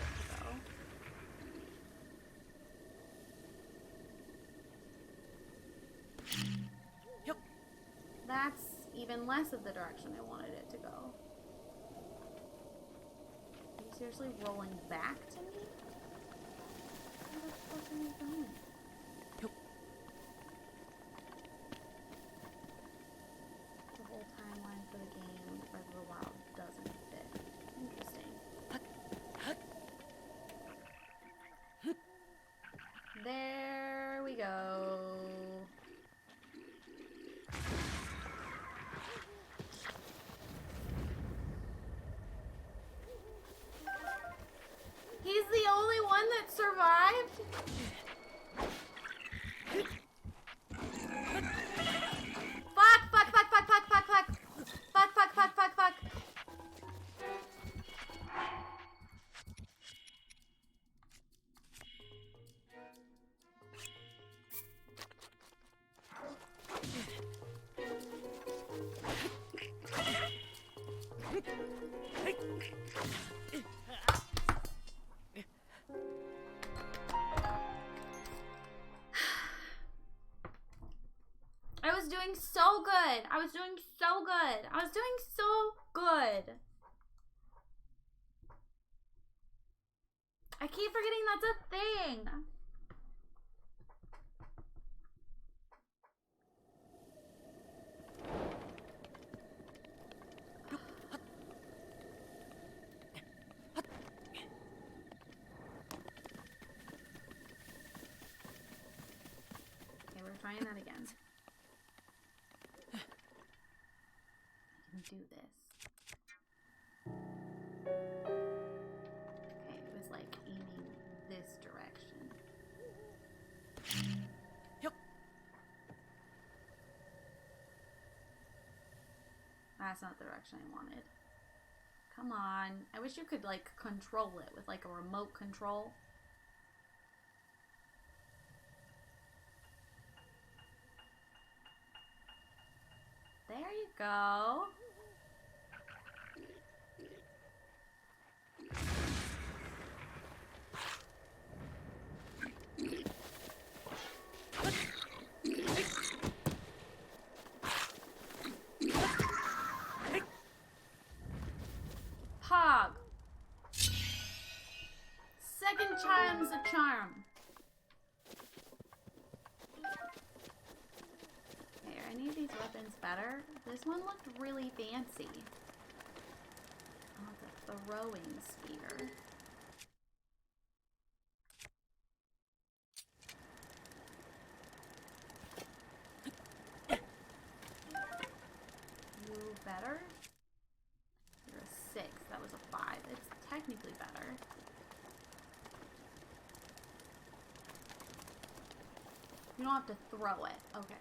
to go. That's even less of the direction I wanted it to go. Are you seriously rolling back to me? Where the fuck are you going? Timeline for the game Breath of the Wild doesn't fit. Interesting. There we go. He's the only one that survived? I was doing so good. I was doing so good. I was doing so good. I keep forgetting that's a thing. Okay, we're trying that again. Do this. Okay, it was like aiming this direction. Yep. That's not the direction I wanted. Come on. I wish you could like control it with like a remote control. There you go. Pog. Second time's a charm. Okay, are any of these weapons better? This one looked really fancy. Oh, it's a throwing spear. You better? You're a 6. That was a 5. It's technically better. don't have to throw it. Okay.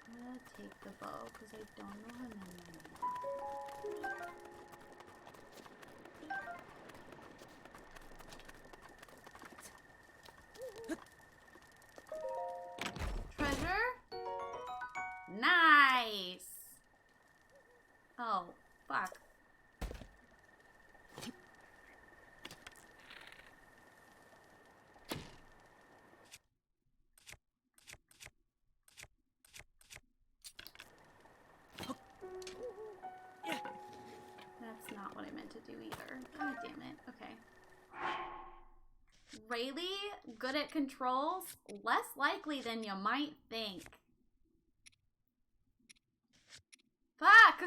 I'm gonna take the bow because I don't know how many. Treasure? Nice! Oh, fuck. That's not what I meant to do either. God damn it. Okay. Raelee, good at controls? Less likely than you might think. Fuck!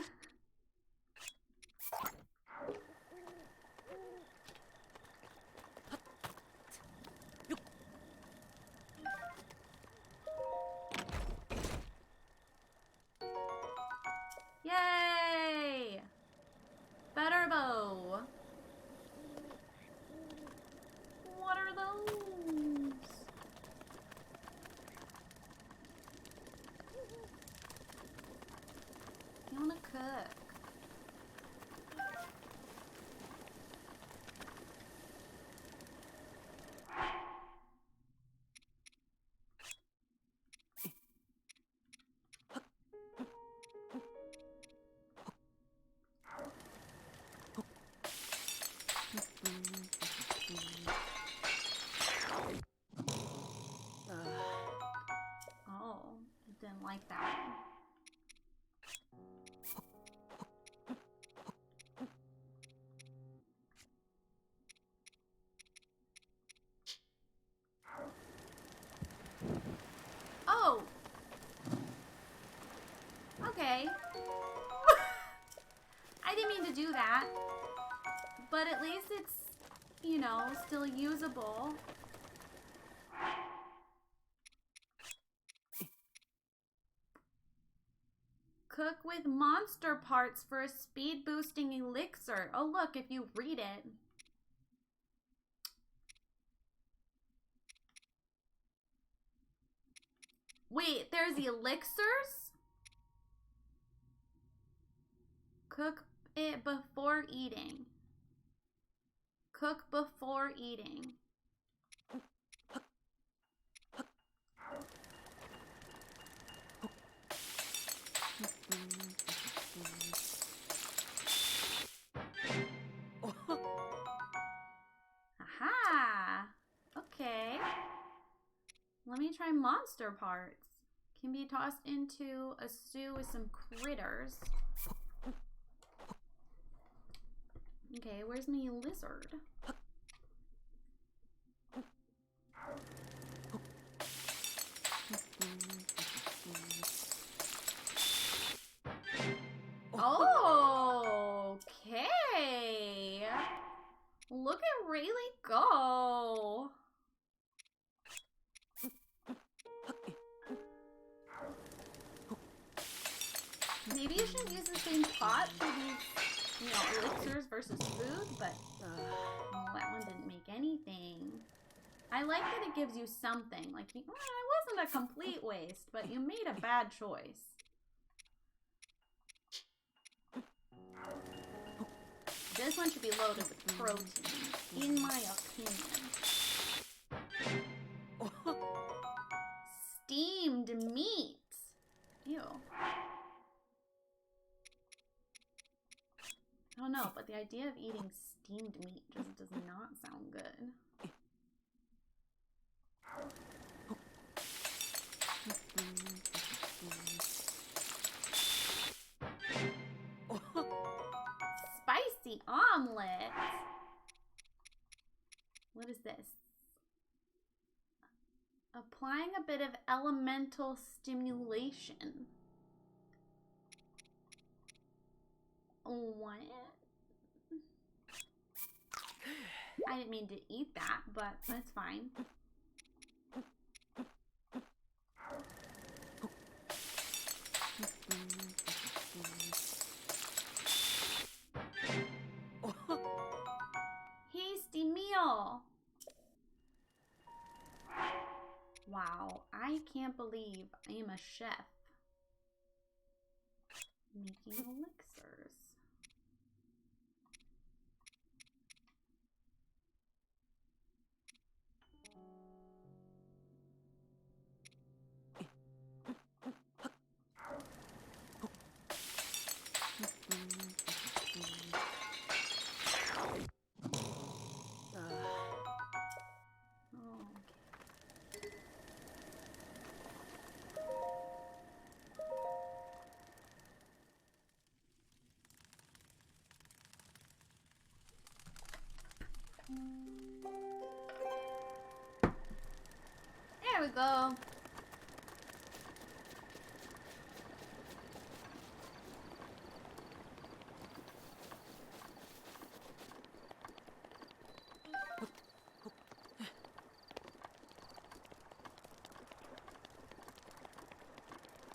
Yay! Better bow. What are those? You wanna cook? Oh, I didn't like that one. Oh! Okay. I didn't mean to do that. But at least it's, you know, still usable. Cook with monster parts for a speed boosting elixir. Oh look, if you read it. Wait, there's elixirs? Cook it before eating. Cook before eating. Aha! Okay. Let me try monster parts. Can be tossed into a stew with some critters. Okay, where's my lizard? Oh, okay. Look at Raelee go. Maybe you shouldn't use the same pot for these, you know, elixirs versus food, but that one didn't make anything. I like that it gives you something. Like, well, it wasn't a complete waste, but you made a bad choice. This one should be loaded with protein, in my opinion. Steamed meat. Ew. I don't know, but the idea of eating steamed meat just does not sound good. Spicy omelet. What is this? Applying a bit of elemental stimulation. What? I didn't mean to eat that, but that's fine. Hasty meal. can't believe I am a chef. Making elixirs. There we go.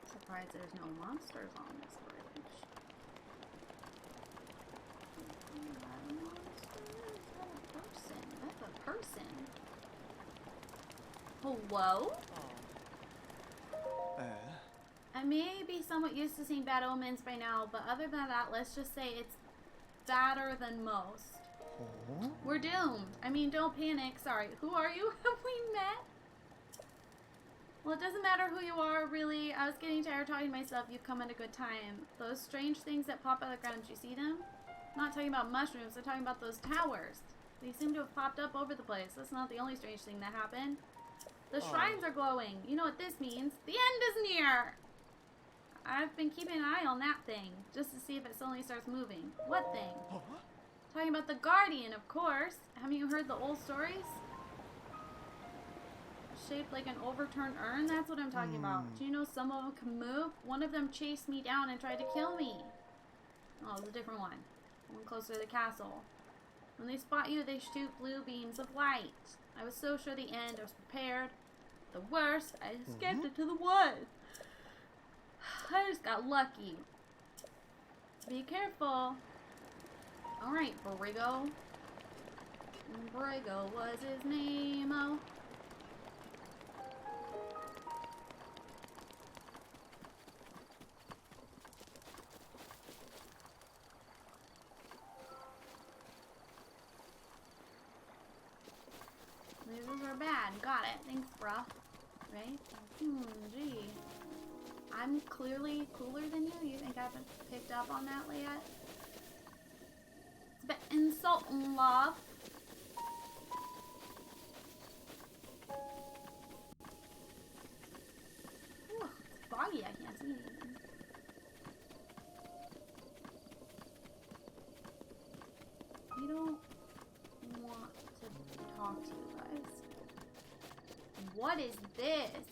Surprised there's no monsters on this bridge. That's a person. Hello? I may be somewhat used to seeing bad omens by now, but other than that, let's just say it's badder than most. We're doomed. I mean, don't panic. Sorry. Who are you? Have we met? Well, it doesn't matter who you are, really. I was getting tired talking to myself. You've come at a good time. Those strange things that pop out of the ground, did you see them? I'm not talking about mushrooms. I'm talking about those towers. They seem to have popped up over the place. That's not the only strange thing that happened. The shrines are glowing. You know what this means. The end is near! I've been keeping an eye on that thing, just to see if it suddenly starts moving. What thing? Talking about the Guardian, of course. Haven't you heard the old stories? Shaped like an overturned urn? That's what I'm talking about. Do you know some of them can move? One of them chased me down and tried to kill me. Oh, it's a different one. One closer to the castle. When they spot you, they shoot blue beams of light. I was so sure the end. I was prepared. The worst, I escaped into the woods. I just got lucky. Be careful. Alright, Brigo. Brigo was his name, oh. Lasers are bad. Got it. Thanks, bruh. Right? Gee. I'm clearly cooler than you. You think I haven't picked up on that yet? It's a bit insulting, love. Ooh, it's foggy. I can't see anything. You don't want to talk to you guys. What is this?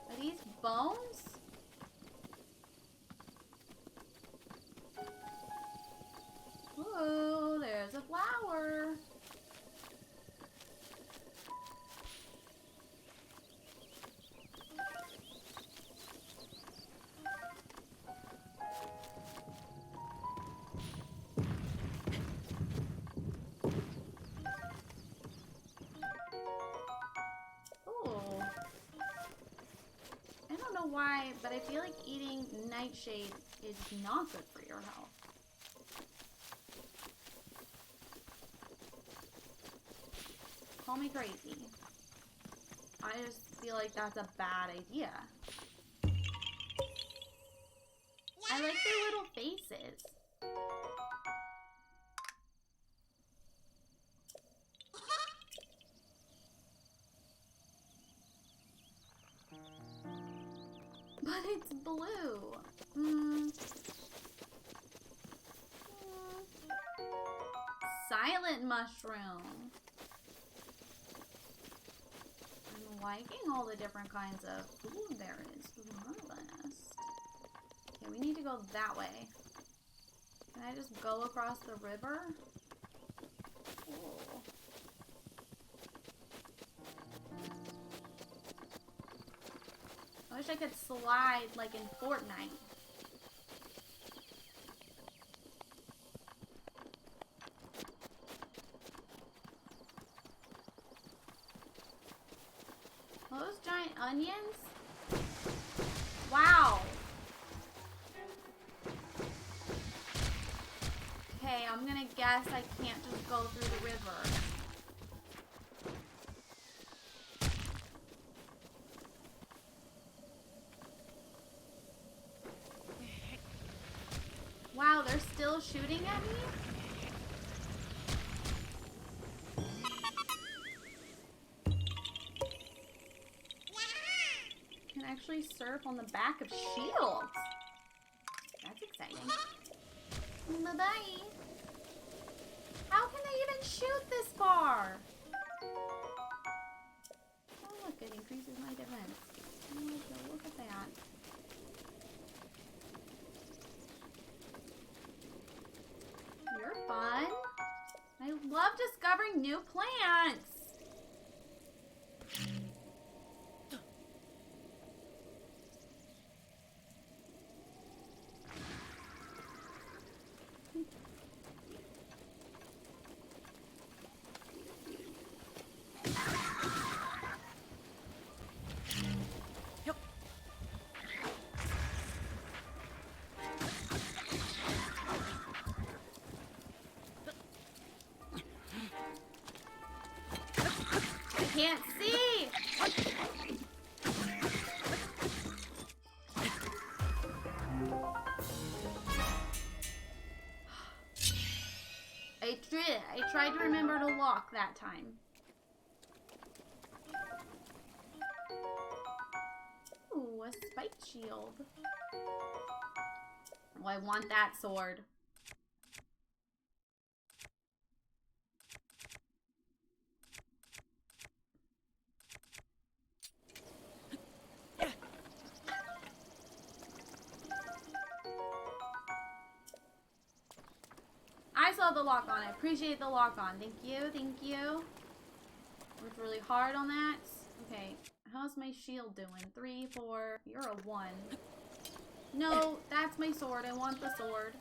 Are these bones? Ooh, there's a flower. Why, but I feel like eating nightshade is not good for your health. Call me crazy. I just feel like that's a bad idea. I like their little faces. But it's blue. Silent mushroom. I'm liking all the different kinds of food there is to harvest. Okay, we need to go that way. Can I just go across the river? Cool. I wish I could slide like in Fortnite. Well, those giant onions? Wow. Okay, I'm gonna guess I can't just go through the river. Wow, they're still shooting at me? Can actually surf on the back of shields. That's exciting. Bye-bye. How can they even shoot this far? Oh look, it increases my defense. Oh my God, look at that. You're fun. I love discovering new plants. Can't see. I tried to remember to lock that time. Ooh, a spike shield. Oh, I want that sword. I saw the lock on. I appreciate the lock on. Thank you, thank you. Worked really hard on that. Okay, how's my shield doing? 3, 4. You're a 1. No, that's my sword. I want the sword.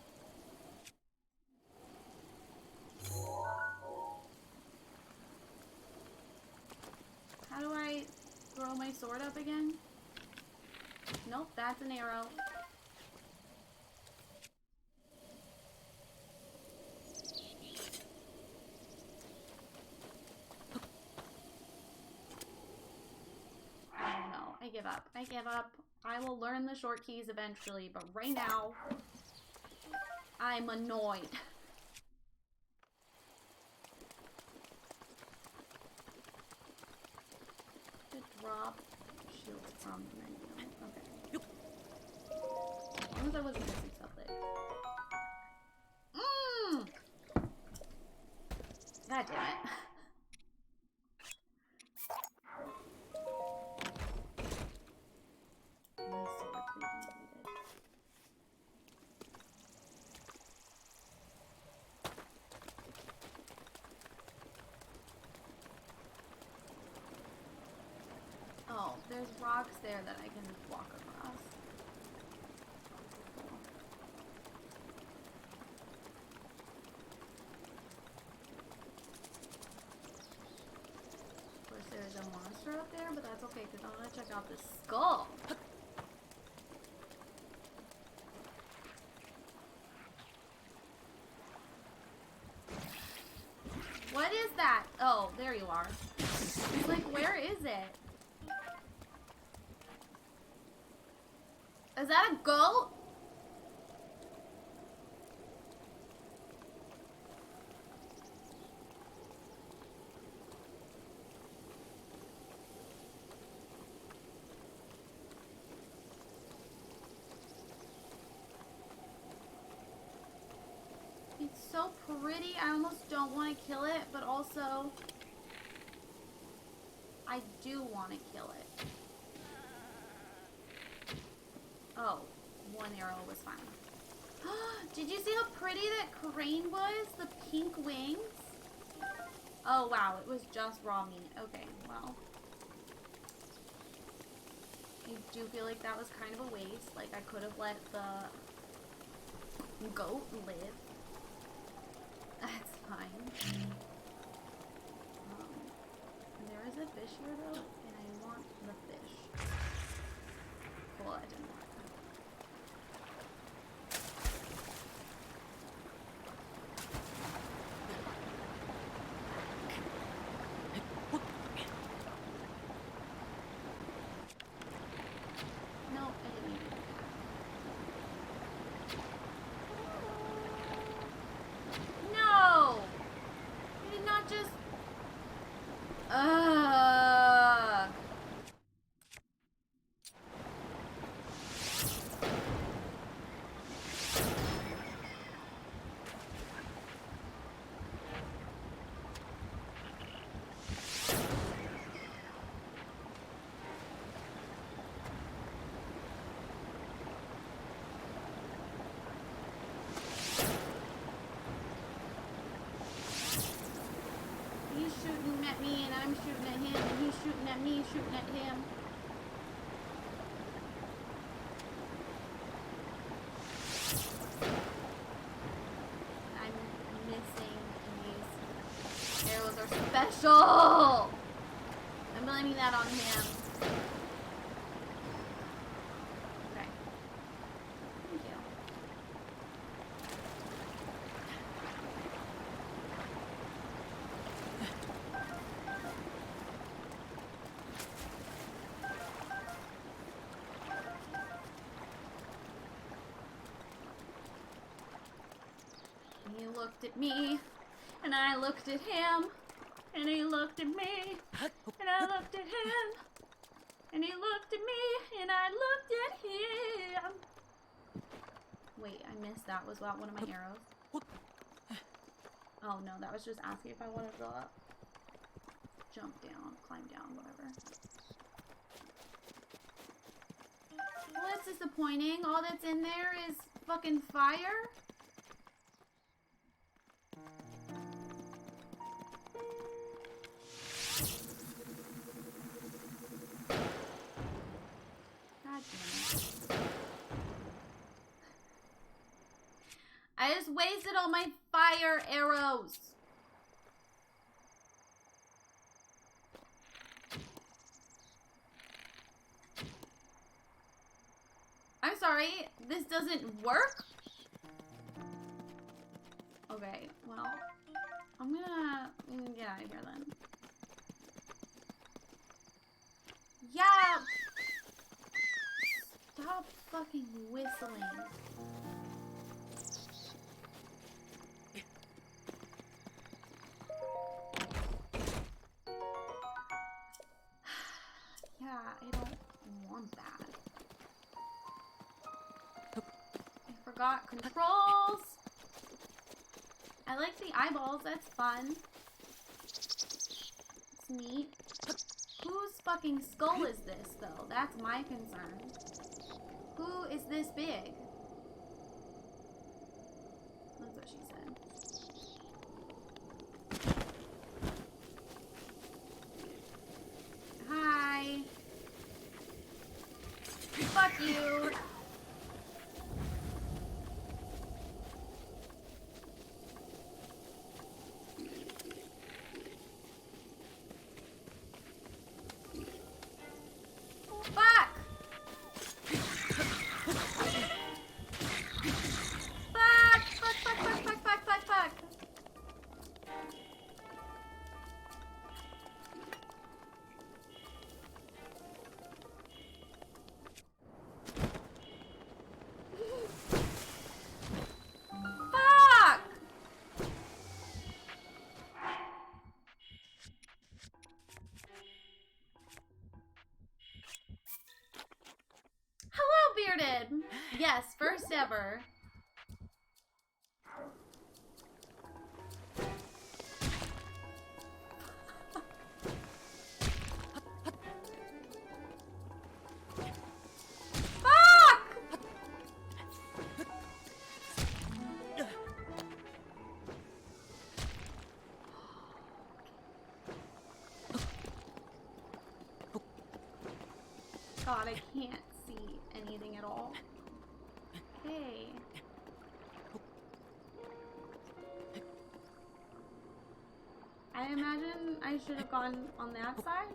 How do I throw my sword up again? Nope, that's an arrow. I give up. I give up. I will learn the short keys eventually, but right now, I'm annoyed. To drop shields from the menu. Okay. As long as I wasn't missing something. God damn it. Oh, there's rocks there that I can walk across. Cool. Of course, there's a monster up there, but that's okay because I want to check out the skull. What is that? Oh, there you are. It's like, where is it? Is that a goat? It's so pretty. I almost don't want to kill it, but also I do want to kill it. Oh, one arrow was fine. Did you see how pretty that crane was? The pink wings? Oh wow, it was just raw meat. Okay, well. I do feel like that was kind of a waste. Like I could have let the goat live. That's fine. There is a fish here though, and I want the fish. Cool, it didn't work. No, I didn't even do that. No! You did not just... He's shooting at me and I'm shooting at him and he's shooting at me, shooting at him. I'm missing and these arrows are special! I'm blaming that on him. Okay. Thank you. He looked at me, and I looked at him, and he looked at me, and I looked at him, and he looked at me, and I looked at him. Wait, I missed that. Was that one of my arrows? Oh no, that was just asking if I wanted to go up. Jump down, climb down, whatever. Well, that's disappointing. All that's in there is fucking fire. God damn it. I just wasted all my fire arrows. I'm sorry, this doesn't work? Okay, well, I'm gonna get out of here then. Yeah! Stop fucking whistling. Yeah, I don't want that. I forgot controls. I like the eyeballs, that's fun. It's neat. Whose fucking skull is this, though? That's my concern. Who is this big? That's what she said. Hi. Fuck you. Fuck! Fuck! Fuck, fuck, fuck, fuck, fuck, fuck, fuck. Fuck! Hello, Bearded! Yes, first ever. Fuck! God, I can't see anything at all. Okay. I imagine I should have gone on that side.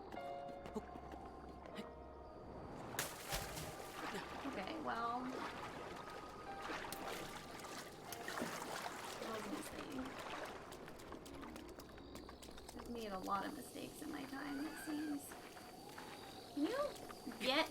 a lot of mistakes in my time, it seems. Can you get...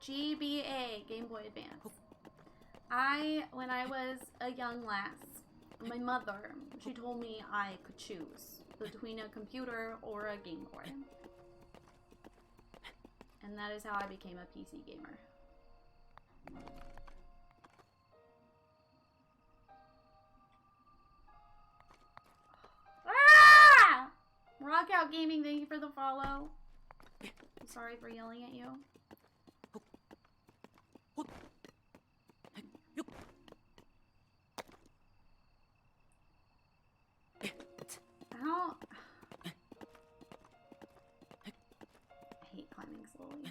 GBA, Game Boy Advance. When I was a young lass, my mother, she told me I could choose between a computer or a Game Boy. And that is how I became a PC gamer. Ah! Rockout Gaming, thank you for the follow. I'm sorry for yelling at you. Ow. I hate climbing slowly.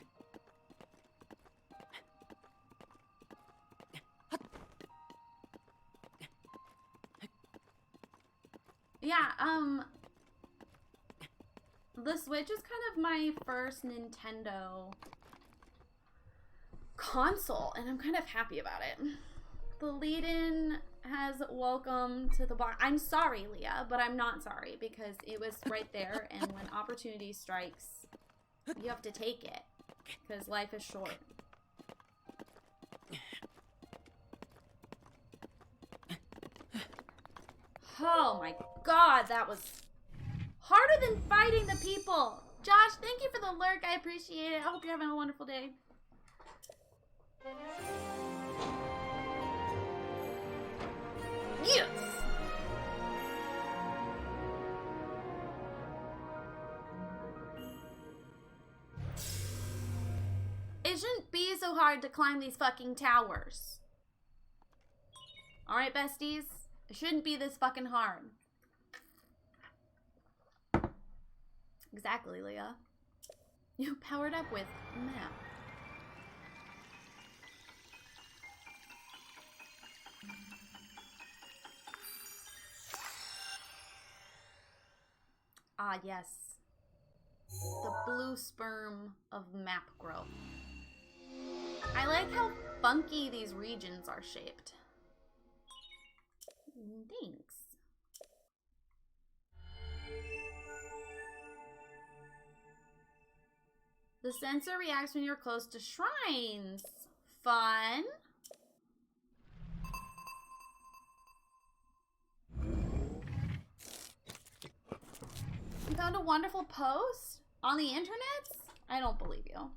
Yeah, the Switch is kind of my first Nintendo console, and I'm kind of happy about it. The lead-in has welcome to the box. I'm sorry, Leah, but I'm not sorry because it was right there, and when opportunity strikes, you have to take it because life is short. Oh my god, that was harder than fighting the people. Josh, thank you for the lurk. I appreciate it. I hope you're having a wonderful day. Yes! It shouldn't be so hard to climb these fucking towers. Alright, besties? It shouldn't be this fucking hard. Exactly, Leah. You powered up with map. Ah, yes. The blue sperm of map growth. I like how funky these regions are shaped. Thanks. The sensor reacts when you're close to shrines. Fun. You found a wonderful post on the internet? I don't believe you.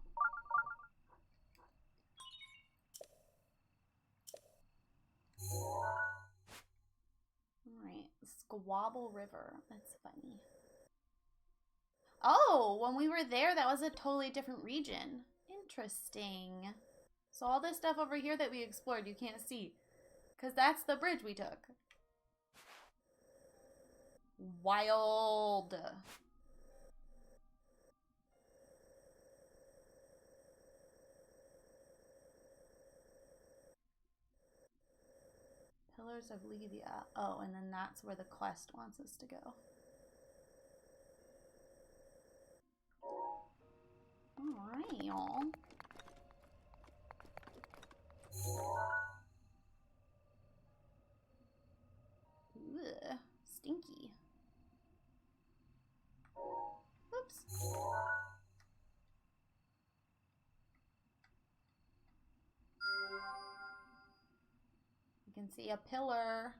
Alright, Squabble River. That's funny. Oh, when we were there, that was a totally different region. Interesting. So all this stuff over here that we explored, you can't see. Because that's the bridge we took. Wild. Pillars of Levia. Oh, and then that's where the quest wants us to go. Alright, y'all. Ugh, stinky. Oops. You can see a pillar.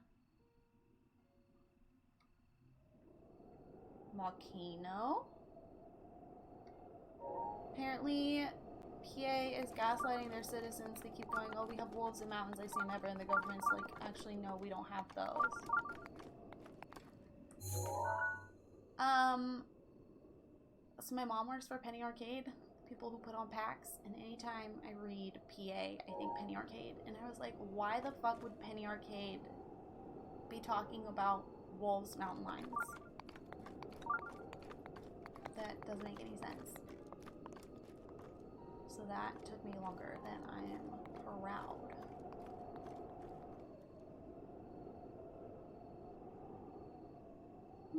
Volcano. Apparently, PA is gaslighting their citizens. They keep going, oh, we have wolves in mountains. I see them ever. And the government's like, actually, no, we don't have those. So my mom works for Penny Arcade, people who put on packs, and anytime I read PA, I think Penny Arcade. And I was like, why the fuck would Penny Arcade be talking about wolves, mountain lions? That doesn't make any sense. So that took me longer than I am proud.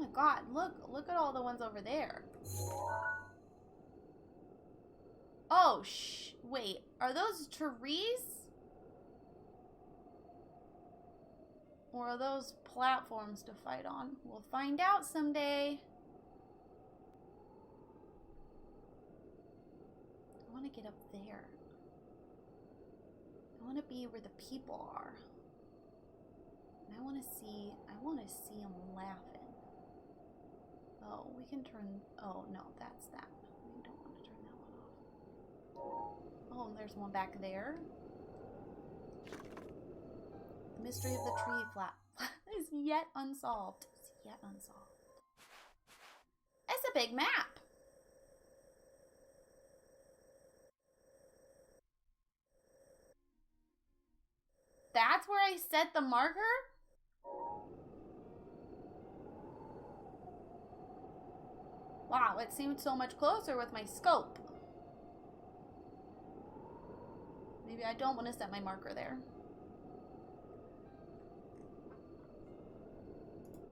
my god, look at all the ones over there. Oh, wait, are those trees? Or are those platforms to fight on? We'll find out someday. I want to get up there. I want to be where the people are. And I want to see them laughing. Oh, we can turn, oh no, that's that. We don't want to turn that one off. Oh, and there's one back there. The mystery of the tree flap is yet unsolved. It's yet unsolved. It's a big map. That's where I set the marker? Wow, it seemed so much closer with my scope. Maybe I don't want to set my marker there.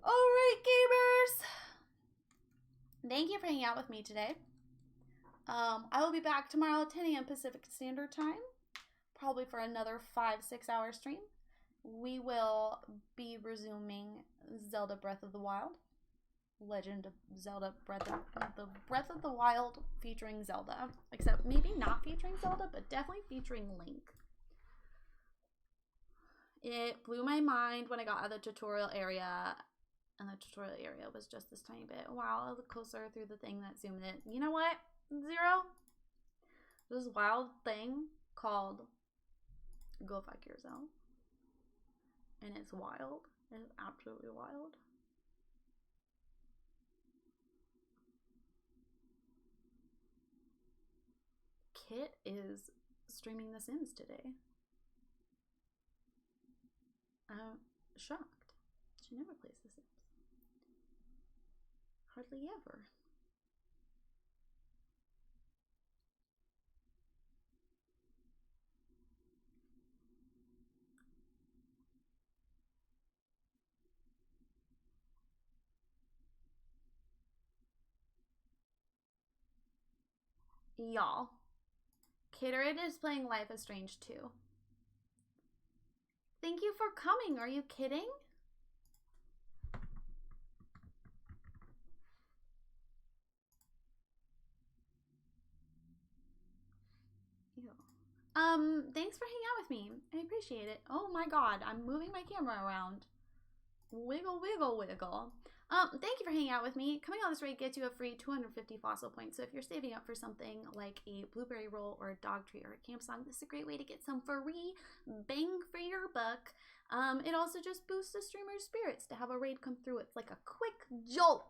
Alright, gamers! Thank you for hanging out with me today. I will be back tomorrow at 10 a.m. Pacific Standard Time. Probably for another 5-6 hour stream. We will be resuming Zelda Breath of the Wild. Legend of Zelda Breath of the Wild featuring Zelda. Except maybe not featuring Zelda, but definitely featuring Link. It blew my mind when I got out of the tutorial area. And the tutorial area was just this tiny bit. Wow, I look closer through the thing that zoomed in. You know what, Zero? This wild thing called Go Fuck Yourself. And it's wild. It's absolutely wild. Kit is streaming The Sims today. I'm shocked. She never plays The Sims. Hardly ever. Y'all, Caterade is playing Life is Strange 2. Thank you for coming. Are you kidding? Ew. Thanks for hanging out with me. I appreciate it. Oh my god, I'm moving my camera around. Wiggle, wiggle, wiggle. Thank you for hanging out with me. Coming on this raid gets you a free 250 fossil points. So if you're saving up for something like a blueberry roll or a dog treat or a camp song, this is a great way to get some free bang for your buck. It also just boosts the streamer's spirits to have a raid come through. It's like a quick jolt.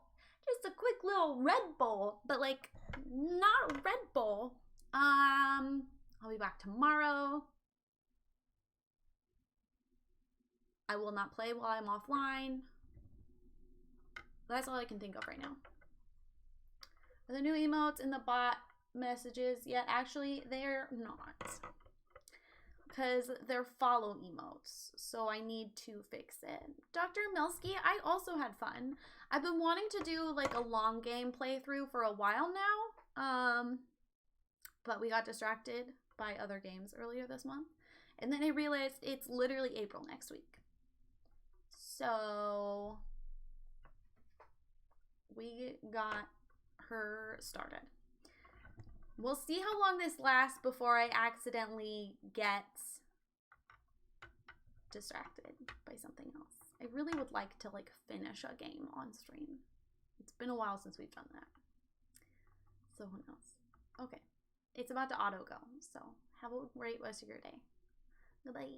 Just a quick little Red Bull, but like not a Red Bull. I'll be back tomorrow. I will not play while I'm offline. That's all I can think of right now. Are the new emotes in the bot messages yet? Actually, they're not. Because they're follow emotes. So I need to fix it. Dr. Milski, I also had fun. I've been wanting to do like a long game playthrough for a while now. But we got distracted by other games earlier this month. And then I realized it's literally April next week. So we got her started. We'll see how long this lasts before I accidentally get distracted by something else. I really would like to like finish a game on stream. It's been a while since we've done that. So who knows? Okay. It's about to auto go. So have a great rest of your day. Goodbye.